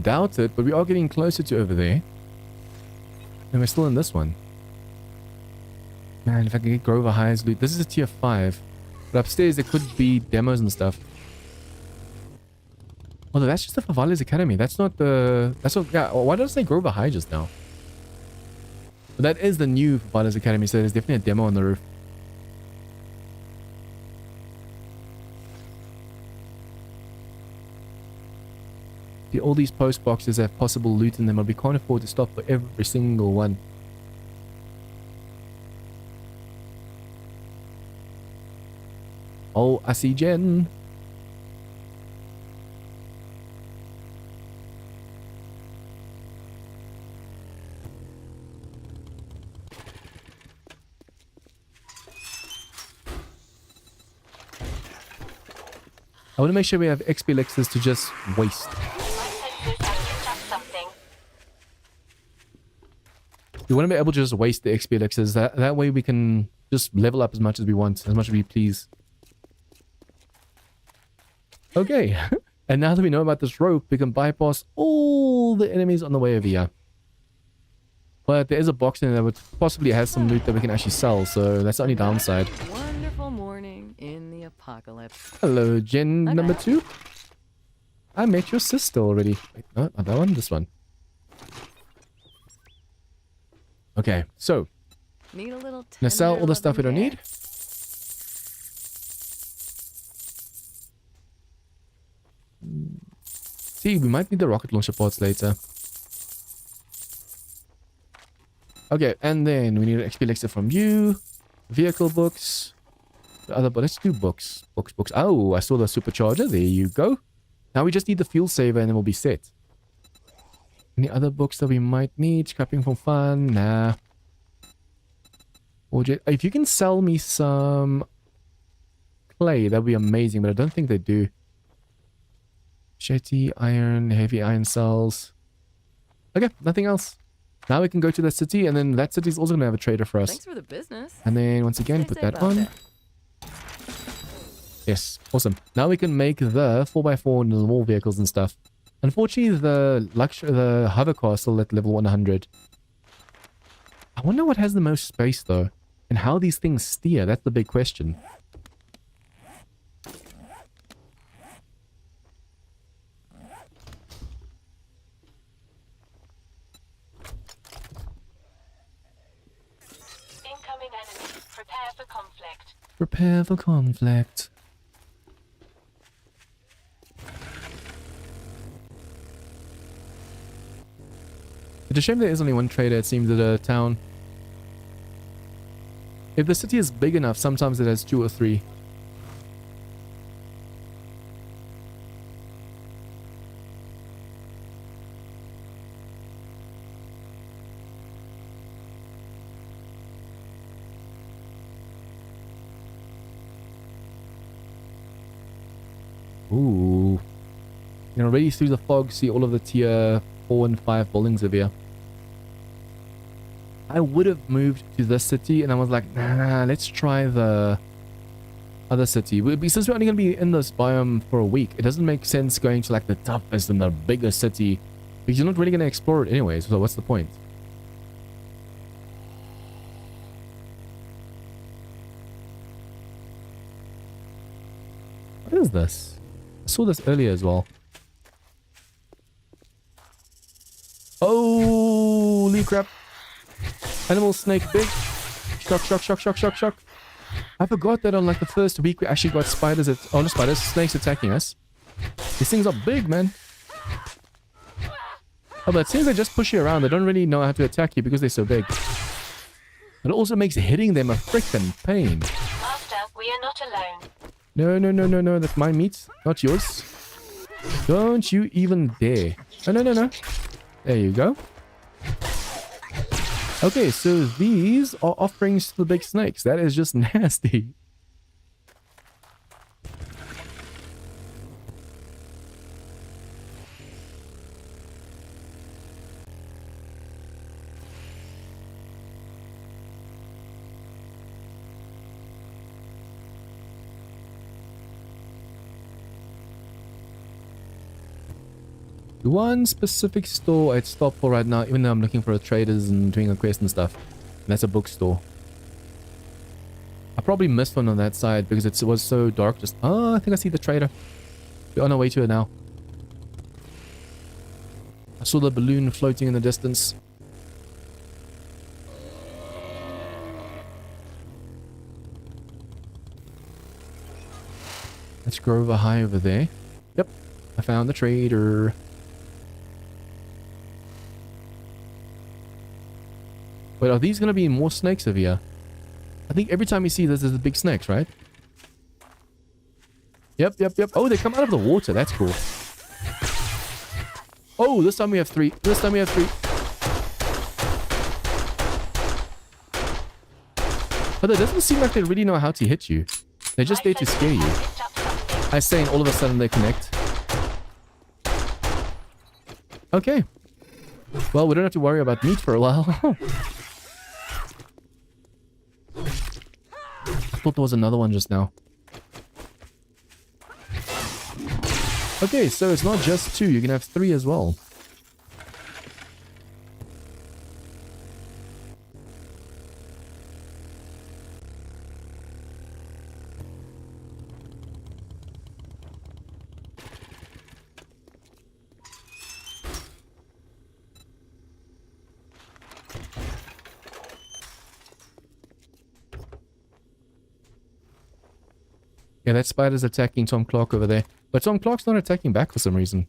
Doubt it, but we are getting closer to over there. And we're still in this one. Man, if I can get Grover High's loot. This is a tier 5. But upstairs there could be demos and stuff. Although that's just the Favales Academy. That's not the... That's what... Yeah, why did I say Grover High just now? But that is the new Favales Academy, so there's definitely a demo on the roof. See, all these post boxes have possible loot in them, but we can't afford to stop for every single one. Oh, I see Jen. I want to make sure we have XP elixirs to just waste. We want to be able to just waste the XP elixirs. That way we can just level up as much as we want, as much as we please. Okay, and now that we know about this rope, we can bypass all the enemies on the way over here. But there is a box in there that would possibly has some loot that we can actually sell, so that's the only downside. Wonderful morning in the apocalypse. Hello, Gen number 2. I met your sister already. Wait, no, not that one, this one. Okay, so Need a little gonna sell all the stuff we don't need. See, we might need the rocket launcher parts later. Okay, and then we need an XP elixir from you. Vehicle books. The other, but let's do books. Books. Oh, I saw the supercharger. There you go. Now we just need the fuel saver and then we'll be set. Any other books that we might need? Scrapping for fun? Nah. Or if you can sell me some clay, that'd be amazing, but I don't think they do. Shetty, iron, heavy iron cells. Okay, nothing else. Now we can go to the city, and then that city's also going to have a trader for us. Thanks for the business. And then once again, put that on. Yes, awesome. Now we can make the 4x4 and the small vehicles and stuff. Unfortunately, the hover car is still at level 100. I wonder what has the most space, though. And how these things steer, that's the big question. Incoming enemy. Prepare for conflict. Prepare for conflict. It's a shame there is only one trader, it seems, at a town. If the city is big enough, sometimes it has 2 or 3. Ooh. You can already through the fog see all of the tier 4 and 5 buildings over here. I would have moved to this city and I was like, nah, let's try the other city. Since we're only going to be in this biome for a week, it doesn't make sense going to like the toughest and the biggest city because you're not really going to explore it anyways, so what's the point? What is this? I saw this earlier as well. Holy crap. Animal snake big. Shock. I forgot that on like the first week we actually got spiders snakes attacking us. These things are big, man. Oh, but it seems they just push you around. They don't really know how to attack you because they're so big. But it also makes hitting them a freaking pain. Master, we are not alone. No. That's my meat, not yours. Don't you even dare. No. There you go. Okay, so these are offerings to the big snakes. That is just nasty. The one specific store I'd stop for right now, even though I'm looking for a traders and doing a quest and stuff. And that's a bookstore. I probably missed one on that side because it was so dark. Just I think I see the trader. We're on our way to it now. I saw the balloon floating in the distance. Let's go over high over there. Yep, I found the trader. Wait, are these going to be more snakes over here? I think every time you see this, there's the big snakes, right? Yep. Oh, they come out of the water. That's cool. Oh, this time we have 3. This time we have 3. But it doesn't seem like they really know how to hit you. They're just there to scare you. I say, and all of a sudden they connect. Okay. Well, we don't have to worry about meat for a while. I thought there was another one just now. Okay, so it's not just 2. You can have 3 as well. Yeah, that spider's attacking Tom Clark over there. But Tom Clark's not attacking back for some reason.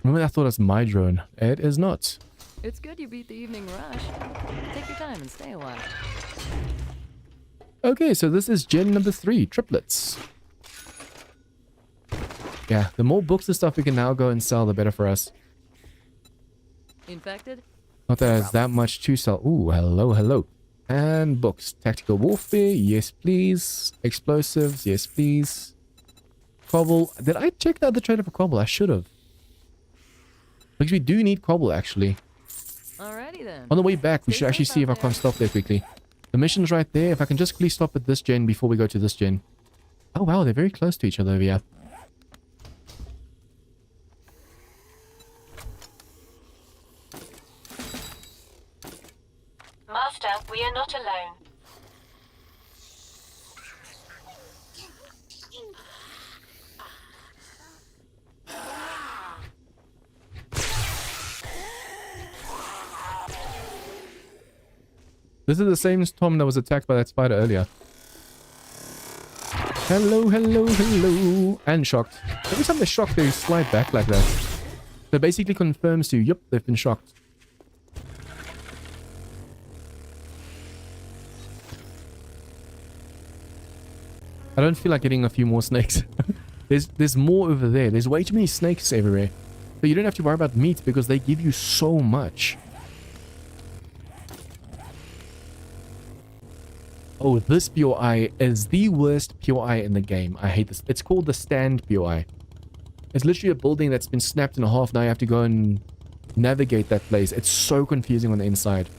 Remember, I thought it was my drone. It is not. It's good you beat the evening rush. Take your time and stay a while. Okay, so this is gen number 3, triplets. Yeah, the more books and stuff we can now go and sell, the better for us. Infected? Not that there's that much to sell. Ooh, hello. And books. Tactical warfare, yes please. Explosives, yes please. Cobble. Did I check the other trader for cobble? I should have. Because we do need cobble, actually. Alrighty then. On the way back, we Stay should actually safe see if out I can't there. stop there quickly. The mission's right there. If I can just quickly stop at this gen before we go to this gen. Oh wow, they're very close to each other over here. Master, we are not alone. This is the same Tom that was attacked by that spider earlier. Hello. And shocked. Every time they're shocked, they slide back like that. So it basically confirms to you, yep, they've been shocked. I don't feel like getting a few more snakes. There's more over there. There's way too many snakes everywhere. So you don't have to worry about meat because they give you so much. Oh, this POI is the worst POI in the game. I hate this. It's called the stand POI. It's literally a building that's been snapped in half. Now you have to go and navigate that place. It's so confusing on the inside.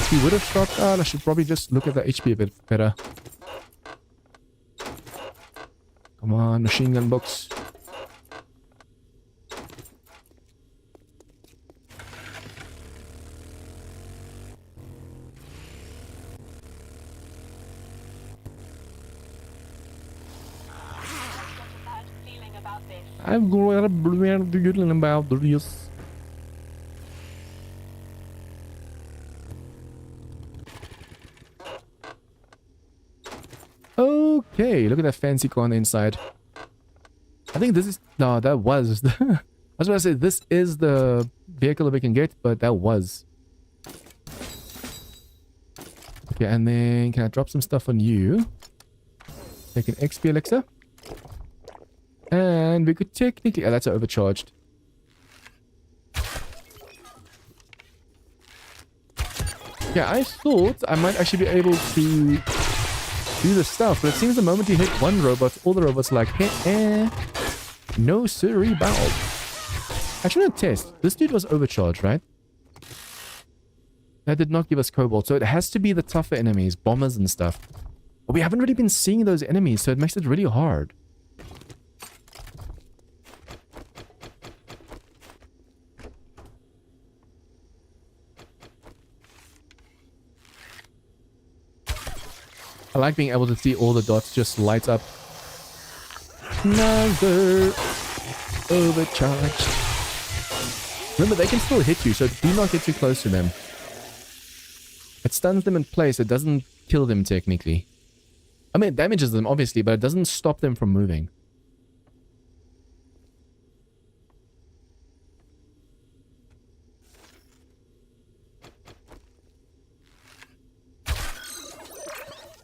He would have shot. I should probably just look at the HP a bit better. Come on, machine gun books. Bad feeling about this. I'm going to be about this. Okay, look at that fancy car on the inside. I think this is... No, that was... I was going to say, this is the vehicle that we can get, but that was. Okay, and then can I drop some stuff on you? Take an XP elixir. And we could technically... Oh, that's overcharged. Yeah, I thought I might actually be able to do the stuff, but it seems the moment you hit one robot, all the robots are like, no siree bow. Actually, no test. This dude was overcharged, right? That did not give us cobalt, so it has to be the tougher enemies, bombers and stuff. But we haven't really been seeing those enemies, so it makes it really hard. I like being able to see all the dots just light up. Another overcharged. Remember, they can still hit you, so do not get too close to them. It stuns them in place. It doesn't kill them, technically. I mean, it damages them, obviously, but it doesn't stop them from moving.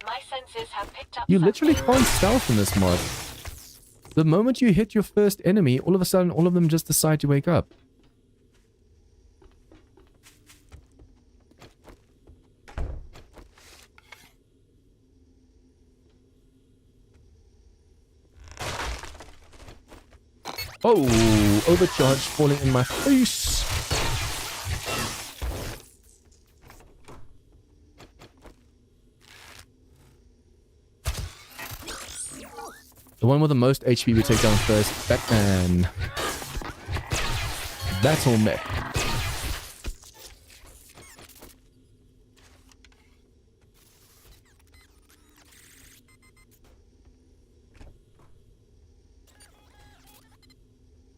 My senses have picked up You literally something. can't stealth in this mod. The moment you hit your first enemy, all of a sudden, all of them just decide to wake up. Oh, overcharged falling in my face. The one with the most HP we take down first. Batman. Battle mech.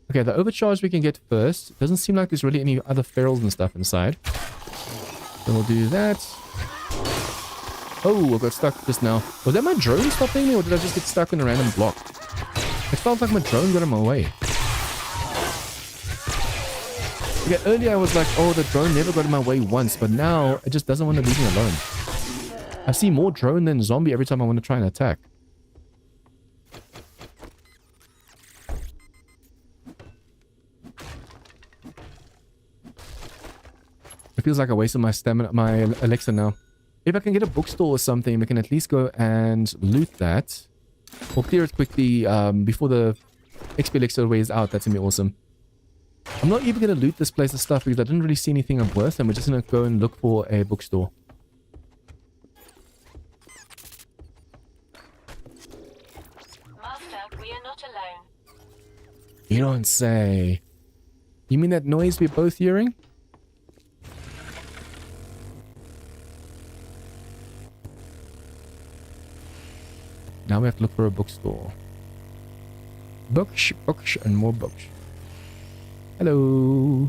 Okay, the overcharge we can get first. Doesn't seem like there's really any other ferals and stuff inside. Then we'll do that. Oh, I got stuck just now. Was that my drone stopping me, or did I just get stuck in a random block? It felt like my drone got in my way. Okay, earlier I was like, oh, the drone never got in my way once, but now it just doesn't want to leave me alone. I see more drone than zombie every time I want to try and attack. It feels like I wasted my stamina, my elixir now. If I can get a bookstore or something, we can at least go and loot that. Or clear it quickly before the XP elixir wears out. That's going to be awesome. I'm not even going to loot this place of stuff because I didn't really see anything of worth, and we're just going to go and look for a bookstore. Master, we are not alone. You don't say. You mean that noise we're both hearing? Now we have to look for a bookstore. Books, books, and more books. Hello.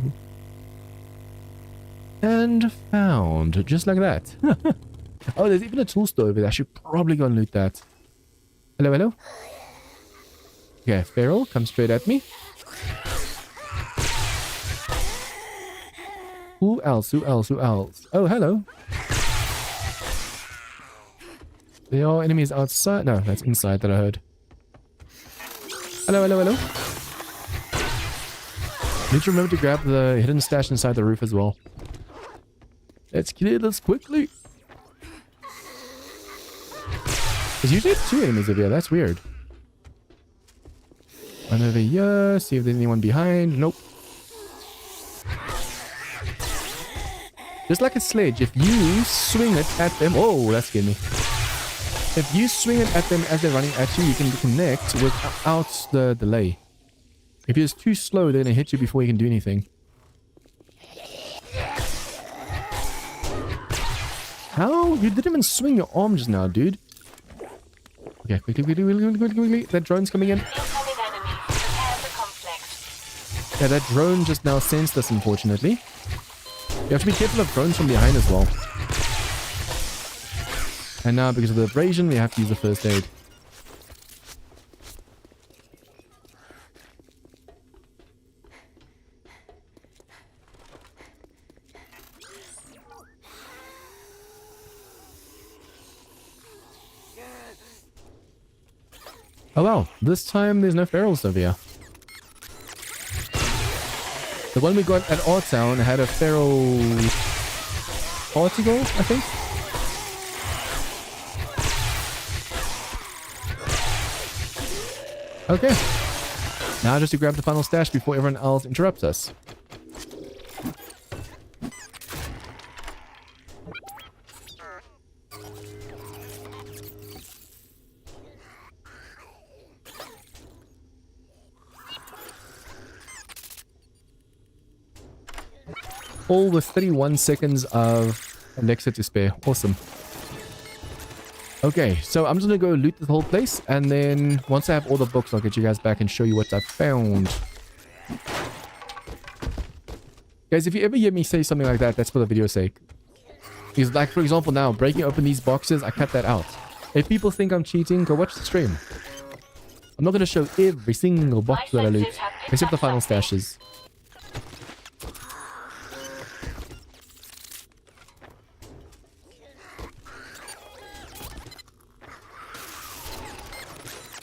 And found. Just like that. Oh, there's even a tool store over there. I should probably go and loot that. Hello, hello. Okay, feral, come straight at me. Who else? Who else? Who else? Oh, hello. There are enemies outside. No, that's inside that I heard. Hello, hello, hello. Need to remember to grab the hidden stash inside the roof as well. Let's clear this quickly. There's usually 2 enemies over here. That's weird. One over here. See if there's anyone behind. Nope. Just like a sledge, if you swing it at them... Oh, that scared me. If you swing it at them as they're running at you, you can connect without the delay. If you're too slow, they're going to hit you before you can do anything. How? You didn't even swing your arm just now, dude. Okay, quickly, quickly, quickly, quickly, quickly. That drone's coming in. Incoming enemies. Prepare for conflict. Yeah, that drone just now sensed us, unfortunately. You have to be careful of drones from behind as well. And now, because of the abrasion, we have to use the first aid. Oh wow, this time there's no ferals over here. The one we got at our town had a feral particle, I think. Okay. Now just to grab the final stash before everyone else interrupts us. All with 31 seconds of elixir to spare. Awesome. Okay, so I'm just gonna go loot this whole place, and then once I have all the books, I'll get you guys back and show you what I found. Guys, if you ever hear me say something like that, that's for the video's sake. Because, like, for example, now, breaking open these boxes, I cut that out. If people think I'm cheating, go watch the stream. I'm not gonna show every single box that I loot, except the final stashes.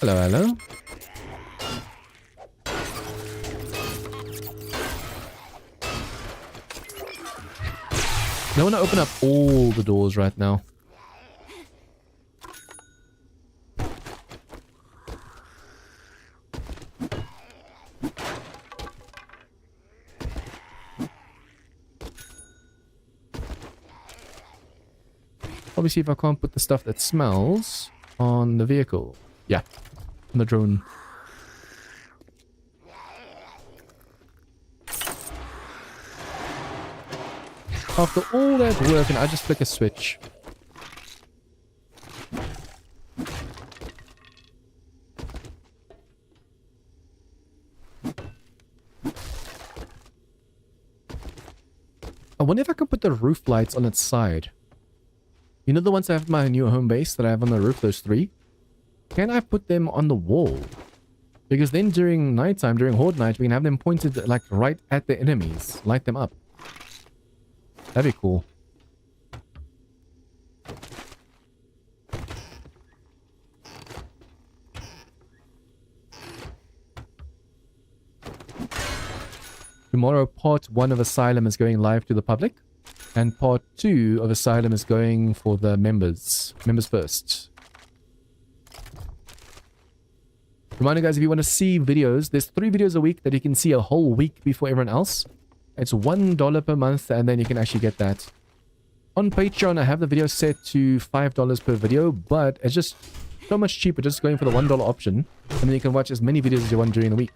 Hello, hello. I want to open up all the doors right now. Probably see if I can't put the stuff that smells on the vehicle. Yeah, on the drone. After all that work, and I just flick a switch. I wonder if I can put the roof lights on its side. You know the ones I have at my new home base that I have on the roof, those 3? Can I put them on the wall? Because then during nighttime, during Horde night, we can have them pointed like right at the enemies. Light them up. That'd be cool. Tomorrow, part 1 of Asylum is going live to the public. And part 2 of Asylum is going for the members. Members first. Reminder, guys, if you want to see videos, there's 3 videos a week that you can see a whole week before everyone else. It's $1 per month, and then you can actually get that. On Patreon, I have the video set to $5 per video, but it's just so much cheaper just going for the $1 option. And then you can watch as many videos as you want during the week.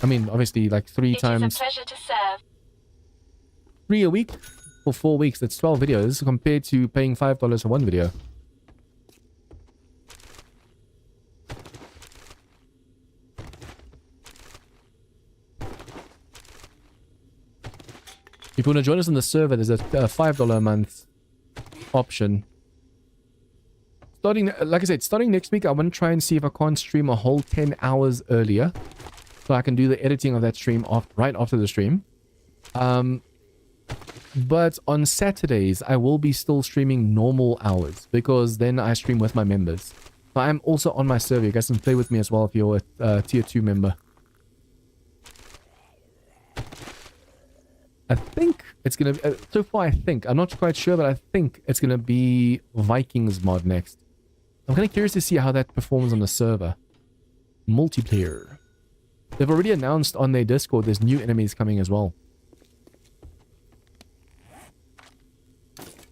I mean, obviously, like 3 times... It is a pleasure to serve. 3 a week for 4 weeks. That's 12 videos compared to paying $5 for 1 video. If you want to join us on the server, there's a $5 a month option. Starting, like I said, starting next week, I want to try and see if I can't stream a whole 10 hours earlier. So I can do the editing of that stream off right after the stream. But on Saturdays, I will be still streaming normal hours. Because then I stream with my members. So I'm also on my server. You guys can play with me as well if you're a tier 2 member. I think it's going to be... so far, I think. I'm not quite sure, but I think it's going to be Vikings mod next. I'm kind of curious to see how that performs on the server. Multiplayer. They've already announced on their Discord there's new enemies coming as well.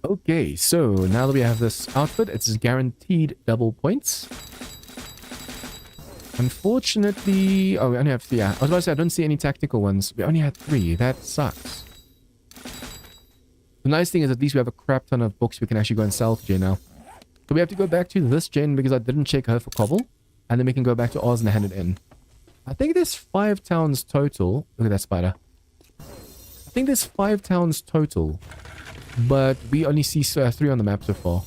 Okay, so now that we have this outfit, it's guaranteed double points. Unfortunately... oh, we only have 3. I was about to say, I don't see any tactical ones. We only had 3. That sucks. The nice thing is at least we have a crap ton of books we can actually go and sell to Jay now. So we have to go back to this Jen because I didn't check her for cobble. And then we can go back to Oz and hand it in. I think there's 5 towns total. Look at that spider. I think there's 5 towns total. But we only see 3 on the map so far.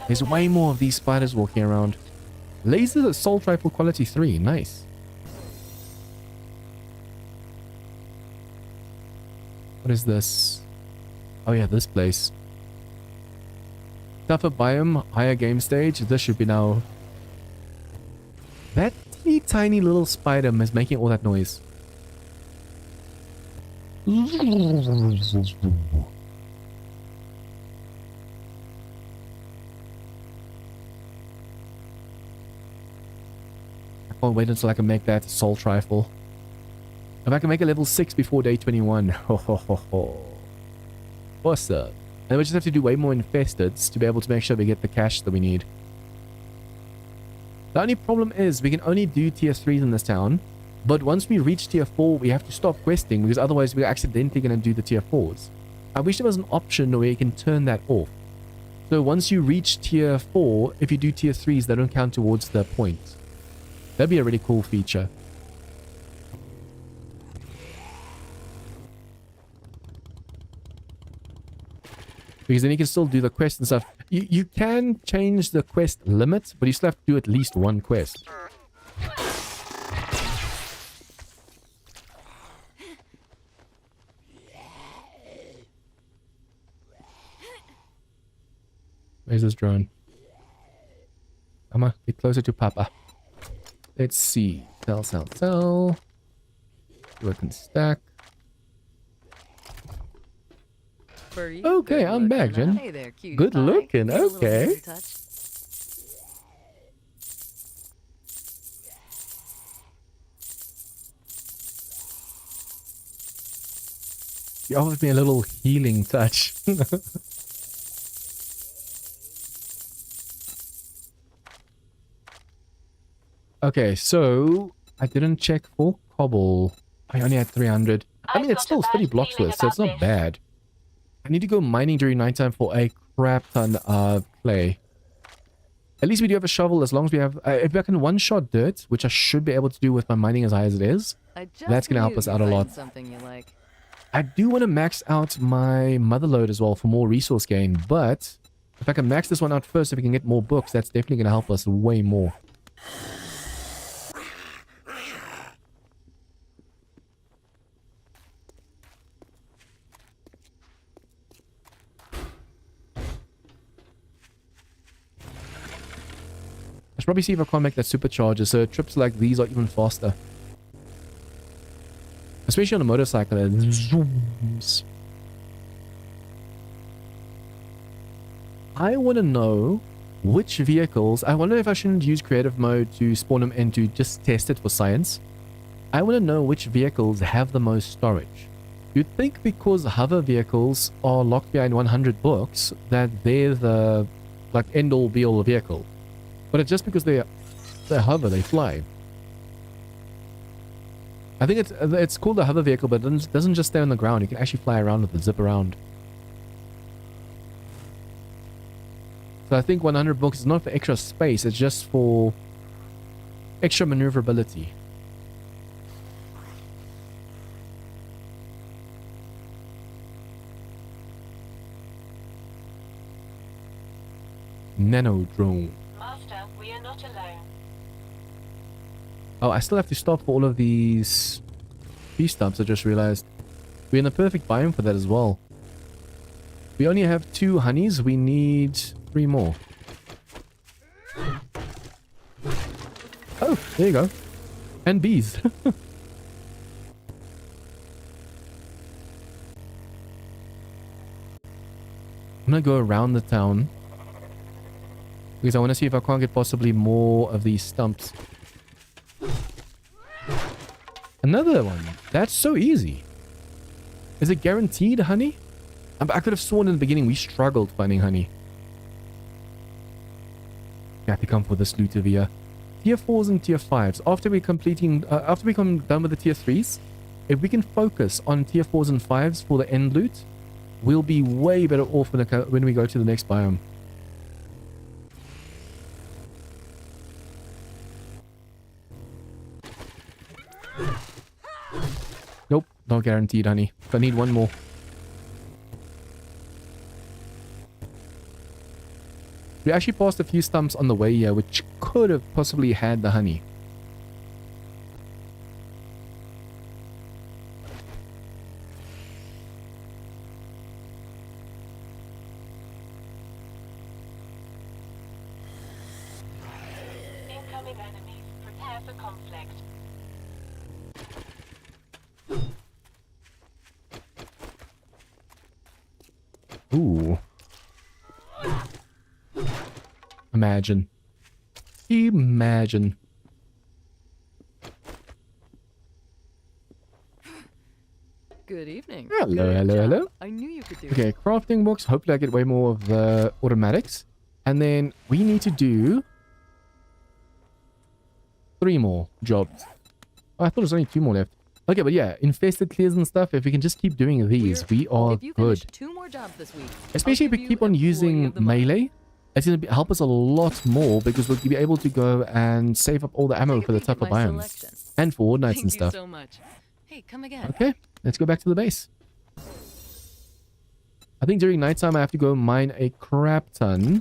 There's way more of these spiders walking around. Laser assault rifle quality 3. Nice. What is this? Oh yeah, this place. Tougher biome, higher game stage. This should be now... that teeny tiny little spider is making all that noise. can't wait until I can make that assault rifle. If I can make a level 6 before day 21. Ho ho ho ho. Awesome. And we just have to do way more infesteds to be able to make sure we get the cash that we need. The only problem is we can only do tier 3s in this town. But once we reach tier 4, we have to stop questing because otherwise we're accidentally going to do the tier 4s. I wish there was an option where you can turn that off. So once you reach tier 4, if you do tier 3s, they don't count towards the points. That'd be a really cool feature. Because then you can still do the quest and stuff. You can change the quest limit, but you still have to do at least one quest. Where's this drone? Come on, get closer to Papa. Let's see. Sell. Do I can stack. Okay, I'm back, Jen. Hey there, cutie Good pie. looking, Need a little okay. human touch? You offered me a little healing touch. Okay, so I didn't check for cobble. I only had 300. I mean, it's still 30 blocks worth, so it's not bad. I need to go mining during nighttime for a crap ton of clay. At least we do have a shovel as long as we have... if I can one-shot dirt, which I should be able to do with my mining as high as it is, that's going to help us out a lot. Something you like. I do want to max out my motherload as well for more resource gain, but if I can max this one out first, if we can get more books, that's definitely going to help us way more. I should probably see if I can't make that supercharger so trips like these are even faster. Especially on a motorcycle. It zooms. I want to know which vehicles... I wonder if I shouldn't use creative mode to spawn them and to just test it for science. I want to know which vehicles have the most storage. You'd think because hover vehicles are locked behind 100 books that they're the like end-all be-all vehicle. But it's just because they hover, they fly. I think it's called a hover vehicle, but it doesn't just stay on the ground. You can actually fly around with it, zip around. So I think 100 books is not for extra space, it's just for extra maneuverability. Nano drone. Master, we are not alone. Oh, I still have to stop for all of these bee stumps, I just realized. We're in the perfect biome for that as well. We only have 2 honeys, we need 3 more. Oh, there you go. And bees. I'm gonna go around the town. Because I want to see if I can't get possibly more of these stumps. Another one. That's so easy. Is it guaranteed honey? I could have sworn in the beginning we struggled finding honey. You have to come for this loot over here. Tier 4s and tier 5s. After we come done with the tier 3s, if we can focus on tier 4s and 5s for the end loot, we'll be way better off when we go to the next biome. Nope, not guaranteed, honey. I need 1 more. We actually passed a few stumps on the way here, which could have possibly had the honey. Incoming enemies. Prepare for conflict. Ooh. Imagine. Imagine. Good evening. Hello, Good hello, job. hello. I knew you could do Okay, it. crafting books. Hopefully I get way more of the automatics. And then we need to do 3 more jobs. Oh, I thought there was only 2 more left. Okay, but yeah, infested clears and stuff. If we can just keep doing these, we are If you finish good. 2 more jobs this week, Especially if we keep on using melee. It's going to help us a lot more because we'll be able to go and save up all the ammo for the tougher biomes. And for Horde Nights and stuff. Thank you so much. Hey, come again. Okay, let's go back to the base. I think during nighttime I have to go mine a crap ton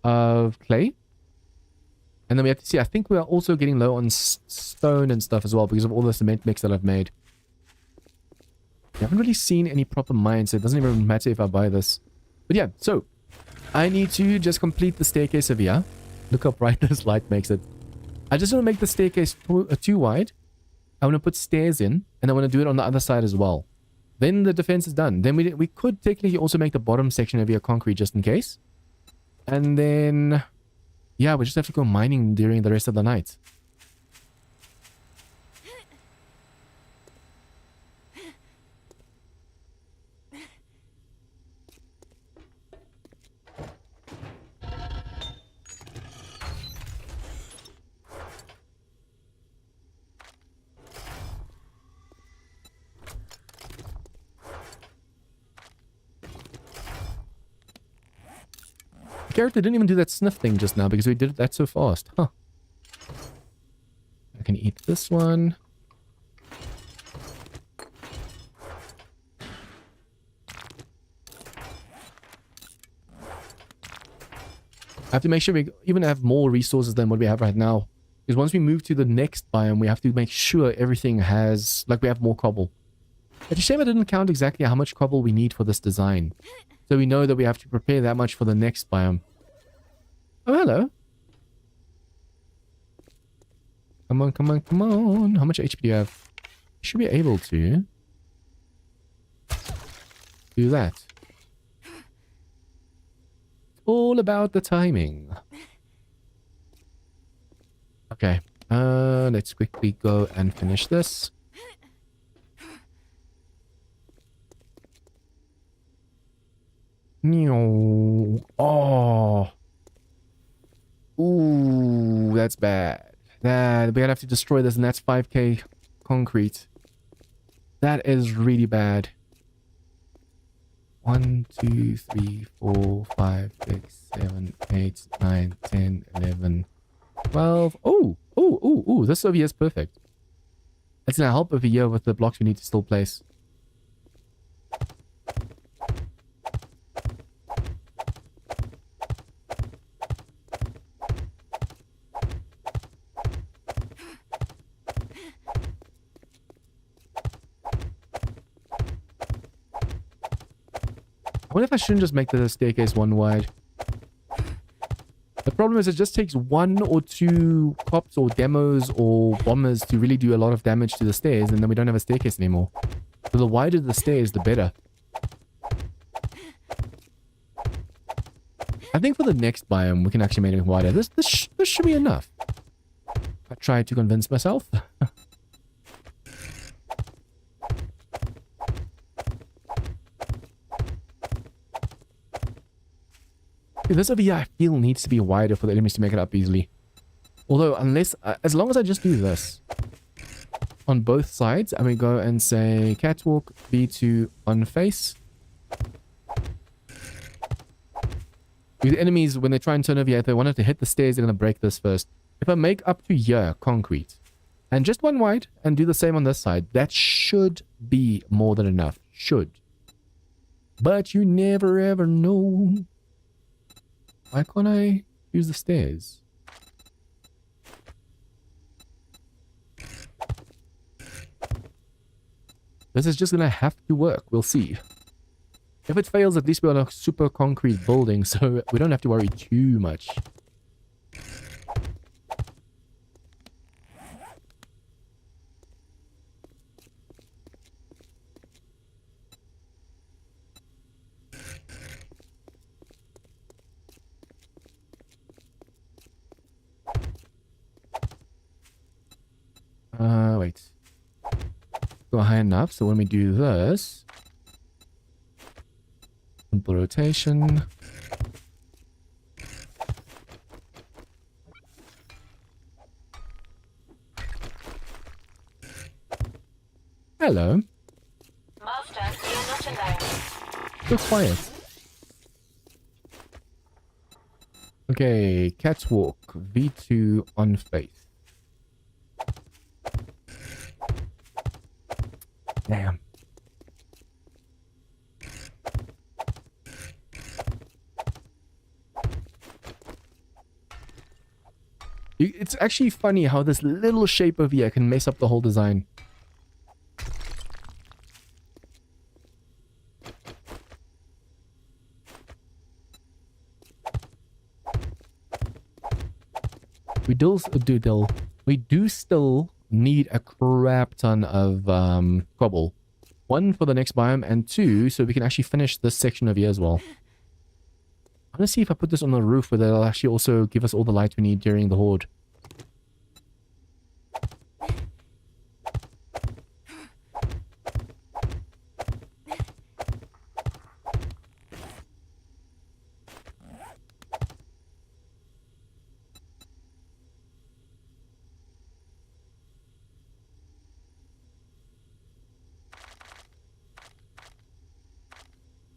of clay. And then we have to see, I think we are also getting low on stone and stuff as well because of all the cement mix that I've made. We haven't really seen any proper mines, so it doesn't even matter if I buy this. But yeah, so I need to just complete the staircase over here. Look how bright this light makes it. I just want to make the staircase too wide. I want to put stairs in, and I want to do it on the other side as well. Then the defense is done. Then we could technically also make the bottom section of here concrete just in case. And then, yeah, we just have to go mining during the rest of the night. The character didn't even do that sniff thing just now because we did that so fast. Huh. I can eat this one. I have to make sure we even have more resources than what we have right now. Because once we move to the next biome, we have to make sure everything has... Like, we have more cobble. It's a shame I didn't count exactly how much cobble we need for this design. So we know that we have to prepare that much for the next biome. Oh, hello. Come on, come on, come on. How much HP do you have? You should be able to do that. All about the timing. Okay. Let's quickly go and finish this. Oh. Ooh, that's bad. We're gonna have to destroy this, and that's 5k concrete. That is really bad. 1, 2, 3, 4, 5, 6, 7, 8, 9, 10, 11, 12. Oh, this over here is perfect. That's gonna help over here with the blocks we need to still place. I wonder if I shouldn't just make the staircase 1 wide. The problem is it just takes 1 or 2 cops or demos or bombers to really do a lot of damage to the stairs, and then we don't have a staircase anymore. So the wider the stairs, the better. I think for the next biome, we can actually make it wider. This should be enough. I tried to convince myself. This over here, I feel, needs to be wider for the enemies to make it up easily. Although, as long as I just do this on both sides, and we go and say catwalk, B2 on face. The enemies, when they try and turn over here, if they wanted to hit the stairs, they're going to break this first. If I make up to here concrete, and just 1 wide, and do the same on this side, that should be more than enough. Should. But you never ever know. Why can't I use the stairs? This is just gonna have to work. We'll see. If it fails, at least we're on a super concrete building, so we don't have to worry too much. Wait. go high enough. So when we do this, simple rotation. Hello. Master, you're not alone. So quiet. Okay, catwalk V2 on face. Damn. It's actually funny how this little shape over here can mess up the whole design. We do still need a crap ton of cobble. One for the next biome, and two, so we can actually finish this section of here as well. I want to see if I put this on the roof, whether it'll actually also give us all the light we need during the horde.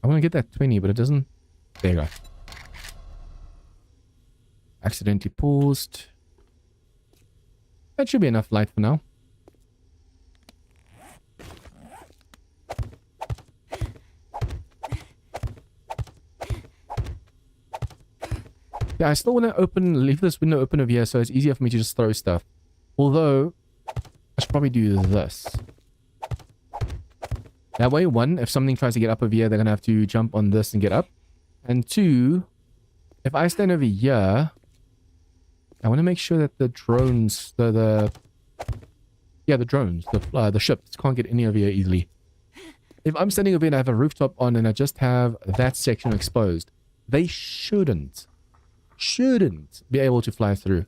I want to get that 20, but it doesn't. There you go. Accidentally paused. That should be enough light for now. Yeah, I still want to leave this window open over here so it's easier for me to just throw stuff. Although, I should probably do this. That way, one, if something tries to get up over here, they're going to have to jump on this and get up. And two, if I stand over here, I want to make sure that the drones, the drones, the ships can't get any over here easily. If I'm standing over here and I have a rooftop on and I just have that section exposed, they shouldn't be able to fly through.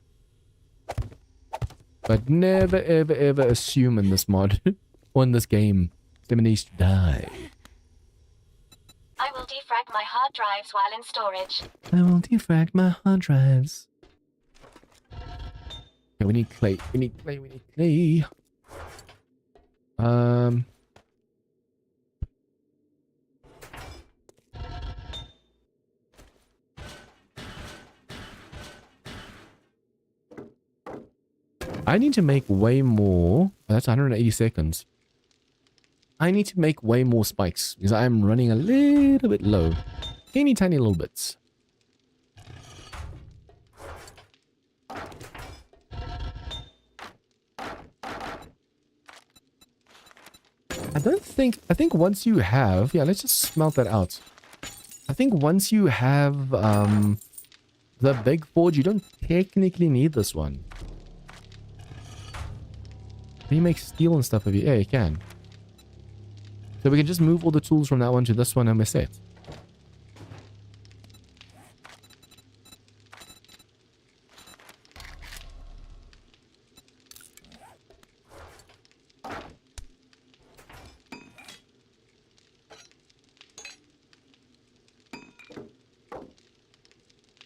But never, ever, ever assume in this mod or in this game them needs to die. I will defrag my hard drives while in storage. I will defrag my hard drives. Okay, we need clay. We need clay. We need clay. I need to make way more. Oh, that's 180 seconds. I need to make way more spikes because I'm running a little bit low. Teeny tiny little bits. I think once you have, yeah, let's just smelt that out. I think once you have the big forge, you don't technically need this one. Can you make steel and stuff of you? Yeah, you can. So we can just move all the tools from that one to this one and we're set.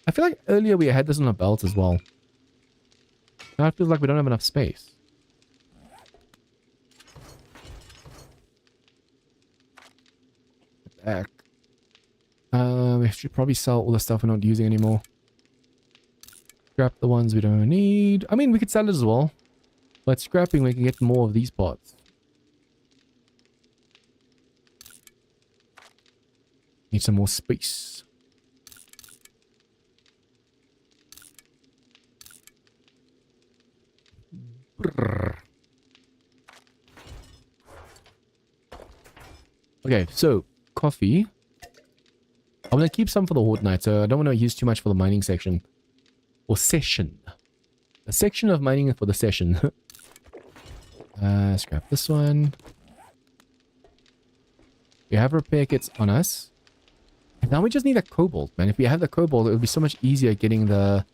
I feel like earlier we had this on a belt as well. Now it feels like we don't have enough space. Back. We should probably sell all the stuff we're not using anymore. Scrap the ones we don't need. I mean, we could sell it as well. But scrapping, we can get more of these parts. Need some more space. Brrr. Okay, so coffee. I'm going to keep some for the horde night, so I don't want to use too much for the mining section. Or session. A section of mining for the session. Scrap this one. We have repair kits on us. And now we just need a cobalt, man. If we have the cobalt, it would be so much easier getting the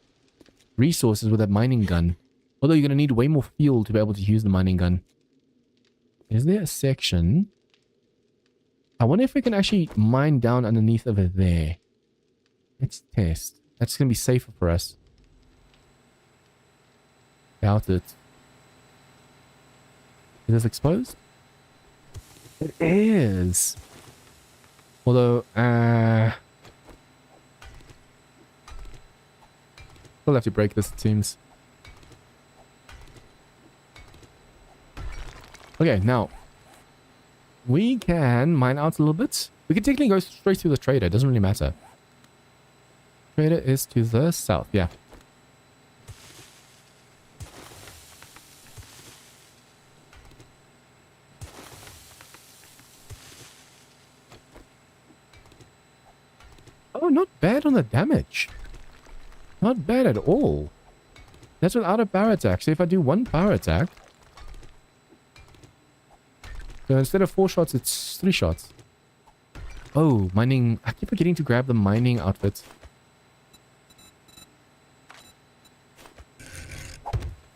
resources with that mining gun. Although you're going to need way more fuel to be able to use the mining gun. Is there a section? I wonder if we can actually mine down underneath over there. Let's test. That's going to be safer for us. Doubt it. Is this exposed? It is. Although, we'll have to break this, it seems. Okay, now we can mine out a little bit. We can technically go straight to the trader. It doesn't really matter. Trader is to the south. Yeah. Oh, not bad on the damage. Not bad at all. That's without a power attack. So if I do one power attack, so instead of 4 shots, it's 3 shots. Oh, mining. I keep forgetting to grab the mining outfit.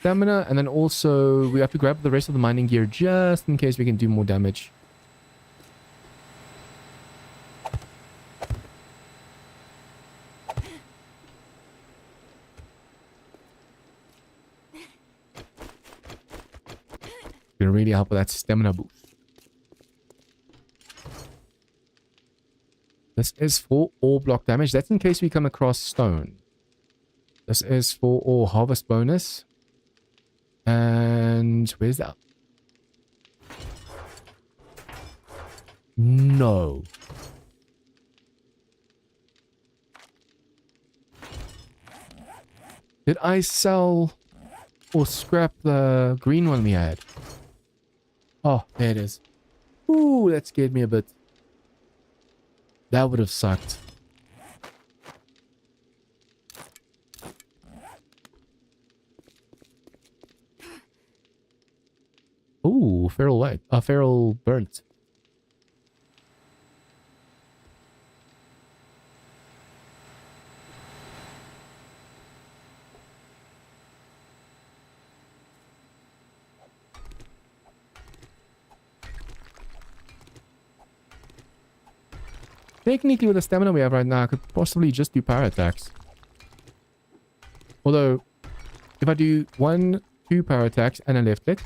Stamina, and then also we have to grab the rest of the mining gear just in case we can do more damage. Gonna really help with that stamina boost. This is for all block damage. That's in case we come across stone. This is for all harvest bonus. And where's that? No. Did I sell or scrap the green one we had? Oh, there it is. Ooh, that scared me a bit. That would have sucked. Ooh, feral white. Feral burnt. Technically, with the stamina we have right now, I could possibly just do power attacks. Although, if I do 1, 2 power attacks and a left click,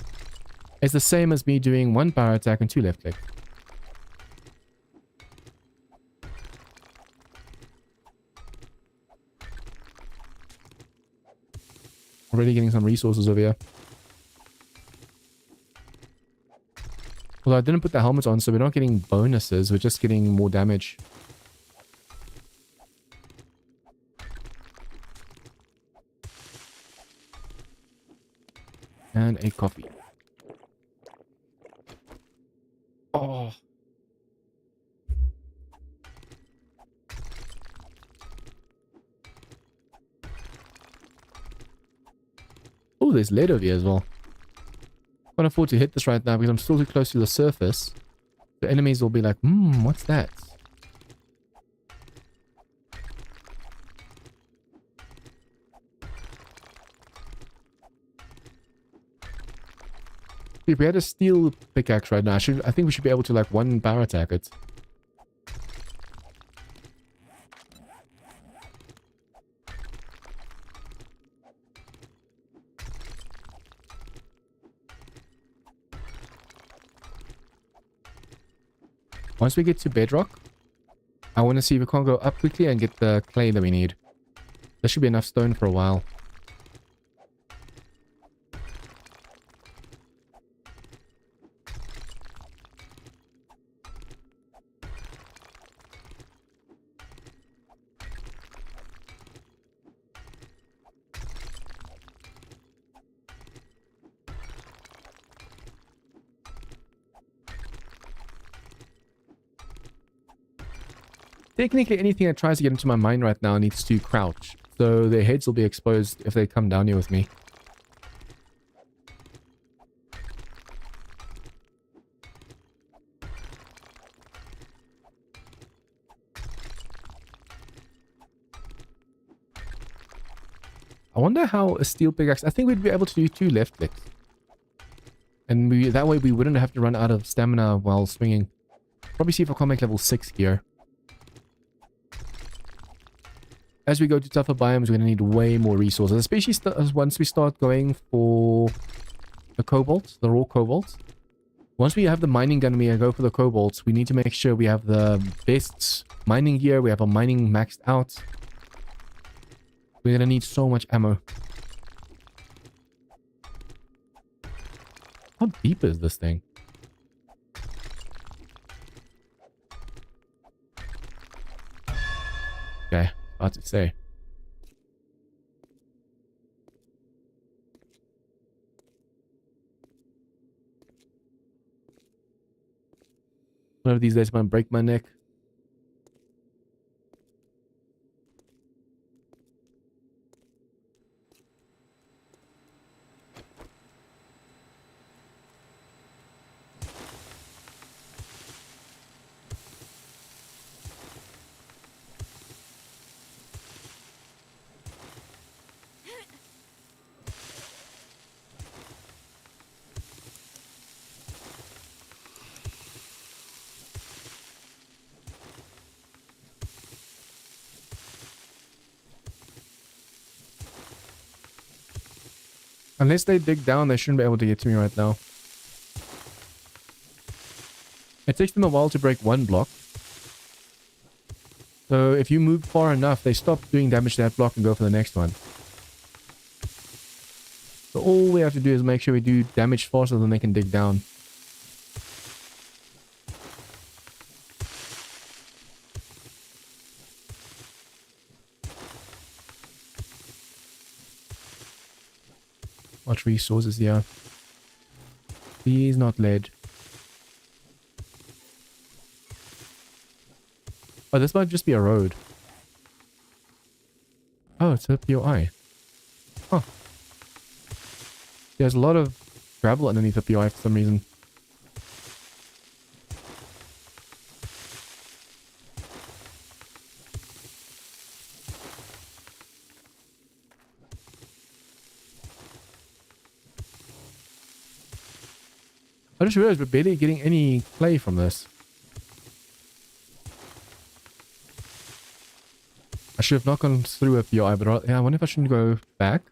it's the same as me doing 1 power attack and 2 left click. Already getting some resources over here. Although I didn't put the helmet on, so we're not getting bonuses, we're just getting more damage. And a coffee. Oh. Oh, there's lead over here as well. Can't afford to hit this right now because I'm still too close to the surface. The enemies will be like, what's that? If we had a steel pickaxe right now, I think we should be able to like 1 power attack it. Once we get to bedrock, I want to see if we can't go up quickly and get the clay that we need. There should be enough stone for a while. Technically, anything that tries to get into my mine right now needs to crouch, so their heads will be exposed if they come down here with me. I wonder how a steel pickaxe... I think we'd be able to do 2 left clicks. And that way we wouldn't have to run out of stamina while swinging. Probably see if I can't make level 6 gear. As we go to tougher biomes, we're going to need way more resources. Especially once we start going for the cobalt, the raw cobalt. Once we have the mining gun and we go for the cobalts, we need to make sure we have the best mining gear. We have our mining maxed out. We're going to need so much ammo. How deep is this thing? Okay, hard to say. One of these days I'm gonna break my neck. Unless they dig down, they shouldn't be able to get to me right now. It takes them a while to break one block. So if you move far enough, they stop doing damage to that block and go for the next one. So all we have to do is make sure we do damage faster than they can dig down. What resources here? Please not lead. Oh, this might just be a road. Oh, it's a POI. Huh. There's a lot of gravel underneath the POI for some reason. I just realized we're barely getting any clay from this. I should have not gone through a PI, but yeah, I wonder if I shouldn't go back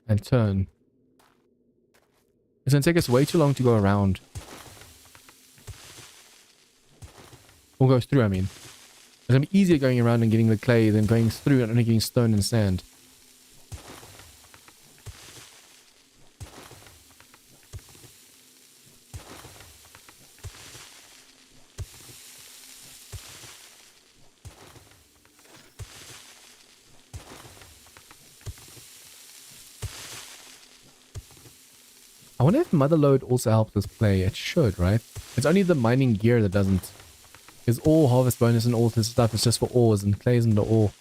and turn. It's going to take us way too long to go around. Or go through, I mean. It's going to be easier going around and getting the clay than going through and only getting stone and sand. I wonder if Mother Load also helps us play. It should, right? It's only the mining gear that doesn't. Because all harvest bonus and all this stuff is just for ores, and clay isn't the ore.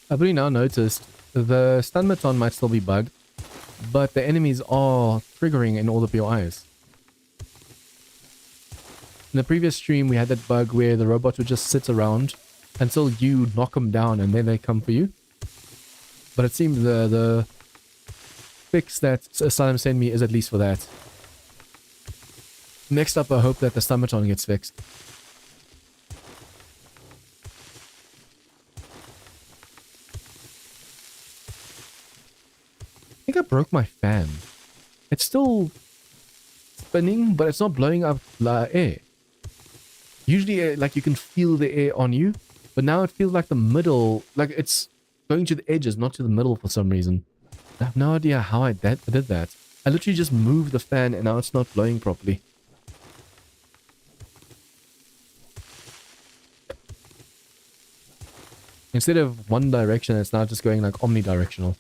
I've really now noticed the stun baton might still be bugged, but the enemies are triggering in all the POIs. In the previous stream, we had that bug where the robot would just sit around until you knock them down and then they come for you. But it seems the fix that Asylum sent me is at least for that. Next up, I hope that the stun baton gets fixed. I think I broke my fan. It's still spinning, but it's not blowing up air. Usually, like, you can feel the air on you, but now it feels like the middle, like it's going to the edges, not to the middle for some reason. I have no idea how I did that. I literally just moved the fan and now it's not blowing properly. Instead of one direction, it's now just going like omnidirectional.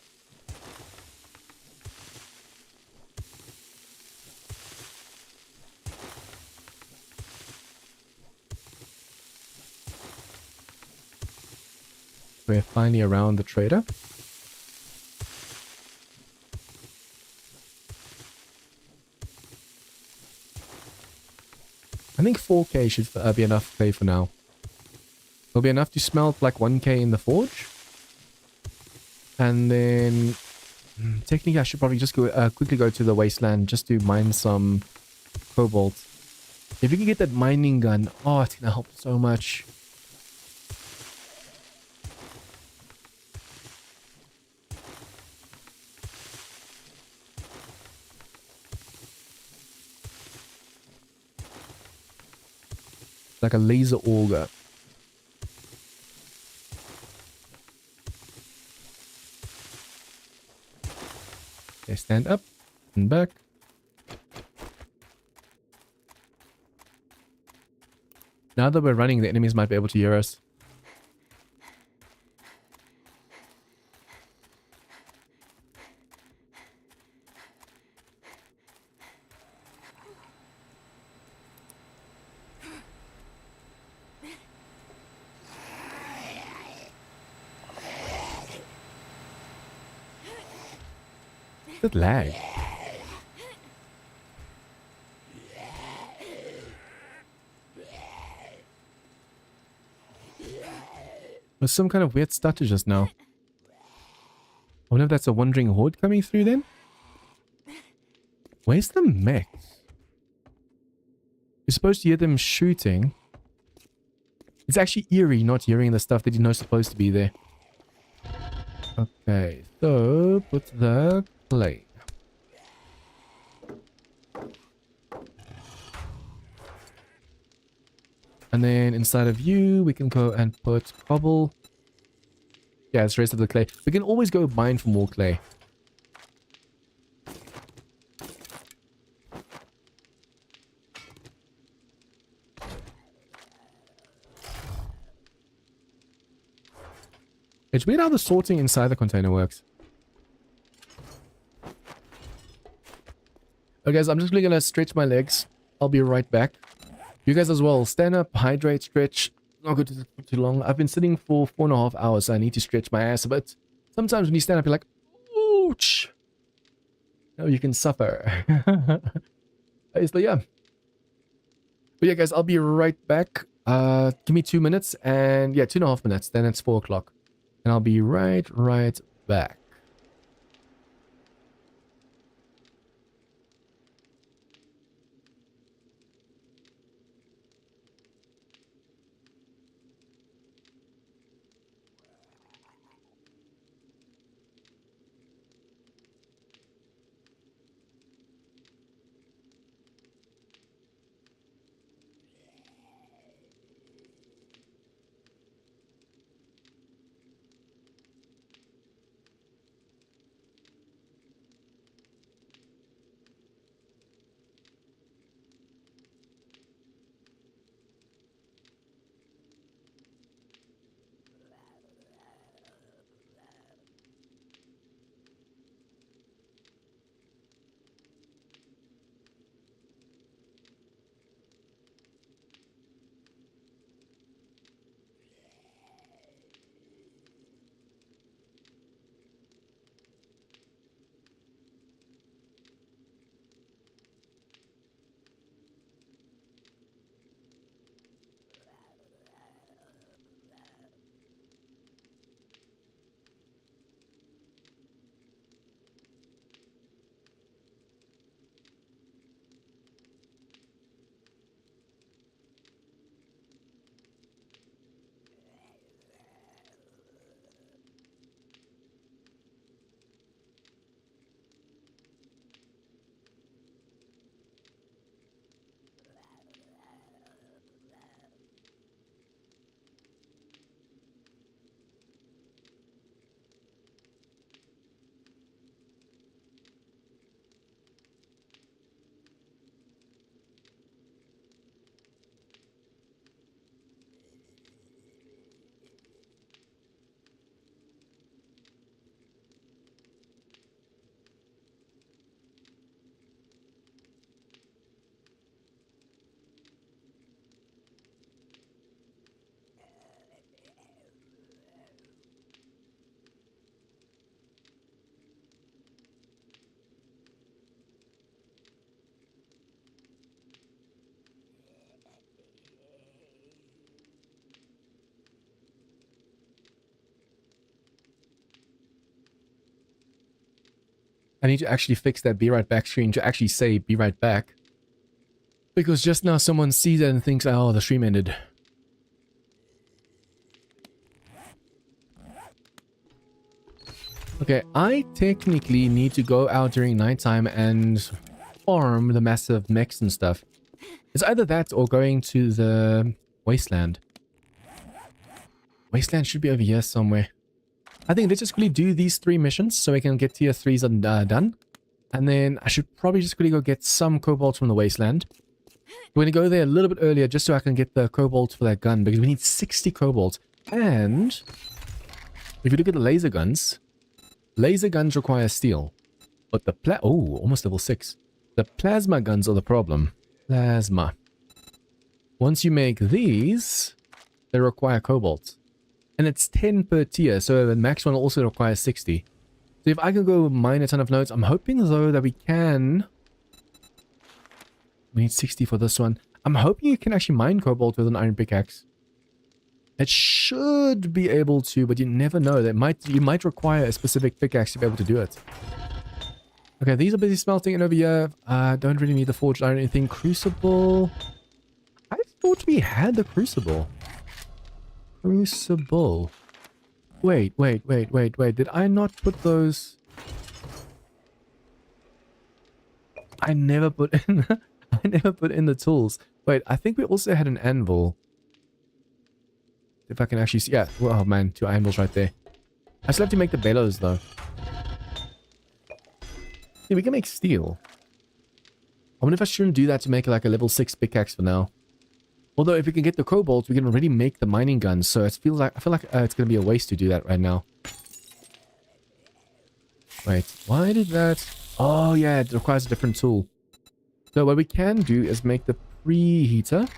We're finally around the trader. I think 4k should be enough clay for now. It'll be enough to smelt like 1k in the forge. And then technically I should probably just go quickly go to the wasteland just to mine some cobalt. If you can get that mining gun, oh, it's gonna help so much. Like a laser auger. Okay, stand up and back. Now that we're running, the enemies might be able to hear us. Good lag. There's some kind of weird stutter just now. I wonder if that's a wandering horde coming through then? Where's the mech? You're supposed to hear them shooting. It's actually eerie not hearing the stuff that you know is supposed to be there. Okay, so put the clay. And then inside of you, we can go and put cobble. Yeah, it's the rest of the clay. We can always go mine for more clay. It's weird how the sorting inside the container works. Okay, guys, I'm just really gonna stretch my legs. I'll be right back. You guys as well. Stand up, hydrate, stretch. Not good for too long. I've been sitting for 4.5 hours, so I need to stretch my ass a bit. Sometimes when you stand up, you're like, ouch. No, you can suffer. So yeah. But yeah, guys, I'll be right back. Give me 2 minutes, and yeah, 2.5 minutes. Then it's 4 o'clock. And I'll be right back. I need to actually fix that be right back screen to actually say be right back. Because just now someone sees it and thinks, oh, the stream ended. Okay, I technically need to go out during nighttime and farm the massive mechs and stuff. It's either that or going to the wasteland. Wasteland should be over here somewhere. I think let's just quickly do these 3 missions so we can get tier 3s done. And then I should probably just quickly go get some cobalt from the wasteland. We're going to go there a little bit earlier just so I can get the cobalt for that gun because we need 60 cobalt. And if you look at the laser guns require steel. But the almost level 6. The plasma guns are the problem. Plasma. Once you make these, they require cobalt. And it's 10 per tier, so the max one will also require 60. So if I can go mine a ton of nodes, I'm hoping though that we can... We need 60 for this one. I'm hoping you can actually mine cobalt with an iron pickaxe. It should be able to, but you never know. You might require a specific pickaxe to be able to do it. Okay, these are busy smelting, and over here, don't really need the forged iron or anything. Crucible. I thought we had the crucible. Crucible. Wait. Did I not put those? I never put in. I never put in the tools. Wait, I think we also had an anvil. If I can actually see. Yeah. Oh man, 2 anvils right there. I still have to make the bellows though. Yeah, we can make steel. I wonder if I shouldn't do that to make like a level 6 pickaxe for now. Although if we can get the cobalt, we can already make the mining guns. So I feel like it's going to be a waste to do that right now. Wait, why did that? Oh yeah, it requires a different tool. So what we can do is make the preheater.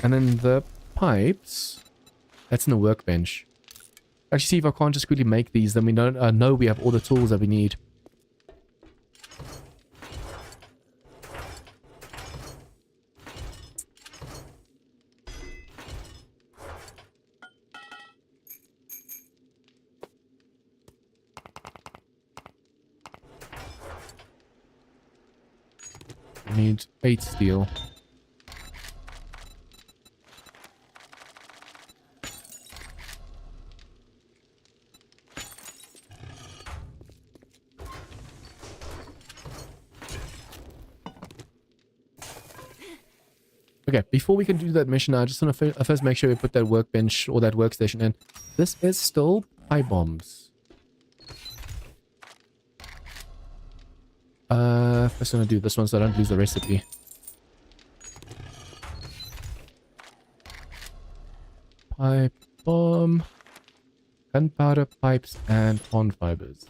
And then the pipes. That's in the workbench. Actually, see if I can't just quickly make these. Then we don't know we have all the tools that we need. We need 8 steel. Okay, before we can do that mission, I just want to first make sure we put that workbench or that workstation in. This is still pipe bombs. First I'm gonna do this one so I don't lose the recipe. Pipe bomb, gunpowder, pipes, and pond fibers.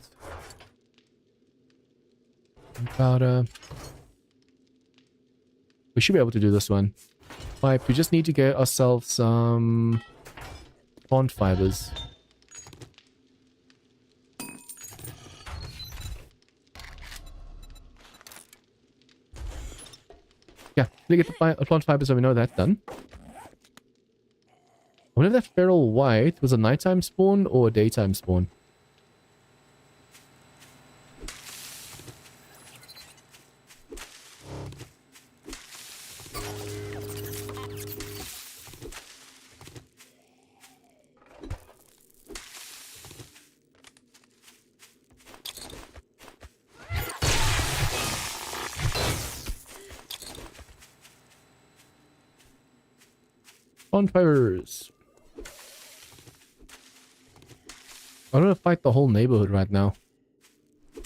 Gunpowder. We should be able to do this one. Pipe. We just need to get ourselves some pond fibers. Yeah, we get the plant fibers so we know that's done. I wonder if that feral white was a nighttime spawn or a daytime spawn. Bonfires. I want to fight the whole neighborhood right now. If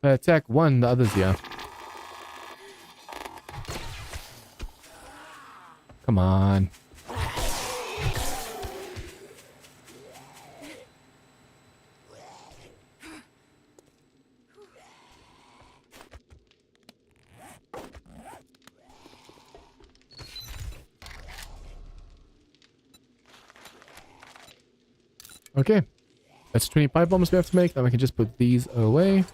I attack one, the others, yeah. Come on. Okay, that's 20 pipe bombs we have to make. Then we can just put these away.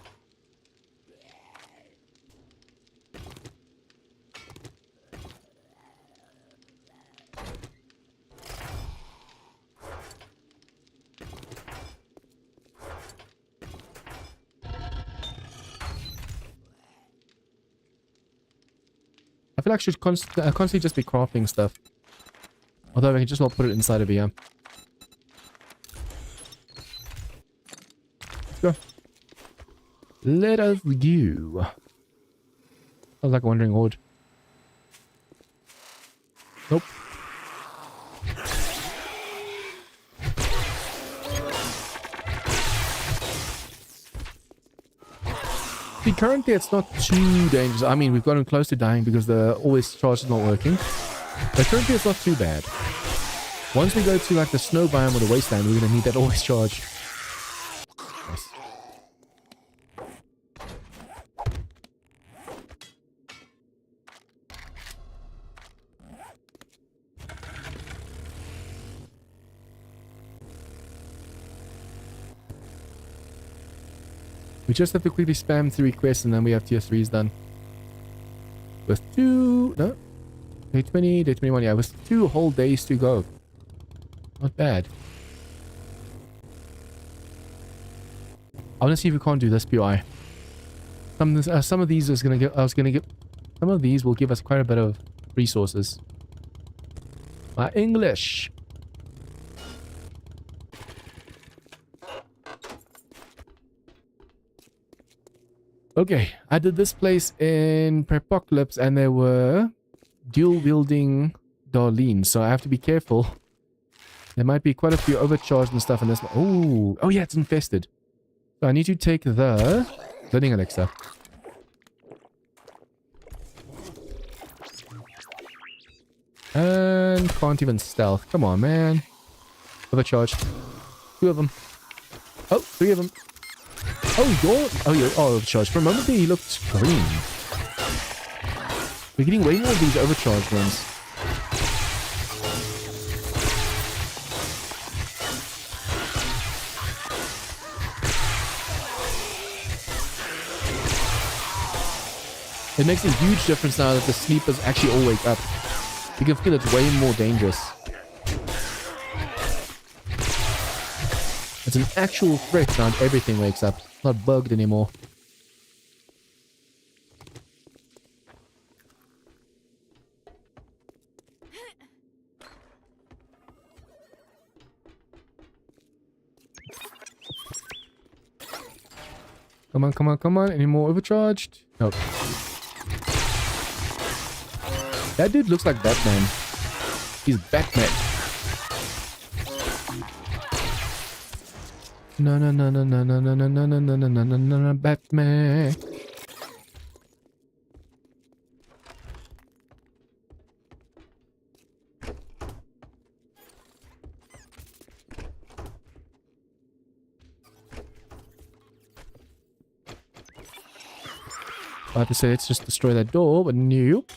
I feel like I should constantly just be crafting stuff. Although I can just well put it inside of here. Let's go. Let us go. Sounds like a wandering horde. Nope. See, currently it's not too dangerous. I mean, we've gotten close to dying because the always charge is not working. But currently it's not too bad. Once we go to like the snow biome or the wasteland, we're going to need that always charge. Nice. We just have to quickly spam 3 quests and then we have tier 3s done. With 2... No? Day 20, day 21, yeah. With 2 whole days to go. Not bad. I want to see if we can't do this PI. Some of these some of these will give us quite a bit of resources. My English. Okay, I did this place in Prepocalypse and there were dual-wielding Darlene, so I have to be careful. There might be quite a few overcharged and stuff in this. Oh yeah, it's infested. So I need to take the living elixir. And can't even stealth. Come on, man. Overcharged. 2 of them. Oh, 3 of them. You're overcharged. For a moment there, he looked green. We're getting way more of these overcharged ones. It makes a huge difference now that the sleepers actually all wake up. You can feel it's way more dangerous. It's an actual threat now that everything wakes up. It's not bugged anymore. Come on, come on, come on. Any more overcharged? Nope. That dude looks like Batman. He's Batman. No, no, no, no, no, no, no, no, no, no, no, no, no, no, no, no, Batman. I have to say, let's just destroy that door, but nope.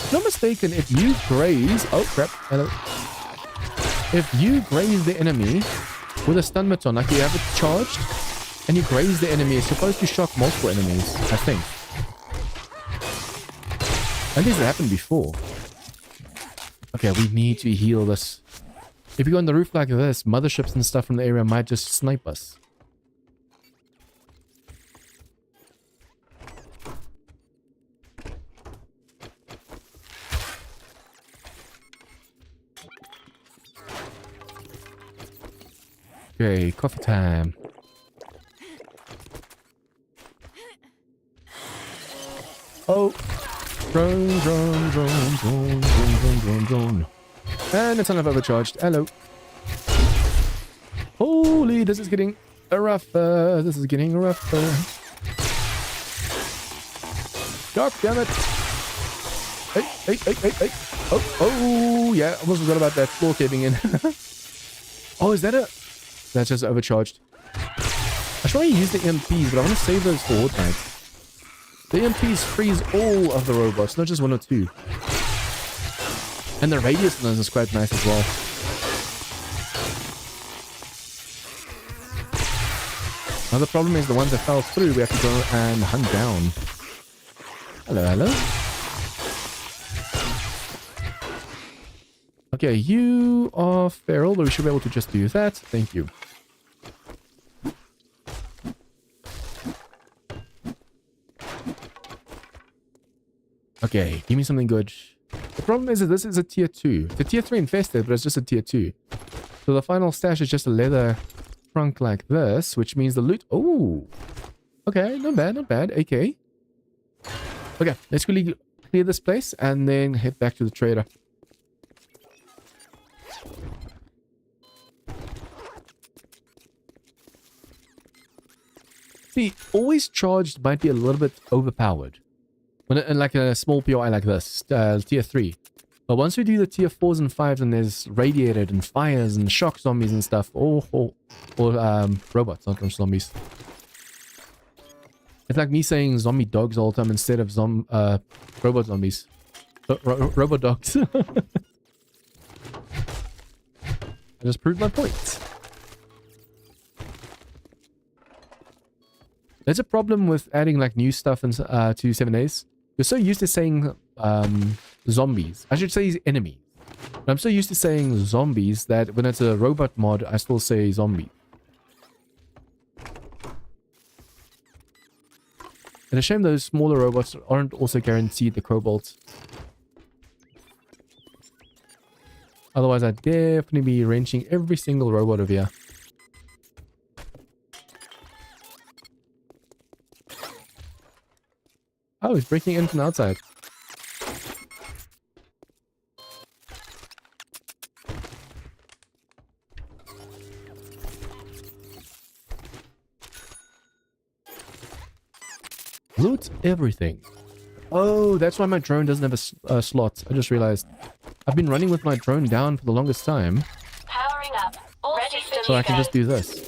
If I'm not mistaken, if you graze... Oh, crap. Hello. If you graze the enemy with a stun baton, like you have it charged, and you graze the enemy, it's supposed to shock multiple enemies, I think. At least it happened before. Okay, we need to heal this. If you go on the roof like this, motherships and stuff from the area might just snipe us. Okay, coffee time. Oh. Drone, drone, drone, drone, drone, drone, drone. And it's another overcharged. Hello. Holy, this is getting rougher. This is getting rougher. God damn it. Hey, hey, hey, hey, hey. Oh, yeah. Almost forgot about that floor caving in. Oh, is that a... That's just overcharged. I should probably use the EMPs, but I want to save those for Horde Night. The EMPs freeze all of the robots, not just 1 or 2. And the radius on those is quite nice as well. Now the problem is the ones that fell through, we have to go and hunt down. Hello, hello. Okay, you are feral, but we should be able to just do that. Thank you. Okay, give me something good. The problem is that this is a tier 2. The tier 3 infested, but it's just a tier 2. So the final stash is just a leather trunk like this, which means the loot... Oh! Okay, not bad, not bad. AK. Okay, let's quickly clear this place and then head back to the trader. See, always charged might be a little bit overpowered. When in like a small POI like this, tier 3. But once we do the tier 4s and 5s and there's radiated and fires and shock zombies and stuff, or robots, not zombies. It's like me saying zombie dogs all the time instead of robot zombies. Robot dogs. I just proved my point. There's a problem with adding like new stuff to 7 days. You're so used to saying zombies. I should say enemies. But I'm so used to saying zombies that when it's a robot mod, I still say zombie. And a shame those smaller robots aren't also guaranteed the cobalt. Otherwise, I'd definitely be wrenching every single robot over here. Oh, he's breaking in from outside. Loot everything. Oh, that's why my drone doesn't have a slot. I just realized. I've been running with my drone down for the longest time. Powering up. All ready for So I can just do this.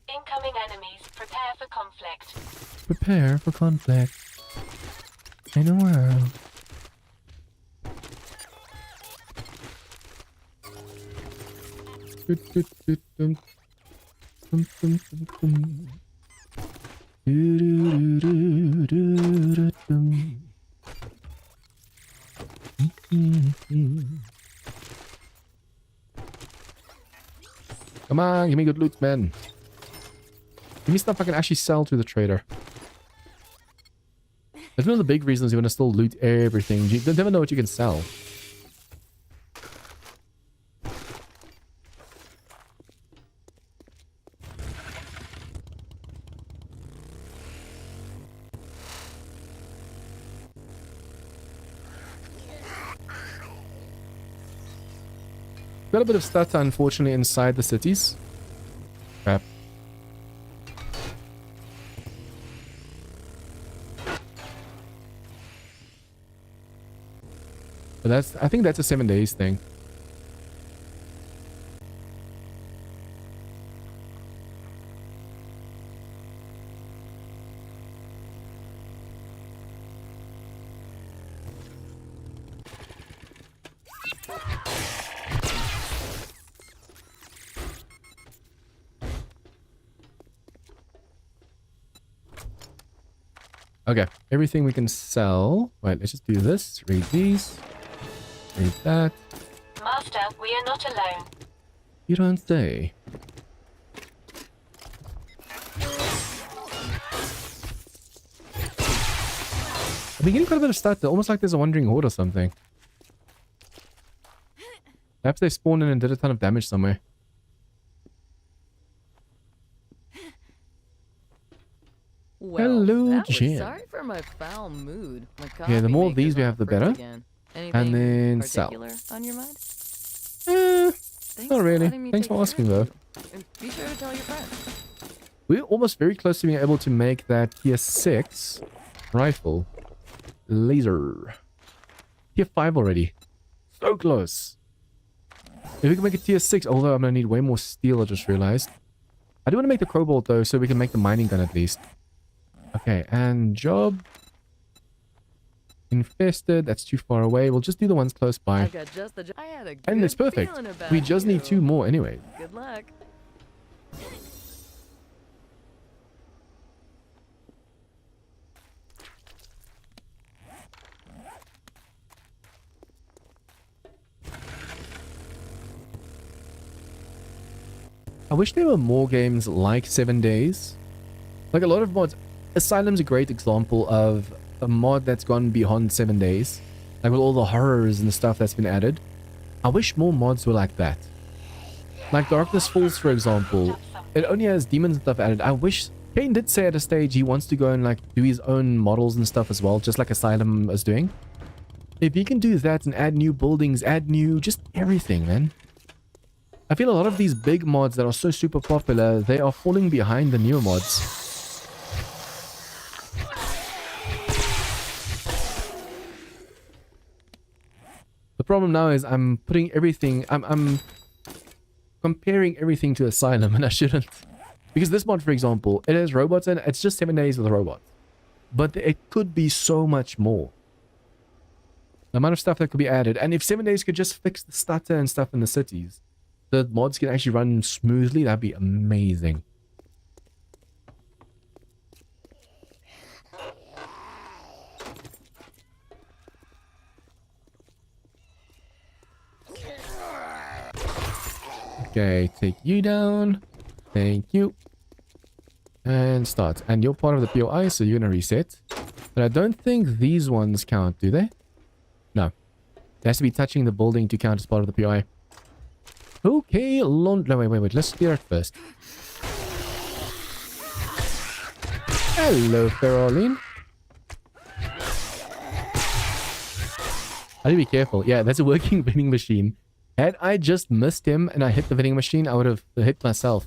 Incoming enemies. Prepare for conflict. Prepare for conflict. In a world. Come on, give me good loot, man. Give me stuff I can actually sell to the trader. That's one of the big reasons you want to still loot everything. You never know what you can sell. Got a bit of stutter, unfortunately, inside the cities. Crap. But I think that's a 7 days thing. Okay, everything we can sell. Right, let's just do this. Read these. Read that. Master, we are not alone. You don't say. I've been getting quite a bit of stutter, almost like there's a wandering horde or something. Perhaps they spawned in and did a ton of damage somewhere. Well, Hello, that was Jen. sorry for my foul mood. My Yeah, the coffee more of these maker's we on have, the fritz better. again. Anything then sell. particular on your mind? Thanks Not for really. letting me Thanks take for care asking, of though. you. And be sure to tell your friends. We're almost very close to being able to make that tier 6 rifle laser. Tier 5 already. So close. If we can make a tier 6, although I'm going to need way more steel, I just realized. I do want to make the cobalt, though, so we can make the mining gun at least. Okay, and job. Infested, that's too far away. We'll just do the ones close by. I got just the I had a good And it's perfect. feeling about We just need 2 you. more anyway. Good luck. I wish there were more games like 7 Days. Like a lot of mods, Asylum's a great example of a mod that's gone beyond 7 days. Like with all the horrors and stuff that's been added. I wish more mods were like that. Like Darkness Falls, for example. It only has demons and stuff added. I wish... Kane did say at a stage he wants to go and like do his own models and stuff as well, just like Asylum is doing. If he can do that and add new buildings, add new... just everything, man. I feel a lot of these big mods that are so super popular, they are falling behind the newer mods. The problem now is I'm putting everything... I'm comparing everything to Asylum, and I shouldn't. Because this mod, for example, it has robots and it's just 7 days with robots. But it could be so much more. The amount of stuff that could be added. And if 7 days could just fix the stutter and stuff in the cities, the mods can actually run smoothly, that'd be amazing. Okay, take you down. Thank you. And start. And you're part of the POI, so you're going to reset. But I don't think these ones count, do they? No. It has to be touching the building to count as part of the POI. Okay, no, wait. Let's clear it first. Hello, Feroline. I need to be careful. Yeah, that's a working vending machine. Had I just missed him and I hit the vending machine, I would have hit myself.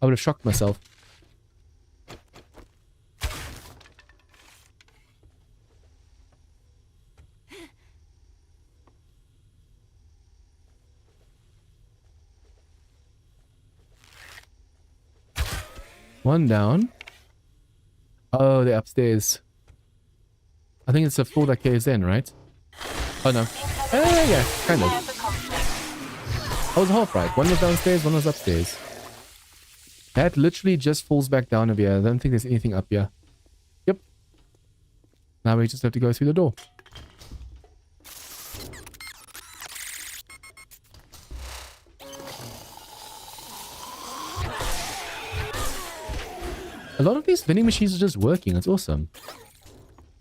I would have shocked myself. One down. Oh, they're upstairs. I think it's a floor that caves in, right? Oh, no. Yeah, kind of. I was half right. One was downstairs, one was upstairs. That literally just falls back down over here. I don't think there's anything up here. Yep. Now we just have to go through the door. A lot of these vending machines are just working. It's awesome.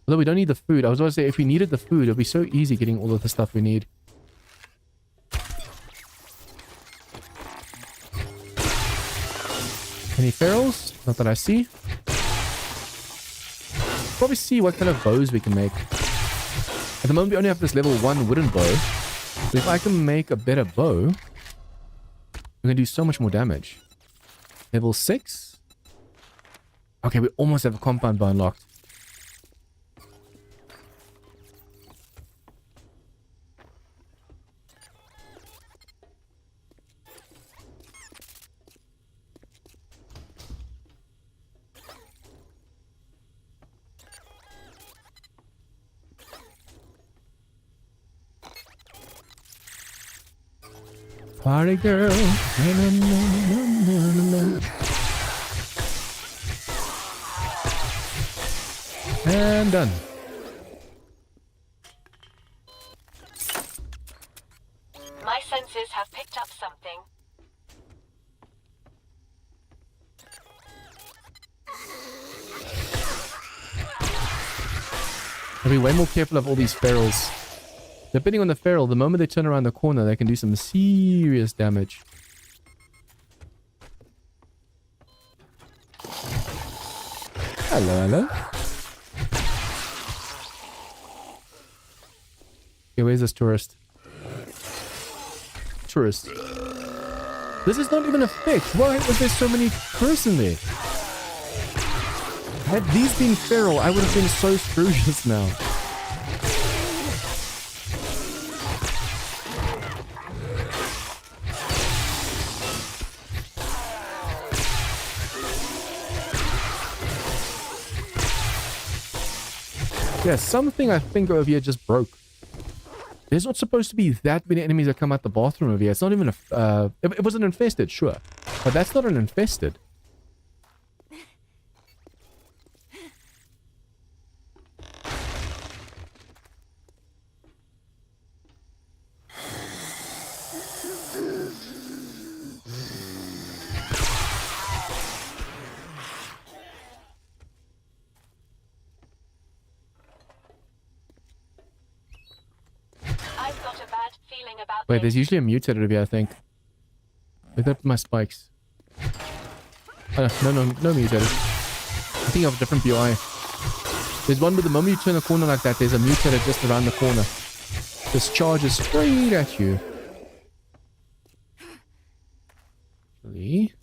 Although we don't need the food. I was going to say, if we needed the food, it would be so easy getting all of the stuff we need. Any ferals? Not that I see. Probably see what kind of bows we can make. At the moment, we only have this level 1 wooden bow. But if I can make a better bow, we're going to do so much more damage. Level 6? Okay, we almost have a compound bow unlocked. Party girl. Na, na, na, na, na, na. And done. My senses have picked up something. I'll be way more careful of all these ferals. Depending on the feral, the moment they turn around the corner, they can do some serious damage. Hello. Okay, where's this tourist? Tourist. This is not even a fix. Why was there so many tourists in there? Had these been feral, I would have been so screwed just now. Yeah, something I think over here just broke. There's not supposed to be that many enemies that come out the bathroom over here. It's not even a... it was an infested, sure. But that's not an infested. Wait, this. there's usually a mutated over here, I think. Look at my spikes. Oh, no mutated. I think I have a different BI. There's one with the moment you turn a corner like that, there's a mutated just around the corner. This charges straight at you. Actually.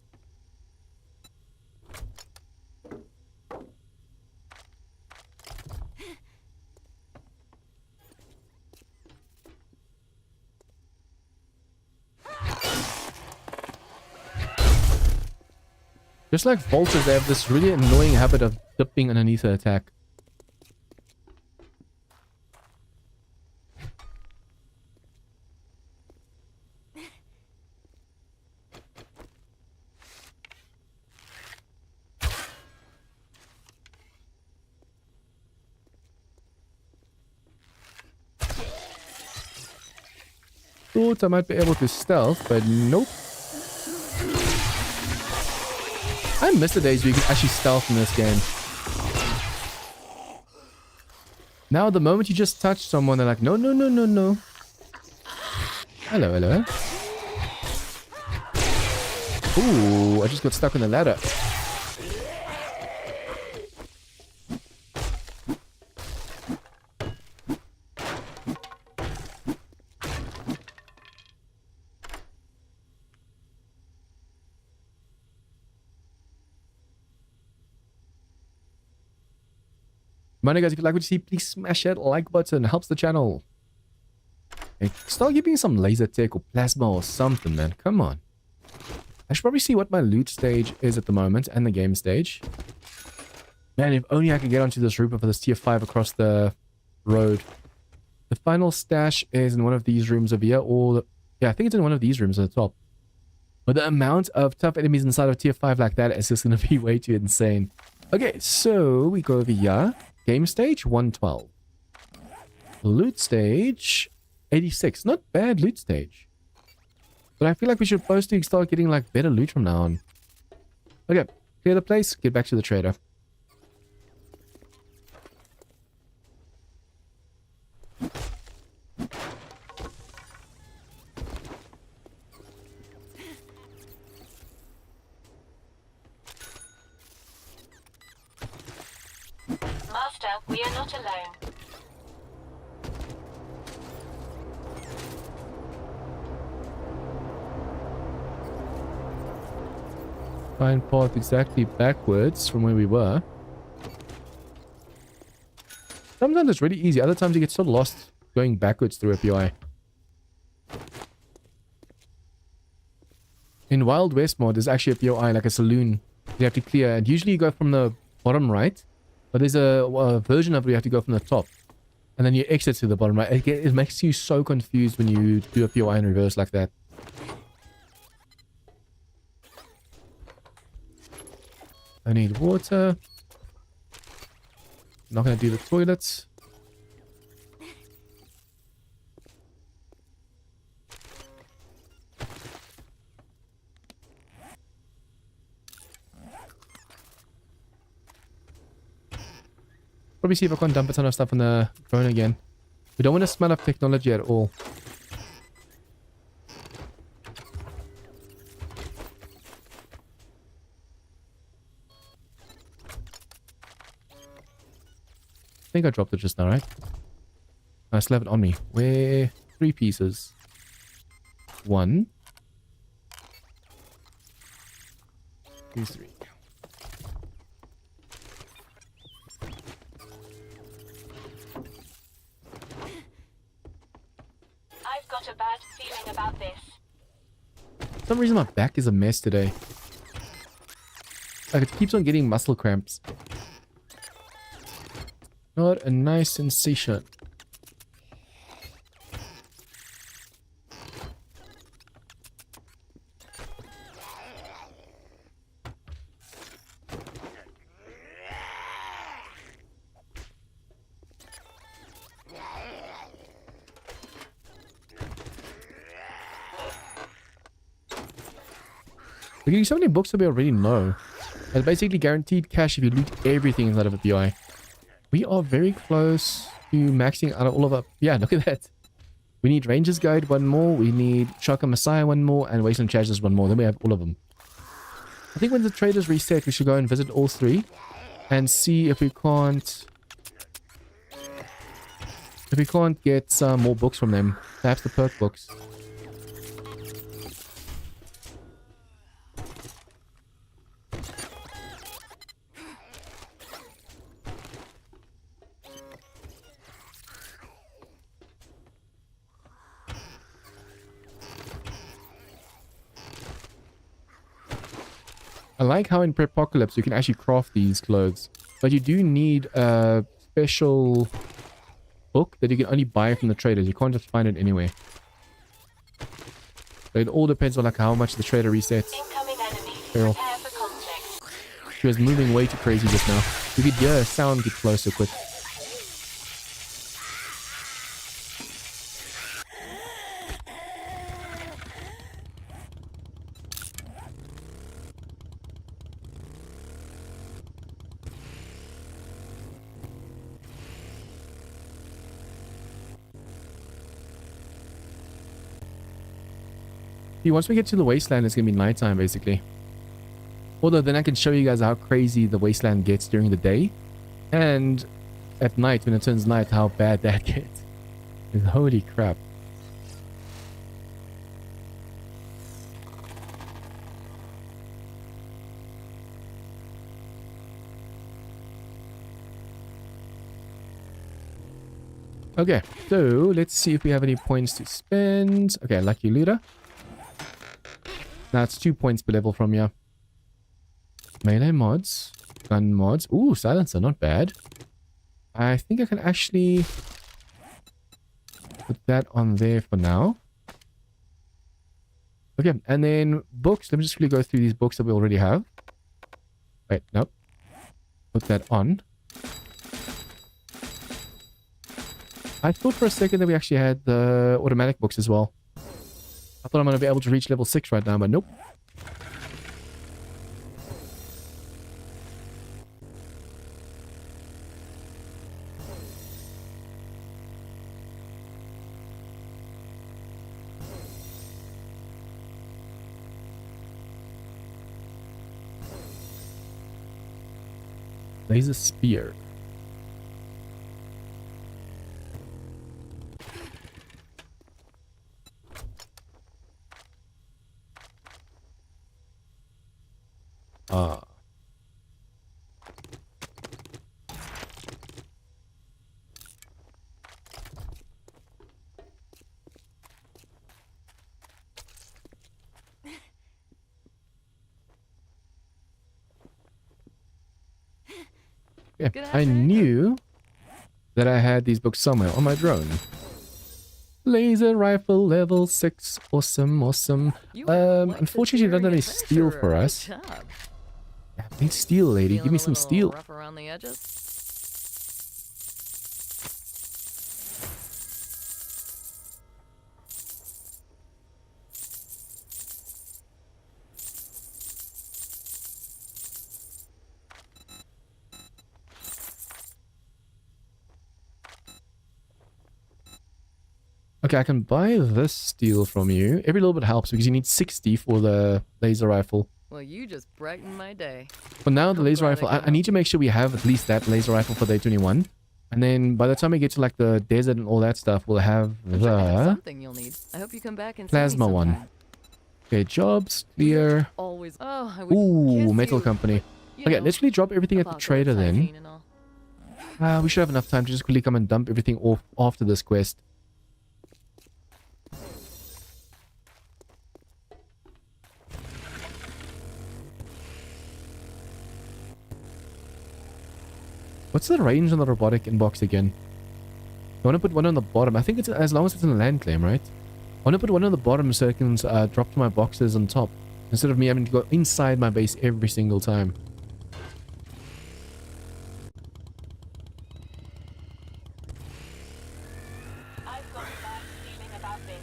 Just like vultures, they have this really annoying habit of dipping underneath an attack. Thought I might be able to stealth, but nope. I miss the days where you can actually stealth in this game. Now, the moment you just touch someone, they're like, no. Hello. Ooh, I just got stuck on the ladder. Mind guys, if you like what you see, please smash that like button. It helps the channel. Hey, start giving me some laser tech or plasma or something, man. Come on. I should probably see what my loot stage is at the moment and the game stage. Man, if only I could get onto this roof for this tier 5 across the road. The final stash is in one of these rooms over here, or... yeah, I think it's in one of these rooms at the top. But the amount of tough enemies inside of tier 5 like that is just going to be way too insane. Okay, so we go over here. Game stage, 112. Loot stage, 86. Not bad loot stage. But I feel like we should supposed to start getting like better loot from now on. Okay, clear the place, get back to the trader. Master, we are not alone. Find path exactly backwards from where we were. Sometimes it's really easy. Other times you get so lost going backwards through a PI. In Wild West mod, there's actually a POI, like a saloon you have to clear. And usually you go from the bottom right. But there's a version of it where you have to go from the top. And then you exit to the bottom right. It makes you so confused when you do a POI in reverse like that. I need water. Not going to do the toilets. Probably see if I can dump a ton of stuff on the drone again. We don't want to smell up technology at all. I think I dropped it just now, right? I still have it on me. Where? 3 pieces. 1. 2, 3. I've got a bad feeling about this. For some reason my back is a mess today. Like it keeps on getting muscle cramps. Not a nice sensation. We're getting so many books that we already know. It's basically guaranteed cash if you loot everything inside of a BI. We are very close to maxing out all of our... yeah, look at that. We need Ranger's Guide 1 more. We need Shotgun Messiah 1 more. And Wasteland Chargers 1 more. Then we have all of them. I think when the traders reset, we should go and visit all 3. And see if we can't... If we can't get some more books from them. Perhaps the perk books. I like how in Prepocalypse you can actually craft these clothes. But you do need a special book that you can only buy from the traders. You can't just find it anywhere. So it all depends on like how much the trader resets. Incoming enemy. Feral. Prepare for conflict. She was moving way too crazy just now. You could hear a sound get closer quick. See, once we get to the wasteland, it's going to be nighttime, basically. Although then I can show you guys how crazy the wasteland gets during the day. And at night, when it turns night, how bad that gets. Holy crap. Okay, so let's see if we have any points to spend. Okay, lucky looter. Now it's 2 points per level from here. Melee mods. Gun mods. Ooh, silencer, not bad. I think I can actually put that on there for now. Okay, and then books. Let me just quickly go through these books that we already have. Wait, nope. Put that on. I thought for a second that we actually had the automatic books as well. I thought I'm going to be able to reach level 6 right now, but nope. Laser spear. Ah. Yeah, I knew that I had these books somewhere on my drone. Laser rifle level 6. Awesome, awesome. Unfortunately, it doesn't have any steel for us. I need steel, lady. Give me some steel. Rough around the edges? Okay, I can buy this steel from you. Every little bit helps because you need 60 for the laser rifle. Well, you just brightened my day. For now, the I'm laser glad rifle, I I need to make sure we have at least that laser rifle for day 21. And then by the time we get to like the desert and all that stuff, we'll have I'm sure I have the something you'll need. I hope you come back and see me plasma one. sometime. Okay, jobs, clear. Always. Oh, I would Ooh, kiss metal you, company. but, you Okay, know, let's really drop everything at the apocalypse trader then. hygiene and all. We should have enough time to just quickly come and dump everything off after this quest. What's the range on the robotic inbox again? I want to put one on the bottom. I think it's as long as it's in a land claim, right? I want to put one on the bottom so it can drop to my boxes on top. Instead of me having to go inside my base every single time. I've got a bad feeling about this.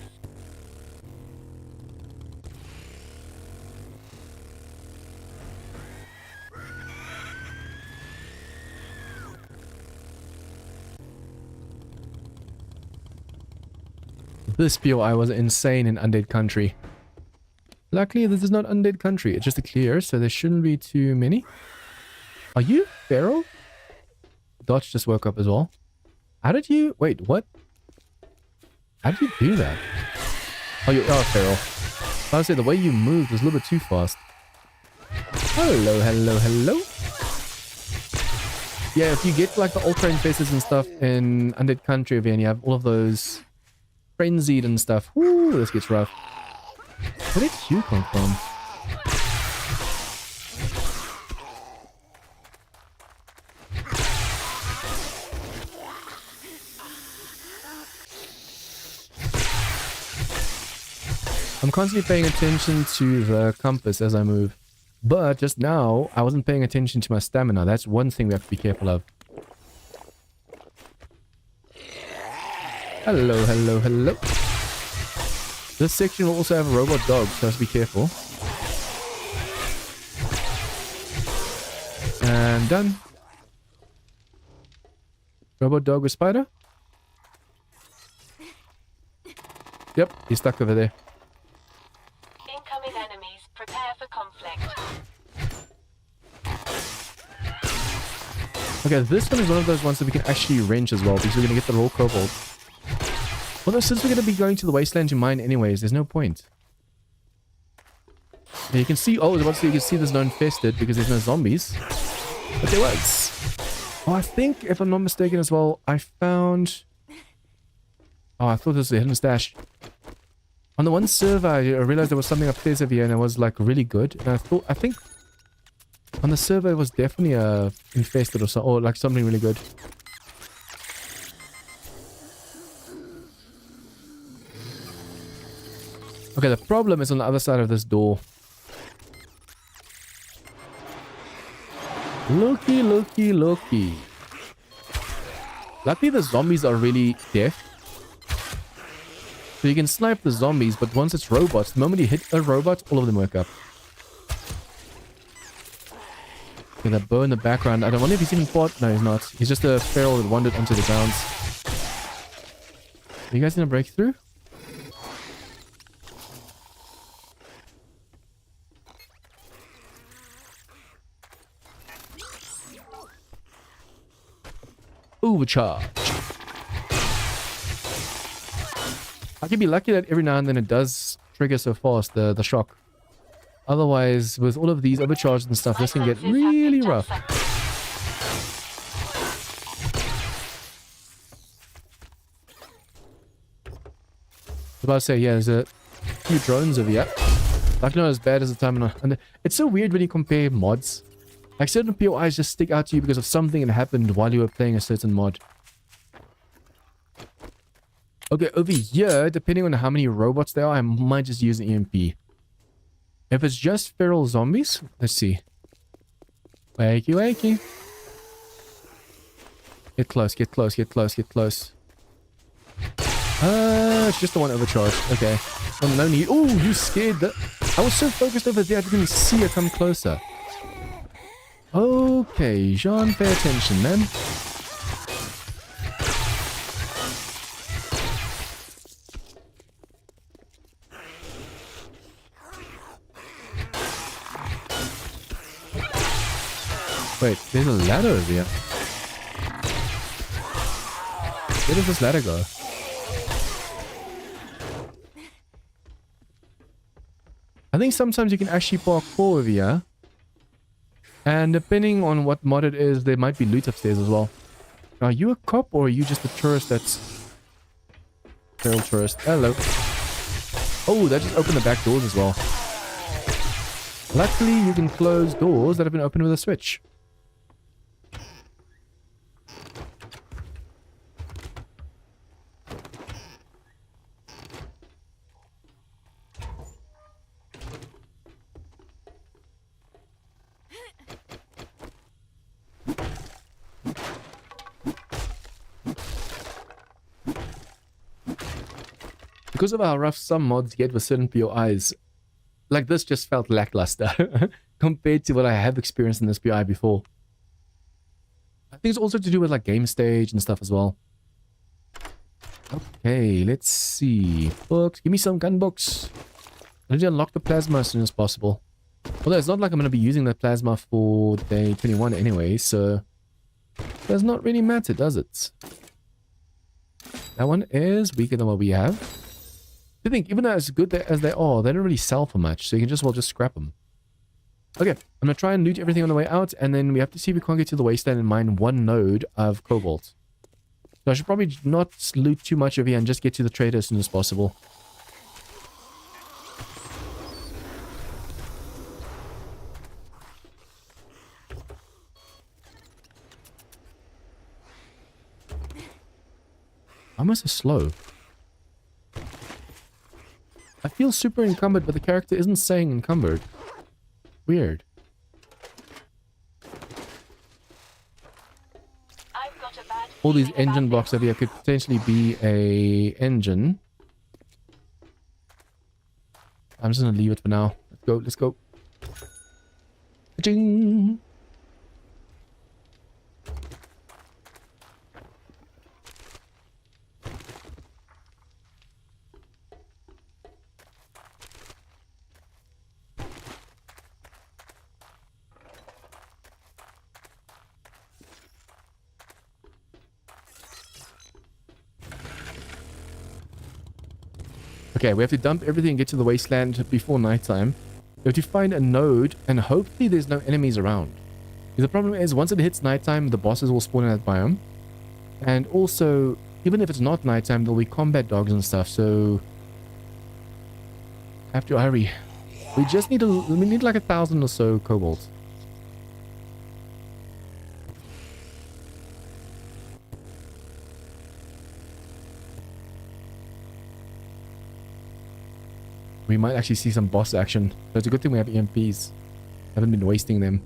This POI was insane in Undead Country. Luckily, this is not Undead Country. It's just a clear, so there shouldn't be too many. Are you feral? Dotch just woke up as well. How did you... Wait, what? How did you do that? Oh, you are feral. I was say the way you moved was a little bit too fast. Hello, hello, hello. Yeah, if you get like the ultra infestors and stuff in Undead Country over here, and you have all of those frenzied and stuff. Woo, this gets rough. Where did you come from? I'm constantly paying attention to the compass as I move. But just now, I wasn't paying attention to my stamina. That's one thing we have to be careful of. Hello, hello, hello. This section will also have a robot dog, so I have to be careful. And done. Robot dog with spider? Yep, he's stuck over there. Incoming enemies. Prepare for conflict. Okay, this one is one of those ones that we can actually wrench as well, because we're going to get the raw cobalt. Although since we're going to be going to the wasteland to mine anyways, there's no point. Now you can see, oh, you can see there's no infested because there's no zombies. But there was. Oh, I think, if I'm not mistaken as well, I found... Oh, I thought this was a hidden stash. On the one server, I realized there was something upstairs over here and it was like really good. And I think on the server it was definitely infested or so, or like something really good. Okay, the problem is on the other side of this door. Looky, looky, looky. Luckily the zombies are really deaf. So you can snipe the zombies, but once it's robots, the moment you hit a robot, all of them wake up. Okay, that bow in the background. I don't wonder if he's even fought. No, he's not. He's just a feral that wandered onto the grounds. Are you guys gonna break through? Overcharge. I can be lucky that every now and then it does trigger so fast, the shock. Otherwise, with all of these overcharges and stuff, this can get really rough. I was about to say, yeah, there's a few drones over here. Luckily not as bad as the time on... It's so weird when you compare mods. Like certain POIs just stick out to you because of something that happened while you were playing a certain mod. Okay, over here, depending on how many robots there are, I might just use an EMP. If it's just feral zombies, let's see. Wakey, wakey. Get close, get close, get close, get close. It's just the one overcharged. Okay. Well, no need. Oh, you scared the... I was so focused over there, I didn't even see her come closer. Okay, Jean, pay attention, man. Wait, there's a ladder over here. Where does this ladder go? I think sometimes you can actually parkour over here. And depending on what mod it is, there might be loot upstairs as well. Are you a cop or are you just a tourist that's... feral tourist? Hello. Oh, that just opened the back doors as well. Luckily, you can close doors that have been opened with a switch. Because of how rough some mods get with certain POIs, like this just felt lackluster compared to what I have experienced in this POI before. I think it's also to do with like game stage and stuff as well. Okay, let's see. Books. Give me some gun books. I need to unlock the plasma as soon as possible. Although it's not like I'm going to be using that plasma for day 21 anyway, so it does not really matter, does it? That one is weaker than what we have. I think even though as good as they are, they don't really sell for much, so you can just scrap them. Okay, I'm going to try and loot everything on the way out, and then we have to see if we can't get to the wasteland and mine one node of cobalt. So I should probably not loot too much over here and just get to the trader as soon as possible. Why am I so slow? I feel super encumbered, but the character isn't saying encumbered. Weird. I've got a bad All these feeling engine about blocks over here could potentially be a engine. I'm just gonna leave it for now. Let's go, let's go. Ka-ching! Okay, we have to dump everything and get to the wasteland before nighttime. We have to find a node, and hopefully there's no enemies around. Because the problem is, once it hits nighttime, the bosses will spawn in that biome. And also, even if it's not nighttime, there'll be combat dogs and stuff, so... I have to hurry. We just need we need like 1,000 or so cobalt. We might actually see some boss action. So it's a good thing we have EMPs. Haven't been wasting them.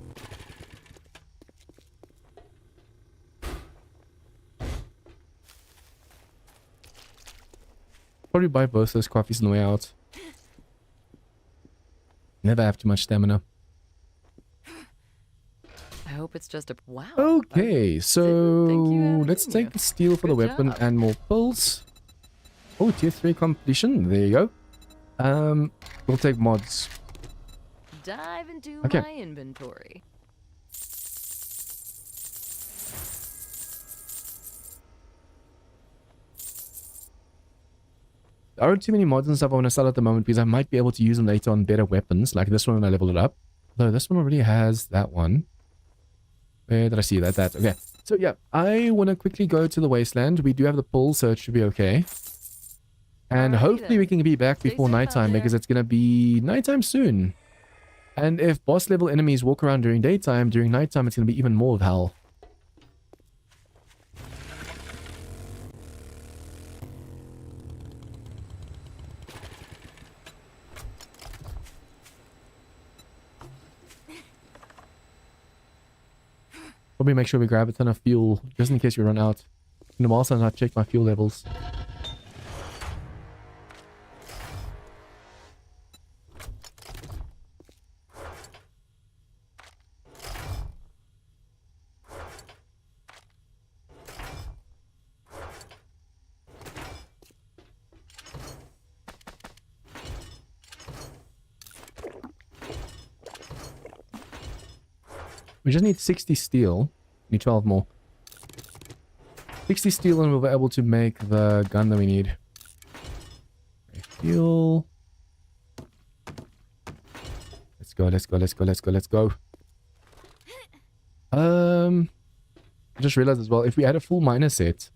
Probably buy both those coffees on the way out. Never have too much stamina. I hope it's just a wow. Okay, so think you had it let's in take you. the steel for the Good weapon job. and more pills. Oh, tier 3 completion. There you go. We'll take mods. Dive into Okay. my inventory. There aren't too many mods and stuff I want to sell at the moment because I might be able to use them later on better weapons, like this one when I level it up. Though this one already has that one. Where did I see that? Okay. So yeah, I want to quickly go to the wasteland. We do have the pull, so it should be okay. And Alrighty hopefully we then. can be back Stay before safe out nighttime there. because it's going to be nighttime soon. And if boss level enemies walk around during daytime, during nighttime it's going to be even more of hell. Probably make sure we grab a ton of fuel just in case we run out. And also not check my fuel levels. We just need 60 steel. Need 12 more. 60 steel and we'll be able to make the gun that we need. Okay, fuel. Let's go, let's go, let's go, let's go, let's go. I just realized as well, if we had a full miner set,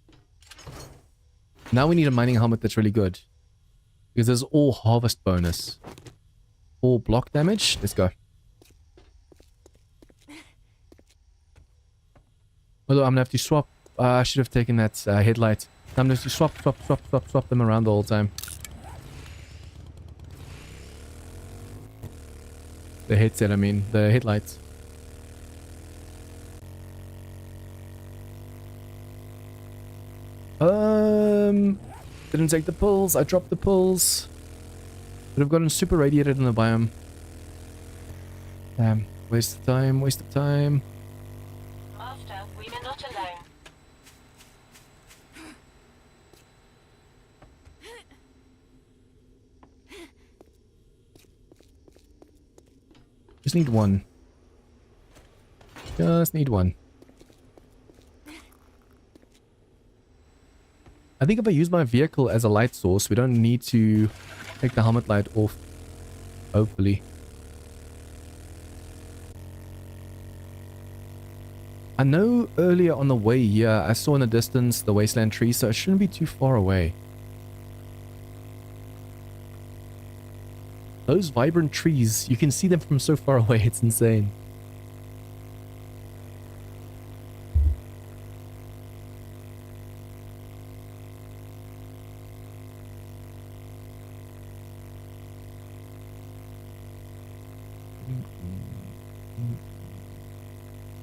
now we need a mining helmet that's really good. Because there's all harvest bonus. All block damage. Let's go. Although I'm gonna have to swap. I should have taken that headlight. I'm gonna have to swap them around the whole time. The headset, I mean, the headlights. Didn't take the pulls. I dropped the pulls. Would have gotten super radiated in the biome. Damn, waste of time, waste of time. Master, we are not alone. Just need one. Just need one. I think if I use my vehicle as a light source, we don't need to take the helmet light off. Hopefully. I know earlier on the way here, I saw in the distance the wasteland tree, so it shouldn't be too far away. Those vibrant trees, you can see them from so far away, it's insane.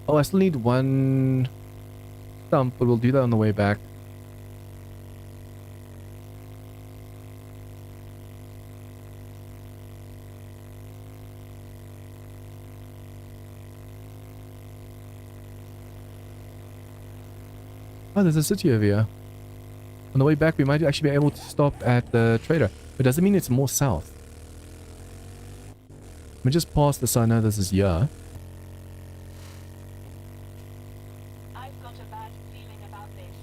Oh, I still need one stump, but we'll do that on the way back. Oh, there's a city over here. On the way back, we might actually be able to stop at the trader. But does it mean it's more south? Let me just pass this so I know this is here. I've got a bad feeling about this.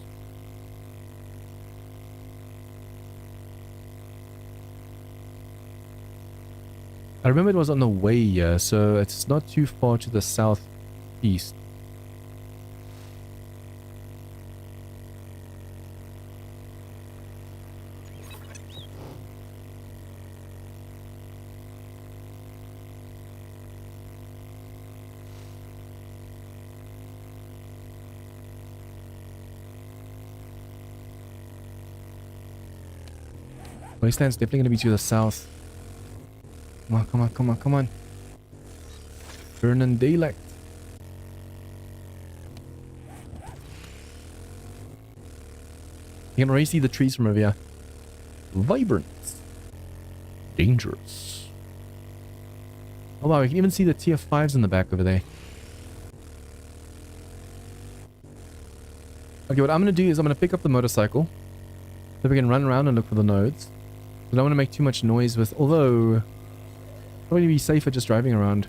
I remember it was on the way here, so it's not too far to the southeast. Wasteland's definitely going to be to the south. Come on, come on, come on, come on. Burning daylight. You can already see the trees from over here. Vibrant. Dangerous. Oh wow, we can even see the tier 5s in the back over there. Okay, what I'm going to do is I'm going to pick up the motorcycle. So we can run around and look for the nodes. I don't want to make too much noise with, although probably be safer just driving around.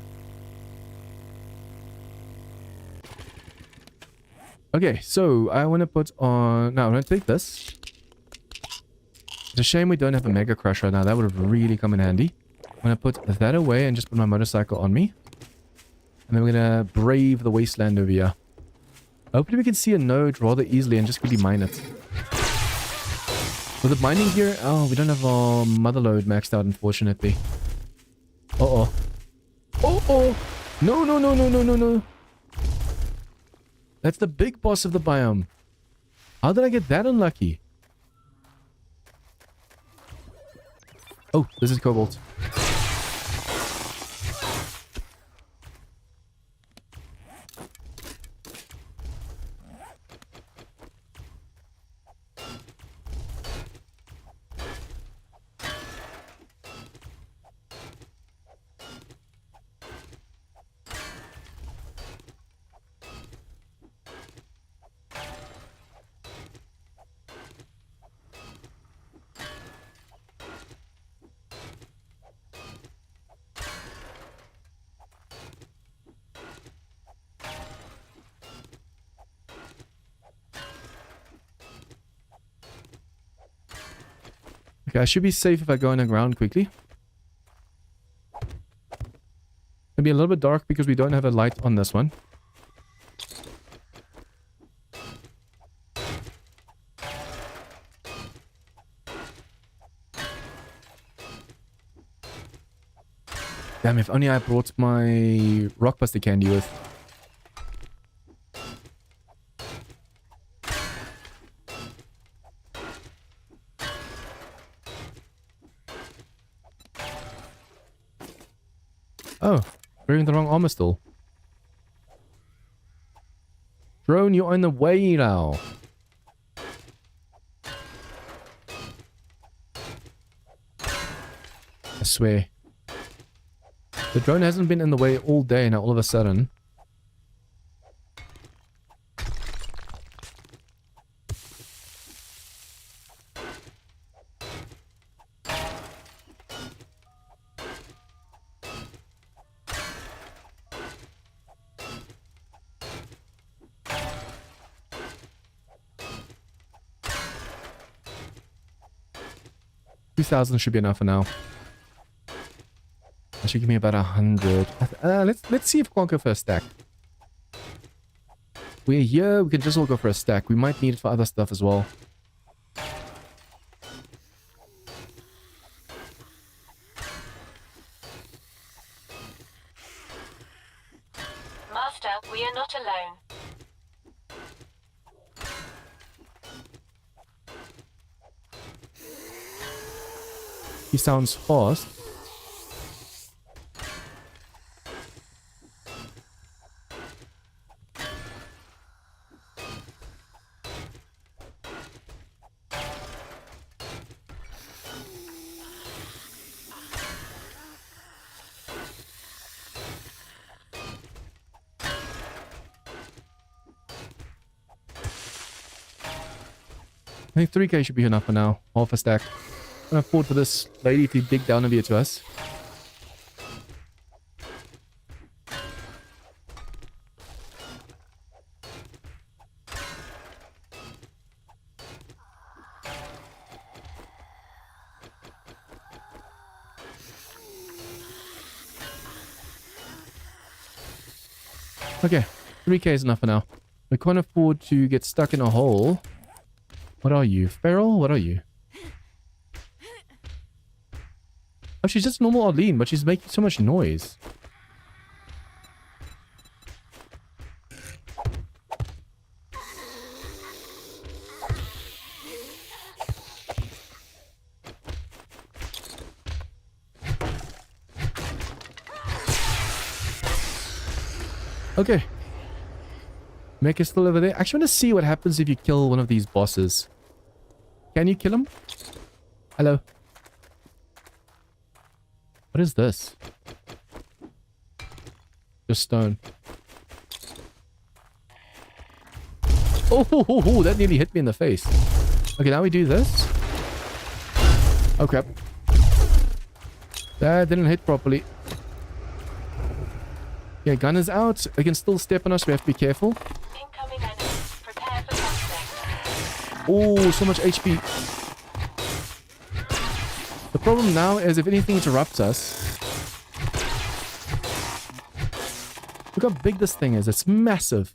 Okay, so I want to put on, no, I'm going to take this. It's a shame we don't have a Mega Crush right now. That would have really come in handy. I'm going to put that away and just put my motorcycle on me. And then we're going to brave the wasteland over here. Hopefully we can see a node rather easily and just quickly mine it. With the mining gear, oh, we don't have our mother load maxed out, unfortunately. Uh-oh. Uh-oh! No, no, no, no, no, no, no. That's the big boss of the biome. How did I get that unlucky? Oh, this is cobalt. Okay, I should be safe if I go underground quickly. It'll be a little bit dark because we don't have a light on this one. Damn, if only I brought my rockbuster candy with. Oh, wearing the wrong armor still. Drone, you're on the way now. I swear. The drone hasn't been in the way all day, now all of a sudden. 2,000 should be enough for now. That should give me about 100. Let's see if we can't go for a stack. We're here. We can just all go for a stack. We might need it for other stuff as well. Master, we are not alone. He sounds fast. I think 3k should be enough for now. Half a stack. I'm gonna afford for this lady to dig down a bit to us. Okay, 3k is enough for now. We can't afford to get stuck in a hole. What are you? Feral? What are you? Oh, she's just normal Arlene, but she's making so much noise. Okay. Mech is still over there. Actually, I want to see what happens if you kill one of these bosses. Can you kill him? Hello. What is this? Just stone. Oh, that nearly hit me in the face. Okay, now we do this. Oh, crap. That didn't hit properly. Yeah, gun is out. They can still step on us. We have to be careful. Incoming enemy. Prepare for something. Oh, so much HP. The problem now is if anything interrupts us. Look how big this thing is. It's massive.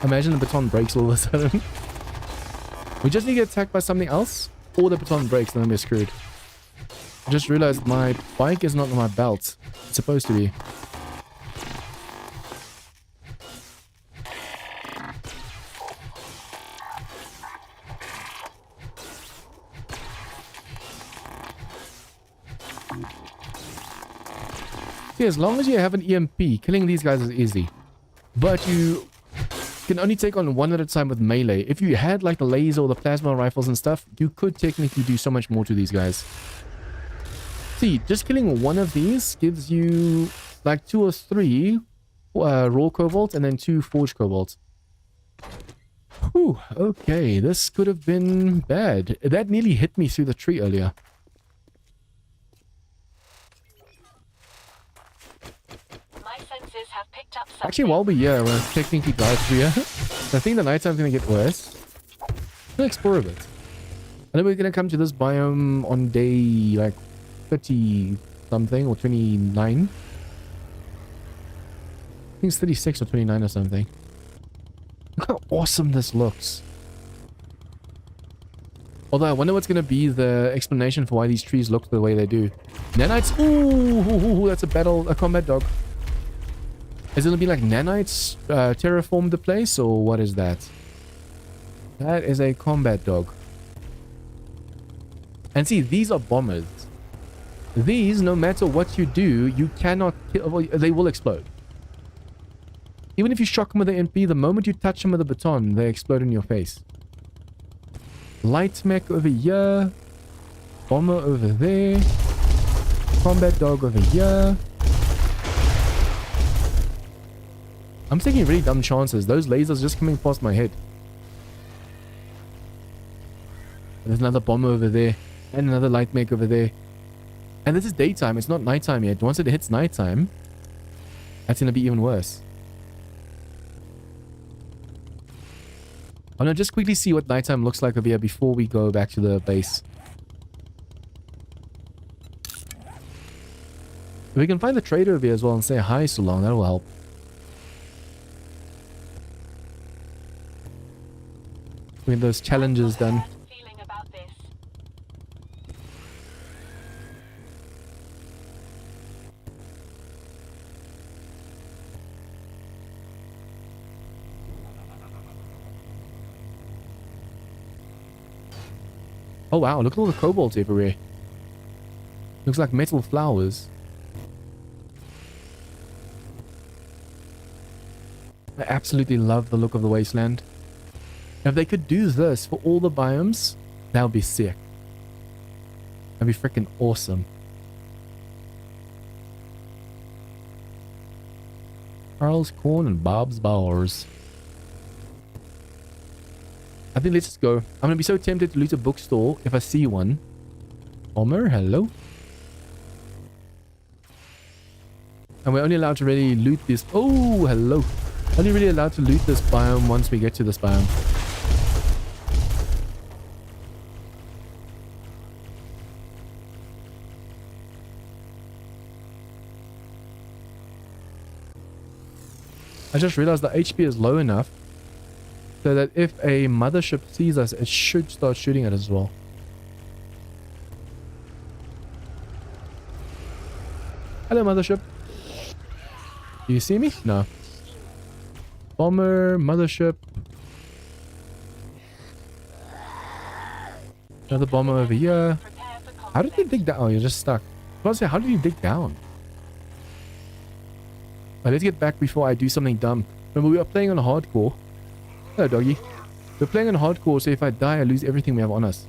Imagine the baton breaks all of a sudden. We just need to get attacked by something else, or the baton breaks and then we're screwed. I just realized my bike is not on my belt. It's supposed to be. See, as long as you have an EMP, killing these guys is easy. But you can only take on one at a time with melee. If you had like the laser or the plasma rifles and stuff, you could technically do so much more to these guys. See, just killing one of these gives you like 2 or 3 raw cobalt and then 2 forged cobalt. Whew, okay, this could have been bad. That nearly hit me through the tree earlier. Have picked up something. Actually, while we're here, we're technically drive through here. I think the nighttime's gonna get worse. Let's explore a bit. And then we're gonna come to this biome on day like 30 something or 29. I think it's 36 or 29 or something. Look how awesome this looks. Although I wonder what's gonna be the explanation for why these trees look the way they do. Nanites. Ooh, that's a combat dog. Is it going to be like nanites terraform the place, or what is that? That is a combat dog. And see, these are bombers. These, no matter what you do, you cannot kill. Well, they will explode. Even if you shock them with the MP, the moment you touch them with a baton, they explode in your face. Light mech over here. Bomber over there. combat dog over here. I'm taking really dumb chances. Those lasers just coming past my head. There's another bomber over there. And another light make over there. And this is daytime. It's not nighttime yet. Once it hits nighttime, that's going to be even worse. I'm going to just quickly see what nighttime looks like over here before we go back to the base. If we can find the trader over here as well and say hi so long, that will help. We get those challenges done. Feeling about this. Oh wow, look at all the cobalt everywhere. Looks like metal flowers. I absolutely love the look of the wasteland. If they could do this for all the biomes, that would be sick. That'd be freaking awesome. Carl's Corn and Bob's Bowers. I think let's just go. I'm gonna be so tempted to loot a bookstore if I see one. Bomber, hello. And we're only allowed to really loot this. Oh, hello. Only really allowed to loot this biome once we get to this biome. I just realized the HP is low enough so that if a mothership sees us, it should start shooting at us as well. Hello, mothership. Do you see me? No. Bomber, mothership. Another bomber over here. How did you dig down? Oh, you're just stuck. I was gonna say, how did you dig down? But let's get back before I do something dumb. Remember, we are playing on hardcore. Hello, doggy. We're playing on hardcore, so if I die, I lose everything we have on us.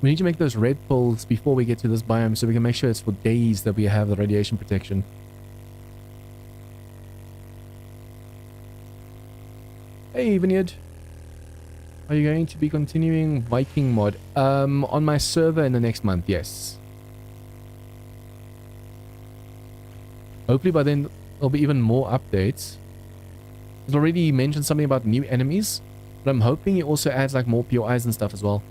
We need to make those red pills before we get to this biome so we can make sure it's for days that we have the radiation protection. Hey, Vineyard. Are you going to be continuing Viking mod? On my server in the next month, yes. Hopefully by then there'll be even more updates. It's already mentioned something about new enemies, but I'm hoping it also adds like more POIs and stuff as well.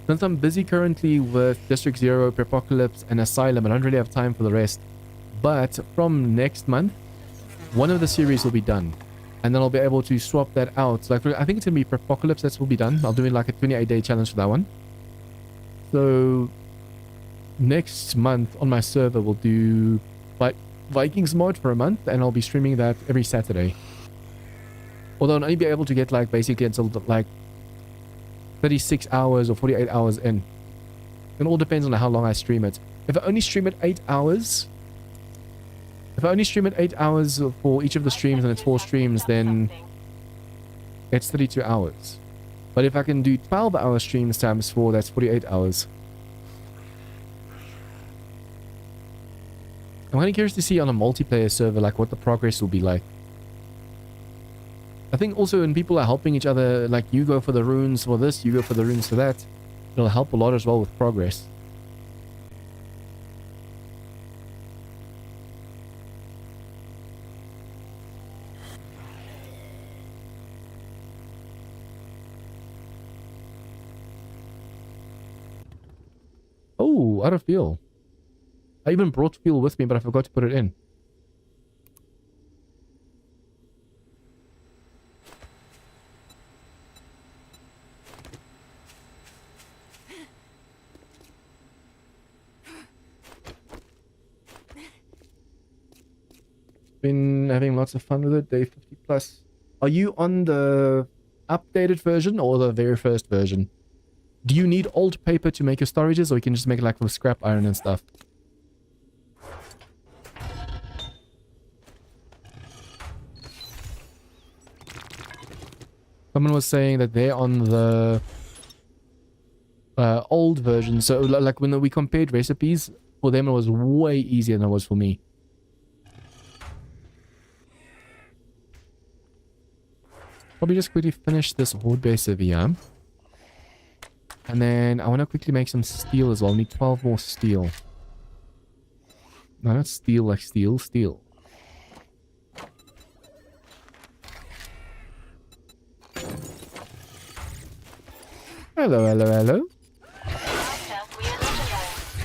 Since I'm busy currently with District 0, Prepocalypse, and Asylum, I don't really have time for the rest. But from next month, one of the series will be done. And then I'll be able to swap that out. Like, I think it's going to be Prepocalypse that will be done. I'll do like a 28-day challenge for that one. So, next month on my server, we'll do Vikings mod for a month. And I'll be streaming that every Saturday. Although I'll only be able to get like basically until like 36 hours or 48 hours in. It all depends on how long I stream it. If I only stream it 8 hours... If I only stream it 8 hours for each of the streams and it's 4 streams, then it's 32 hours. But if I can do 12-hour streams times 4, that's 48 hours. I'm kind of curious to see on a multiplayer server like what the progress will be like. I think also when people are helping each other, like you go for the runes for this, you go for the runes for that, it'll help a lot as well with progress. Oh, out of fuel. I even brought fuel with me, but I forgot to put it in. Been having lots of fun with it. Day 50 plus. Are you on the updated version or the very first version? Do you need old paper to make your storages, or you can just make it like from scrap iron and stuff? Someone was saying that they're on the old version. So like when we compared recipes, for them it was way easier than it was for me. Probably just quickly finish this horde base over here. And then I want to quickly make some steel as well. I need 12 more steel. No, not steel like steel, steel. Hello, hello, hello. Master, we are not alone.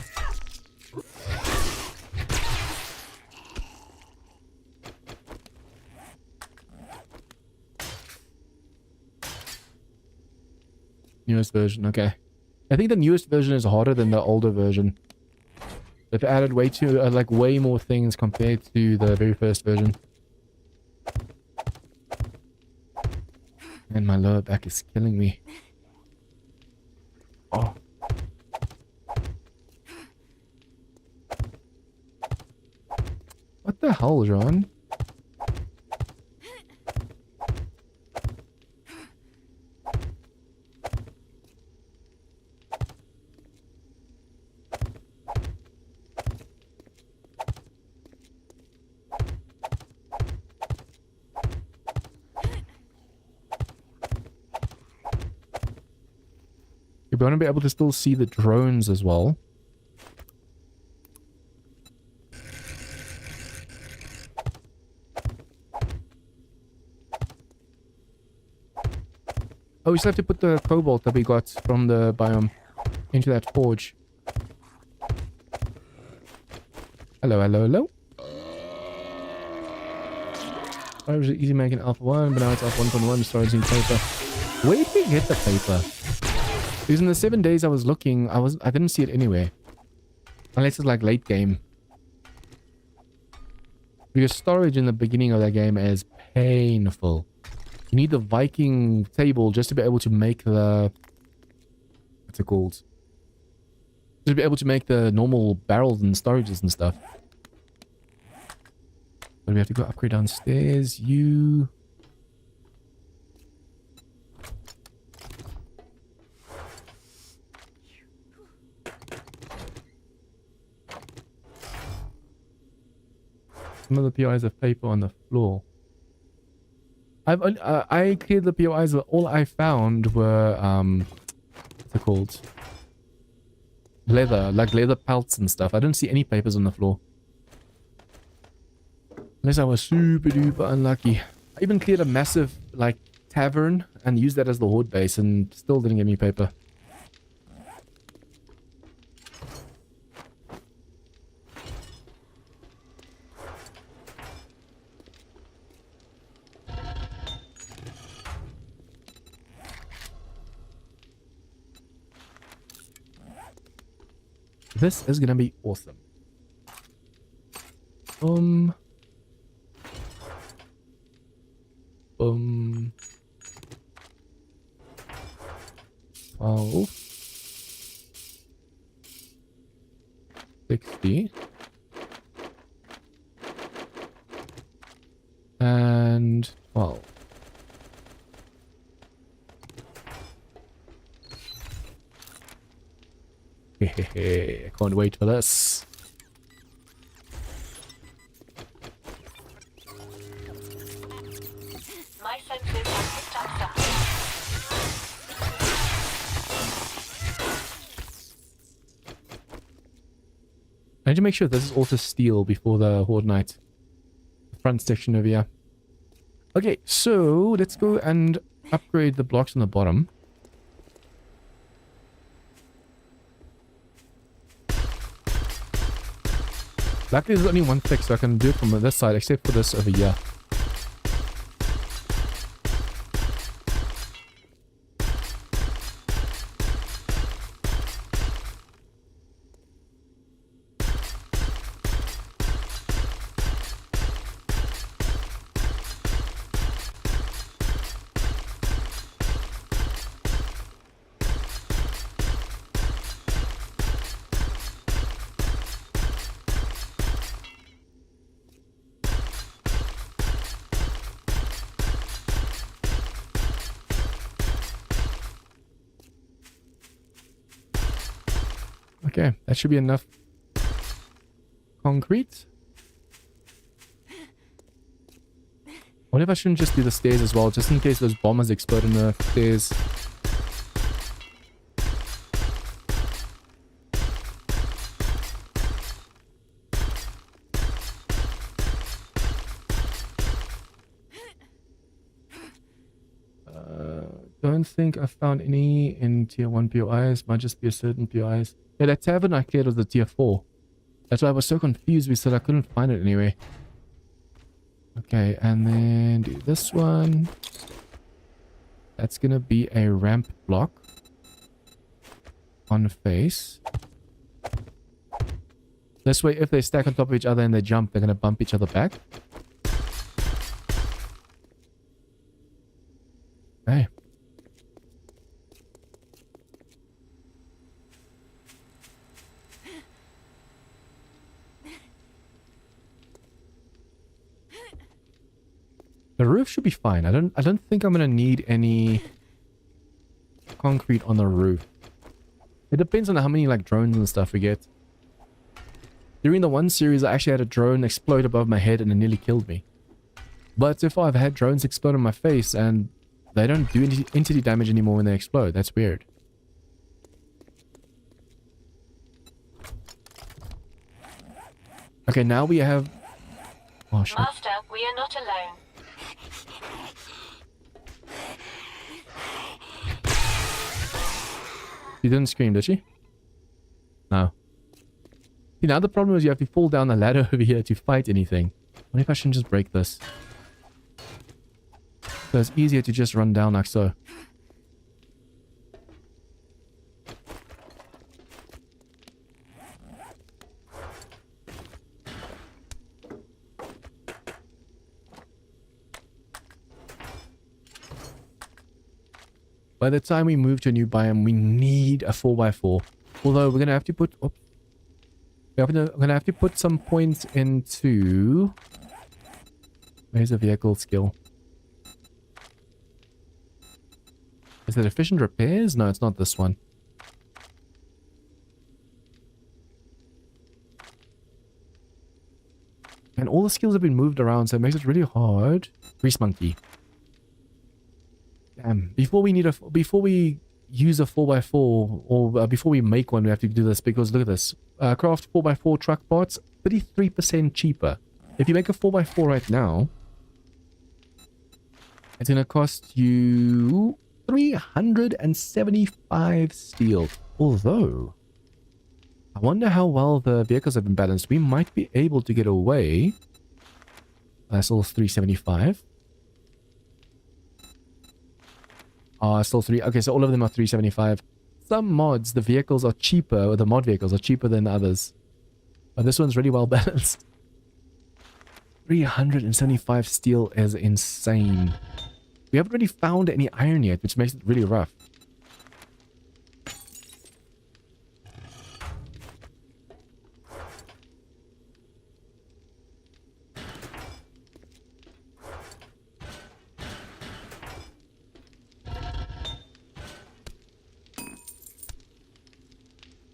Newest version, okay. I think the newest version is harder than the older version. They've added way too, like way more things compared to the very first version. And my lower back is killing me. Oh. What the hell, John? We're going to be able to still see the drones as well. Oh, we still have to put the cobalt that we got from the biome into that forge. Hello, hello, hello. I was easy making Alpha 1, but now it's Alpha 1.1, storage in paper. Where did we get the paper? Because in the 7 days I was looking, I didn't see it anywhere. Unless it's like late game. Because storage in the beginning of that game is painful. You need the Viking table just to be able to make the... What's it called? Just to be able to make the normal barrels and storages and stuff. But we have to go upgrade downstairs. You... Some of the POIs of paper on the floor. I cleared the POIs, but all I found were what's it called? Leather, like leather pelts and stuff. I didn't see any papers on the floor. Unless I was super duper unlucky. I even cleared a massive like tavern and used that as the horde base and still didn't get me paper. This is gonna be awesome. Boom. 12. 60. And 12. I can't wait for this. My senses have picked up something. I need to make sure this is also steel before the Horde Night. The front section over here. Okay, so let's go and upgrade the blocks on the bottom. Luckily there's only one fix, so I can do it from this side, except for this over here. Okay, that should be enough concrete. I wonder if I shouldn't just do the stairs as well, just in case those bombers explode in the stairs. Don't think I found any in tier 1 POIs. Might just be a certain POIs. Yeah, that tavern I cleared was the tier 4. That's why I was so confused. We said I couldn't find it anyway. Okay, and then do this one. That's gonna be a ramp block on face. This way, if they stack on top of each other and they jump, they're gonna bump each other back. Okay. The roof should be fine. I don't think I'm gonna need any concrete on the roof. It depends on how many like drones and stuff we get. During the one series, I actually had a drone explode above my head and it nearly killed me. But so far, I've had drones explode on my face and they don't do any entity damage anymore when they explode. That's weird. Okay, now we have... Oh, shit. Master, we are not alone. She didn't scream, did she? No. See, now the problem is you have to fall down the ladder over here to fight anything. What if I shouldn't just break this? So it's easier to just run down like so. By the time we move to a new biome, we need a 4x4. Although we're gonna have to put... Oh, we're gonna have to put some points into... Where's the vehicle skill? Is it efficient repairs? No, it's not this one. And all the skills have been moved around, so it makes it really hard. Grease monkey. Damn. Before we use a 4x4, or before we make one, we have to do this, because look at this. Craft 4x4 truck parts, 33% cheaper. If you make a 4x4 right now, it's going to cost you 375 steel. Although, I wonder how well the vehicles have been balanced. We might be able to get away. That's all 375. Still 3. Okay, so all of them are 375. Some mods, the vehicles are cheaper, or the mod vehicles are cheaper than others. But this one's really well balanced. 375 steel is insane. We haven't really found any iron yet, which makes it really rough.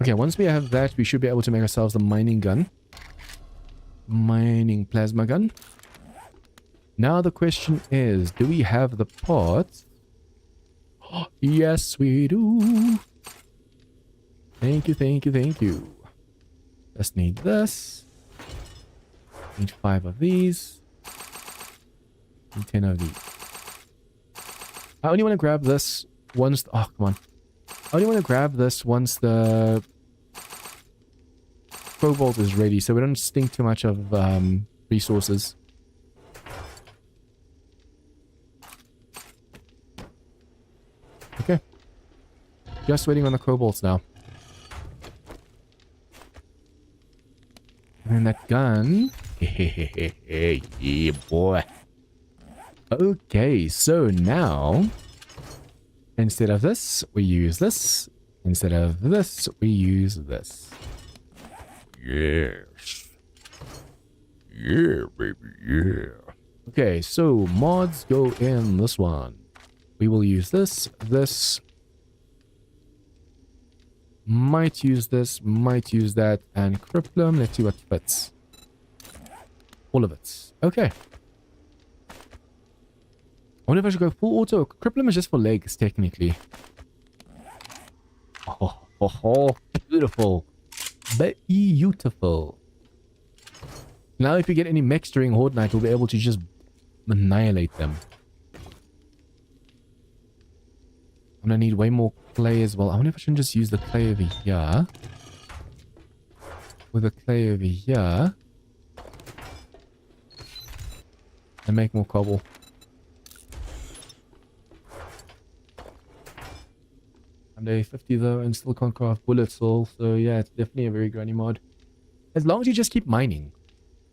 Okay, once we have that, we should be able to make ourselves the mining gun. Mining plasma gun. Now the question is, do we have the parts? Yes, we do. Thank you, thank you, thank you. Just need this. Need 5 of these. Need 10 of these. I only want to grab this once... Oh, come on. I only want to grab this once the cobalt is ready, so we don't stink too much of resources. Okay. Just waiting on the cobalts now. And that gun... Yeah, boy. Okay, so now... Instead of this, we use this. Instead of this, we use this. Yes. Yeah, baby, yeah. Okay, so mods go in this one. We will use this, this. Might use this, might use that, and crippler. Let's see what fits. All of it. Okay. I wonder if I should go full auto. Crippler is just for legs, technically. Oh, beautiful. Beautiful. Now if you get any mechs during Horde Night, we'll be able to just annihilate them. I'm gonna need way more clay as well. I wonder if I shouldn't just use the clay over here. With the clay over here. And make more cobble. I'm day 50 though and still can't craft bullets all. So yeah, it's definitely a very granny mod. As long as you just keep mining.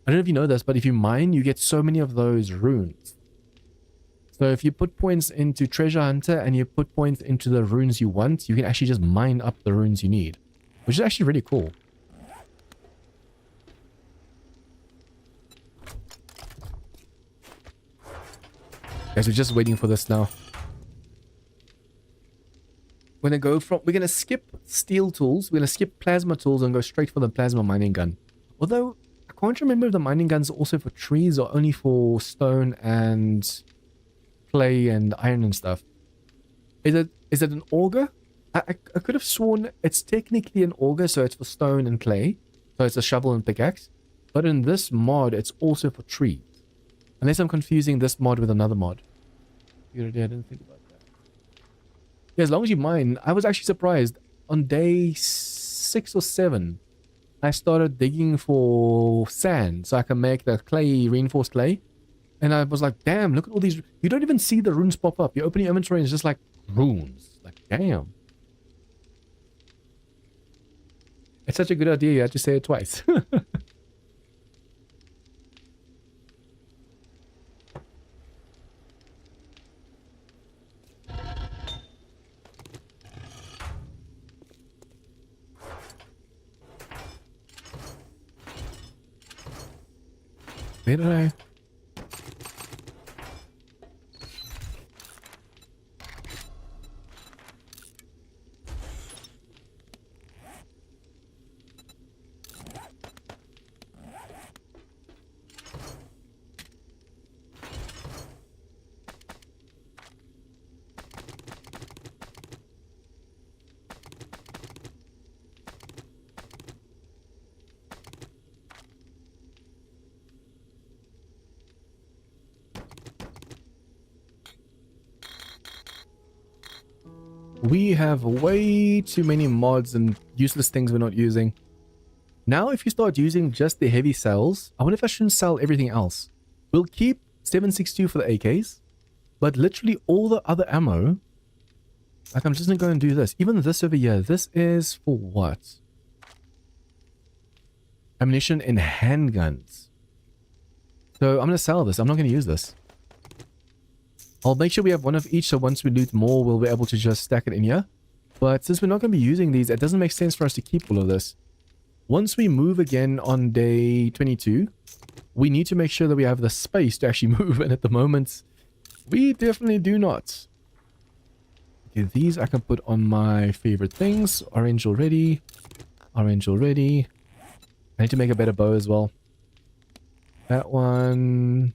I don't know if you know this, but if you mine, you get so many of those runes. So if you put points into Treasure Hunter and you put points into the runes you want, you can actually just mine up the runes you need. Which is actually really cool. Guys, we're just waiting for this now. We're gonna skip steel tools, we're gonna skip plasma tools and go straight for the plasma mining gun. Although, I can't remember if the mining gun's also for trees or only for stone and clay and iron and stuff. Is it an auger? I could have sworn it's technically an auger, so it's for stone and clay. So it's a shovel and pickaxe. But in this mod, it's also for trees. Unless I'm confusing this mod with another mod. I didn't think about that. Yeah, as long as you mine, I was actually surprised. On day 6 or 7, I started digging for sand so I can make that clay, reinforced clay. And I was like, damn, look at all these. You don't even see the runes pop up. You open your inventory and it's just like runes. Like, damn. It's such a good idea. You had to say it twice. Where did I? We have way too many mods and useless things we're not using. Now, if you start using just the heavy cells, I wonder if I shouldn't sell everything else. We'll keep 7.62 for the AKs, but literally all the other ammo, like I'm just gonna go and do this. Even this over here, this is for what? Ammunition in handguns. So I'm gonna sell this. I'm not gonna use this. I'll make sure we have one of each, so once we loot more, we'll be able to just stack it in here. But since we're not going to be using these, it doesn't make sense for us to keep all of this. Once we move again on day 22, we need to make sure that we have the space to actually move, and at the moment, we definitely do not. Okay, these I can put on my favorite things. Orange already. Orange already. I need to make a better bow as well. That one...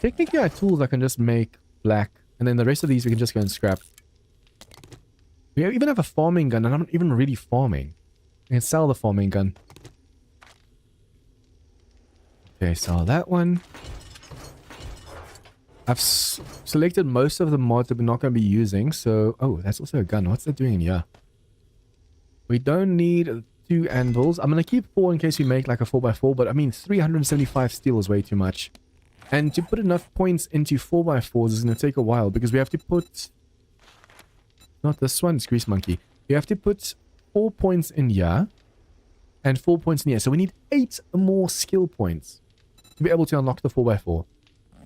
Technically, I have tools I can just make black, and then the rest of these we can just go and scrap. We even have a farming gun, and I'm not even really farming. I can sell the farming gun. Okay, sell that one. I've selected most of the mods that we're not going to be using, so... Oh, that's also a gun. What's that doing in here? We don't need 2 anvils. I'm going to keep 4 in case we make like a 4x4, but I mean, 375 steel is way too much. And to put enough points into 4x4s is going to take a while, because we have to put... Not this one, it's Grease Monkey. We have to put 4 points in here, and 4 points in here. So we need 8 more skill points to be able to unlock the 4x4.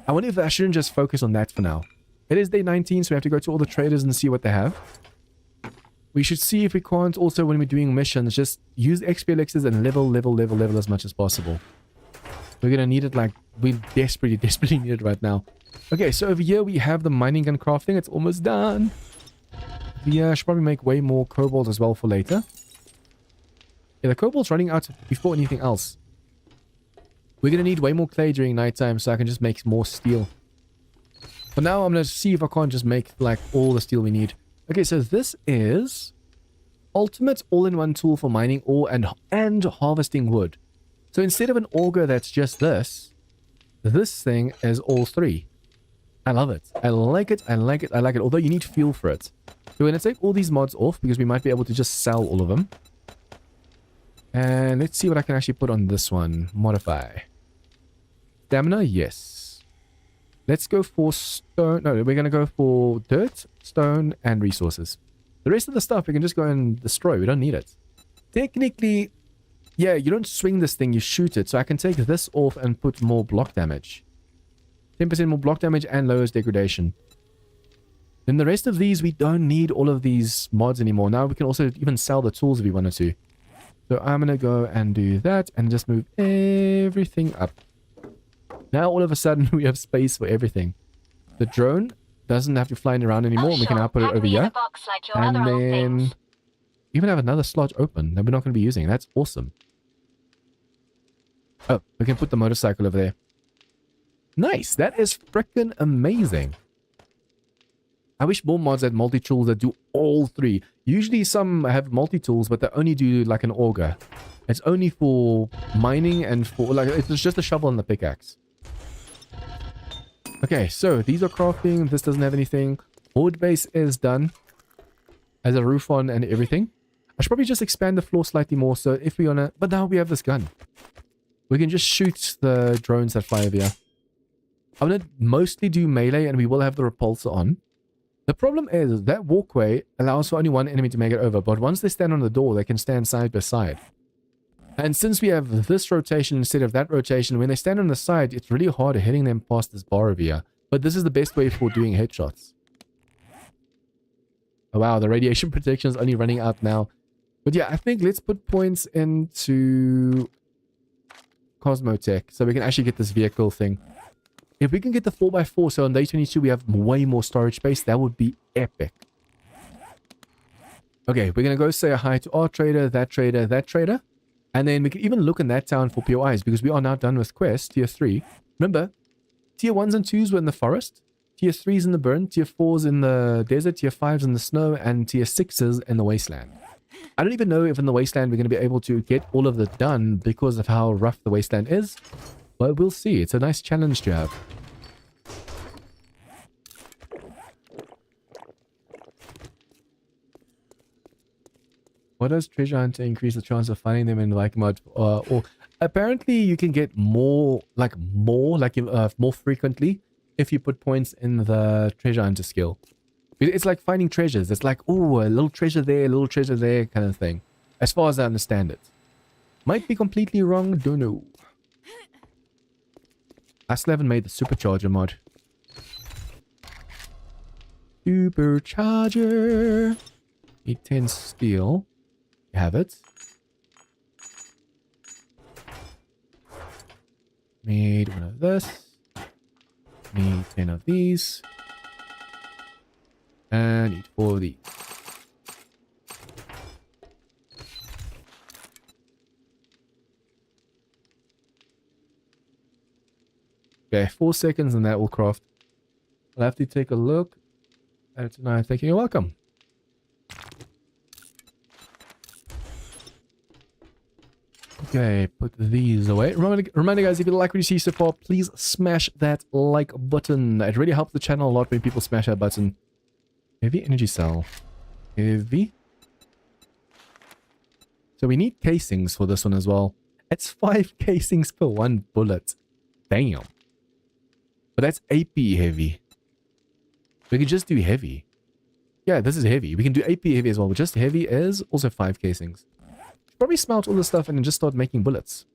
I wonder if I shouldn't just focus on that for now. It is day 19, so we have to go to all the traders and see what they have. We should see if we can't also, when we're doing missions, just use XP elixirs and level as much as possible. We're going to need it like... We desperately need it right now. Okay, so over here we have the mining gun crafting. It's almost done. Yeah, I should probably make way more cobalt as well for later. Yeah, the cobalt's running out before anything else. We're going to need way more clay during nighttime so I can just make more steel. For now, I'm going to see if I can't just make like all the steel we need. Okay, so this is ultimate all-in-one tool for mining ore and harvesting wood. So instead of an auger that's just this thing is all three. I love it. I like it. I like it. I like it. Although you need fuel for it. So we're going to take all these mods off because we might be able to just sell all of them. And let's see what I can actually put on this one. Modify. Stamina, yes. Let's go for stone. No, we're going to go for dirt, stone, and resources. The rest of the stuff we can just go and destroy. We don't need it. Technically, yeah, you don't swing this thing, you shoot it. So I can take this off and put more block damage. 10% more block damage and lowers degradation. Then the rest of these, we don't need all of these mods anymore. Now we can also even sell the tools if we wanted to. So I'm going to go and do that and just move everything up. Now all of a sudden we have space for everything. The drone doesn't have to fly around anymore. Oh, We can now put it over here. Like And then even have another slot open that we're not going to be using. That's awesome. Oh, we can put the motorcycle over there. Nice. That is freaking amazing. I wish more mods had multi-tools that do all three. Usually some have multi-tools, but they only do like an auger. It's only for mining and for like it's just a shovel and the pickaxe. Okay, so these are crafting. This doesn't have anything. Wood base is done. Has a roof on and everything. I should probably just expand the floor slightly more. So if we wanna, but now we have this gun. We can just shoot the drones that fly over here. I'm gonna mostly do melee, and we will have the repulsor on. The problem is that walkway allows for only one enemy to make it over, but once they stand on the door, they can stand side by side. And since we have this rotation instead of that rotation, when they stand on the side, it's really hard hitting them past this bar over here. But this is the best way for doing headshots. Oh wow, the radiation protection is only running out now. But yeah, I think let's put points into Cosmotech so we can actually get this vehicle thing. If we can get the 4x4, so on day 22 we have way more storage space, that would be epic. Okay, we're going to go say a hi to our trader, that trader, that trader. And then we can even look in that town for POIs because we are now done with quests, tier 3. Remember, tier 1s and 2s were in the forest, tier 3s in the burn, tier 4s in the desert, tier 5s in the snow, and tier 6s in the wasteland. I don't even know if in the wasteland we're going to be able to get all of it done because of how rough the wasteland is. But we'll see. It's a nice challenge to have. What does treasure hunt to increase the chance of finding them in like mode? Or apparently you can get more frequently if you put points in the treasure hunter skill. It's like finding treasures. It's like, oh, a little treasure there kind of thing. As far as I understand it. Might be completely wrong, don't know. I still haven't made the supercharger mod. Supercharger. Need 10 steel. You have it. Need one of this. Need 10 of these. And need 4 of these. Okay, 4 seconds and that will craft. I'll have to take a look. That's nice. Thank you. You're welcome. Okay, put these away. Reminder guys, if you like what you see so far, please smash that like button. It really helps the channel a lot when people smash that button. Heavy energy cell. Heavy. So we need casings for this one as well. It's 5 casings per 1 bullet. Damn. But that's AP heavy. We can just do heavy. Yeah, this is heavy. We can do AP heavy as well. But just heavy is also 5 casings. Probably smelt all the stuff and then just start making bullets.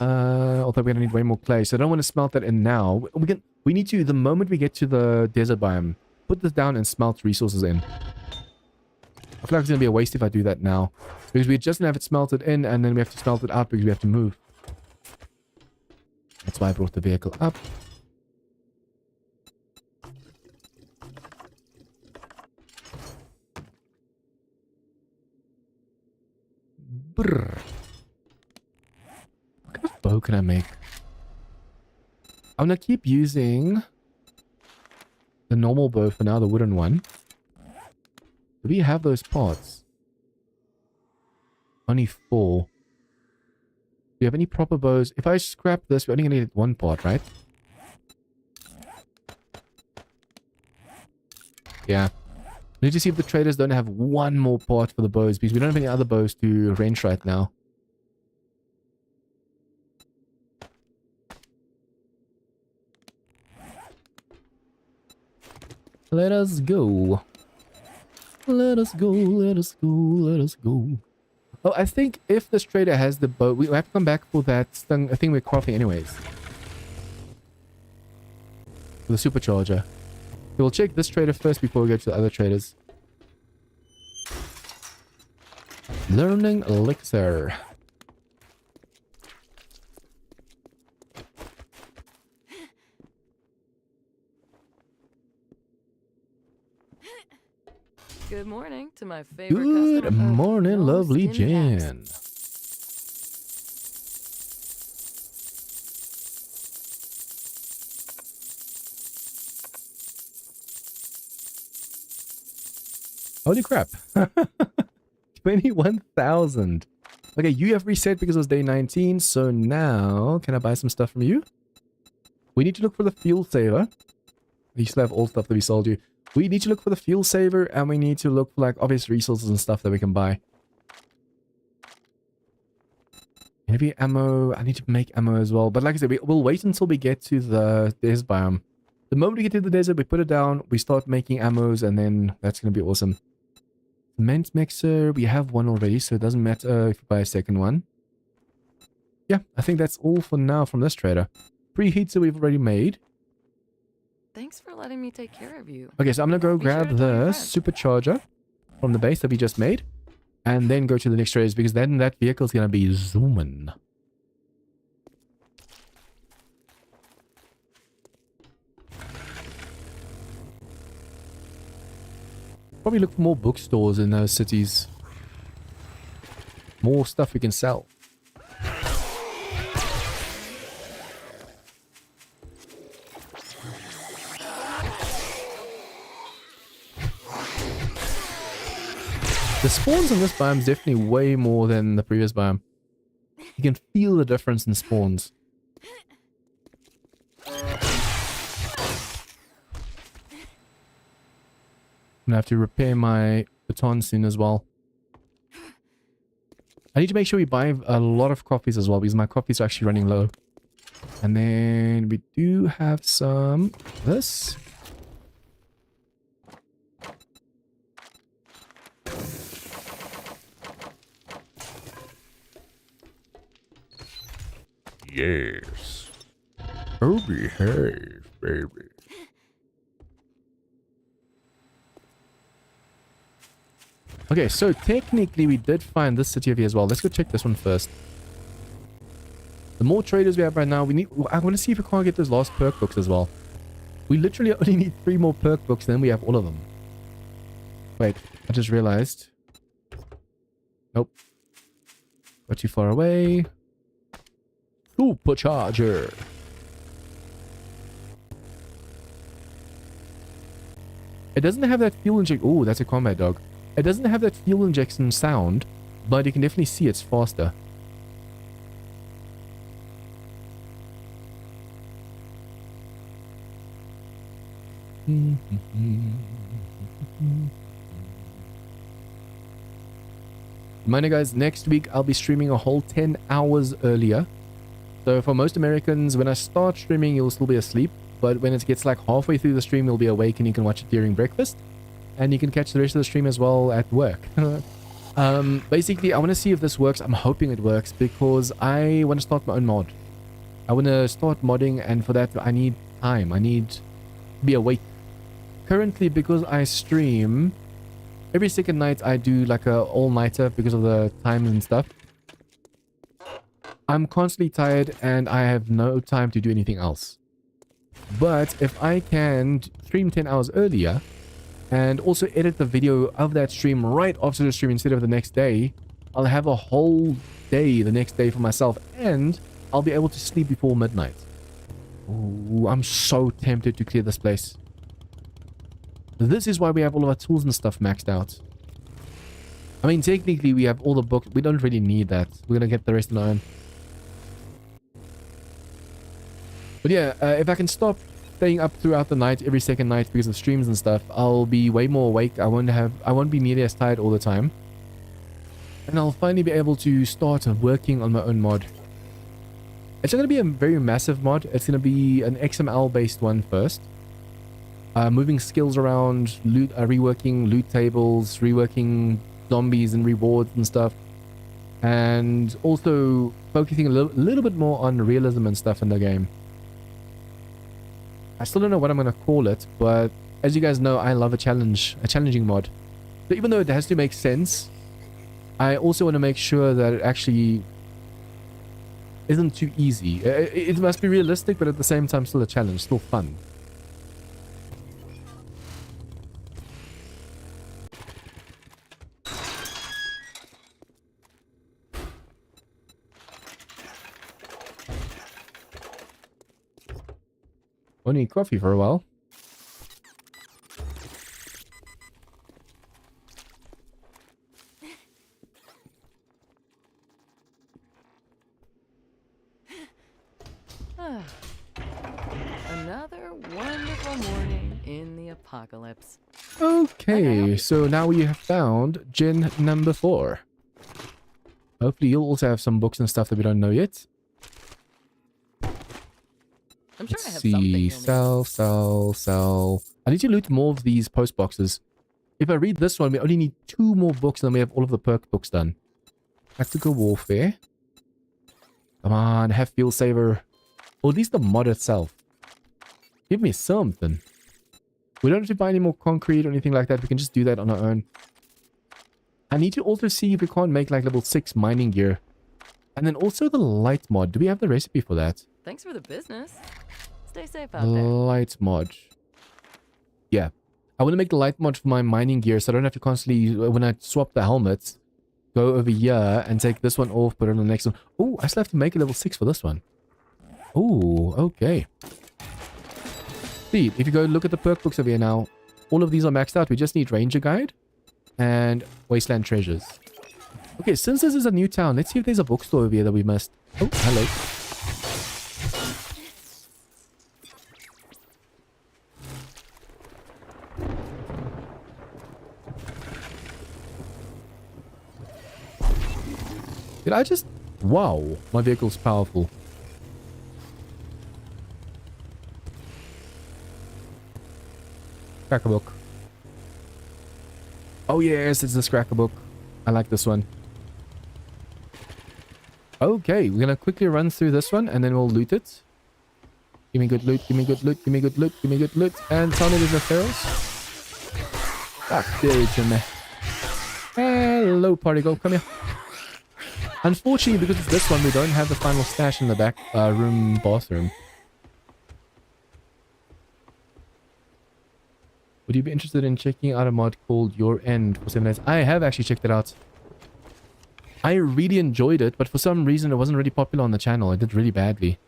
Although we're gonna need way more clay, so I don't want to smelt that in now. We need to, the moment we get to the desert biome, put this down and smelt resources in. I feel like it's gonna be a waste if I do that now. Because we just have it smelted in and then we have to smelt it out because we have to move. That's why I brought the vehicle up. can I make? I'm gonna keep using the normal bow for now, the wooden one. Do we have those parts? Only 4. Do you have any proper bows? If I scrap this, we're only gonna need one part, right? Yeah. Need to see if the traders don't have one more part for the bows, because we don't have any other bows to rent right now. Let us go. Let us go, let us go, let us go. Oh, I think if this trader has the bow, we have to come back for that thing we're crafting anyways. For the supercharger. We'll check this trader first before we go to the other traders. Learning elixir. Good morning to my favorite customer. Good morning, No lovely skin Jan. Holy crap. 21,000. Okay, you have reset because it was day 19. So now, can I buy some stuff from you? We need to look for the fuel saver. We still have all stuff that we sold you. We need to look for the fuel saver, and we need to look for like obvious resources and stuff that we can buy. Maybe ammo. I need to make ammo as well. But like I said, we'll wait until we get to the desert biome. The moment we get to the desert, we put it down, we start making ammos, and then that's going to be awesome. Cement mixer, we have one already, so it doesn't matter if you buy a second one. Yeah, I think that's all for now from this trader. Preheater we've already made. Thanks for letting me take care of you. Okay, so I'm gonna go Be sure grab to tell your the friends. supercharger from the base that we just made, and then go to the next traders, because then that vehicle's gonna be zooming. Probably look for more bookstores in those cities. More stuff we can sell. The spawns in this biome is definitely way more than the previous biome. You can feel the difference in spawns. I'm gonna have to repair my baton soon as well. I need to make sure we buy a lot of coffees as well, because my coffees are actually running low. And then we do have some of this. Yes. Oh, behave, baby. Okay, so technically we did find this city over here as well. Let's go check this one first. The more traders we have right now, we need... I want to see if we can't get those last perk books as well. We literally only need 3 more perk books, then we have all of them. Wait, I just realized. Nope. Got too far away. Supercharger. It doesn't have that fuel injection. Oh, that's a combat dog. It doesn't have that fuel injection sound, but you can definitely see it's faster. Reminder guys, next week I'll be streaming a whole 10 hours earlier. So for most Americans, when I start streaming, you'll still be asleep. But when it gets like halfway through the stream, you'll be awake and you can watch it during breakfast. And you can catch the rest of the stream as well at work. Basically, I want to see if this works. I'm hoping it works because I want to start my own mod. I want to start modding, and for that, I need time. I need to be awake. Currently, because I stream, every second night I do like a all-nighter because of the time and stuff. I'm constantly tired and I have no time to do anything else. But if I can stream 10 hours earlier and also edit the video of that stream right after the stream instead of the next day, I'll have a whole day the next day for myself, and I'll be able to sleep before midnight. Ooh, I'm so tempted to clear this place. This is why we have all of our tools and stuff maxed out. I mean, technically, we have all the books. We don't really need that. We're going to get the rest on our own. But yeah, if I can stop staying up throughout the night, every second night because of streams and stuff, I'll be way more awake. I won't be nearly as tired all the time. And I'll finally be able to start working on my own mod. It's not going to be a very massive mod. It's going to be an XML based one first. Moving skills around, reworking loot tables, reworking zombies and rewards and stuff. And also focusing a little bit more on realism and stuff in the game. I still don't know what I'm going to call it, but as you guys know, I love a challenging mod. So even though it has to make sense, I also want to make sure that it actually isn't too easy. It must be realistic, but at the same time still a challenge, still fun. Won't need coffee for a while. Another wonderful morning in the apocalypse. Okay, so now we have found gen number 4. Hopefully you'll also have some books and stuff that we don't know yet. I'm sure I Let's have see. something. Sell. I need to loot more of these post boxes. If I read this one, we only need 2 more books and then we have all of the perk books done. Tactical warfare. Come on, have fuel saver. Or at least the mod itself. Give me something. We don't have to buy any more concrete or anything like that. We can just do that on our own. I need to also see if we can't make like level 6 mining gear. And then also the light mod. Do we have the recipe for that? Thanks for the business. Stay safe out there. Light mod. Yeah. I want to make the light mod for my mining gear so I don't have to constantly, when I swap the helmets, go over here and take this one off, put it on the next one. Oh, I still have to make a level 6 for this one. Oh, okay. See, if you go look at the perk books over here now, all of these are maxed out. We just need Ranger Guide and Wasteland Treasures. Okay, since this is a new town, let's see if there's a bookstore over here that we missed. Oh, hello. Did I just... Wow, my vehicle's powerful. Cracker book. Oh yes, it's this cracker book. I like this one. Okay, we're gonna quickly run through this one and then we'll loot it. Give me good loot, give me good loot, give me good loot, give me good loot. And tell me there's no ferals. Back there to me. Hello, party girl, come here. Unfortunately, because it's this one, we don't have the final stash in the back bathroom. Would you be interested in checking out a mod called Your End for 7 days? I have actually checked it out. I really enjoyed it, but for some reason it wasn't really popular on the channel. It did really badly.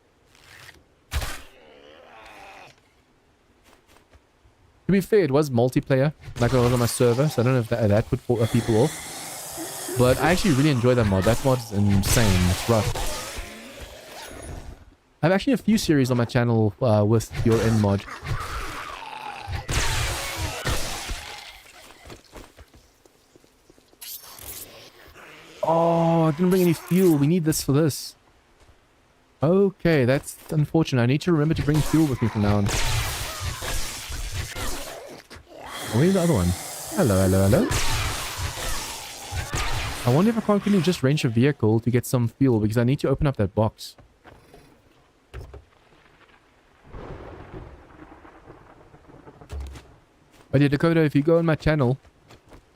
To be fair, it was multiplayer, like it was on my server, so I don't know if that put people off. But I actually really enjoy that mod. That mod's insane. It's rough. I have actually a few series on my channel with Your End mod. Oh, I didn't bring any fuel. We need this for this. Okay, that's unfortunate. I need to remember to bring fuel with me from now on. Where's the other one? Hello. I wonder if I can't quickly just range a vehicle to get some fuel because I need to open up that box. But yeah, Dakota, if you go on my channel,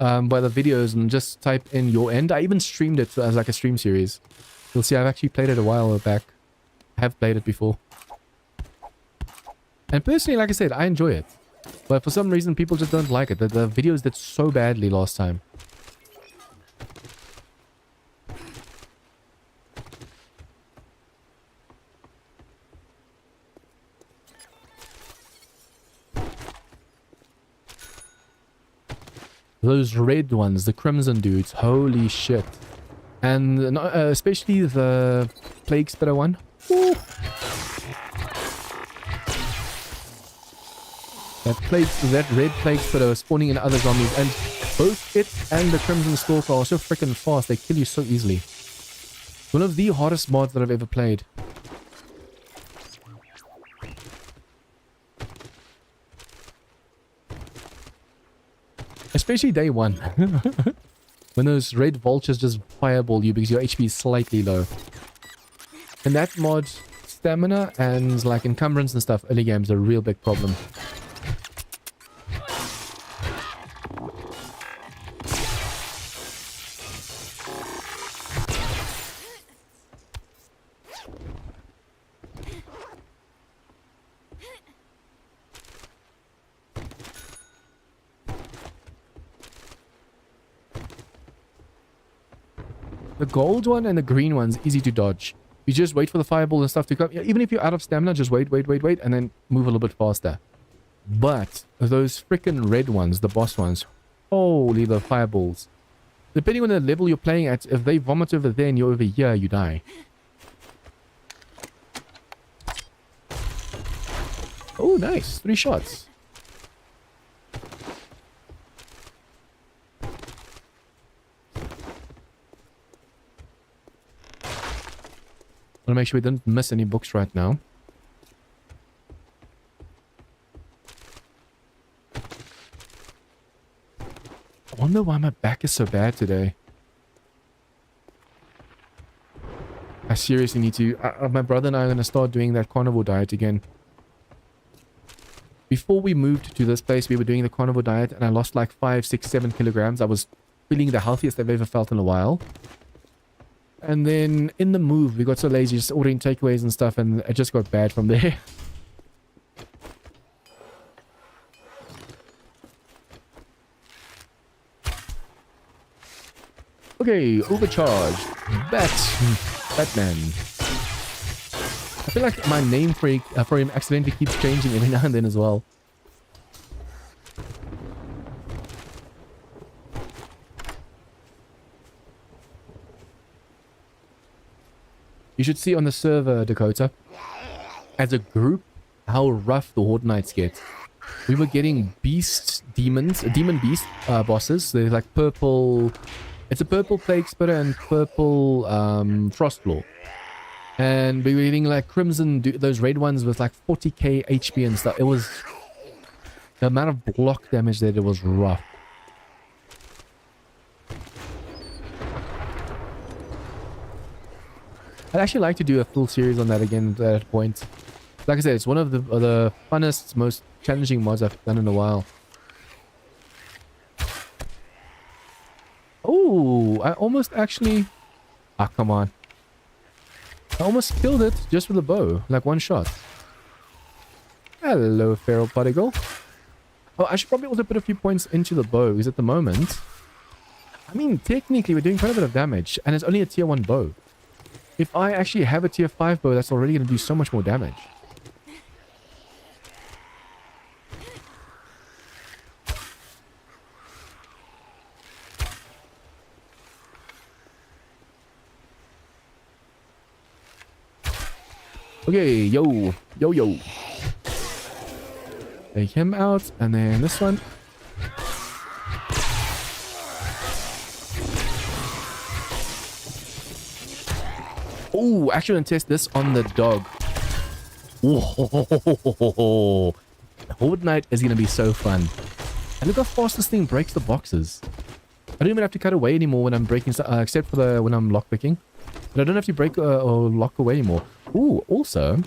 by the videos and just type in Your End. I even streamed it as like a stream series. You'll see I've actually played it a while back. I have played it before. And personally, like I said, I enjoy it. But for some reason, people just don't like it. The videos did so badly last time. Those red ones, the crimson dudes, holy shit. And especially the plague spitter one. Woo. That red plague spitter spawning in other zombies, and both it and the crimson stalker are so freaking fast, they kill you so easily. One of the hardest mods that I've ever played. Especially day one. When those red vultures just fireball you because your HP is slightly low. And that mod, stamina and like encumbrance and stuff, early game's a real big problem. The gold one and the green one's easy to dodge. You just wait for the fireball and stuff to come. Even if you're out of stamina, just wait, and then move a little bit faster. But those freaking red ones, the boss ones, holy, the fireballs. Depending on the level you're playing at, if they vomit over there and you're over here, you die. Oh, nice. 3 shots. I want to make sure we don't miss any books right now. I wonder why my back is so bad today. I seriously need to... my brother and I are going to start doing that carnivore diet again. Before we moved to this place, we were doing the carnivore diet and I lost like 5, 6, 7 kilograms. I was feeling the healthiest I've ever felt in a while. And then in the move, we got so lazy just ordering takeaways and stuff, and it just got bad from there. Okay, overcharged. Batman. I feel like my name for him accidentally keeps changing every now and then as well. You should see on the server, Dakota, as a group, how rough the Horde Knights get. We were getting demon beast bosses. They're like purple... It's a purple plague spitter and purple frostflaw. And we were getting like crimson, those red ones with like 40k HP and stuff. It was... The amount of block damage that it was rough. I'd actually like to do a full series on that again at that point. Like I said, it's one of the funnest, most challenging mods I've done in a while. Oh, I almost actually... Ah, come on. I almost killed it just with a bow, like one shot. Hello, feral particle. Oh, I should probably also put a few points into the bow, because at the moment... I mean, technically, we're doing quite a bit of damage, and it's only a tier 1 bow. If I actually have a tier 5 bow, that's already going to do so much more damage. Okay, yo. Take him out, and then this one. Oh, actually, I'm going to test this on the dog. Whoa. Horde Knight is going to be so fun. And look how fast this thing breaks the boxes. I don't even have to cut away anymore when I'm breaking, except for when I'm lockpicking. But I don't have to break or lock away anymore. Ooh, also,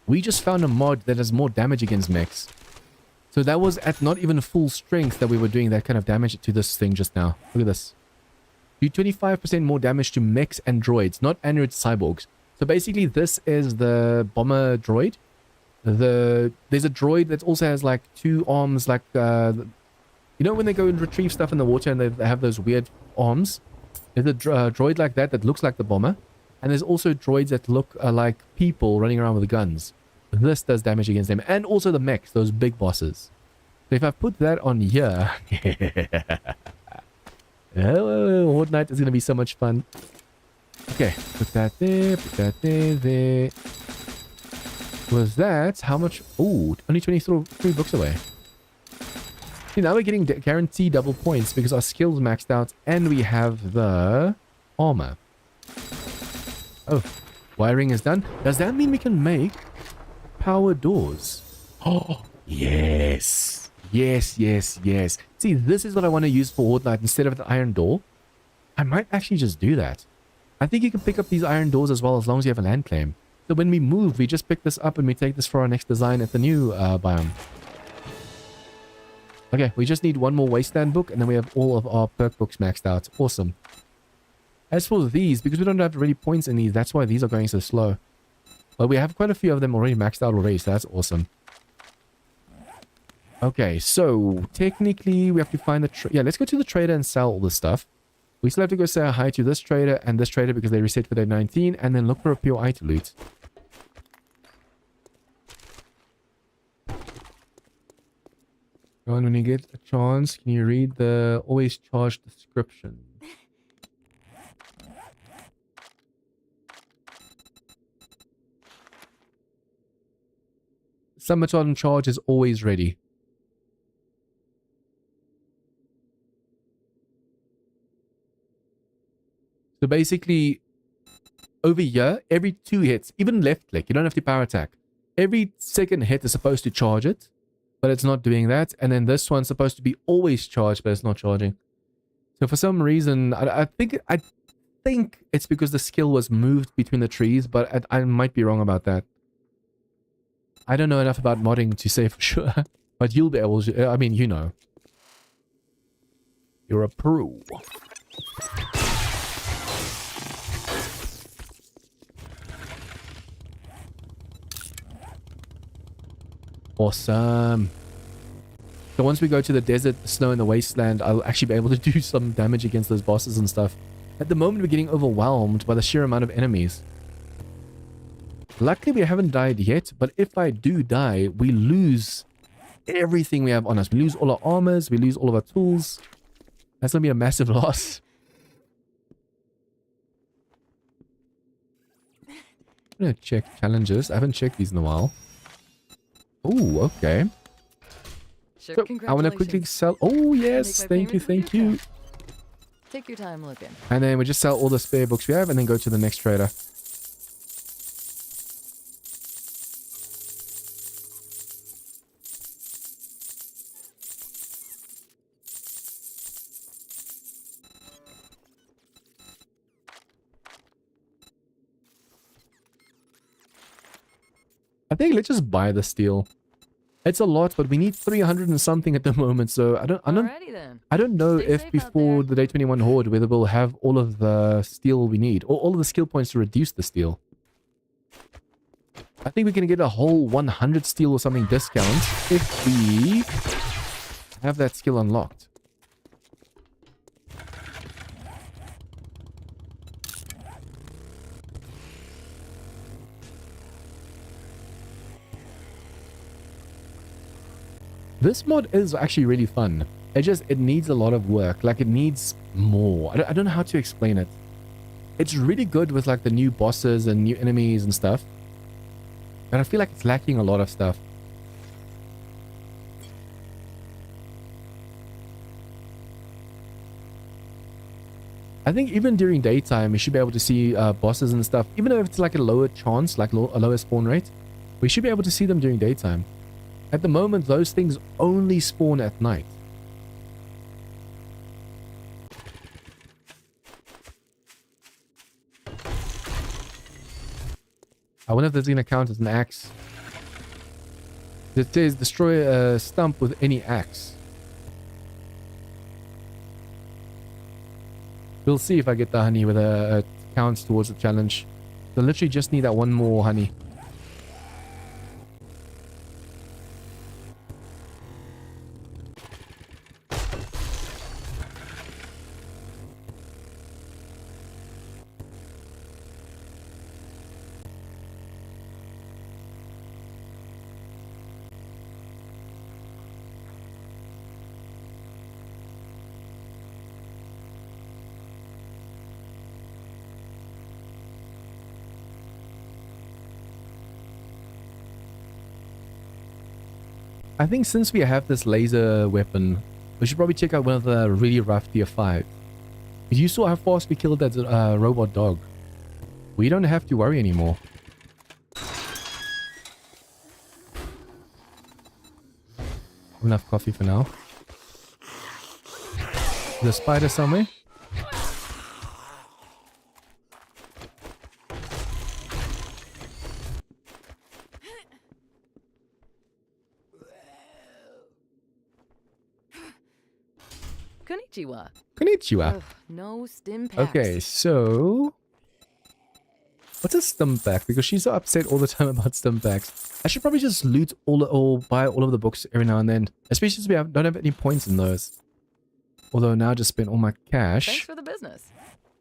we just found a mod that has more damage against mechs. So that was at not even full strength that we were doing that kind of damage to this thing just now. Look at this. Do 25% more damage to mechs and droids, not android cyborgs. So basically this is the bomber droid. There's a droid that also has like 2 arms, like you know when they go and retrieve stuff in the water and they have those weird arms? There's a droid like that looks like the bomber. And there's also droids that look like people running around with guns. This does damage against them. And also the mechs, those big bosses. So if I put that on here... oh, Horde Night is going to be so much fun. Okay, put that there, there. Was that how much? Oh, only 23 books away. See, now we're getting guaranteed double points because our skills maxed out and we have the armor. Oh, wiring is done. Does that mean we can make power doors? Oh, yes. Yes. See, this is what I want to use for Horde Night instead of the iron door. I might actually just do that. I think you can pick up these iron doors as well as long as you have a land claim. So when we move, we just pick this up and we take this for our next design at the new biome. Okay, we just need one more wasteland book and then we have all of our perk books maxed out. Awesome. As for these, because we don't have really points in these, that's why these are going so slow. But we have quite a few of them already maxed out already, so that's awesome. Okay, so technically we have to find the... Yeah, let's go to the trader and sell all this stuff. We still have to go say hi to this trader and this trader because they reset for day 19 and then look for a POI to loot. Go on, when you get a chance, can you read the always charged description? Summertime charge is always ready. So basically, over here, every 2 hits, even left click, you don't have to power attack. Every second hit is supposed to charge it, but it's not doing that. And then this one's supposed to be always charged, but it's not charging. So for some reason, I think it's because the skill was moved between the trees, but I might be wrong about that. I don't know enough about modding to say for sure, but you'll be able to, I mean, you know. You're a pro. Awesome. So once we go to the desert, the snow, and the wasteland, I'll actually be able to do some damage against those bosses and stuff. At the moment, we're getting overwhelmed by the sheer amount of enemies. Luckily, we haven't died yet, but if I do die, we lose everything we have on us. We lose all our armors, we lose all of our tools. That's going to be a massive loss. I'm going to check challenges. I haven't checked these in a while. Oh, okay. Sure, So, I want to quickly sell... Oh, yes. Thank you. Take your time looking. And then we just sell all the spare books we have and then go to the next trader. I think let's just buy the steel. It's a lot, but we need 300 and something at the moment, so I don't know Stay if safe before out the day 21 horde whether we'll have all of the steel we need, or all of the skill points to reduce the steel. I think we can get a whole 100 steel or something discount if we have that skill unlocked. This mod is actually really fun. It needs a lot of work. Like, it needs more. I don't know how to explain it. It's really good with, like, the new bosses and new enemies and stuff. But I feel like it's lacking a lot of stuff. I think even during daytime, we should be able to see bosses and stuff. Even though it's like a lower chance, like a lower spawn rate, we should be able to see them during daytime. At the moment, those things only spawn at night. I wonder if that's going to count as an axe. It says destroy a stump with any axe. We'll see if I get the honey with a counts towards the challenge. So literally just need that one more honey. I think since we have this laser weapon, we should probably check out one of the really rough tier 5. You saw how fast we killed that robot dog. We don't have to worry anymore. Enough coffee for now. The spider somewhere. Konnichiwa. Konnichiwa. Ugh, no stim packs. Okay, so... what's a stim pack? Because she's so upset all the time about stim packs. I should probably just loot all or buy all of the books every now and then. Especially since we don't have any points in those. Although now I just spent all my cash. Thanks for the business.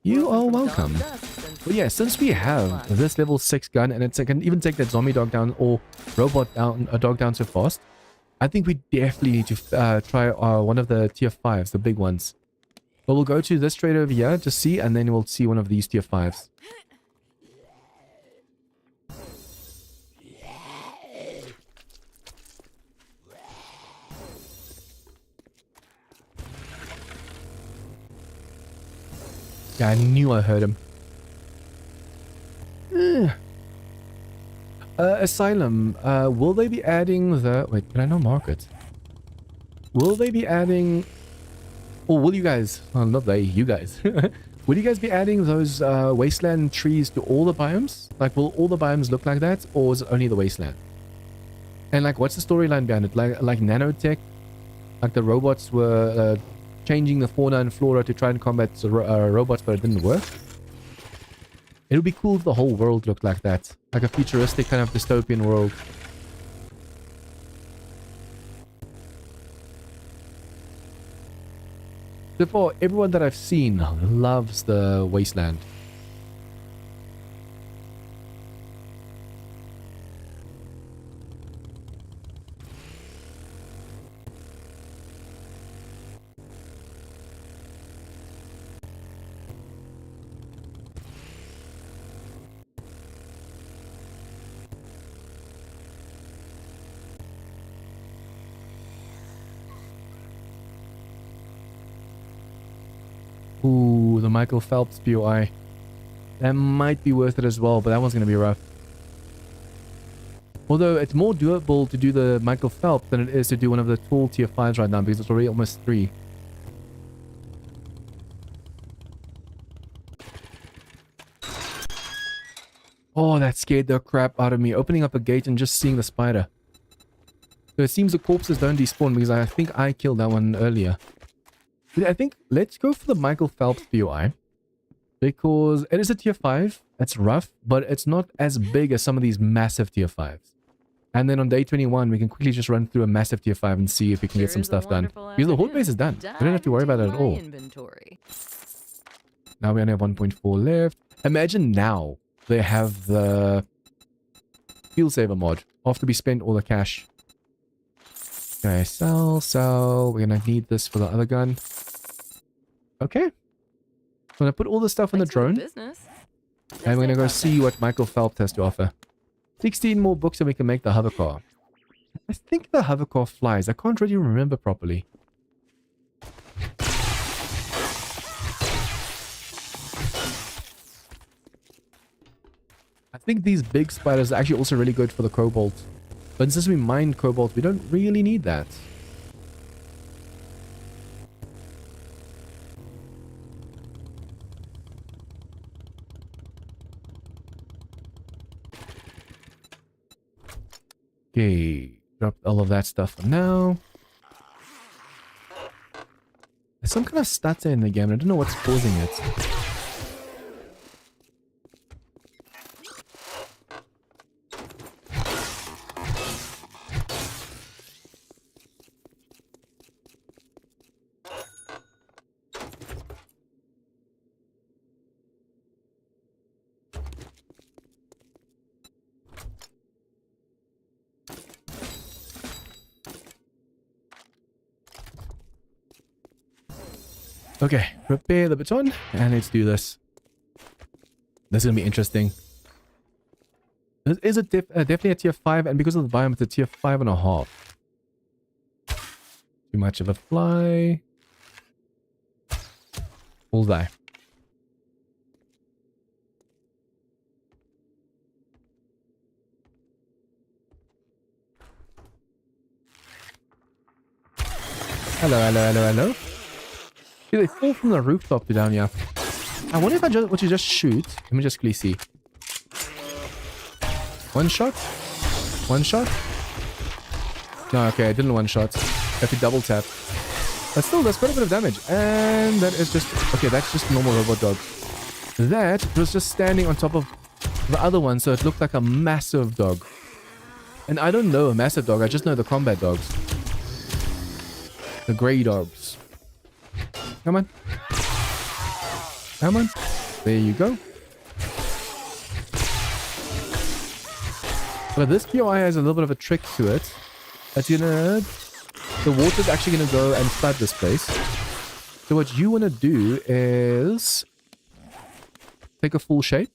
You are From welcome. dawn to dusk and But yeah, since we have this level 6 gun and it can even take that zombie dog down or robot down, a dog down so fast, I think we definitely need to try one of the tier 5s, the big ones. But we'll go to this trade over here to see, and then we'll see one of these tier 5s. Yeah, I knew I heard him. Asylum. Will they be adding the... wait, can I not mark it? Will they be adding... or will you guys... oh, not they, you guys. Will you guys be adding those wasteland trees to all the biomes? Like, will all the biomes look like that? Or is it only the wasteland? And like, what's the storyline behind it? Like nanotech? Like the robots were changing the fauna and flora to try and combat robots, but it didn't work? It would be cool if the whole world looked like that. Like a futuristic kind of dystopian world. So far, everyone that I've seen loves the wasteland. Ooh, the Michael Phelps POI. That might be worth it as well, but that one's going to be rough. Although it's more doable to do the Michael Phelps than it is to do one of the tall tier 5s right now, because it's already almost 3. Oh, that scared the crap out of me. Opening up a gate and just seeing the spider. So it seems the corpses don't despawn, because I think I killed that one earlier. I think let's go for the Michael Phelps POI, because it is a tier 5. It's rough, but it's not as big as some of these massive tier 5s. And then on day 21, we can quickly just run through a massive tier 5 and see if we can get some stuff done. Because the whole base is done. We don't have to worry about it at all. Now we only have 1.4 left. Imagine now they have the fuel saver mod after we spent all the cash. Okay, sell. We're gonna need this for the other gun. Okay. I'm gonna put all the stuff on the drone. And we're gonna go see what Michael Phelps has to offer. 16 more books and we can make the hover car. I think the hover car flies. I can't really remember properly. I think these big spiders are actually also really good for the cobalt. But since we mine cobalt, we don't really need that. Okay, drop all of that stuff for now. There's some kind of stutter in the game. I don't know what's causing it. Okay, repair the baton, and let's do this. This is going to be interesting. This is definitely a tier 5, and because of the biome, it's a tier 5.5. Too much of a fly. Bullseye. Hello, hello, hello, hello. See, they fall from the rooftop to down here. I wonder if I just, what you just shoot. Let me just quickly see. One shot? One shot? No, okay, I didn't one shot. I have to double tap. But still, that's quite a bit of damage. And that is just... Okay, that's just a normal robot dog. That was just standing on top of the other one, so it looked like a massive dog. And I don't know a massive dog, I just know the combat dogs. The grey dogs. Come on. Come on. There you go. But this POI has a little bit of a trick to it. That's gonna... The water's actually gonna go and flood this place. So what you want to do is... Take a full shape.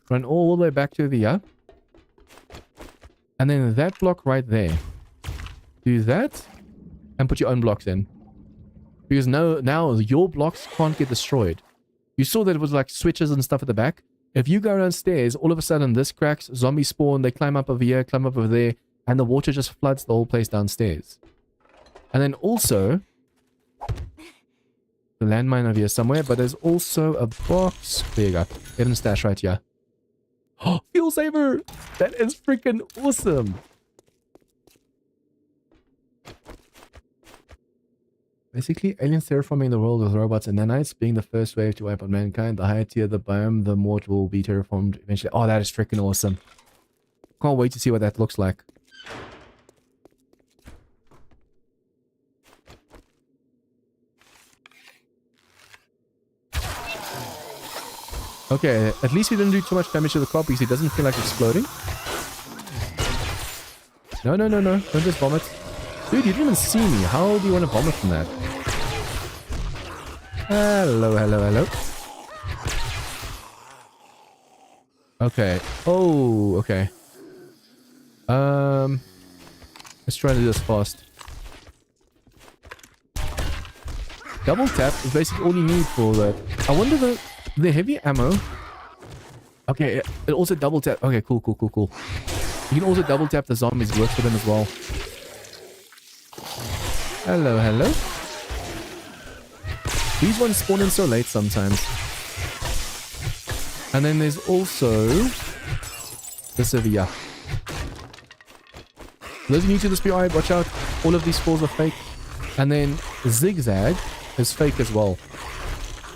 Run all the way back to over here. And then that block right there. Do that. And put your own blocks in. Because now your blocks can't get destroyed. You saw that it was like switches and stuff at the back. If you go downstairs, all of a sudden this cracks, zombies spawn, they climb up over here, climb up over there, and the water just floods the whole place downstairs. And then also, the landmine over here somewhere, but there's also a box. There you go. Hidden stash right here. Oh, fuel saver! That is freaking awesome! Basically, aliens terraforming the world with robots and nanites, being the first wave to wipe out mankind. The higher tier the biome, the more it will be terraformed eventually. Oh, that is freaking awesome. Can't wait to see what that looks like. Okay, at least he didn't do too much damage to the car because he doesn't feel like exploding. No, no, no, no. Don't just vomit. Dude, you didn't even see me. How do you want to vomit from that? Hello, hello, hello. Okay. Oh, okay. Let's try to do this fast. Double tap is basically all you need for that. I wonder the heavy ammo. Okay, it also double tap. Okay, cool, cool, cool, cool. You can also double tap the zombies. Works for them as well. Hello, hello. These ones spawn in so late sometimes. And then there's also this over here. Those new to this PI, watch out. All of these spawns are fake. And then zigzag is fake as well.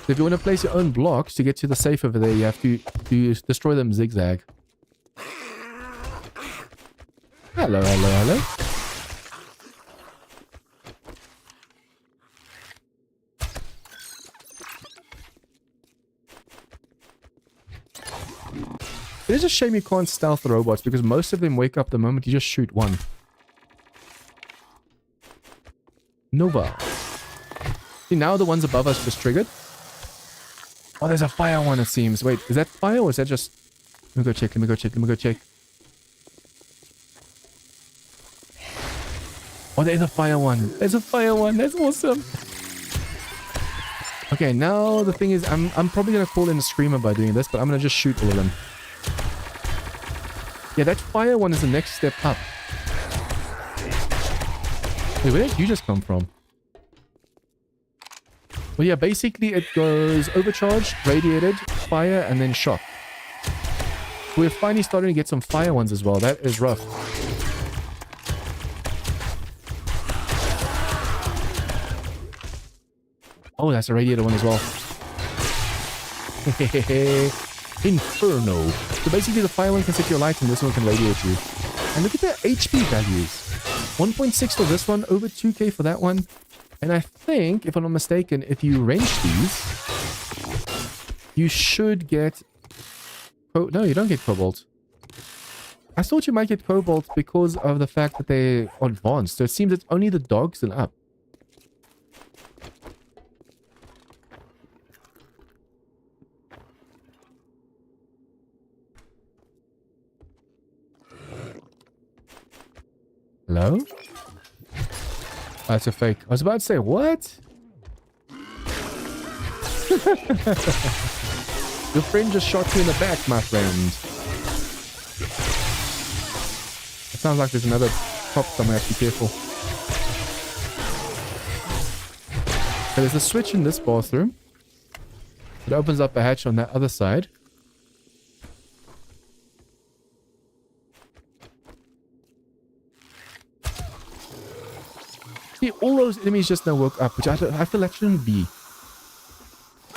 So if you want to place your own blocks to get to the safe over there, you have to destroy them zigzag. Hello, hello, hello. It is a shame you can't stealth the robots because most of them wake up the moment you just shoot one. Nova. See, now the ones above us just triggered. Oh, there's a fire one, it seems. Wait, is that fire or is that just... Let me go check, let me go check, let me go check. Oh, there's a fire one. There's a fire one. That's awesome. Okay, now the thing is, I'm probably going to call in a screamer by doing this, but I'm going to just shoot all of them. Yeah, that fire one is the next step up. Wait, where did you just come from? Well, yeah, basically it goes overcharged, radiated, fire, and then shock. We're finally starting to get some fire ones as well. That is rough. Oh, that's a radiator one as well. Inferno. So basically the fire one can set your light and this one can radiate you. And look at the HP values. 1.6 for this one, over 2k for that one. And I think, if I'm not mistaken, if you wrench these, you should get... Oh, no, you don't get cobalt. I thought you might get cobalt because of the fact that they're advanced. So it seems it's only the dogs and up. Hello? That's a fake. I was about to say, what? Your friend just shot you in the back, my friend. It sounds like there's another prop somewhere. I have to be careful. Okay, there's a switch in this bathroom. It opens up a hatch on that other side. See, all those enemies just now woke up, which I feel that shouldn't be.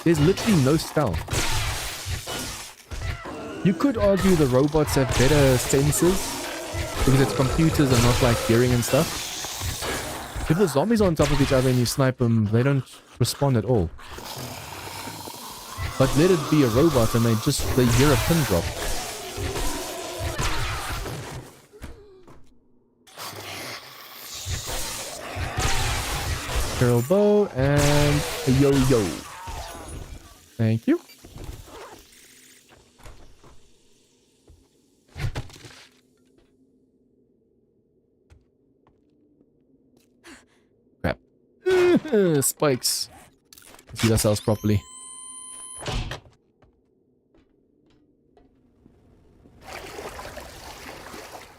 There's literally no stealth. You could argue the robots have better senses because it's computers and not like hearing and stuff. If the zombies are on top of each other and you snipe them, they don't respond at all. But let it be a robot and they hear a pin drop. Barrel bow and a yo-yo. Thank you. Crap. Spikes. Let's heal ourselves properly.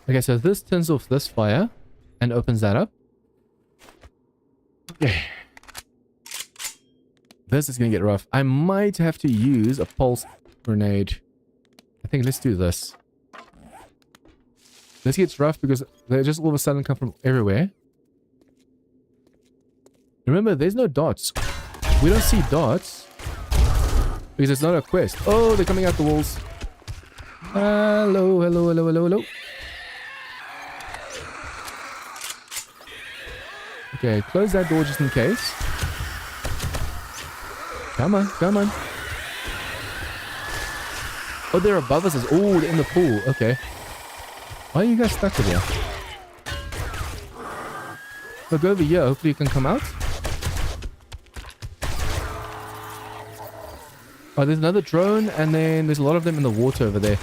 Okay, so this turns off this fire and opens that up. Okay. This is going to get rough. I might have to use a pulse grenade. I think let's do this. This gets rough because they just all of a sudden come from everywhere. Remember, there's no dots. We don't see dots because it's not a quest. Oh, they're coming out the walls. Hello, hello, hello, hello, hello. Okay, close that door just in case. Come on, come on. Oh, they're above us. Oh, they're in the pool. Okay. Why are you guys stuck in here? Look over here. Hopefully you can come out. Oh, there's another drone, and then there's a lot of them in the water over there.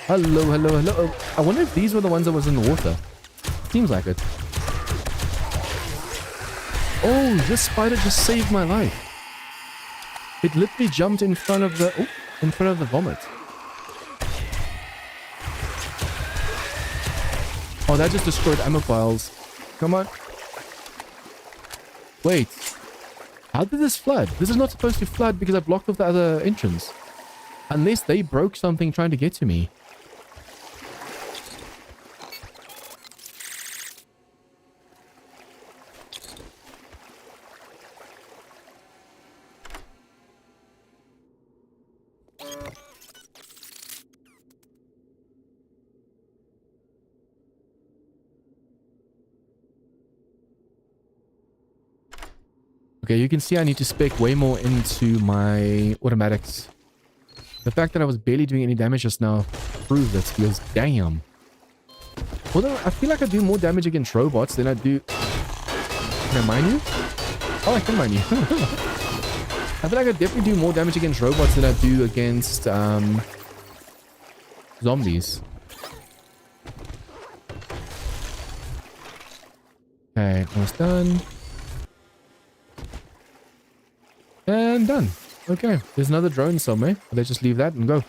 Hello, hello, hello. Oh, I wonder if these were the ones that was in the water. Seems like it. Oh, this spider just saved my life. It literally jumped in front of the vomit. Oh, that just destroyed ammo files. Come on. Wait. How did this flood? This is not supposed to flood because I blocked off the other entrance. Unless they broke something trying to get to me. Okay, you can see I need to spec way more into my automatics. The fact that I was barely doing any damage just now proves this, because damn. Although I feel like I do more damage against robots than I do... Can I mine you? Oh, I can mine you. I feel like I definitely do more damage against robots than I do against zombies. Okay, almost done. And done. Okay, there's another drone somewhere. Let's just leave that and go.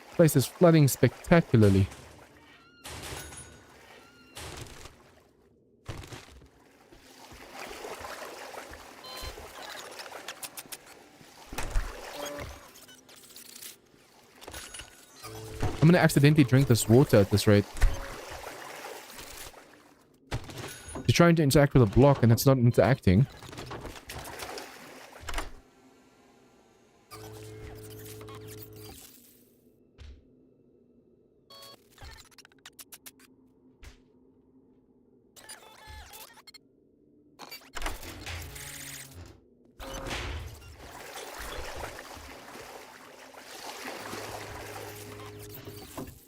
This place is flooding spectacularly. I'm gonna accidentally drink this water at this rate. You're trying to interact with a block and it's not interacting.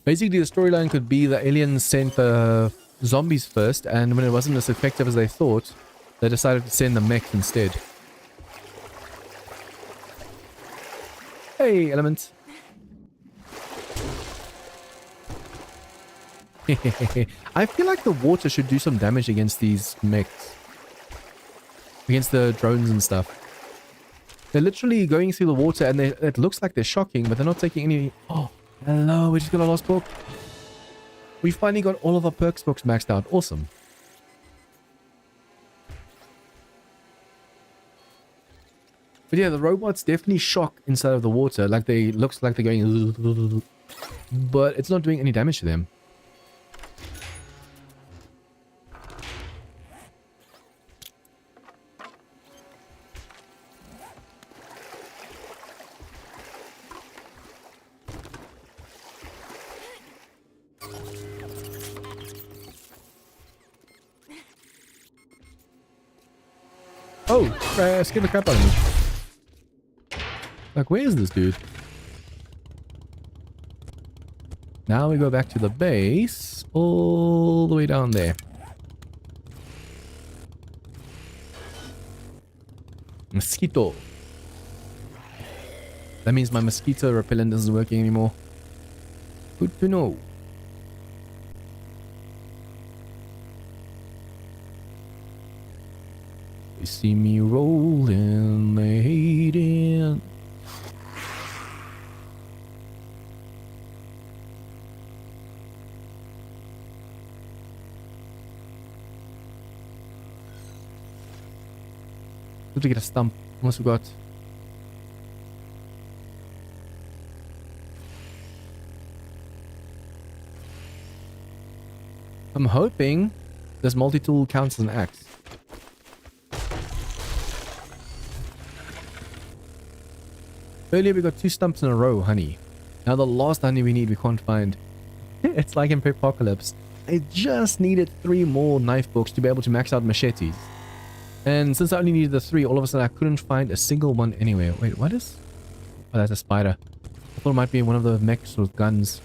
Basically, the storyline could be the aliens sent the zombies first, and when it wasn't as effective as they thought, they decided to send the mechs instead. Hey, element. I feel like the water should do some damage against these mechs. Against the drones and stuff. They're literally going through the water and it looks like they're shocking, but they're not taking any... Oh, hello, we just got a lost book. We finally got all of our perks books maxed out. Awesome. But yeah, the robots definitely shock inside of the water. Like they... Looks like they're going... But it's not doing any damage to them. Oh, scared the crap out of me. Like, where is this dude? Now we go back to the base, all the way down there. Mosquito. That means my mosquito repellent isn't working anymore. Good to know. You see me rolling, they hate it. Good to get a stump. What's we got? I'm hoping this multi-tool counts as an axe. Earlier we got 2 stumps in a row, honey. Now the last honey we need we can't find. It's like in Apocalypse. I just needed 3 more knife books to be able to max out machetes. And since I only needed the 3, all of a sudden I couldn't find a single one anywhere. Wait, what is... Oh, that's a spider. I thought it might be one of the mechs with guns.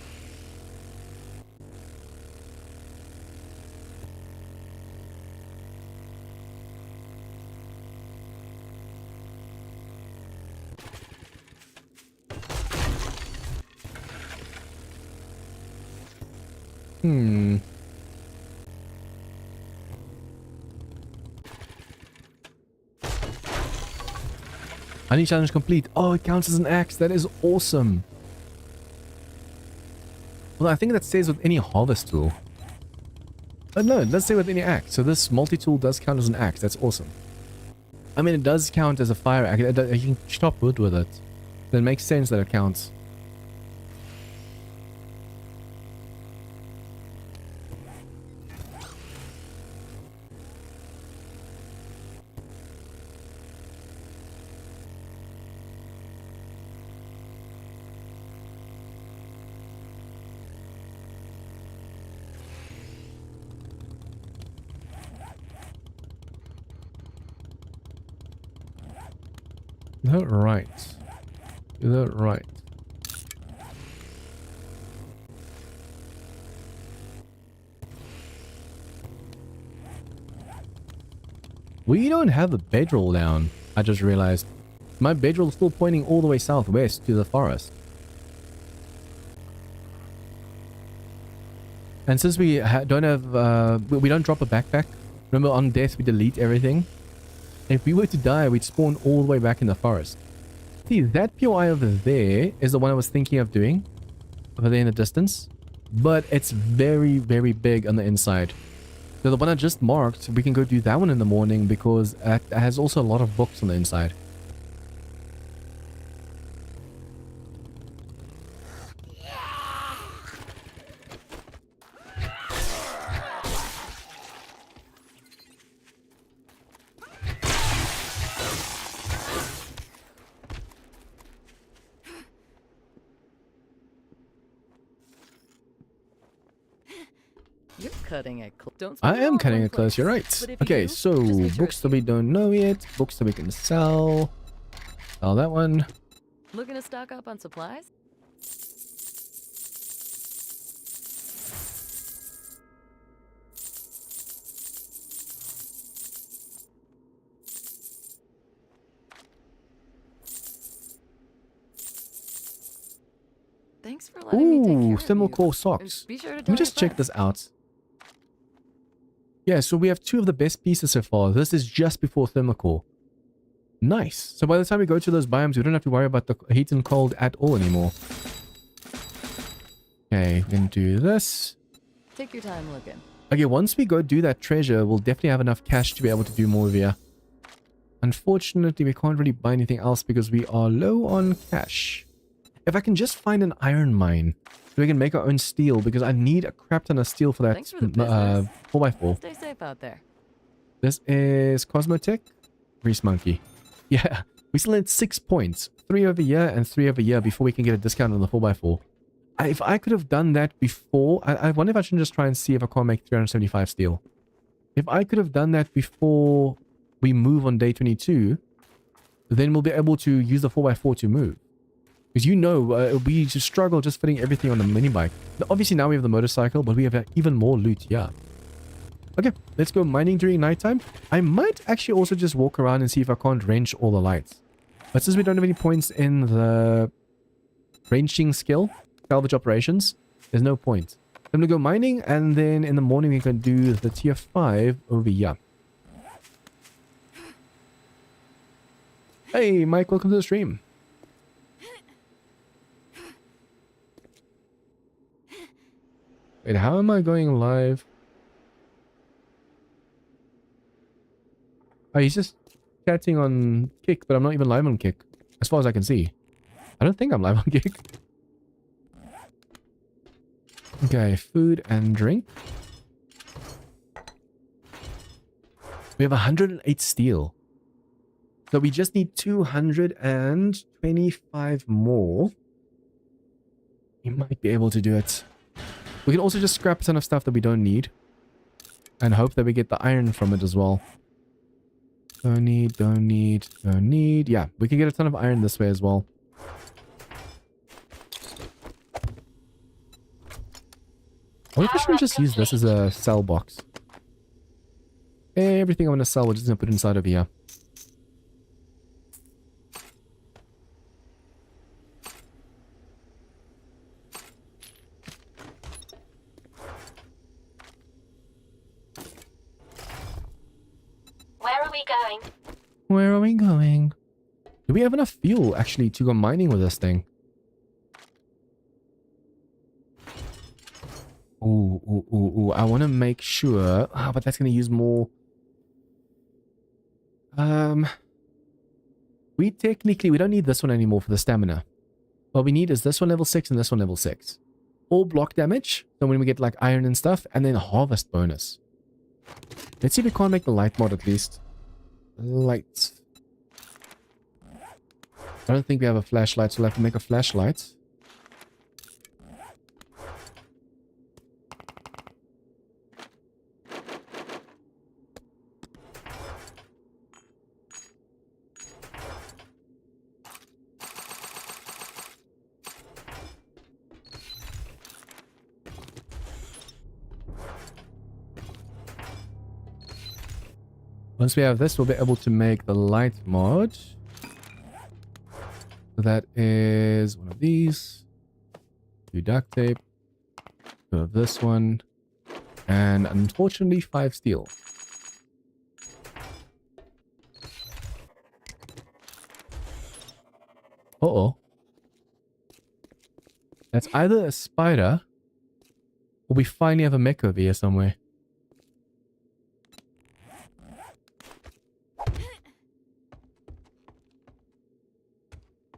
Honey challenge complete. Oh, it counts as an axe. That is awesome. Well, I think that stays with any harvest tool. But no, it does stay with any axe. So this multi-tool does count as an axe. That's awesome. I mean, it does count as a fire axe. You can chop wood with it. Then it makes sense that it counts. Is that right? Is that right? We don't have a bedroll down. I just realized. My bedroll is still pointing all the way southwest to the forest. And since we don't have... we don't drop a backpack. Remember, on death we delete everything. If we were to die, we'd spawn all the way back in the forest. See, that POI over there is the one I was thinking of doing. Over there in the distance. But it's very, very big on the inside. So the one I just marked, we can go do that one in the morning because it has also a lot of books on the inside. You're cutting it close. Don't I spend am all cutting one it close, place. you're right. But if you Okay, do, so just make sure books it's that we you. don't know yet, books that we can sell. Sell that one. Looking to stock up on supplies? Thanks for letting me take care Ooh, of thermal you. core And socks. Be sure to Let tell me just your check friends. this out. Yeah, so we have 2 of the best pieces so far. This is just before thermocore. Nice. So by the time we go to those biomes, we don't have to worry about the heat and cold at all anymore. Okay, we can do this. Take your time looking. Okay, once we go do that treasure, we'll definitely have enough cash to be able to do more here. Unfortunately, we can't really buy anything else because we are low on cash. If I can just find an iron mine, so we can make our own steel, because I need a crap ton of steel for that Thanks for the business. 4x4. Stay safe out there. This is Cosmotech. Grease Monkey. Yeah, we still need 6 points. 3 over here and 3 over here before we can get a discount on the 4x4. If I could have done that before... I wonder if I should just try and see if I can't make 375 steel. If I could have done that before we move on day 22, then we'll be able to use the 4x4 to move. Because we just struggle just fitting everything on the mini bike. Obviously now we have the motorcycle, but we have even more loot here. Okay, let's go mining during nighttime. I might actually also just walk around and see if I can't wrench all the lights. But since we don't have any points in the wrenching skill, salvage operations, there's no point. I'm going to go mining, and then in the morning we can do the tier 5 over here. Hey, Mike, welcome to the stream. Wait, how am I going live? Oh, he's just chatting on Kick, but I'm not even live on Kick, as far as I can see. I don't think I'm live on Kick. Okay, food and drink. We have 108 steel. So we just need 225 more. We might be able to do it. We can also just scrap a ton of stuff that we don't need. And hope that we get the iron from it as well. Don't need, don't need, don't need. Yeah, we can get a ton of iron this way as well. I wonder if I should just use this as a sell box. Everything I want to sell, we're just going to put inside of here. Where are we going? Where are we going? Do we have enough fuel, actually, to go mining with this thing? Ooh, ooh, ooh, ooh. I want to make sure... but that's going to use more... We don't need this one anymore for the stamina. What we need is this one level 6 and this one level 6. All block damage, so when we get like iron and stuff, and then harvest bonus. Let's see if we can't make the light mod at least. Light. I don't think we have a flashlight, so we'll have to make a flashlight. Once we have this, we'll be able to make the light mod. So that is one of these. 2 duct tape. 2 of this one. And unfortunately, 5 steel. Uh-oh. That's either a spider, or we finally have a mech over here somewhere.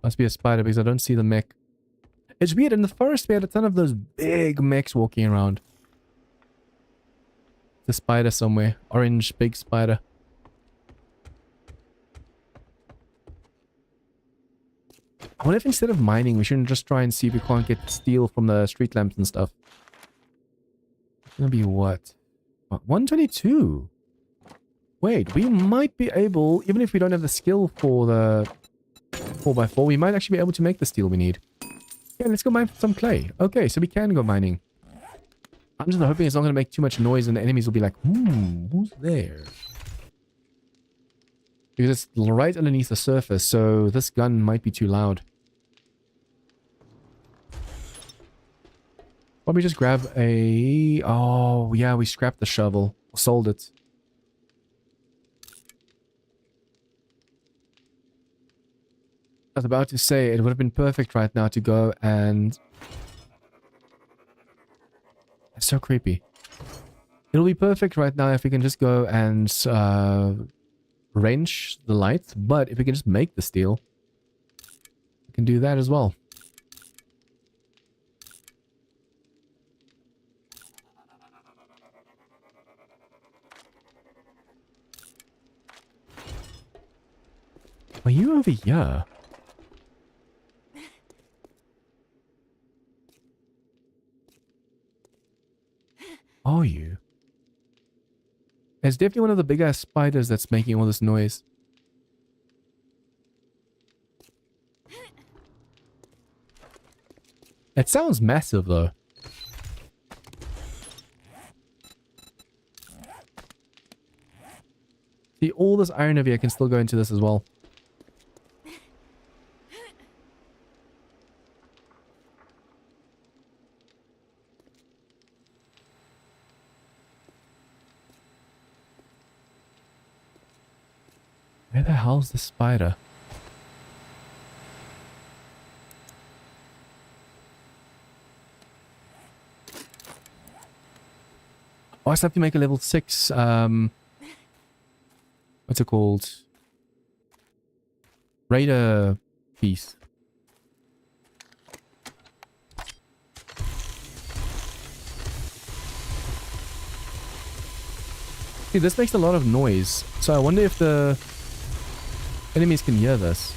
Must be a spider because I don't see the mech. It's weird, in the forest we had a ton of those big mechs walking around. The spider somewhere. Orange big spider. I wonder if instead of mining we shouldn't just try and see if we can't get steel from the street lamps and stuff. It's gonna be what? 122? Wait, we might be able, even if we don't have the skill for the 4x4, we might actually be able to make the steel we need. Yeah, let's go mine for some clay. Okay, so we can go mining. I'm just hoping it's not going to make too much noise and the enemies will be like, who's there? Because it's right underneath the surface, so this gun might be too loud. Probably just grab a... Oh, yeah, we scrapped the shovel. Sold it. I was about to say, it would have been perfect right now to go and... It's so creepy. It'll be perfect right now if we can just go and wrench the light, but if we can just make the steel, we can do that as well. Are you over here? Are you? It's definitely one of the big ass spiders that's making all this noise. It sounds massive though. See, all this iron over here can still go into this as well. Where the hell's the spider? Oh, I still have to make a level 6, what's it called? Raider piece. See, this makes a lot of noise, so I wonder if the enemies can hear this.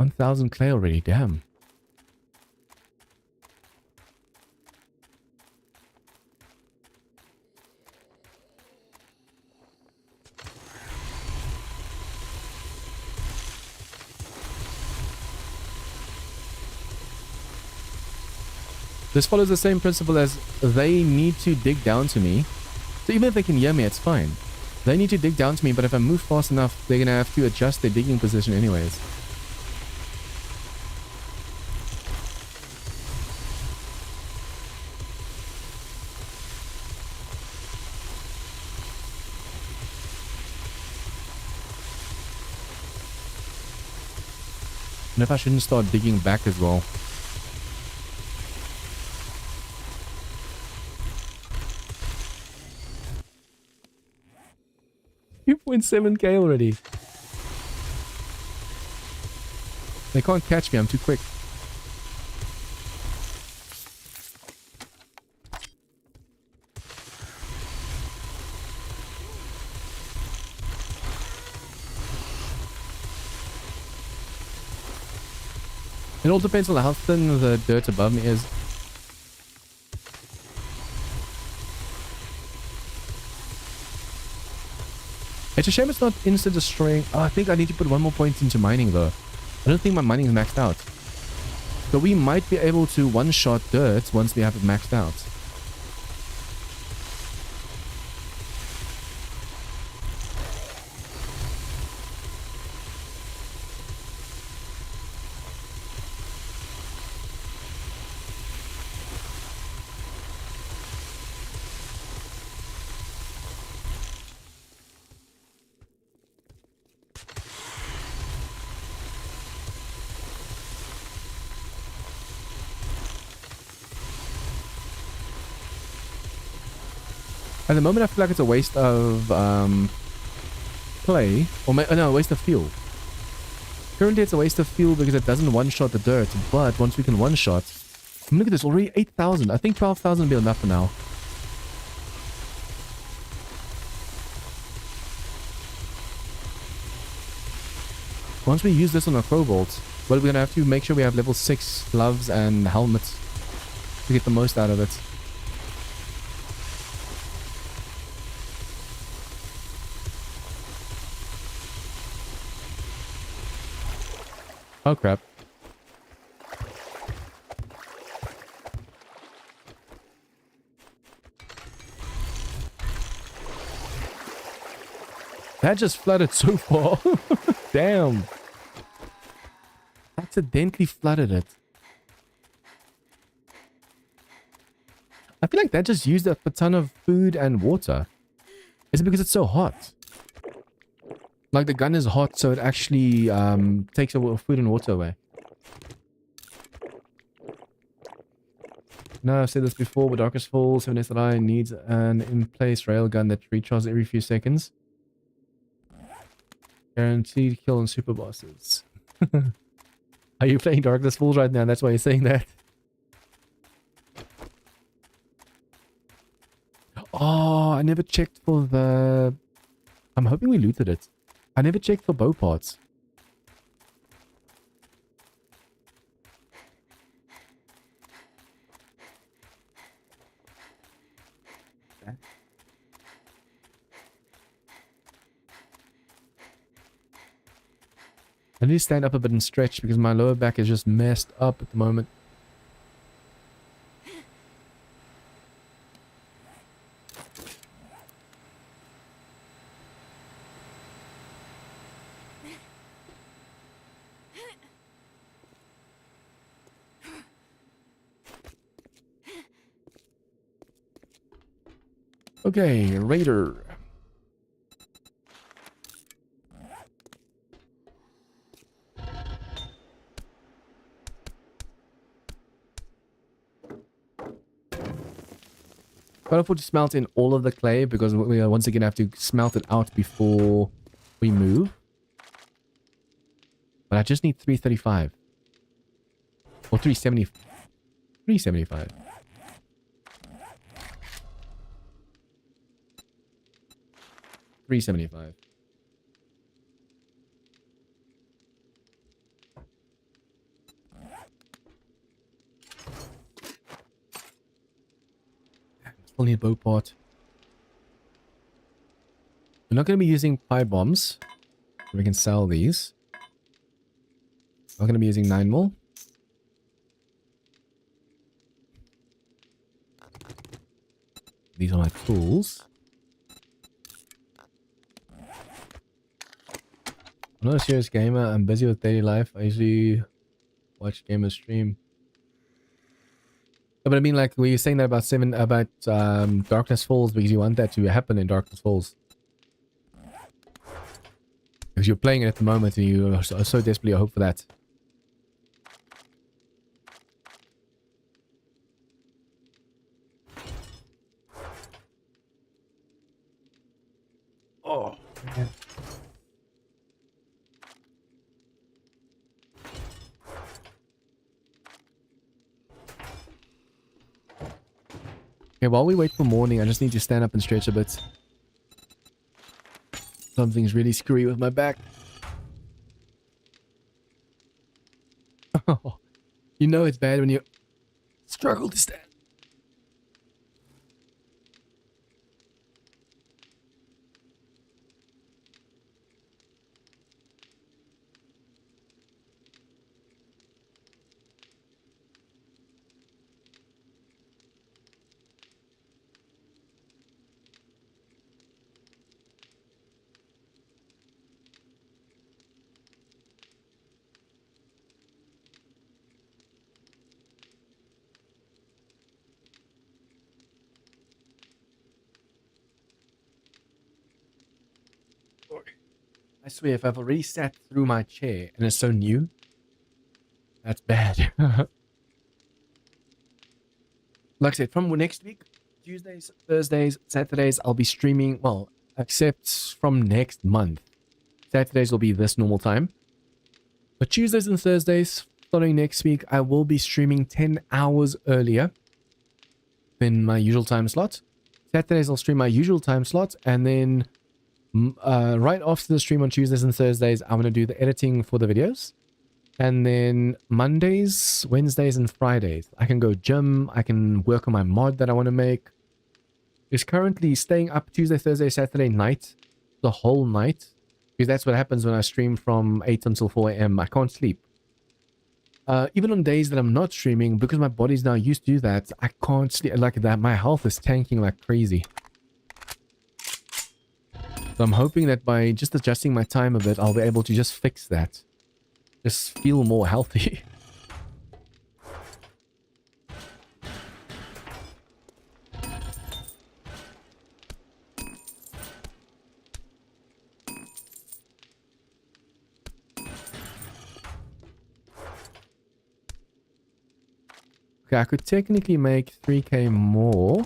$1,000 clay already, damn. This follows the same principle as they need to dig down to me. So even if they can hear me, it's fine. They need to dig down to me, but if I move fast enough, they're gonna have to adjust their digging position anyways. And if I shouldn't start digging back as well. $2.7K already. They can't catch me, I'm too quick. It all depends on how thin the dirt above me is. It's a shame it's not instant destroying. Oh, I think I need to put one more point into mining though. I don't think my mining is maxed out. So we might be able to one-shot dirt once we have it maxed out. At the moment, I feel like it's a waste of clay, or no, a waste of fuel. Currently, it's a waste of fuel because it doesn't one-shot the dirt, but once we can one-shot... Look at this, already 8,000. I think 12,000 will be enough for now. Once we use this on our cobalt, well, we're going to have to make sure we have level 6 gloves and helmets to get the most out of it. Oh crap. That just flooded so far. Damn. Accidentally flooded it. I feel like that just used up a ton of food and water. Is it because it's so hot? Like the gun is hot, so it actually takes the food and water away. No, I've said this before, but Darkest Falls 7 SLI needs an in-place railgun that recharges every few seconds. Guaranteed kill on super bosses. Are you playing Darkest Falls right now? That's why you're saying that. Oh, I never checked for the... I'm hoping we looted it. I never checked for bow parts. I need to stand up a bit and stretch because my lower back is just messed up at the moment. Okay, Raider. Can't afford to smelt in all of the clay because we once again have to smelt it out before we move. But I just need 335. Or 370. 375. $375. Still need a bow part. We're not going to be using pie bombs. We can sell these. We're going to be using 9mm. These are my tools. I'm not a serious gamer. I'm busy with daily life. I usually watch gamers stream. But I mean, like, were you saying that about Darkness Falls because you want that to happen in Darkness Falls? Because you're playing it at the moment and you are so desperately hope for that. Oh, man. Okay, while we wait for morning, I just need to stand up and stretch a bit. Something's really screwy with my back. You know it's bad when you struggle to stand. I swear, if I've already sat through my chair and it's so new, that's bad. Like I said, from next week, Tuesdays, Thursdays, Saturdays, I'll be streaming, well, except from next month. Saturdays will be this normal time. But Tuesdays and Thursdays, starting next week, I will be streaming 10 hours earlier than my usual time slot. Saturdays, I'll stream my usual time slot, and then right after the stream on Tuesdays and Thursdays, I'm going to do the editing for the videos. And then Mondays, Wednesdays, and Fridays, I can go gym. I can work on my mod that I want to make. Is currently staying up Tuesday, Thursday, Saturday night, the whole night. Because that's what happens when I stream from 8 until 4 a.m. I can't sleep. Even on days that I'm not streaming, because my body's now used to that, I can't sleep like that. My health is tanking like crazy. So I'm hoping that by just adjusting my time a bit, I'll be able to just fix that. Just feel more healthy. Okay, I could technically make 3k more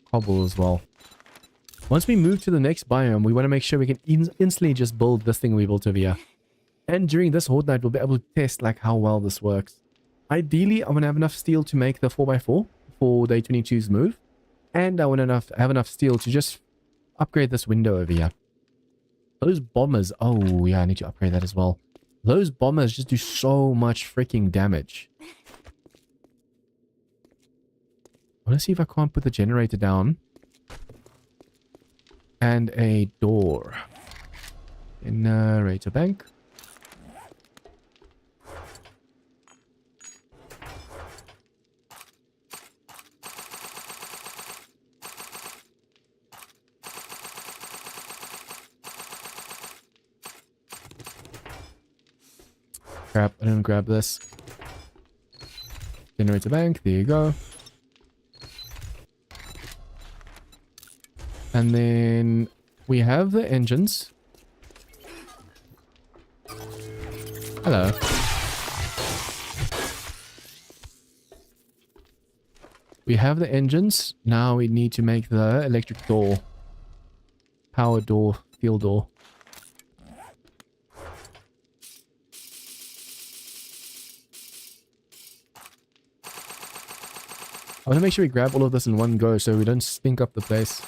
cobble as well. Once we move to the next biome, we want to make sure we can instantly just build this thing we built over here. And during this horde night, we'll be able to test like how well this works. Ideally, I want to have enough steel to make the 4x4 for day 22's move. And I want to have enough steel to just upgrade this window over here. Those bombers, oh yeah, I need to upgrade that as well. Those bombers just do so much freaking damage. I want to see if I can't put the generator down. And a door. Generator bank. Crap, I didn't grab this. Generator bank, there you go. And then we have the engines. Hello. We have the engines. Now we need to make the electric door. Power door, field door. I want to make sure we grab all of this in one go so we don't stink up the place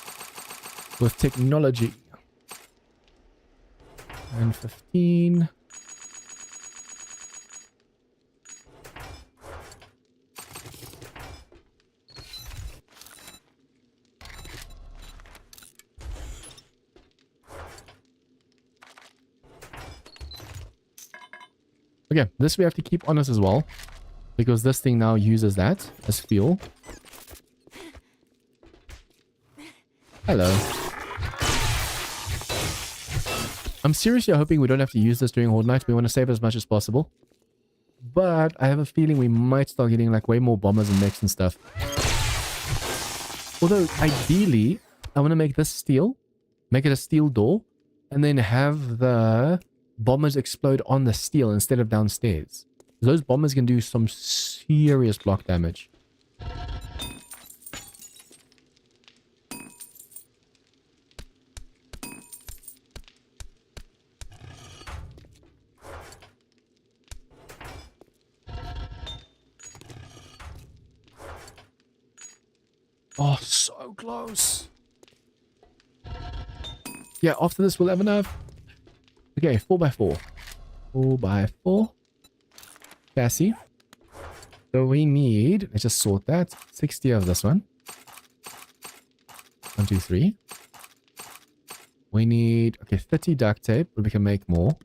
with technology. And 15. Okay, this we have to keep on us as well, because this thing now uses that as fuel. Hello. I'm seriously hoping we don't have to use this during Horde Night. We want to save as much as possible. But I have a feeling we might start getting like way more bombers and mechs and stuff. Although, ideally, I want to make this steel. Make it a steel door. And then have the bombers explode on the steel instead of downstairs. Those bombers can do some serious block damage. Oh, so close. Yeah, after this we'll have enough. Okay, 4x4. 4x4. Chassis. So we need, let's just sort that. 60 of this one. 1, 2, 3. We need, okay, 30 duct tape, but we can make more.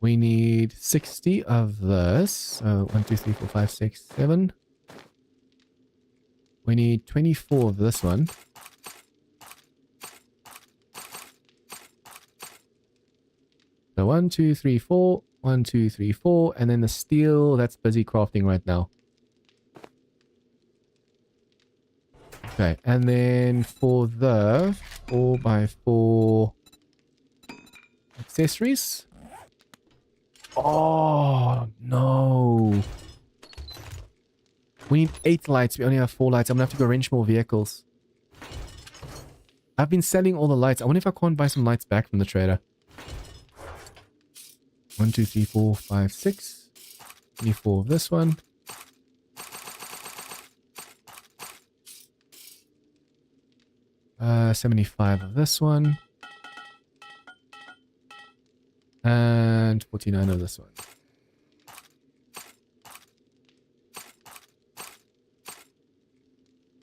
We need 60 of this. So 1, 2, 3, 4, 5, 6, 7. We need 24 of this one. So 1, 2, 3, 4. 1, 2, 3, 4. And then the steel, that's busy crafting right now. Okay, and then for the 4x4 accessories. Oh, no. We need 8 lights. We only have 4 lights. I'm going to have to go wrench more vehicles. I've been selling all the lights. I wonder if I can't buy some lights back from the trader. 1, 2, 3, 4, 5, 6. 24 of this one. Uh, 75 of this one. And 49 of this one.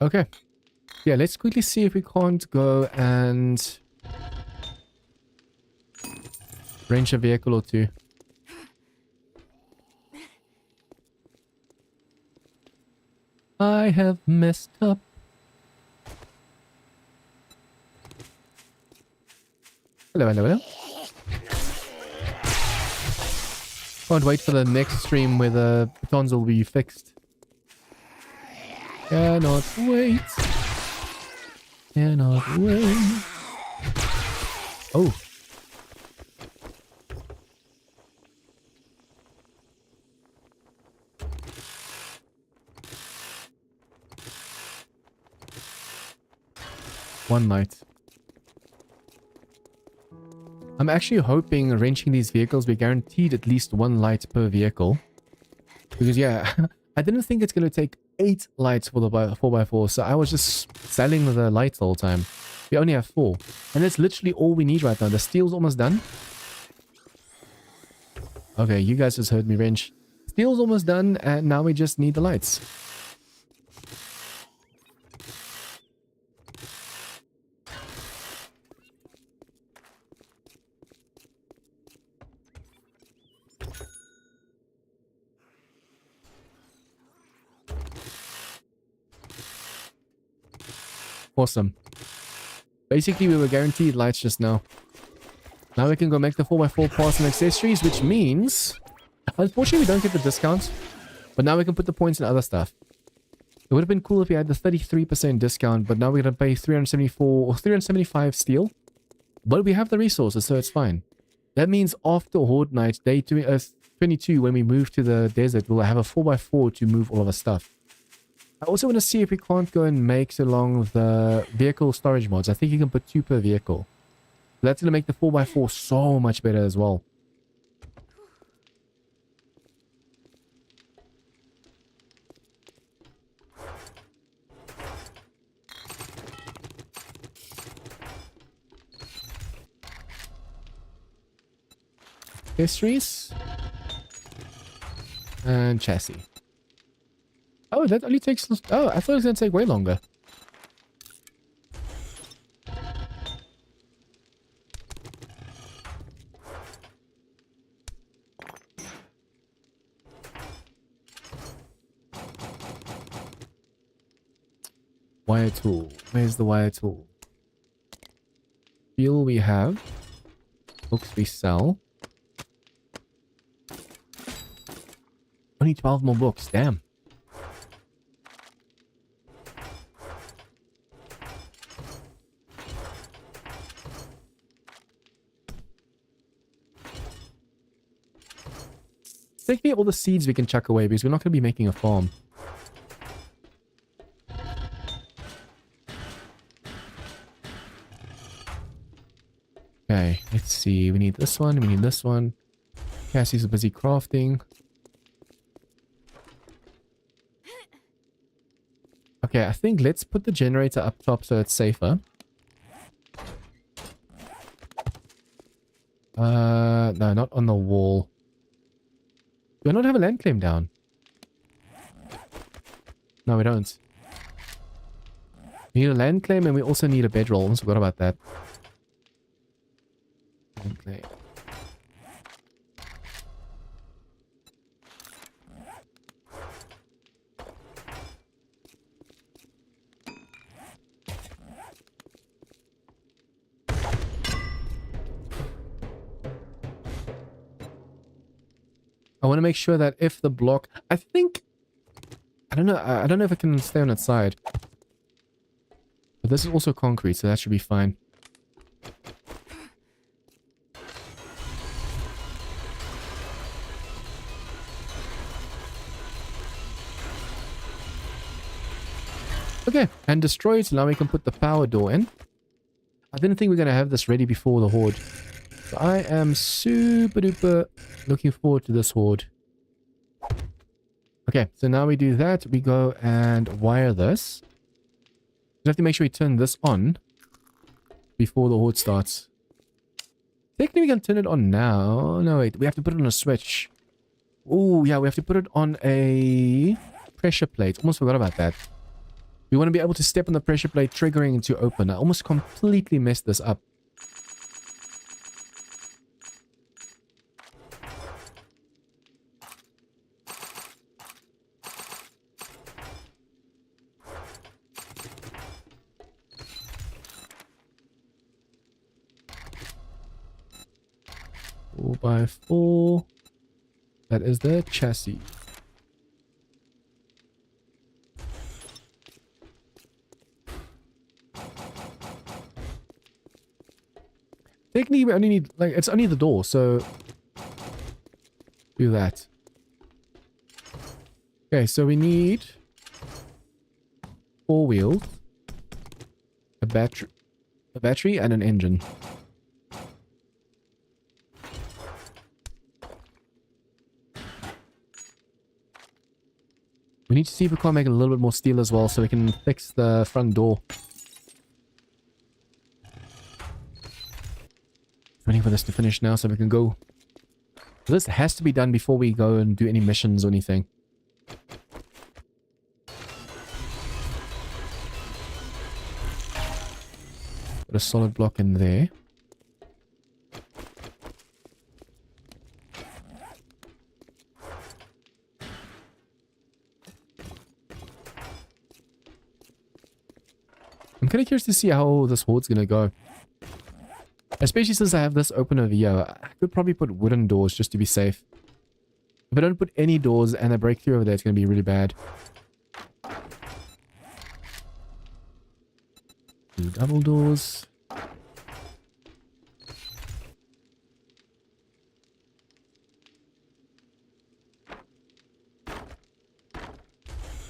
Okay. Yeah, let's quickly see if we can't go and wrench a vehicle or two. I have messed up. Vale. Can't wait for the next stream where the batons will be fixed. Cannot wait. Cannot wait. Oh. One light. I'm actually hoping wrenching these vehicles we're guaranteed at least one light per vehicle. Because yeah, I didn't think it's going to take 8 lights for the 4x4, so I was just selling the lights the whole time. We only have 4. And that's literally all we need right now. The steel's almost done. Okay, you guys just heard me wrench. Steel's almost done, and now we just need the lights. Awesome. Basically, we were guaranteed lights just now. Now we can go make the 4x4 parts and accessories, which means... Unfortunately, we don't get the discount. But now we can put the points in other stuff. It would have been cool if we had the 33% discount, but now we're going to pay 374 or 375 steel. But we have the resources, so it's fine. That means after Horde Night, day 22, when we move to the desert, we'll have a 4x4 to move all of our stuff. I also want to see if we can't go and make along the vehicle storage mods. I think you can put 2 per vehicle. That's going to make the 4x4 so much better as well. Histories. And chassis. Oh, that only takes... Oh, I thought it was going to take way longer. Wire tool. Where's the wire tool? Fuel we have. Books we sell. Only 12 more books. Damn. Technically, all the seeds we can chuck away because we're not going to be making a farm. Okay, let's see. We need this one. We need this one. Cassie's busy crafting. Okay, I think let's put the generator up top so it's safer. No, not on the wall. Do I not have a land claim down? No, we don't. We need a land claim and we also need a bedroll. Almost forgot about that. Land claim. I want to make sure that if the block... I think... I don't know if it can stay on its side. But this is also concrete, so that should be fine. Okay, and destroy it, so now we can put the power door in. I didn't think we were going to have this ready before the horde. So I am super duper looking forward to this horde. Okay, so now we do that. We go and wire this. We have to make sure we turn this on before the horde starts. Technically, we can turn it on now. No, wait. We have to put it on a switch. Oh, yeah. We have to put it on a pressure plate. Almost forgot about that. We want to be able to step on the pressure plate, triggering to open. I almost completely messed this up. 4x4. That is the chassis. Technically, we only need, like, it's only the door, so do that. Okay, so we need 4 wheels, a battery, and an engine. We need to see if we can't make a little bit more steel as well so we can fix the front door. Waiting for this to finish now so we can go. This has to be done before we go and do any missions or anything. Put a solid block in there. I'm kind of curious to see how this horde's gonna go. Especially since I have this open over here. I could probably put wooden doors just to be safe. If I don't put any doors and I break through over there, it's going to be really bad. 2 double doors.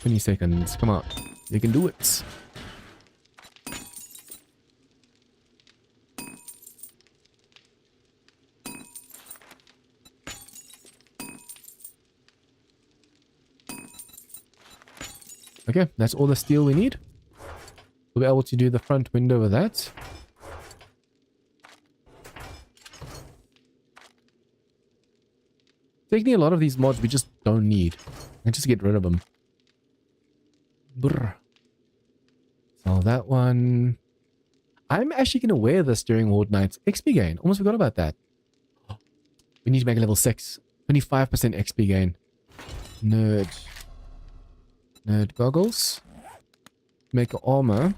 $20. Come on. You can do it. Okay, that's all the steel we need. We'll be able to do the front window with that. Technically, a lot of these mods we just don't need. I just get rid of them. Brr. So that one. I'm actually going to wear this during Horde Nights. XP gain. Almost forgot about that. We need to make a level 6. 25% XP gain. Nerd goggles. Make armor.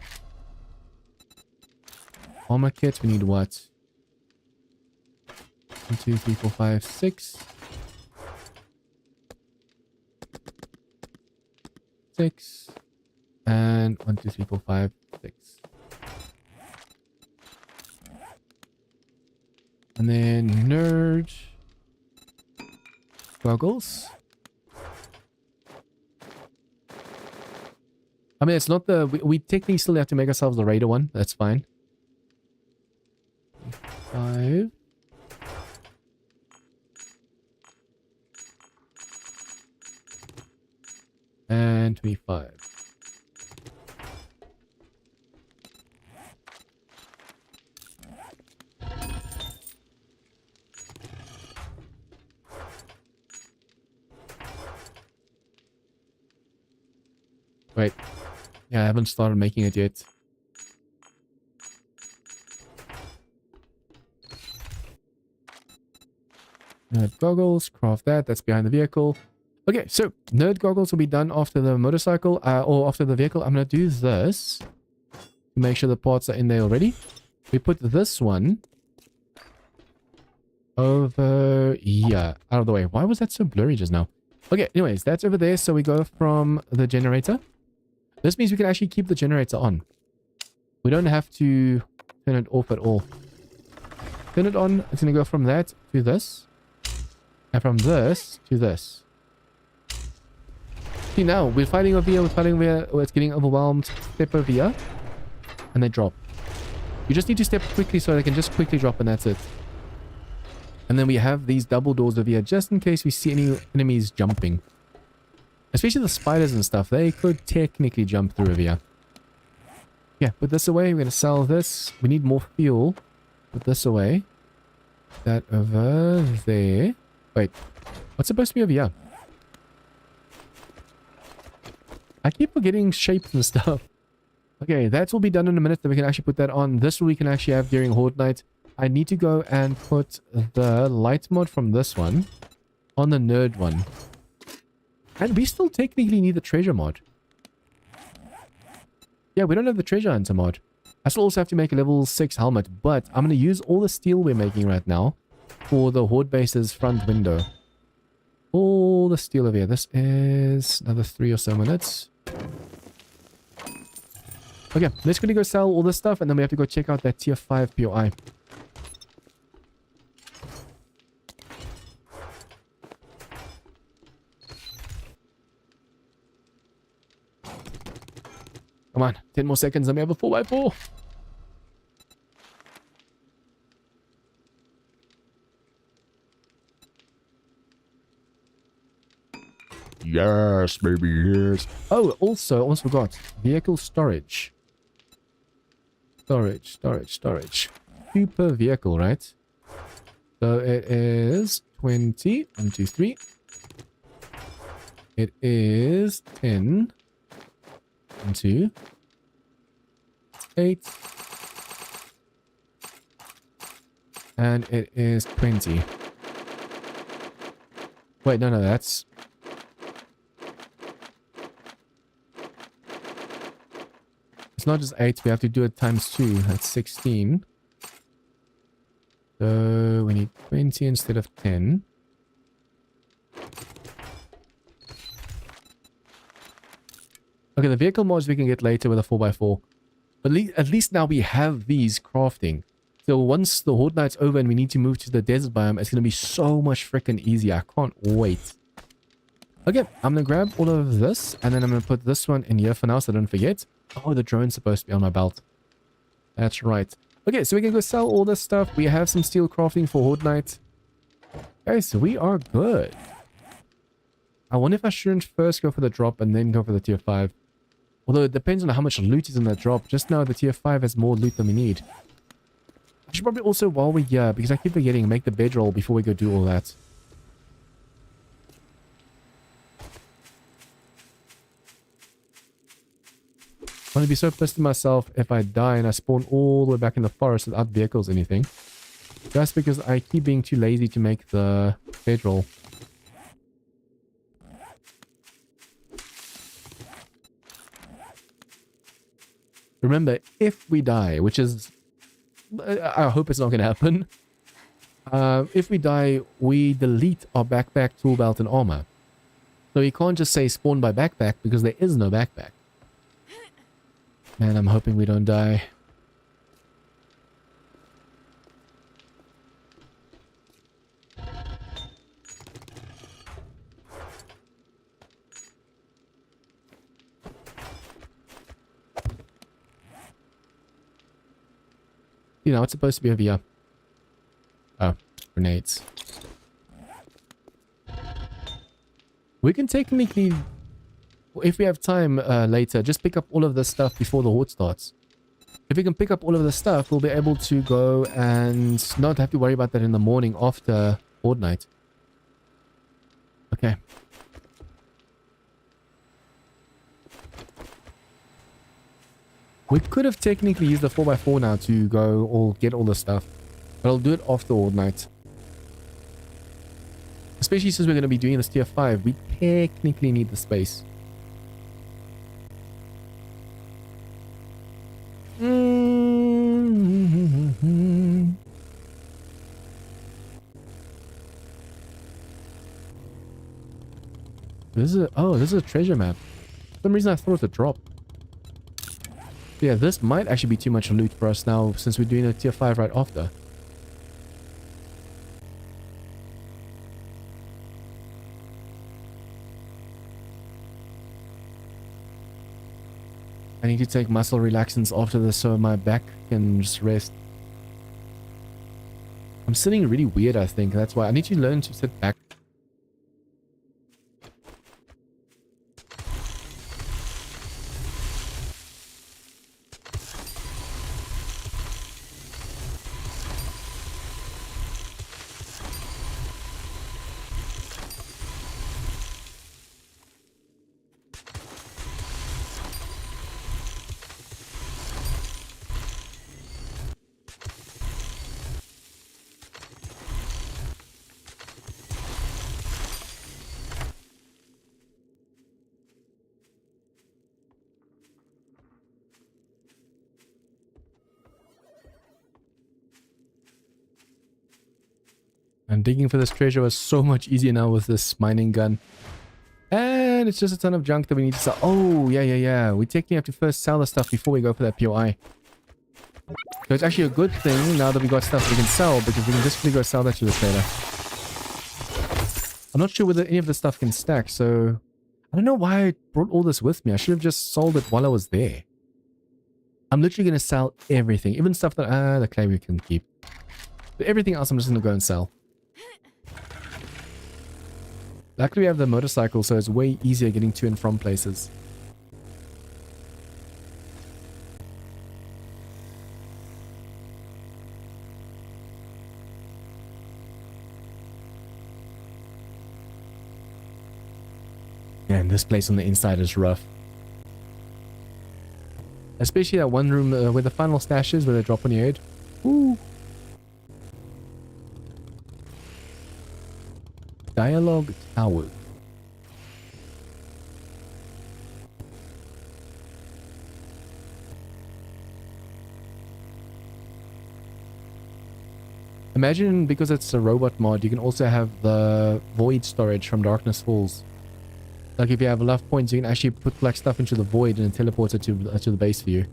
Armor kit, we need what? 1, 2, 3, 4, 5, 6. 6. And 1, 2, 3, 4, 5, 6. And then nerd goggles. I mean, it's not the... We technically still have to make ourselves the Raider one. That's fine. 5. And 25. Wait. Yeah, I haven't started making it yet. Nerd goggles, craft that. That's behind the vehicle. Okay, so nerd goggles will be done after the motorcycle, or after the vehicle. I'm going to do this to make sure the parts are in there already. We put this one over here, out of the way. Why was that so blurry just now? Okay, anyways, that's over there. So we go from the generator. This means we can actually keep the generator on. We don't have to turn it off at all. Turn it on. It's going to go from that to this. And from this to this. See, now we're fighting over here. We're fighting over here. Oh, it's getting overwhelmed. Step over here. And they drop. You just need to step quickly so they can just quickly drop, and that's it. And then we have these double doors over here just in case we see any enemies jumping. Especially the spiders and stuff. They could technically jump through over here. Yeah, put this away. We're going to sell this. We need more fuel. Put this away. That over there. Wait. What's supposed to be over here? I keep forgetting shapes and stuff. Okay, that will be done in a minute. Then we can actually put that on. This we can actually have during Horde Night. I need to go and put the light mod from this one on the nerd one. And we still technically need the treasure mod. Yeah, we don't have the treasure hunter mod. I still also have to make a level 6 helmet, but I'm going to use all the steel we're making right now for the Horde base's front window. All the steel over here. This is another 3 or so minutes. Okay, let's quickly go sell all this stuff and then we have to go check out that tier 5 POI. Come on, 10 more seconds and we have a 4x4. Yes, baby, yes. Oh, also, almost forgot. Vehicle storage. Storage. Super vehicle, right? So it is 20. 1, 2, 3. It is 10. 1, 2. 8. And it is 20. Wait, no, that's... It's not just 8, we have to do it times 2. That's 16. So we need 20 instead of 10. Okay, the vehicle mods we can get later with a 4x4. But at least now we have these crafting. So once the Horde Night's over and we need to move to the desert biome, it's going to be so much freaking easier. I can't wait. Okay, I'm going to grab all of this and then I'm going to put this one in here for now so I don't forget. Oh, the drone's supposed to be on my belt. That's right. Okay, so we can go sell all this stuff. We have some steel crafting for Horde Night. Okay, so we are good. I wonder if I shouldn't first go for the drop and then go for the tier 5. Although it depends on how much loot is in that drop. Just now the tier 5 has more loot than we need. I should probably also, while we're here, because I keep forgetting, make the bedroll before we go do all that. I'm going to be so pissed at myself if I die and I spawn all the way back in the forest without vehicles or anything. Just because I keep being too lazy to make the bedroll. Remember, if we die, which is... I hope it's not going to happen. If we die, we delete our backpack, tool belt, and armor. So you can't just say spawn by backpack because there is no backpack. Man, I'm hoping we don't die. You know, it's supposed to be over here. Oh, grenades. We can technically, if we have time later, just pick up all of this stuff before the horde starts. If we can pick up all of the stuff, we'll be able to go and not have to worry about that in the morning after horde night. Okay. We could have technically used the 4x4 now to go or get all the stuff. But I'll do it after horde night. Especially since we're going to be doing this tier 5, we technically need the space. This is a treasure map. For some reason I thought it was a drop. Yeah, this might actually be too much loot for us now since we're doing a tier 5 right after. I need to take muscle relaxants after this so my back can just rest. I'm sitting really weird, I think. That's why I need to learn to sit back. And digging for this treasure was so much easier now with this mining gun. And it's just a ton of junk that we need to sell. Oh, yeah. We technically have to first sell the stuff before we go for that POI. So it's actually a good thing now that we got stuff we can sell, because we can just go sell that to the trader. I'm not sure whether any of the stuff can stack, so I don't know why I brought all this with me. I should have just sold it while I was there. I'm literally going to sell everything, even stuff that the clay we can keep. But everything else I'm just going to go and sell. Luckily we have the motorcycle, so it's way easier getting to and from places. And this place on the inside is rough. Especially that one room where the final stash is, where they drop on your head. Ooh. Dialogue Tower. Imagine, because it's a robot mod, you can also have the void storage from Darkness Falls. Like if you have enough points, you can actually put like stuff into the void and teleport it to the base for you.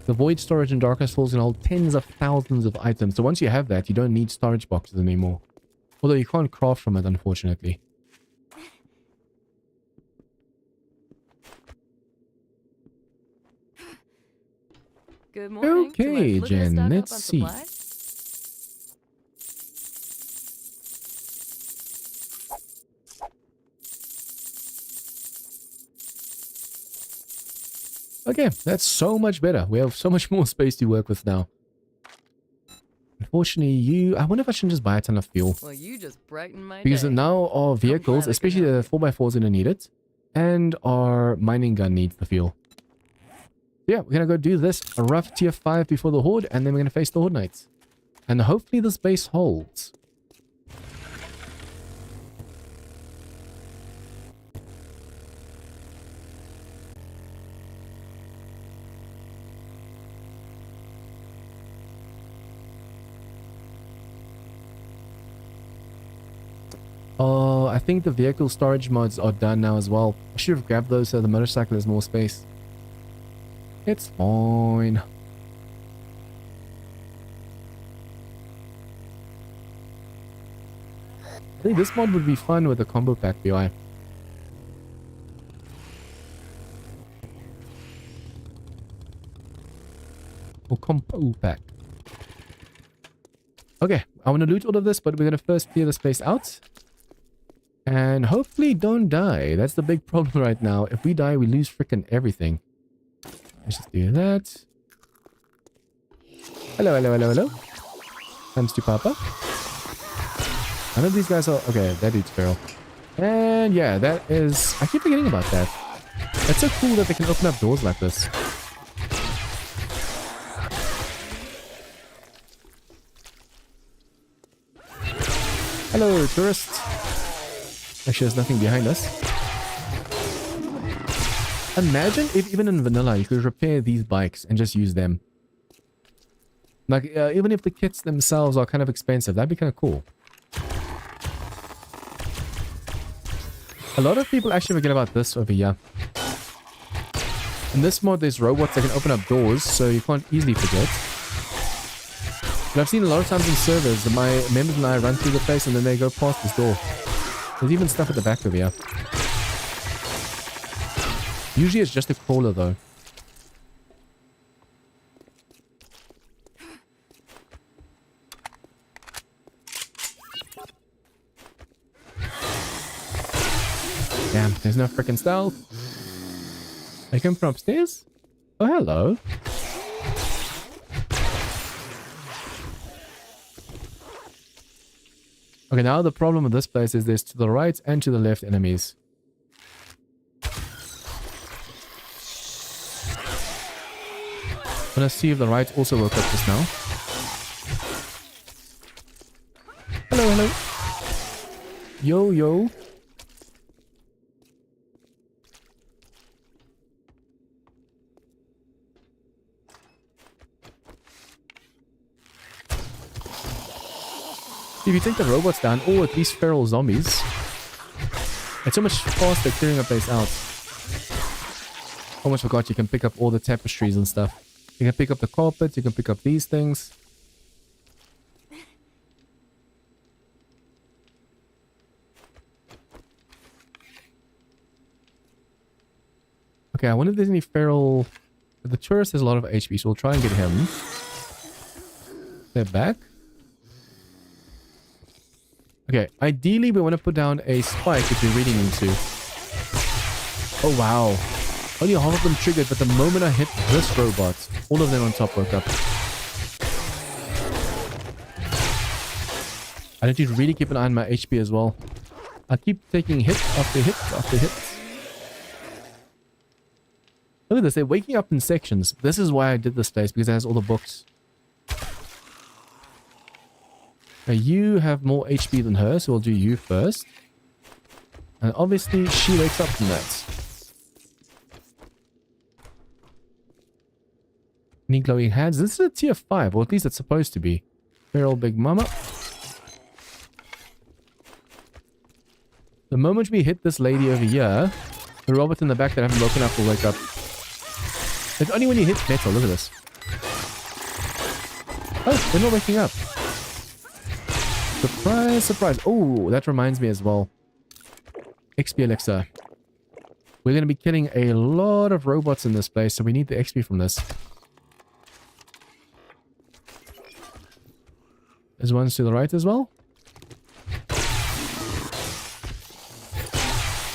The void storage in Darkness Falls can hold tens of thousands of items. So once you have that, you don't need storage boxes anymore. Although you can't craft from it, unfortunately. Good morning. Okay, Jen, let's see. Okay, that's so much better. We have so much more space to work with now. Unfortunately, I wonder if I shouldn't just buy a ton of fuel. Well, you just brighten my Because day. now our vehicles, especially the 4x4s, are going to need it. And our mining gun needs the fuel. Yeah, we're going to go do this. A rough tier 5 before the Horde. And then we're going to face the Horde Knights. And hopefully this base holds. I think the vehicle storage mods are done now as well. I should have grabbed those so the motorcycle has more space. It's fine. I think this mod would be fun with a combo pack BI. Or combo pack. Okay, I want to loot all of this, but we're going to first clear this place out. And hopefully don't die. That's the big problem right now. If we die, we lose freaking everything. Let's just do that. Hello. Thanks to Papa. None of these guys are... Okay, that dude's feral. And yeah, that is... I keep forgetting about that. That's so cool that they can open up doors like this. Hello, tourist. Actually, there's nothing behind us. Imagine if even in vanilla you could repair these bikes and just use them. Like, even if the kits themselves are kind of expensive, that'd be kind of cool. A lot of people actually forget about this over here. In this mod, there's robots that can open up doors, so you can't easily forget. But I've seen a lot of times in servers that my members and I run through the place and then they go past this door. There's even stuff at the back of here. Usually it's just a crawler though. Damn, there's no freaking stealth. I come from upstairs? Oh, hello. Okay, now the problem with this place is there's to the right and to the left enemies. Let's see if the right also woke up just now. Hello. Yo. If you take the robots down, or at least feral zombies, it's so much faster clearing a place out. Almost forgot you can pick up all the tapestries and stuff. You can pick up the carpet, you can pick up these things. Okay, I wonder if there's any feral... The tourist has a lot of HP, so we'll try and get him. Step back. Okay, ideally we want to put down a spike if we're reading into. Oh wow. Only half of them triggered, but the moment I hit this robot, all of them on top woke up. I need to really keep an eye on my HP as well. I keep taking hit after hit after hit. Look at this, they're waking up in sections. This is why I did this place, because it has all the books. Now you have more HP than her, so we'll do you first. And obviously she wakes up from that. Need glowing hands. This is a tier 5, or at least it's supposed to be. Feral Big Mama. The moment we hit this lady over here, the robot in the back that haven't woken up will wake up. It's only when you hit metal. Look at this. Oh, they're not waking up. Surprise, surprise. Oh, that reminds me as well. XP elixir. We're going to be killing a lot of robots in this place, so we need the XP from this. There's ones to the right as well.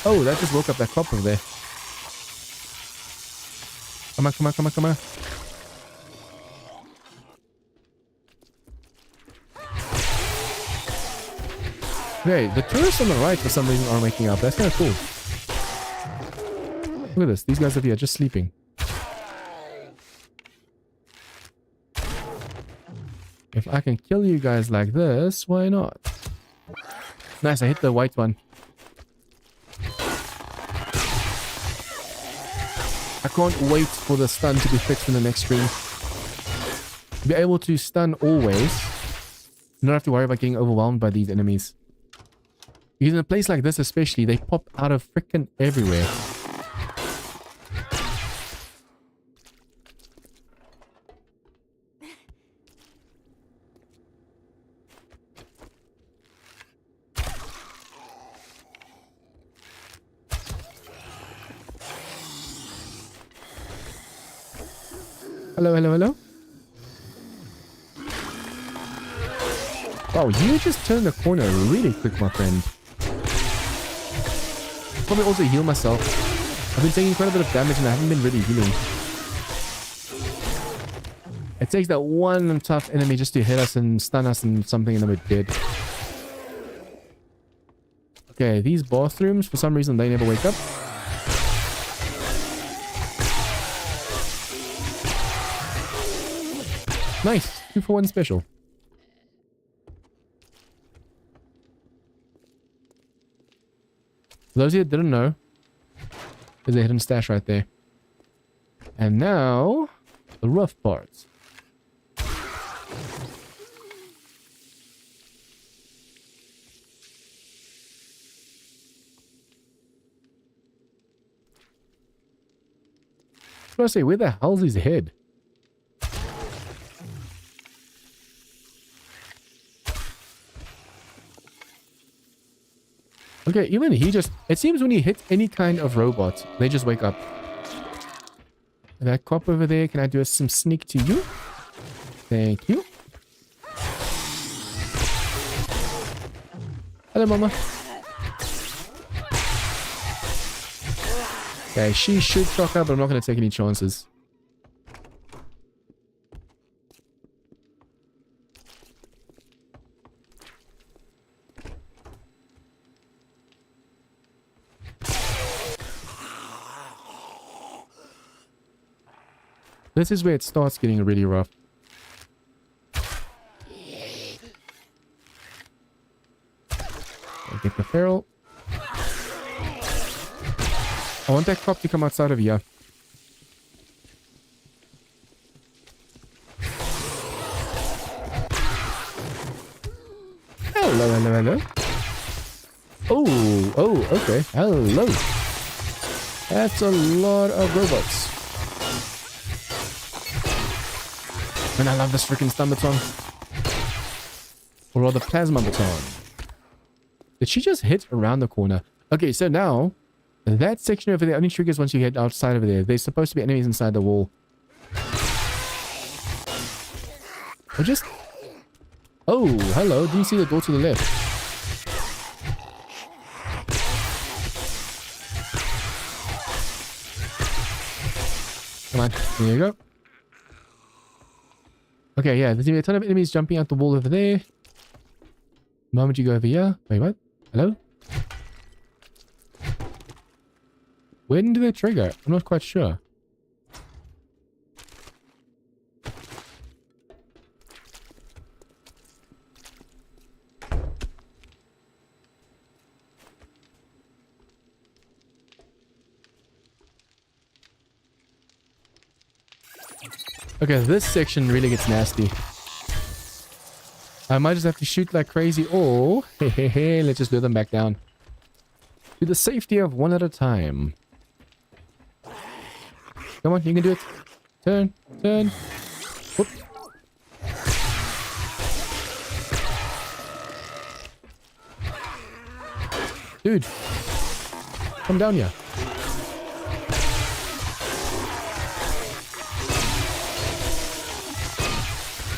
Oh, that just woke up that cop over there. Come on, come on, come on, come on. Okay, the tourists on the right for some reason aren't waking up. That's kind of cool. Look at this. These guys over here just sleeping. If I can kill you guys like this, why not? Nice, I hit the white one. I can't wait for the stun to be fixed in the next screen. Be able to stun always. Not have to worry about getting overwhelmed by these enemies. Because in a place like this especially, they pop out of frickin' everywhere. Hello, hello, hello. Wow, you just turned the corner really quick, my friend. Probably also heal myself. I've been taking quite a bit of damage and I haven't been really healing. It takes that one tough enemy just to hit us and stun us and something and then we're dead. Okay, these bathrooms, for some reason they never wake up. Nice, 2 for 1 special. For those of you that didn't know, there's a hidden stash right there. And now, the rough parts. What do I say? Where the hell's his head? Okay, even he just... It seems when you hit any kind of robot, they just wake up. That cop over there, can I do some sneak to you? Thank you. Hello, mama. Okay, she should shock up, but I'm not going to take any chances. This is where it starts getting really rough. I'll get the feral. I want that cop to come outside of here. Hello, hello, hello. Oh, oh, okay. Hello. That's a lot of robots. And I love this freaking stun baton. Or rather, plasma baton. Did she just hit around the corner? Okay, so now, that section over there only triggers once you get outside over there. There's supposed to be enemies inside the wall. Or just... Oh, hello. Do you see the door to the left? Come on. There you go. Okay, yeah. There's a ton of enemies jumping out the wall over there. The moment you go over here... Wait, what? Hello? When do they trigger? I'm not quite sure. Okay, this section really gets nasty. I might just have to shoot like crazy, or let's just lure them back down. To the safety of one at a time. Come on, you can do it. Turn, turn. Whoop. Dude, come down here.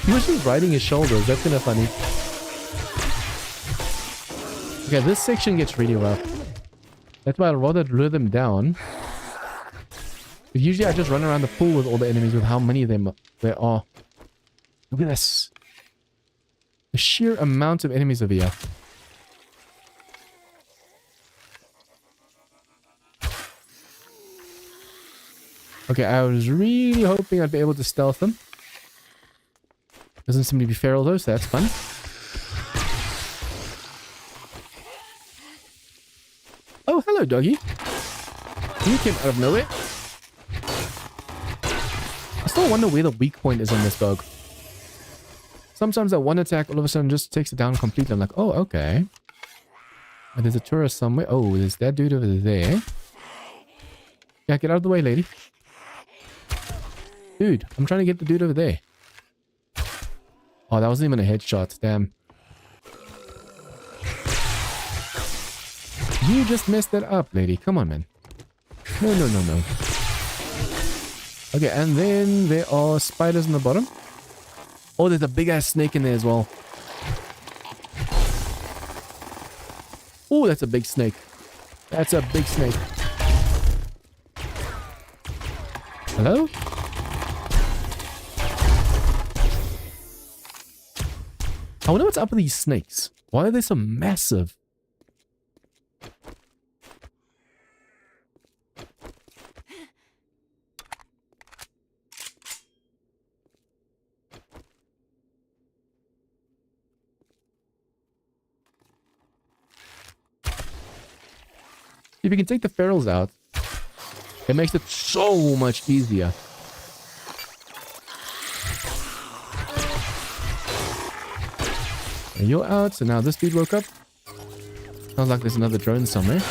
He was just riding his shoulders. That's kind of funny. Okay, this section gets really rough. That's why I'd rather lure them down. But usually I just run around the pool with all the enemies with how many of them there are. Look at this. The sheer amount of enemies over here. Okay, I was really hoping I'd be able to stealth them. Doesn't seem to be feral though, so that's fun. Oh, hello, doggy. You came out of nowhere. I still wonder where the weak point is on this dog. Sometimes that one attack all of a sudden just takes it down completely. I'm like, oh, okay. And there's a tourist somewhere. Oh, there's that dude over there. Yeah, get out of the way, lady. Dude, I'm trying to get the dude over there. Oh, that wasn't even a headshot. Damn. You just messed that up, lady. Come on, man. No, no, no, no. Okay, and then there are spiders in the bottom. Oh, there's a big-ass snake in there as well. Oh, that's a big snake. That's a big snake. Hello? I wonder what's up with these snakes. Why are they so massive? If you can take the ferals out, it makes it so much easier. And you're out, so now this dude woke up. Sounds like there's another drone somewhere.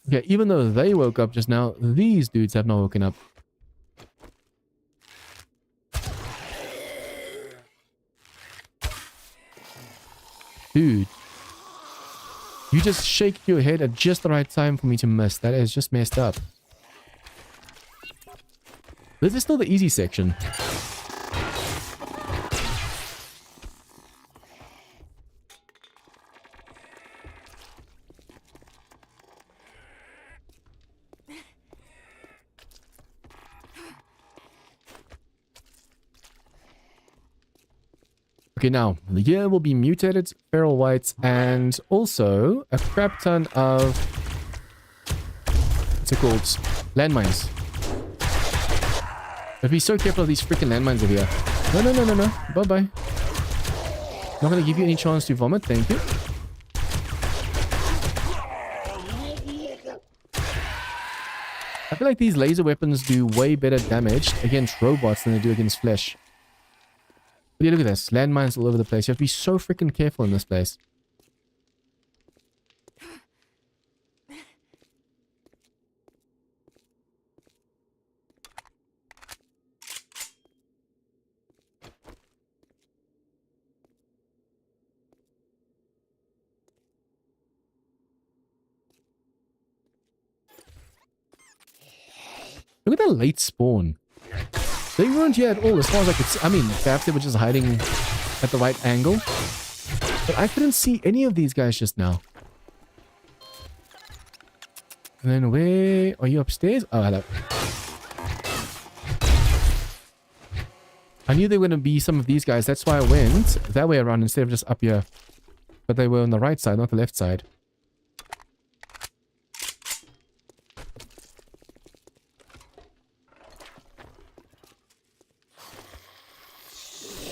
Okay, even though they woke up just now, these dudes have not woken up. Dude. You just shake your head at just the right time for me to miss. That is just messed up. This is still the easy section. Okay, now, here will be mutated feral whites and also a crap ton of, what's it called, landmines. But be so careful of these freaking landmines over here. No, no, no, no, no. Bye-bye. Not going to give you any chance to vomit, thank you. I feel like these laser weapons do way better damage against robots than they do against flesh. But yeah, look at this. Landmines all over the place. You have to be so freaking careful in this place. Look at that late spawn. They weren't here at all as far as I could see. I mean, perhaps they were just hiding at the right angle. But I couldn't see any of these guys just now. And then where... Are you upstairs? Oh, hello. I knew they were going to be some of these guys. That's why I went that way around instead of just up here. But they were on the right side, not the left side.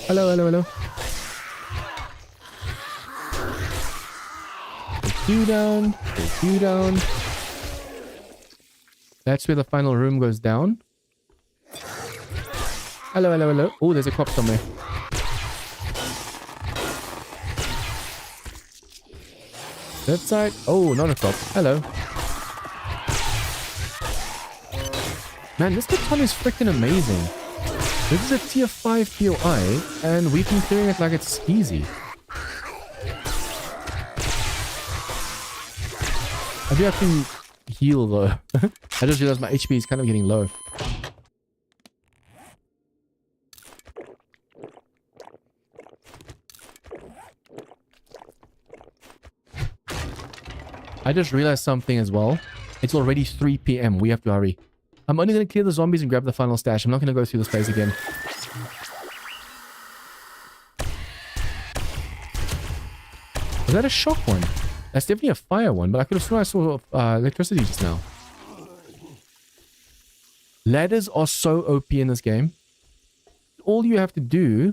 Hello, hello, hello. Take you down. Take you down. That's where the final room goes down. Hello, hello, hello. Oh, there's a cop somewhere. Left side. Oh, not a cop. Hello. Man, this baton is freaking amazing. This is a tier 5 POI, and we've been clearing it like it's easy. I do have to heal though. I just realized my HP is kind of getting low. I just realized something as well. It's already 3 PM. We have to hurry. I'm only going to clear the zombies and grab the final stash. I'm not going to go through this place again. Was that a shock one? That's definitely a fire one, but I could have sworn I saw electricity just now. Ladders are so OP in this game. All you have to do...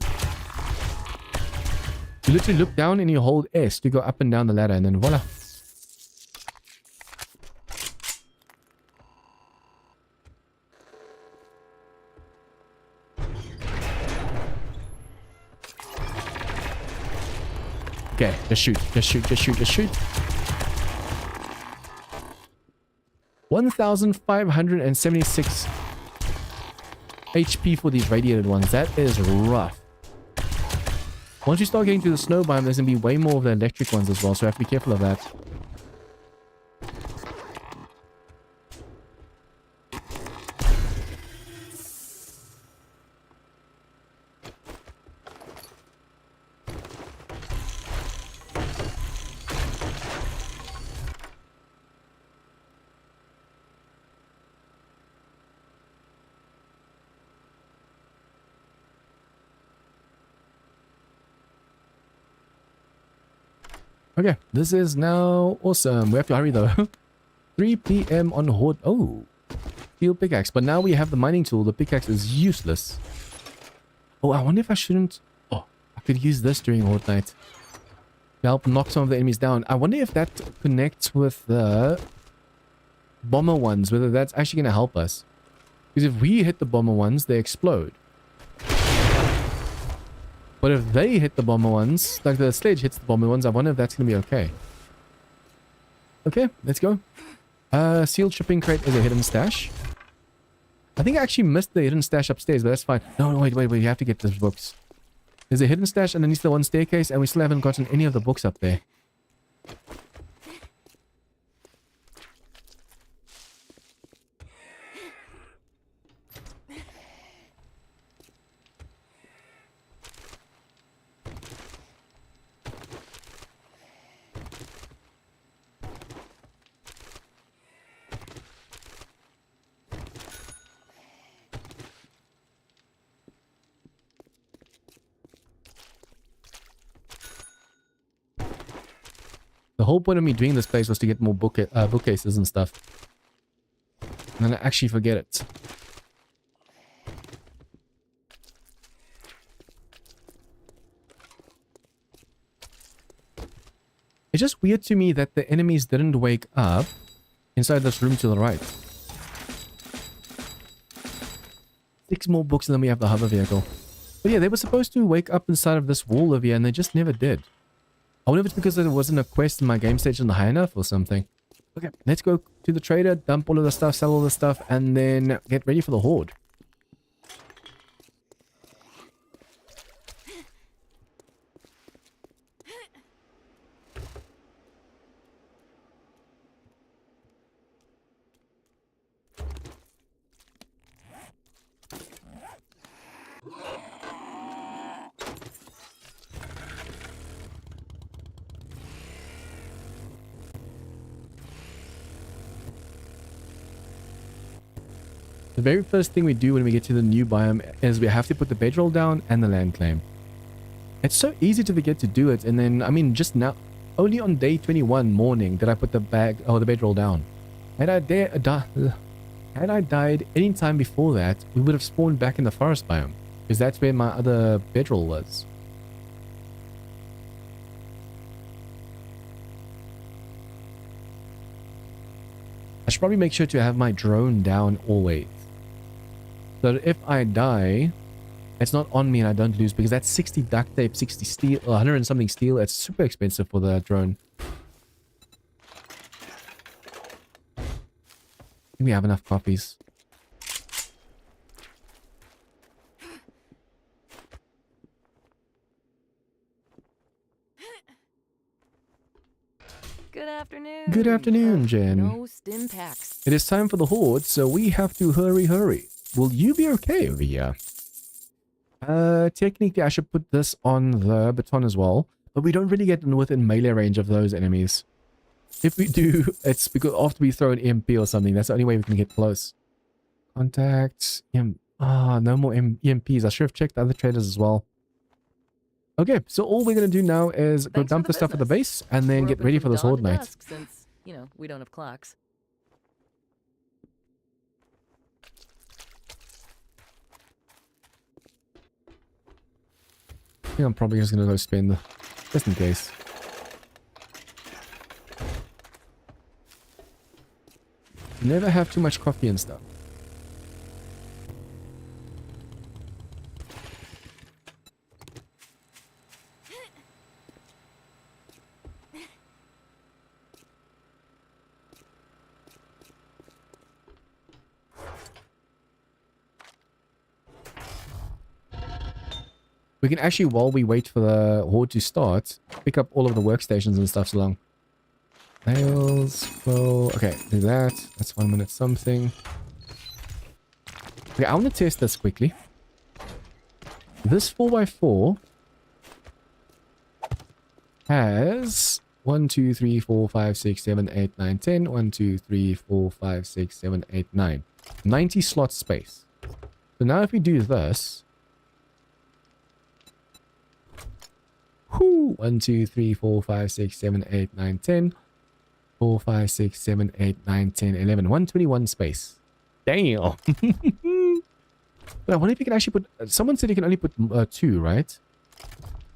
You literally look down and you hold S to go up and down the ladder, and then voila. Okay, just shoot, just shoot, just shoot, just shoot. 1,576 HP for these radiated ones. That is rough. Once you start getting to the snow biome, there's going to be way more of the electric ones as well, so I have to be careful of that. Okay, this is now awesome. We have to hurry though. 3 PM on Horde. Oh, steel pickaxe. But now we have the mining tool. The pickaxe is useless. Oh, I wonder if I shouldn't... Oh, I could use this during Horde night to help knock some of the enemies down. I wonder if that connects with the bomber ones, whether that's actually going to help us. Because if we hit the bomber ones, they explode. But if they hit the bomber ones, like the sledge hits the bomber ones, I wonder if that's going to be okay. Okay, let's go. Sealed shipping crate is a hidden stash. I think I actually missed the hidden stash upstairs, but that's fine. No, wait, you have to get those books. There's a hidden stash underneath the one staircase, and we still haven't gotten any of the books up there. The whole point of me doing this place was to get more bookcases and stuff. And then I actually forget it. It's just weird to me that the enemies didn't wake up inside this room to the right. 6 more books and then we have the hover vehicle. But yeah, they were supposed to wake up inside of this wall over here, and they just never did. I wonder if it's because there wasn't a quest in my game station high enough or something. Okay, let's go to the trader, dump all of the stuff, sell all the stuff, and then get ready for the horde. The very first thing we do when we get to the new biome is we have to put the bedroll down and the land claim. It's so easy to forget to do it, and then, I mean, just now, only on day 21 morning did I put the bedroll down. Had I died any time before that, we would have spawned back in the forest biome, because that's where my other bedroll was. I should probably make sure to have my drone down always. So that if I die, it's not on me and I don't lose, because that's 60 duct tape, 60 steel, 100 and something steel. It's super expensive for the drone. I think we have enough copies. Good afternoon. Good afternoon, Jen. No stim packs. It is time for the horde, so we have to hurry. Will you be okay over here? Technically I should put this on the baton as well, but we don't really get within melee range of those enemies. If we do, it's because after we throw an EMP or something, that's the only way we can get close. Contacts. No more EMPs. I should have checked the other traders as well. Okay, so all we're going to do now is go dump the stuff at the base and then We're get open ready from for this dawn horde to night. dusk since, you know, we don't have clocks. I think I'm probably just going to go spend, just in case. Never have too much coffee and stuff. We can actually, while we wait for the horde to start, pick up all of the workstations and stuff along. Nails, well, okay, do that. That's 1 minute something. Okay, I want to test this quickly. This 4x4 has 1, 2, 3, 4, 5, 6, 7, 8, 9, 10. 1, 2, 3, 4, 5, 6, 7, 8, 9. 90 slot space. So now if we do this... 1, 2, 3, 4, 5, 6, 7, 8, 9, 10. 4, 5, 6, 7, 8, 9, 10, 11. 121 space. Damn. But I wonder if you can actually put... someone said you can only put 2, right?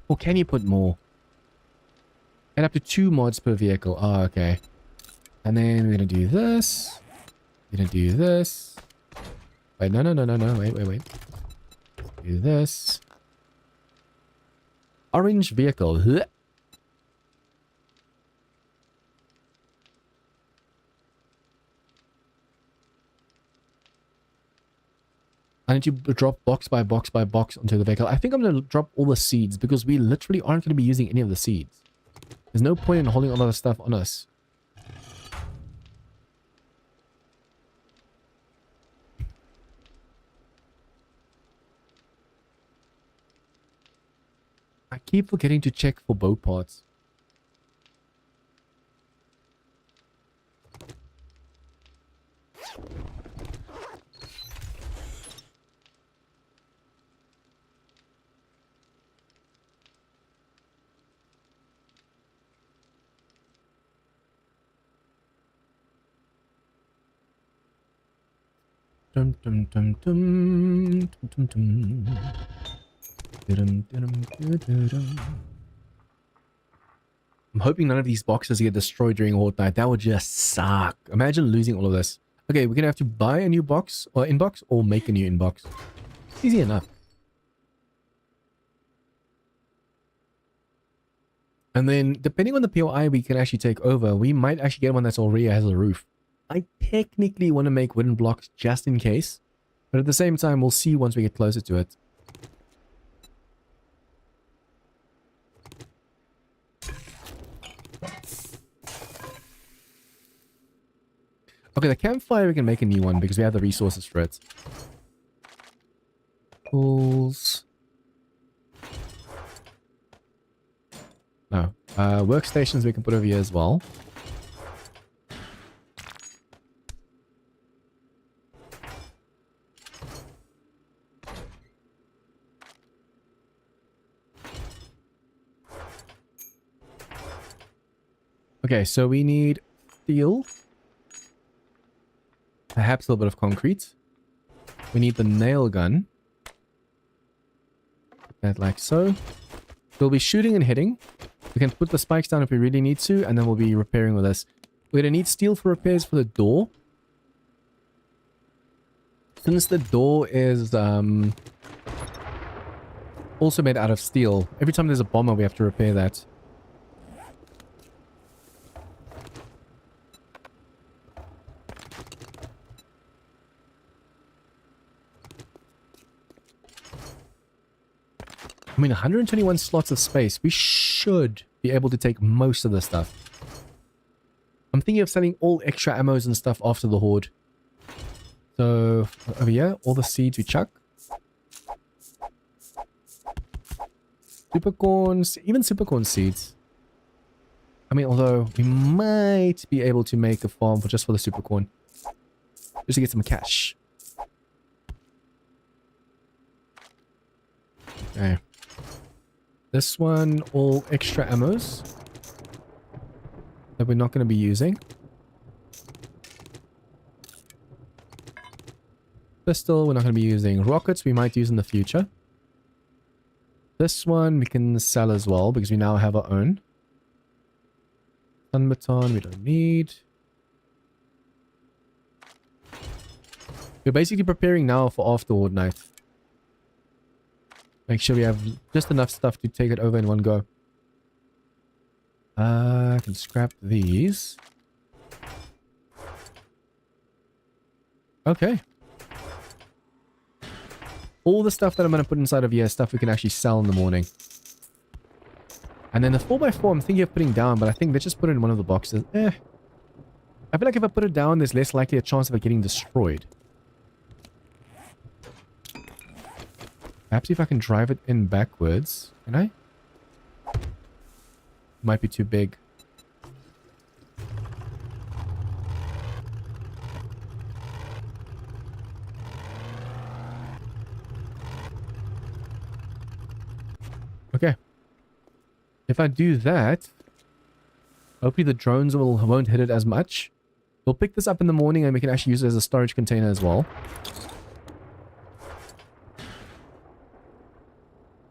Or can you put more? And up to 2 mods per vehicle. Oh, okay. And then we're going to do this. We're going to do this. Wait, no. Wait. Do this. Orange vehicle. Huh. I need to drop box by box by box onto the vehicle. I think I'm going to drop all the seeds because we literally aren't going to be using any of the seeds. There's no point in holding all of the stuff on us. I keep forgetting to check for bow parts. Dum dum dum dum dum dum dum. I'm hoping none of these boxes get destroyed during Horde Night. That would just suck. Imagine losing all of this. Okay, we're gonna have to buy a new box or inbox or make a new inbox. Easy enough. And then, depending on the POI we can actually take over, we might actually get one that's already has a roof. I technically want to make wooden blocks just in case. But at the same time, we'll see once we get closer to it. Okay, the campfire, we can make a new one because we have the resources for it. Tools. No. Workstations we can put over here as well. Okay, so we need steel. Perhaps a little bit of concrete. We need the nail gun. Put that like so. We'll be shooting and hitting. We can put the spikes down if we really need to, and then we'll be repairing with this. We're going to need steel for repairs for the door. Since the door is also made out of steel, every time there's a bomber, we have to repair that. I mean, 121 slots of space. We should be able to take most of the stuff. I'm thinking of selling all extra ammos and stuff after the horde. So, over here, all the seeds we chuck. Supercorns, even supercorn seeds. I mean, although we might be able to make a farm just for the supercorn. Just to get some cash. Okay. This one, all extra ammos that we're not going to be using. Pistol, we're not going to be using. Rockets, we might use in the future. This one, we can sell as well because we now have our own. Sun baton, we don't need. We're basically preparing now for after horde night. Make sure we have just enough stuff to take it over in one go. I can scrap these. Okay. All the stuff that I'm going to put inside of here is stuff we can actually sell in the morning. And then the 4x4 I'm thinking of putting down, but I think let's just put it in one of the boxes. I feel like if I put it down, there's less likely a chance of it getting destroyed. Perhaps if I can drive it in backwards. Can I? Might be too big. Okay. If I do that, hopefully the drones won't hit it as much. We'll pick this up in the morning and we can actually use it as a storage container as well.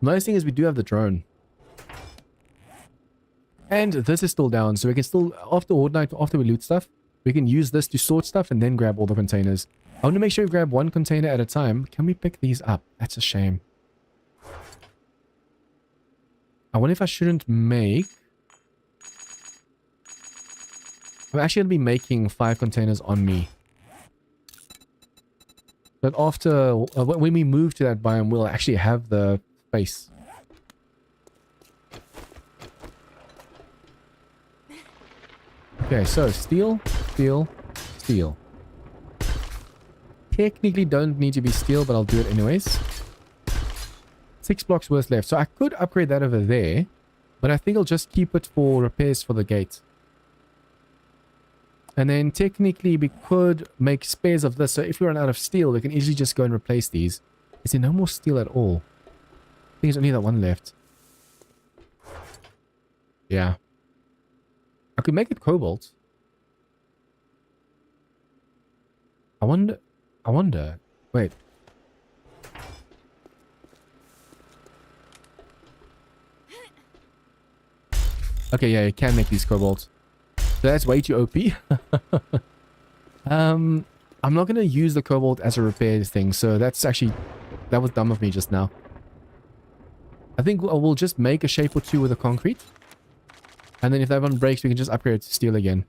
Nice thing is we do have the drone. And this is still down, so we can still, after horde night, after we loot stuff, we can use this to sort stuff and then grab all the containers. I want to make sure we grab one container at a time. Can we pick these up? That's a shame. I wonder if I shouldn't make... I'm actually going to be making 5 containers on me. But after, when we move to that biome, we'll actually have the space. Okay, so steel, steel, steel. Technically don't need to be steel, but I'll do it anyways. 6 blocks worth left. So I could upgrade that over there, but I think I'll just keep it for repairs for the gate. And then technically we could make spares of this. So if we run out of steel, we can easily just go and replace these. Is there no more steel at all? I think there's only that one left. Yeah. I could make it cobalt. I wonder. Wait. Okay, yeah, you can make these cobalt. So that's way too OP. I'm not going to use the cobalt as a repair thing, so that's actually... That was dumb of me just now. I think we'll just make a shape or two with the concrete. And then if that one breaks, we can just upgrade it to steel again.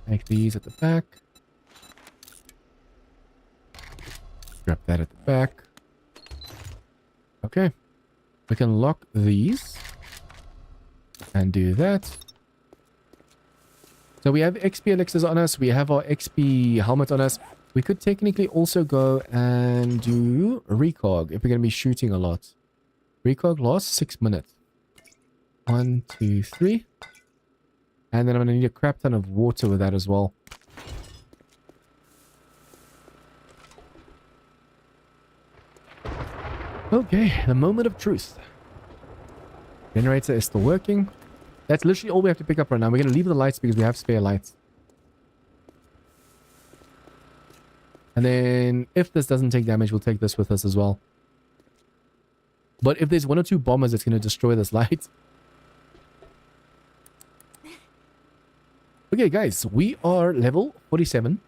Make these at the back. Grab that at the back. Okay. We can lock these. And do that. So we have XP elixirs on us. We have our XP helmet on us. We could technically also go and do recog if we're going to be shooting a lot. Recog lasts 6 minutes. 1, 2, 3. And then I'm going to need a crap ton of water with that as well. Okay, the moment of truth. Generator is still working. That's literally all we have to pick up right now. We're going to leave the lights because we have spare lights. And then if this doesn't take damage, we'll take this with us as well. But if there's 1 or 2 bombers, it's going to destroy this light. Okay, guys, we are level 47.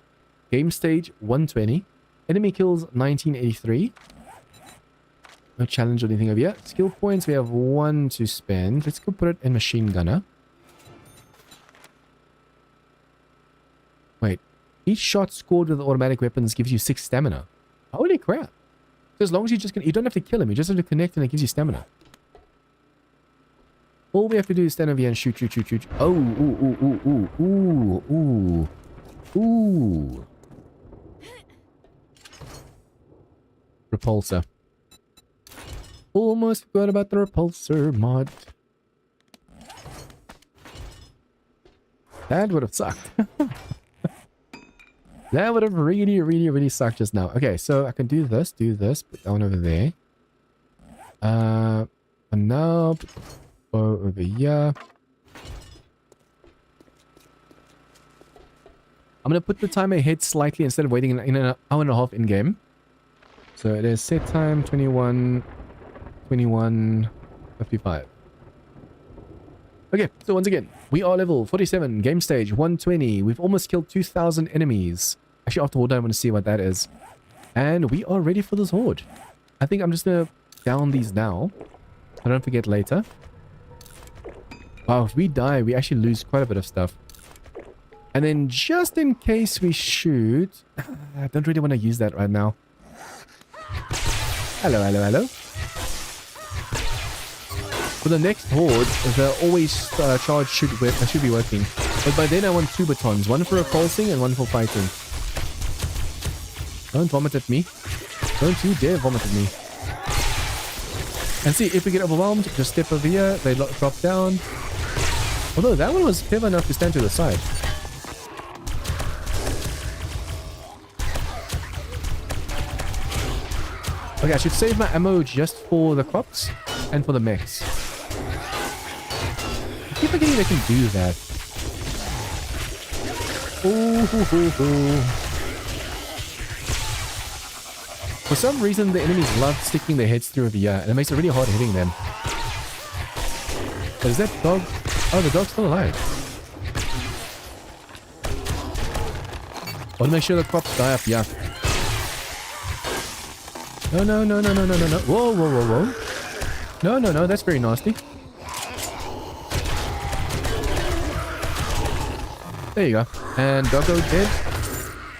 Game stage 120. Enemy kills 1983. No challenge or anything over here. Skill points, we have 1 to spend. Let's go put it in machine gunner. Wait. Each shot scored with automatic weapons gives you 6 stamina. Holy crap. So as long as you just can, you don't have to kill him. You just have to connect and it gives you stamina. All we have to do is stand over here and shoot, shoot, shoot, shoot. Oh, ooh, ooh, ooh, ooh, ooh, ooh. Repulsor. Almost forgot about the repulsor mod. That would have sucked. That would have really, really, really sucked just now. Okay, so I can do this, put that one over there. And now, go over here. I'm going to put the timer ahead slightly instead of waiting in an hour and a half in-game. So it is set time 21:55. Okay, so once again, we are level 47, game stage 120. We've almost killed 2,000 enemies. Actually, after horde, I want to see what that is. And we are ready for this horde. I think I'm just going to down these now. I don't forget later. Wow, if we die, we actually lose quite a bit of stuff. And then just in case we shoot... I don't really want to use that right now. Hello, hello, hello. For the next horde, the always charge should be working. But by then I want 2 batons. 1 for repulsing and 1 for fighting. Don't vomit at me. Don't you dare vomit at me. And see, if we get overwhelmed, just step over here. They drop down. Although that one was clever enough to stand to the side. Okay, I should save my ammo just for the crops and for the mechs. I keep forgetting they can do that. Ooh, hoo, hoo, hoo. For some reason, the enemies love sticking their heads through over here, and it makes it really hard hitting them. But is that dog? Oh, the dog's still alive. I want to make sure the crops die up here. No, no, no, no, no, no, no, no. Whoa, whoa, whoa, whoa. No, no, no, that's very nasty. There you go. And doggo dead.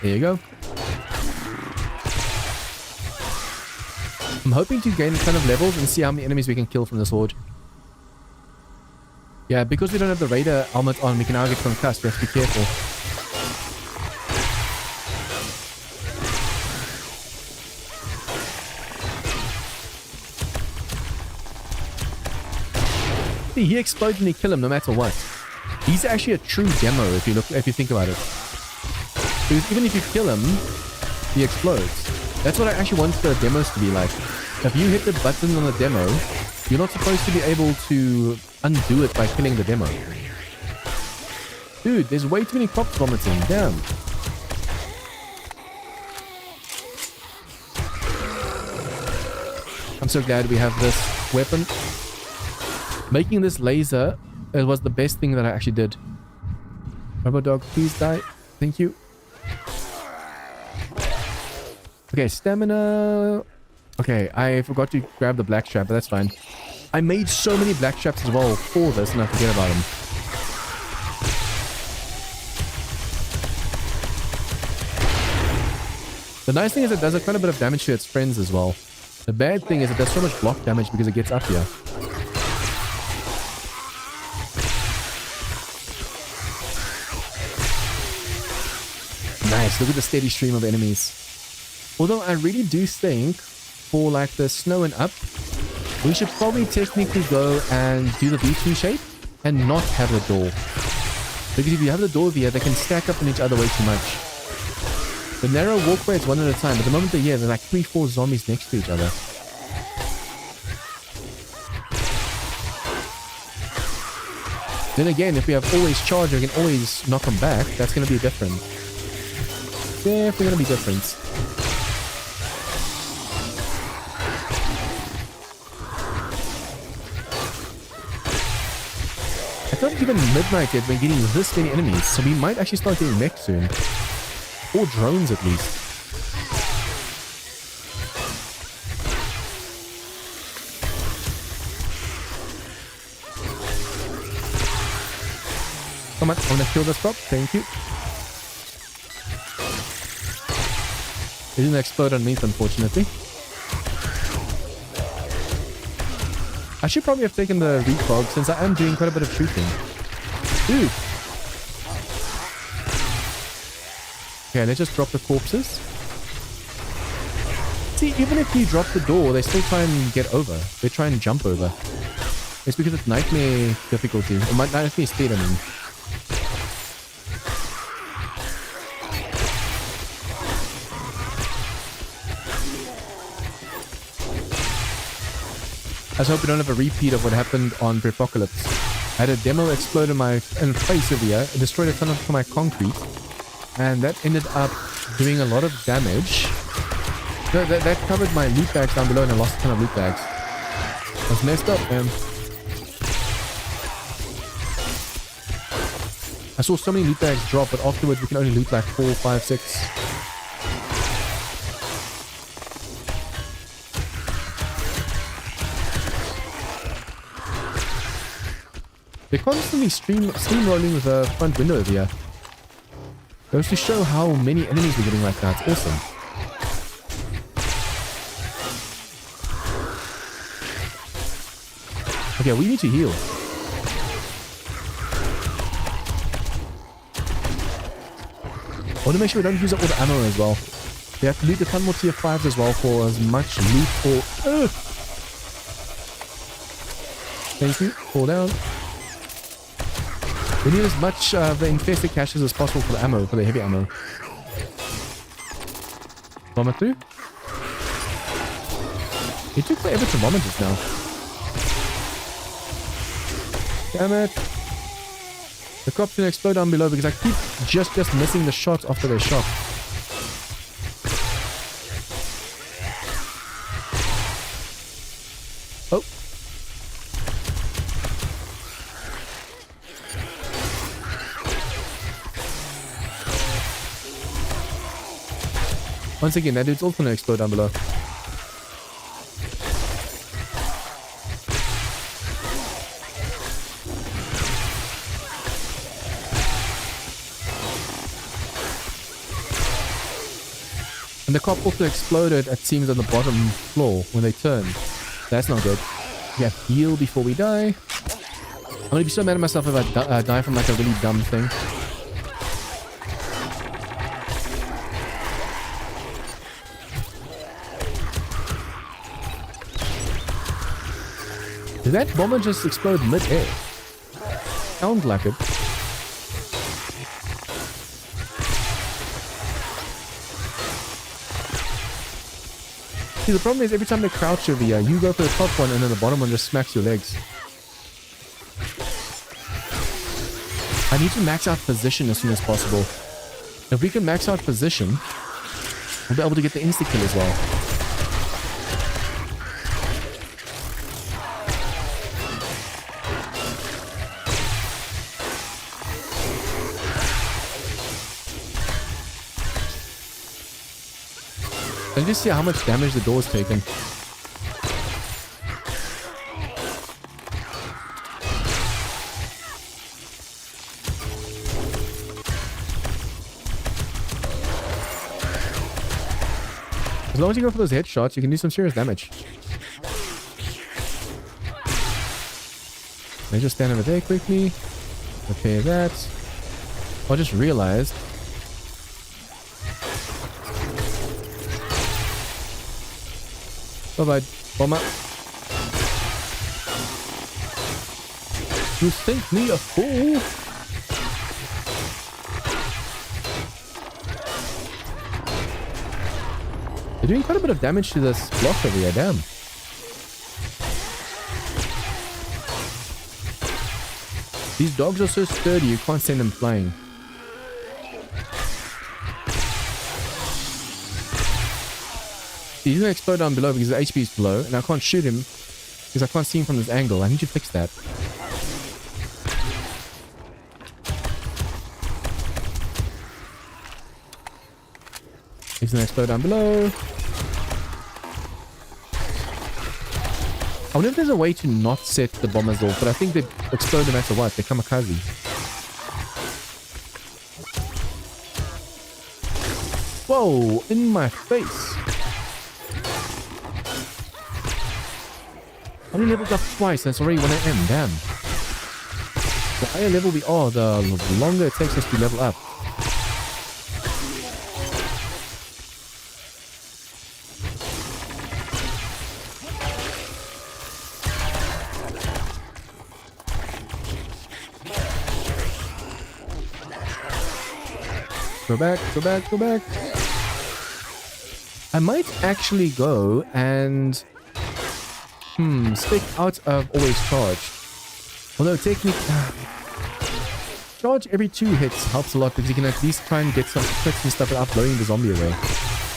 There you go. I'm hoping to gain a ton of levels and see how many enemies we can kill from this horde. Yeah, because we don't have the raider helmet on, we can now get concussed. We have to be careful. See, he explodes when you kill him no matter what. He's actually a true demo if you think about it. Because even if you kill him, he explodes. That's what I actually want the demos to be like. If you hit the button on the demo, you're not supposed to be able to undo it by killing the demo. Dude, there's way too many crops vomiting. Damn. I'm so glad we have this weapon. Making this laser, it was the best thing that I actually did. Rubber dog, please die. Thank you. Okay, stamina. Okay, I forgot to grab the black strap, but that's fine. I made so many black straps as well for this, and I forget about them. The nice thing is it does quite a bit of damage to its friends as well. The bad thing is it does so much block damage because it gets up here. Nice, look at the steady stream of enemies. Although I really do think for like the snow and up, we should probably technically go and do the V2 shape and not have the door. Because if you have the door here, they can stack up on each other way too much. The narrow walkway is one at a time, but the moment they're here, they're like 3-4 zombies next to each other. Then again, if we have always charge, we can always knock them back. That's going to be different. Definitely going to be different. I thought even midnight yet we're getting this many enemies, so we might actually start getting mechs soon. Or drones at least. Come on, I want to kill this prop. Thank you. It didn't explode underneath, unfortunately. I should probably have taken the recog since I am doing quite a bit of shooting. Dude. Okay, let's just drop the corpses. See, even if you drop the door, they still try and get over. They try and jump over. It's because it's nightmare difficulty. Or nightmare speed, I mean. I just hope we don't have a repeat of what happened on Prepocalypse. I had a demo explode in my face over here. It destroyed a ton of my concrete. And that ended up doing a lot of damage. No, that covered my loot bags down below and I lost a ton of loot bags. I was messed up, man. I saw so many loot bags drop, but afterwards we can only loot like 4, 5, 6. They're constantly steamrolling with the front window over here. Goes to show how many enemies we're getting right now. It's awesome. Okay, we need to heal. I want to make sure we don't use up all the ammo as well. We have to loot a ton more tier 5s as well for as much loot for... Thank you. Fall down. We need as much of the infested caches as possible for the ammo, for the heavy ammo. Vomit through? It took forever to vomit just now. Damn it. The crop's gonna explode down below because I keep just missing the shots after they shot. Oh. Once again, that dude's also gonna explode down below. And the cop also exploded, it seems, on the bottom floor when they turned. That's not good. We have to heal before we die. I'm gonna be so mad at myself if I die from like a really dumb thing. Did that bomber just explode mid-air? Sounds like it. See, the problem is every time they crouch over here, you go for the top one and then the bottom one just smacks your legs. I need to max out position as soon as possible. If we can max out position, we'll be able to get the insta-kill as well. Let's just see how much damage the door's taken. long as you go for those headshots, you can do some serious damage. Let me just stand over there quickly. Repair that. I just realized. Bye-bye, bomber. You think me a fool? They're doing quite a bit of damage to this block over here, damn. These dogs are so sturdy, you can't send them flying. He's gonna explode down below because the HP is below, and I can't shoot him because I can't see him from this angle. I need to fix that. He's gonna explode down below. I wonder if there's a way to not set the bombers off, but I think they explode no matter what. They're kamikaze. Whoa, in my face. I only leveled up twice, and it's already 1 AM, damn. The higher level we are, the longer it takes us to level up. Go back, go back, go back. I might actually go and stick out of always charge. Although technically charge every 2 hits helps a lot because you can at least try and get some crits and stuff without blowing the zombie away.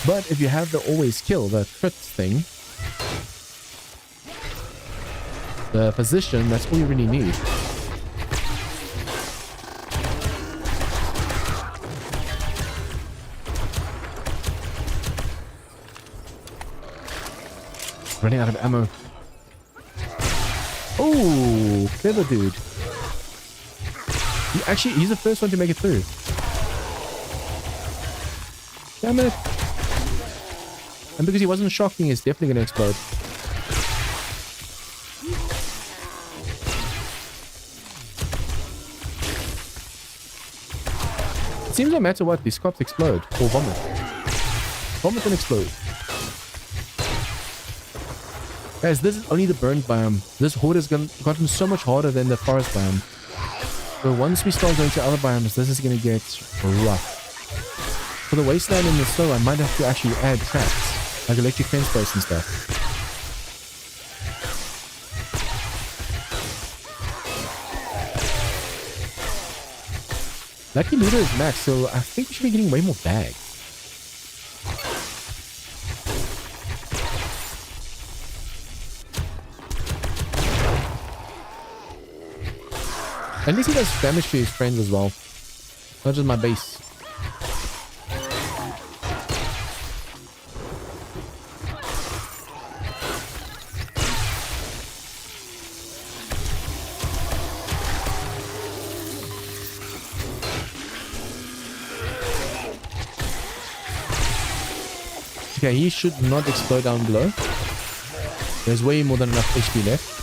But if you have the always kill, the crit thing, the position, that's all you really need. Running out of ammo. Oh, clever dude. He's the first one to make it through. Damn it. And because he wasn't shocking, he's definitely going to explode. It seems no matter what, these cops explode. Or vomit. Vomit and explode. Guys, this is only the burnt biome. This horde has gotten so much harder than the forest biome. So once we start going to other biomes, this is going to get rough. For the wasteland and the snow, I might have to actually add traps, like electric fence posts and stuff. Lucky looter is max, so I think we should be getting way more bags. At least he does damage to his friends as well. Not just my base. Okay, he should not explode down below. There's way more than enough HP left.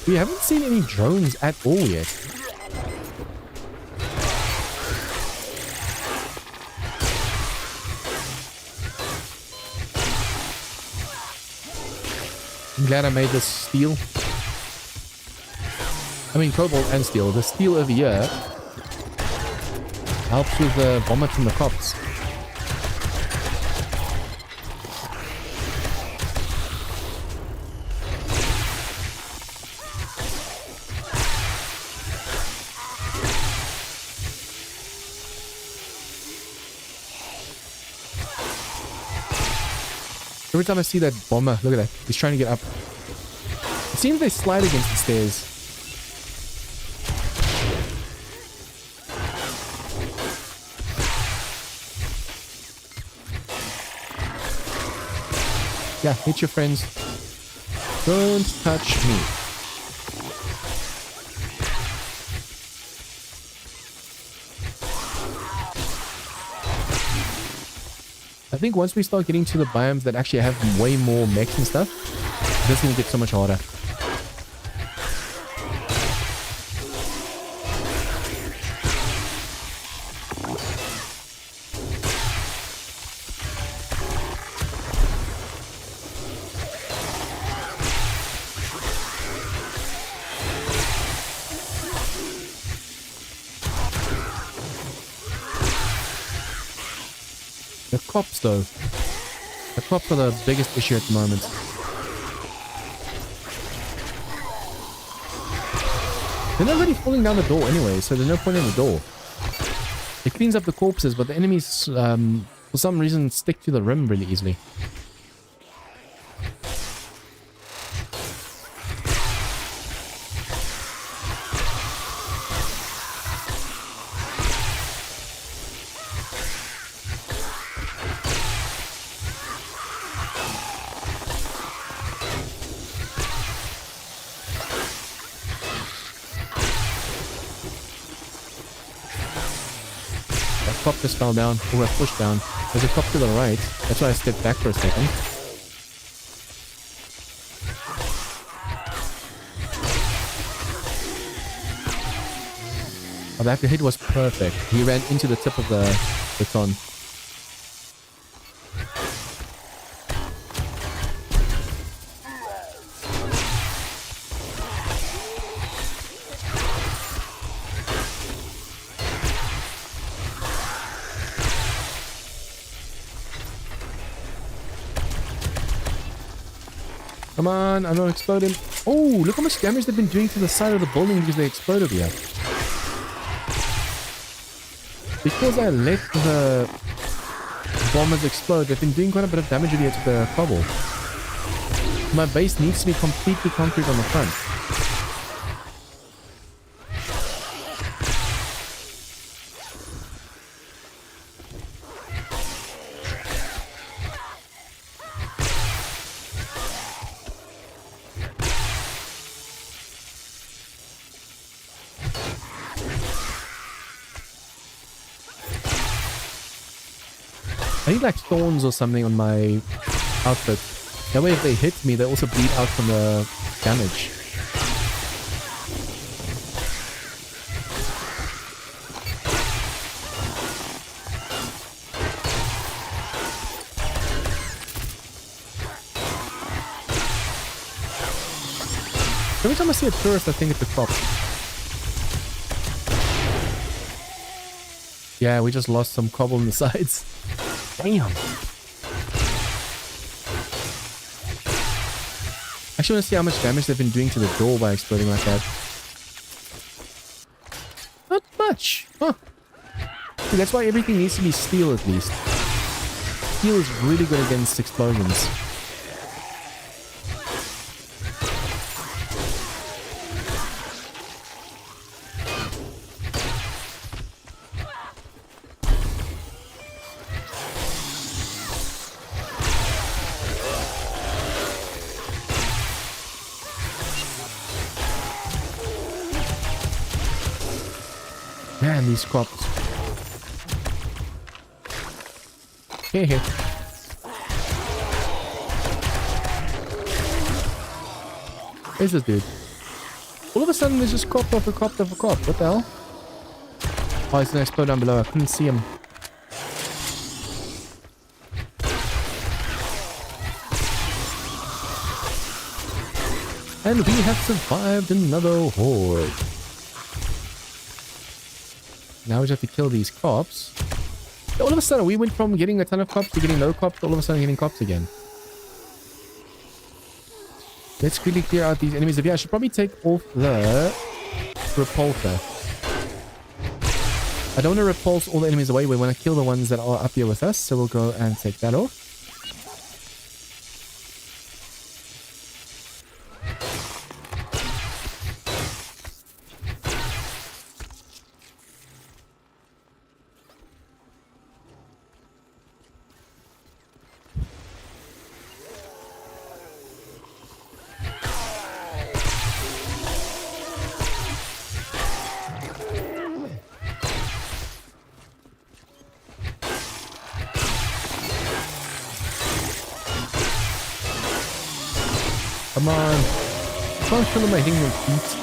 We haven't seen any drones at all yet. I'm glad I made this steel. I mean cobalt and steel. The steel over here helps with the vomit from the cops. Every time I see that bomber, look at that. He's trying to get up. It seems they slide against the stairs. Yeah, hit your friends. Don't touch me. I think once we start getting to the biomes that actually have way more mechs and stuff, this is going to get so much harder. The cops, though. The cops are the biggest issue at the moment. They're not really falling down the door anyway, so there's no point in the door. It cleans up the corpses, but the enemies, for some reason, stick to the rim really easily. Cop just fell down, or got pushed down. There's a cop to the right. That's why I stepped back for a second. Oh, that hit was perfect. He ran into the tip of the baton. Come on, I'm not exploding. Oh, look how much damage they've been doing to the side of the building because they exploded here. Because I let the bombers explode, they've been doing quite a bit of damage here to the cobble. My base needs to be completely concrete on the front. I need like thorns or something on my outfit. That way if they hit me, they also bleed out from the damage. Every time I see a tourist, I think it's a cop. Yeah, we just lost some cobble on the sides. Damn. Actually, want to see how much damage they've been doing to the door by exploding like that. Not much. Huh. See, that's why everything needs to be steel at least. Steel is really good against explosions. Man, these cops. Hehe. Where's this dude? All of a sudden there's just cop after cop after cop. What the hell? Oh, he's gonna explode down below. I couldn't see him. And we have survived another horde. Now we just have to kill these cops. All of a sudden, we went from getting a ton of cops to getting no cops to all of a sudden getting cops again. Let's quickly clear out these enemies. Yeah, I should probably take off the repulsor. I don't want to repulse all the enemies away. We want to kill the ones that are up here with us. So we'll go and take that off. Come on. It's not filling my thing with heat.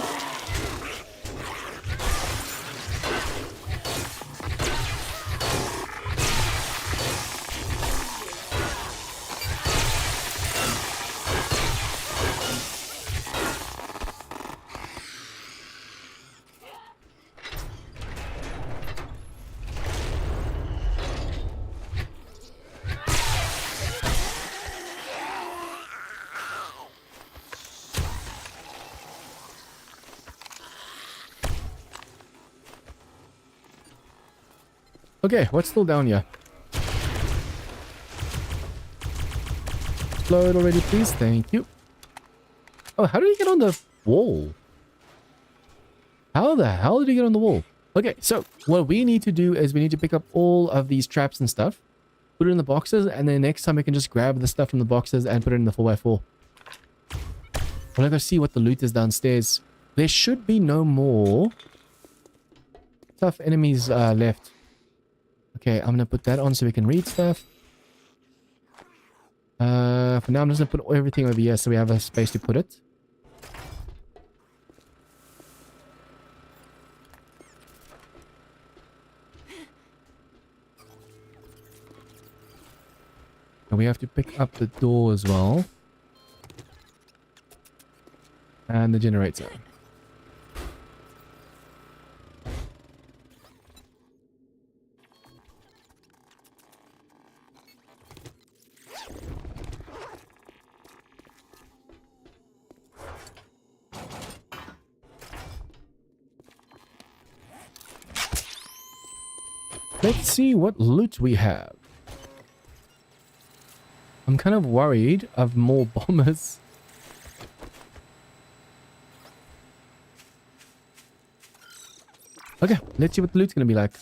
Okay, what's still down here? Explode already, please. Thank you. Oh, how did he get on the wall? How the hell did he get on the wall? Okay, so what we need to do is we need to pick up all of these traps and stuff, put it in the boxes, and then next time we can just grab the stuff from the boxes and put it in the 4x4. We'll have to see what the loot is downstairs. There should be no more tough enemies left. Okay, I'm going to put that on so we can read stuff. For now, I'm just going to put everything over here so we have a space to put it. And we have to pick up the door as well. And the generator. Let's see what loot we have. I'm kind of worried of more bombers. Okay, let's see what the loot's gonna be like.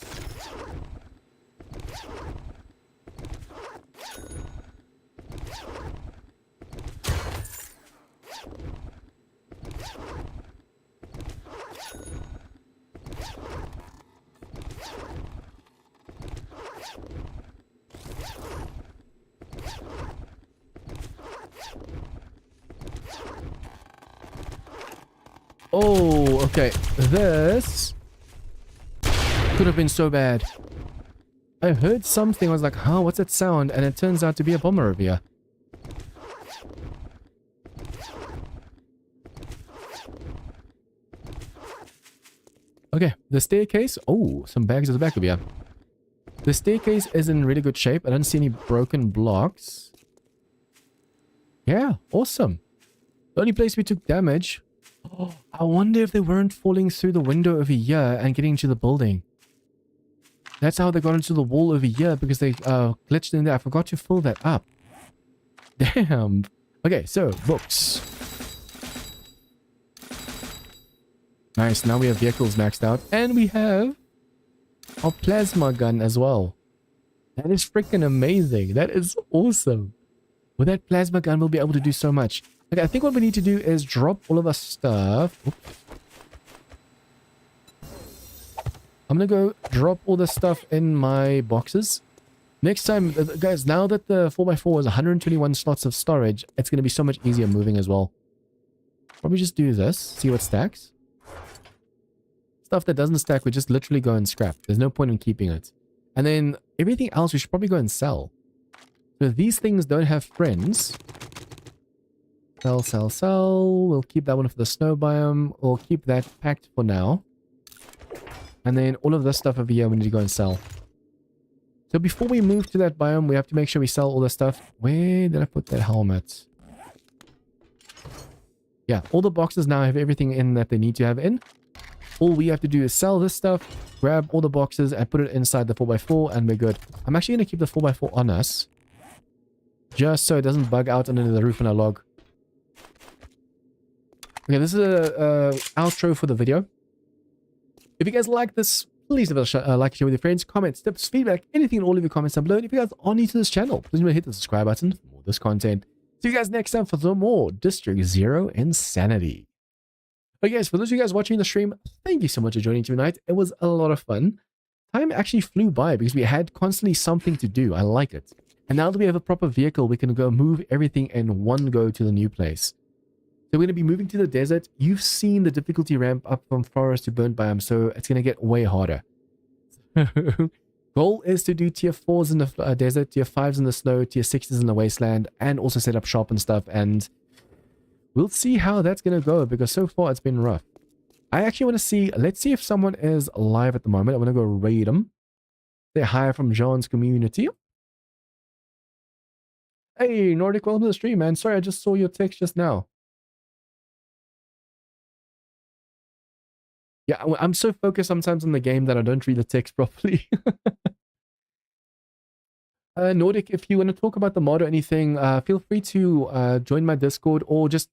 Oh, okay. This could have been so bad. I heard something. I was like, huh, what's that sound? And it turns out to be a bomber over here. Okay, the staircase. Oh, some bags at the back of here. The staircase is in really good shape. I don't see any broken blocks. Yeah, awesome. The only place we took damage. Oh, I wonder if they weren't falling through the window over here and getting into the building. That's how they got into the wall over here, because they glitched in there. I forgot to fill that up. Damn. Okay, so books. Nice, now we have vehicles maxed out. And we have our plasma gun as well. That is freaking amazing. That is awesome. With that plasma gun, we'll be able to do so much. Okay, I think what we need to do is drop all of our stuff. Oops. I'm gonna go drop all the stuff in my boxes. Next time, guys, now that the 4x4 is 121 slots of storage, it's gonna be so much easier moving as well. Probably just do this, see what stacks. Stuff that doesn't stack, we just literally go and scrap. There's no point in keeping it. And then everything else, we should probably go and sell. So if these things don't have friends... Sell, sell, sell. We'll keep that one for the snow biome. We'll keep that packed for now. And then all of this stuff over here we need to go and sell. So before we move to that biome, we have to make sure we sell all the stuff. Where did I put that helmet? Yeah, all the boxes now have everything in that they need to have in. All we have to do is sell this stuff, grab all the boxes and put it inside the 4x4 and we're good. I'm actually going to keep the 4x4 on us. Just so it doesn't bug out under the roof in our log. Okay, this is a outro for the video. If you guys like this, please give it a like, share with your friends, comments, tips, feedback, anything in all of your comments down below. And if you guys are new to this channel, please remember to hit the subscribe button for more of this content. See you guys next time for some more District Zero Insanity. Okay guys, for those of you guys watching the stream, thank you so much for joining tonight. It was a lot of fun. Time actually flew by because we had constantly something to do. I like it. And now that we have a proper vehicle, we can go move everything in one go to the new place. So we're going to be moving to the desert. You've seen the difficulty ramp up from forest to burnt biome, so it's going to get way harder. Goal is to do tier 4s in the desert, tier 5s in the snow, tier 6s in the wasteland, and also set up shop and stuff. And we'll see how that's going to go, because so far it's been rough. I actually want to see, let's see if someone is live at the moment. I'm going to go raid them. Say hi from Jean's community. Hey, Nordic, welcome to the stream, man. Sorry, I just saw your text just now. Yeah, I'm so focused sometimes on the game that I don't read the text properly. Nordic, if you want to talk about the mod or anything, feel free to join my Discord, or just,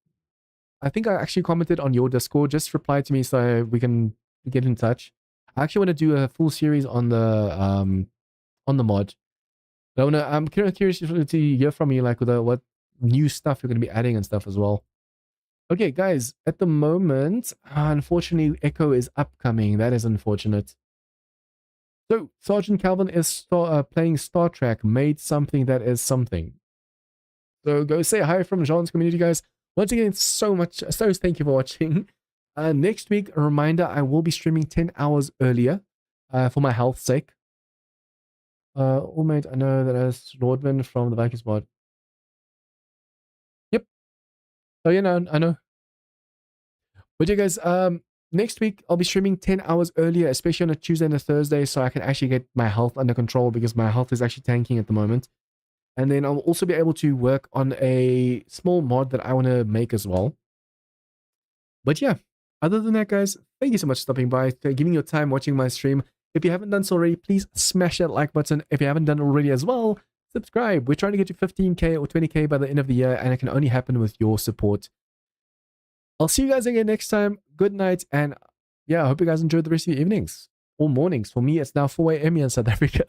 I think I actually commented on your Discord. Just reply to me so we can get in touch. I actually want to do a full series on the mod. I'm curious to hear from you, like what new stuff you're going to be adding and stuff as well. Okay, guys, at the moment, unfortunately, Echo is upcoming. That is unfortunate. So, Sergeant Calvin is playing Star Trek, made something that is something. So, go say hi from Jean's community, guys. Once again, so thank you for watching. Next week, a reminder, I will be streaming 10 hours earlier for my health's sake. Oh, mate, I know that as Lordman from the Vikings mod. Yep. Oh, yeah, no, I know. But yeah, guys, next week I'll be streaming 10 hours earlier, especially on a Tuesday and a Thursday, so I can actually get my health under control, because my health is actually tanking at the moment. And then I'll also be able to work on a small mod that I want to make as well. But yeah, other than that, guys, thank you so much for stopping by, for giving your time watching my stream. If you haven't done so already, please smash that like button. If you haven't done it already as well, subscribe. We're trying to get to 15k or 20k by the end of the year, and it can only happen with your support. I'll see you guys again next time. Good night, and yeah, I hope you guys enjoyed the rest of your evenings or mornings. For me, it's now 4 a.m. here in South Africa.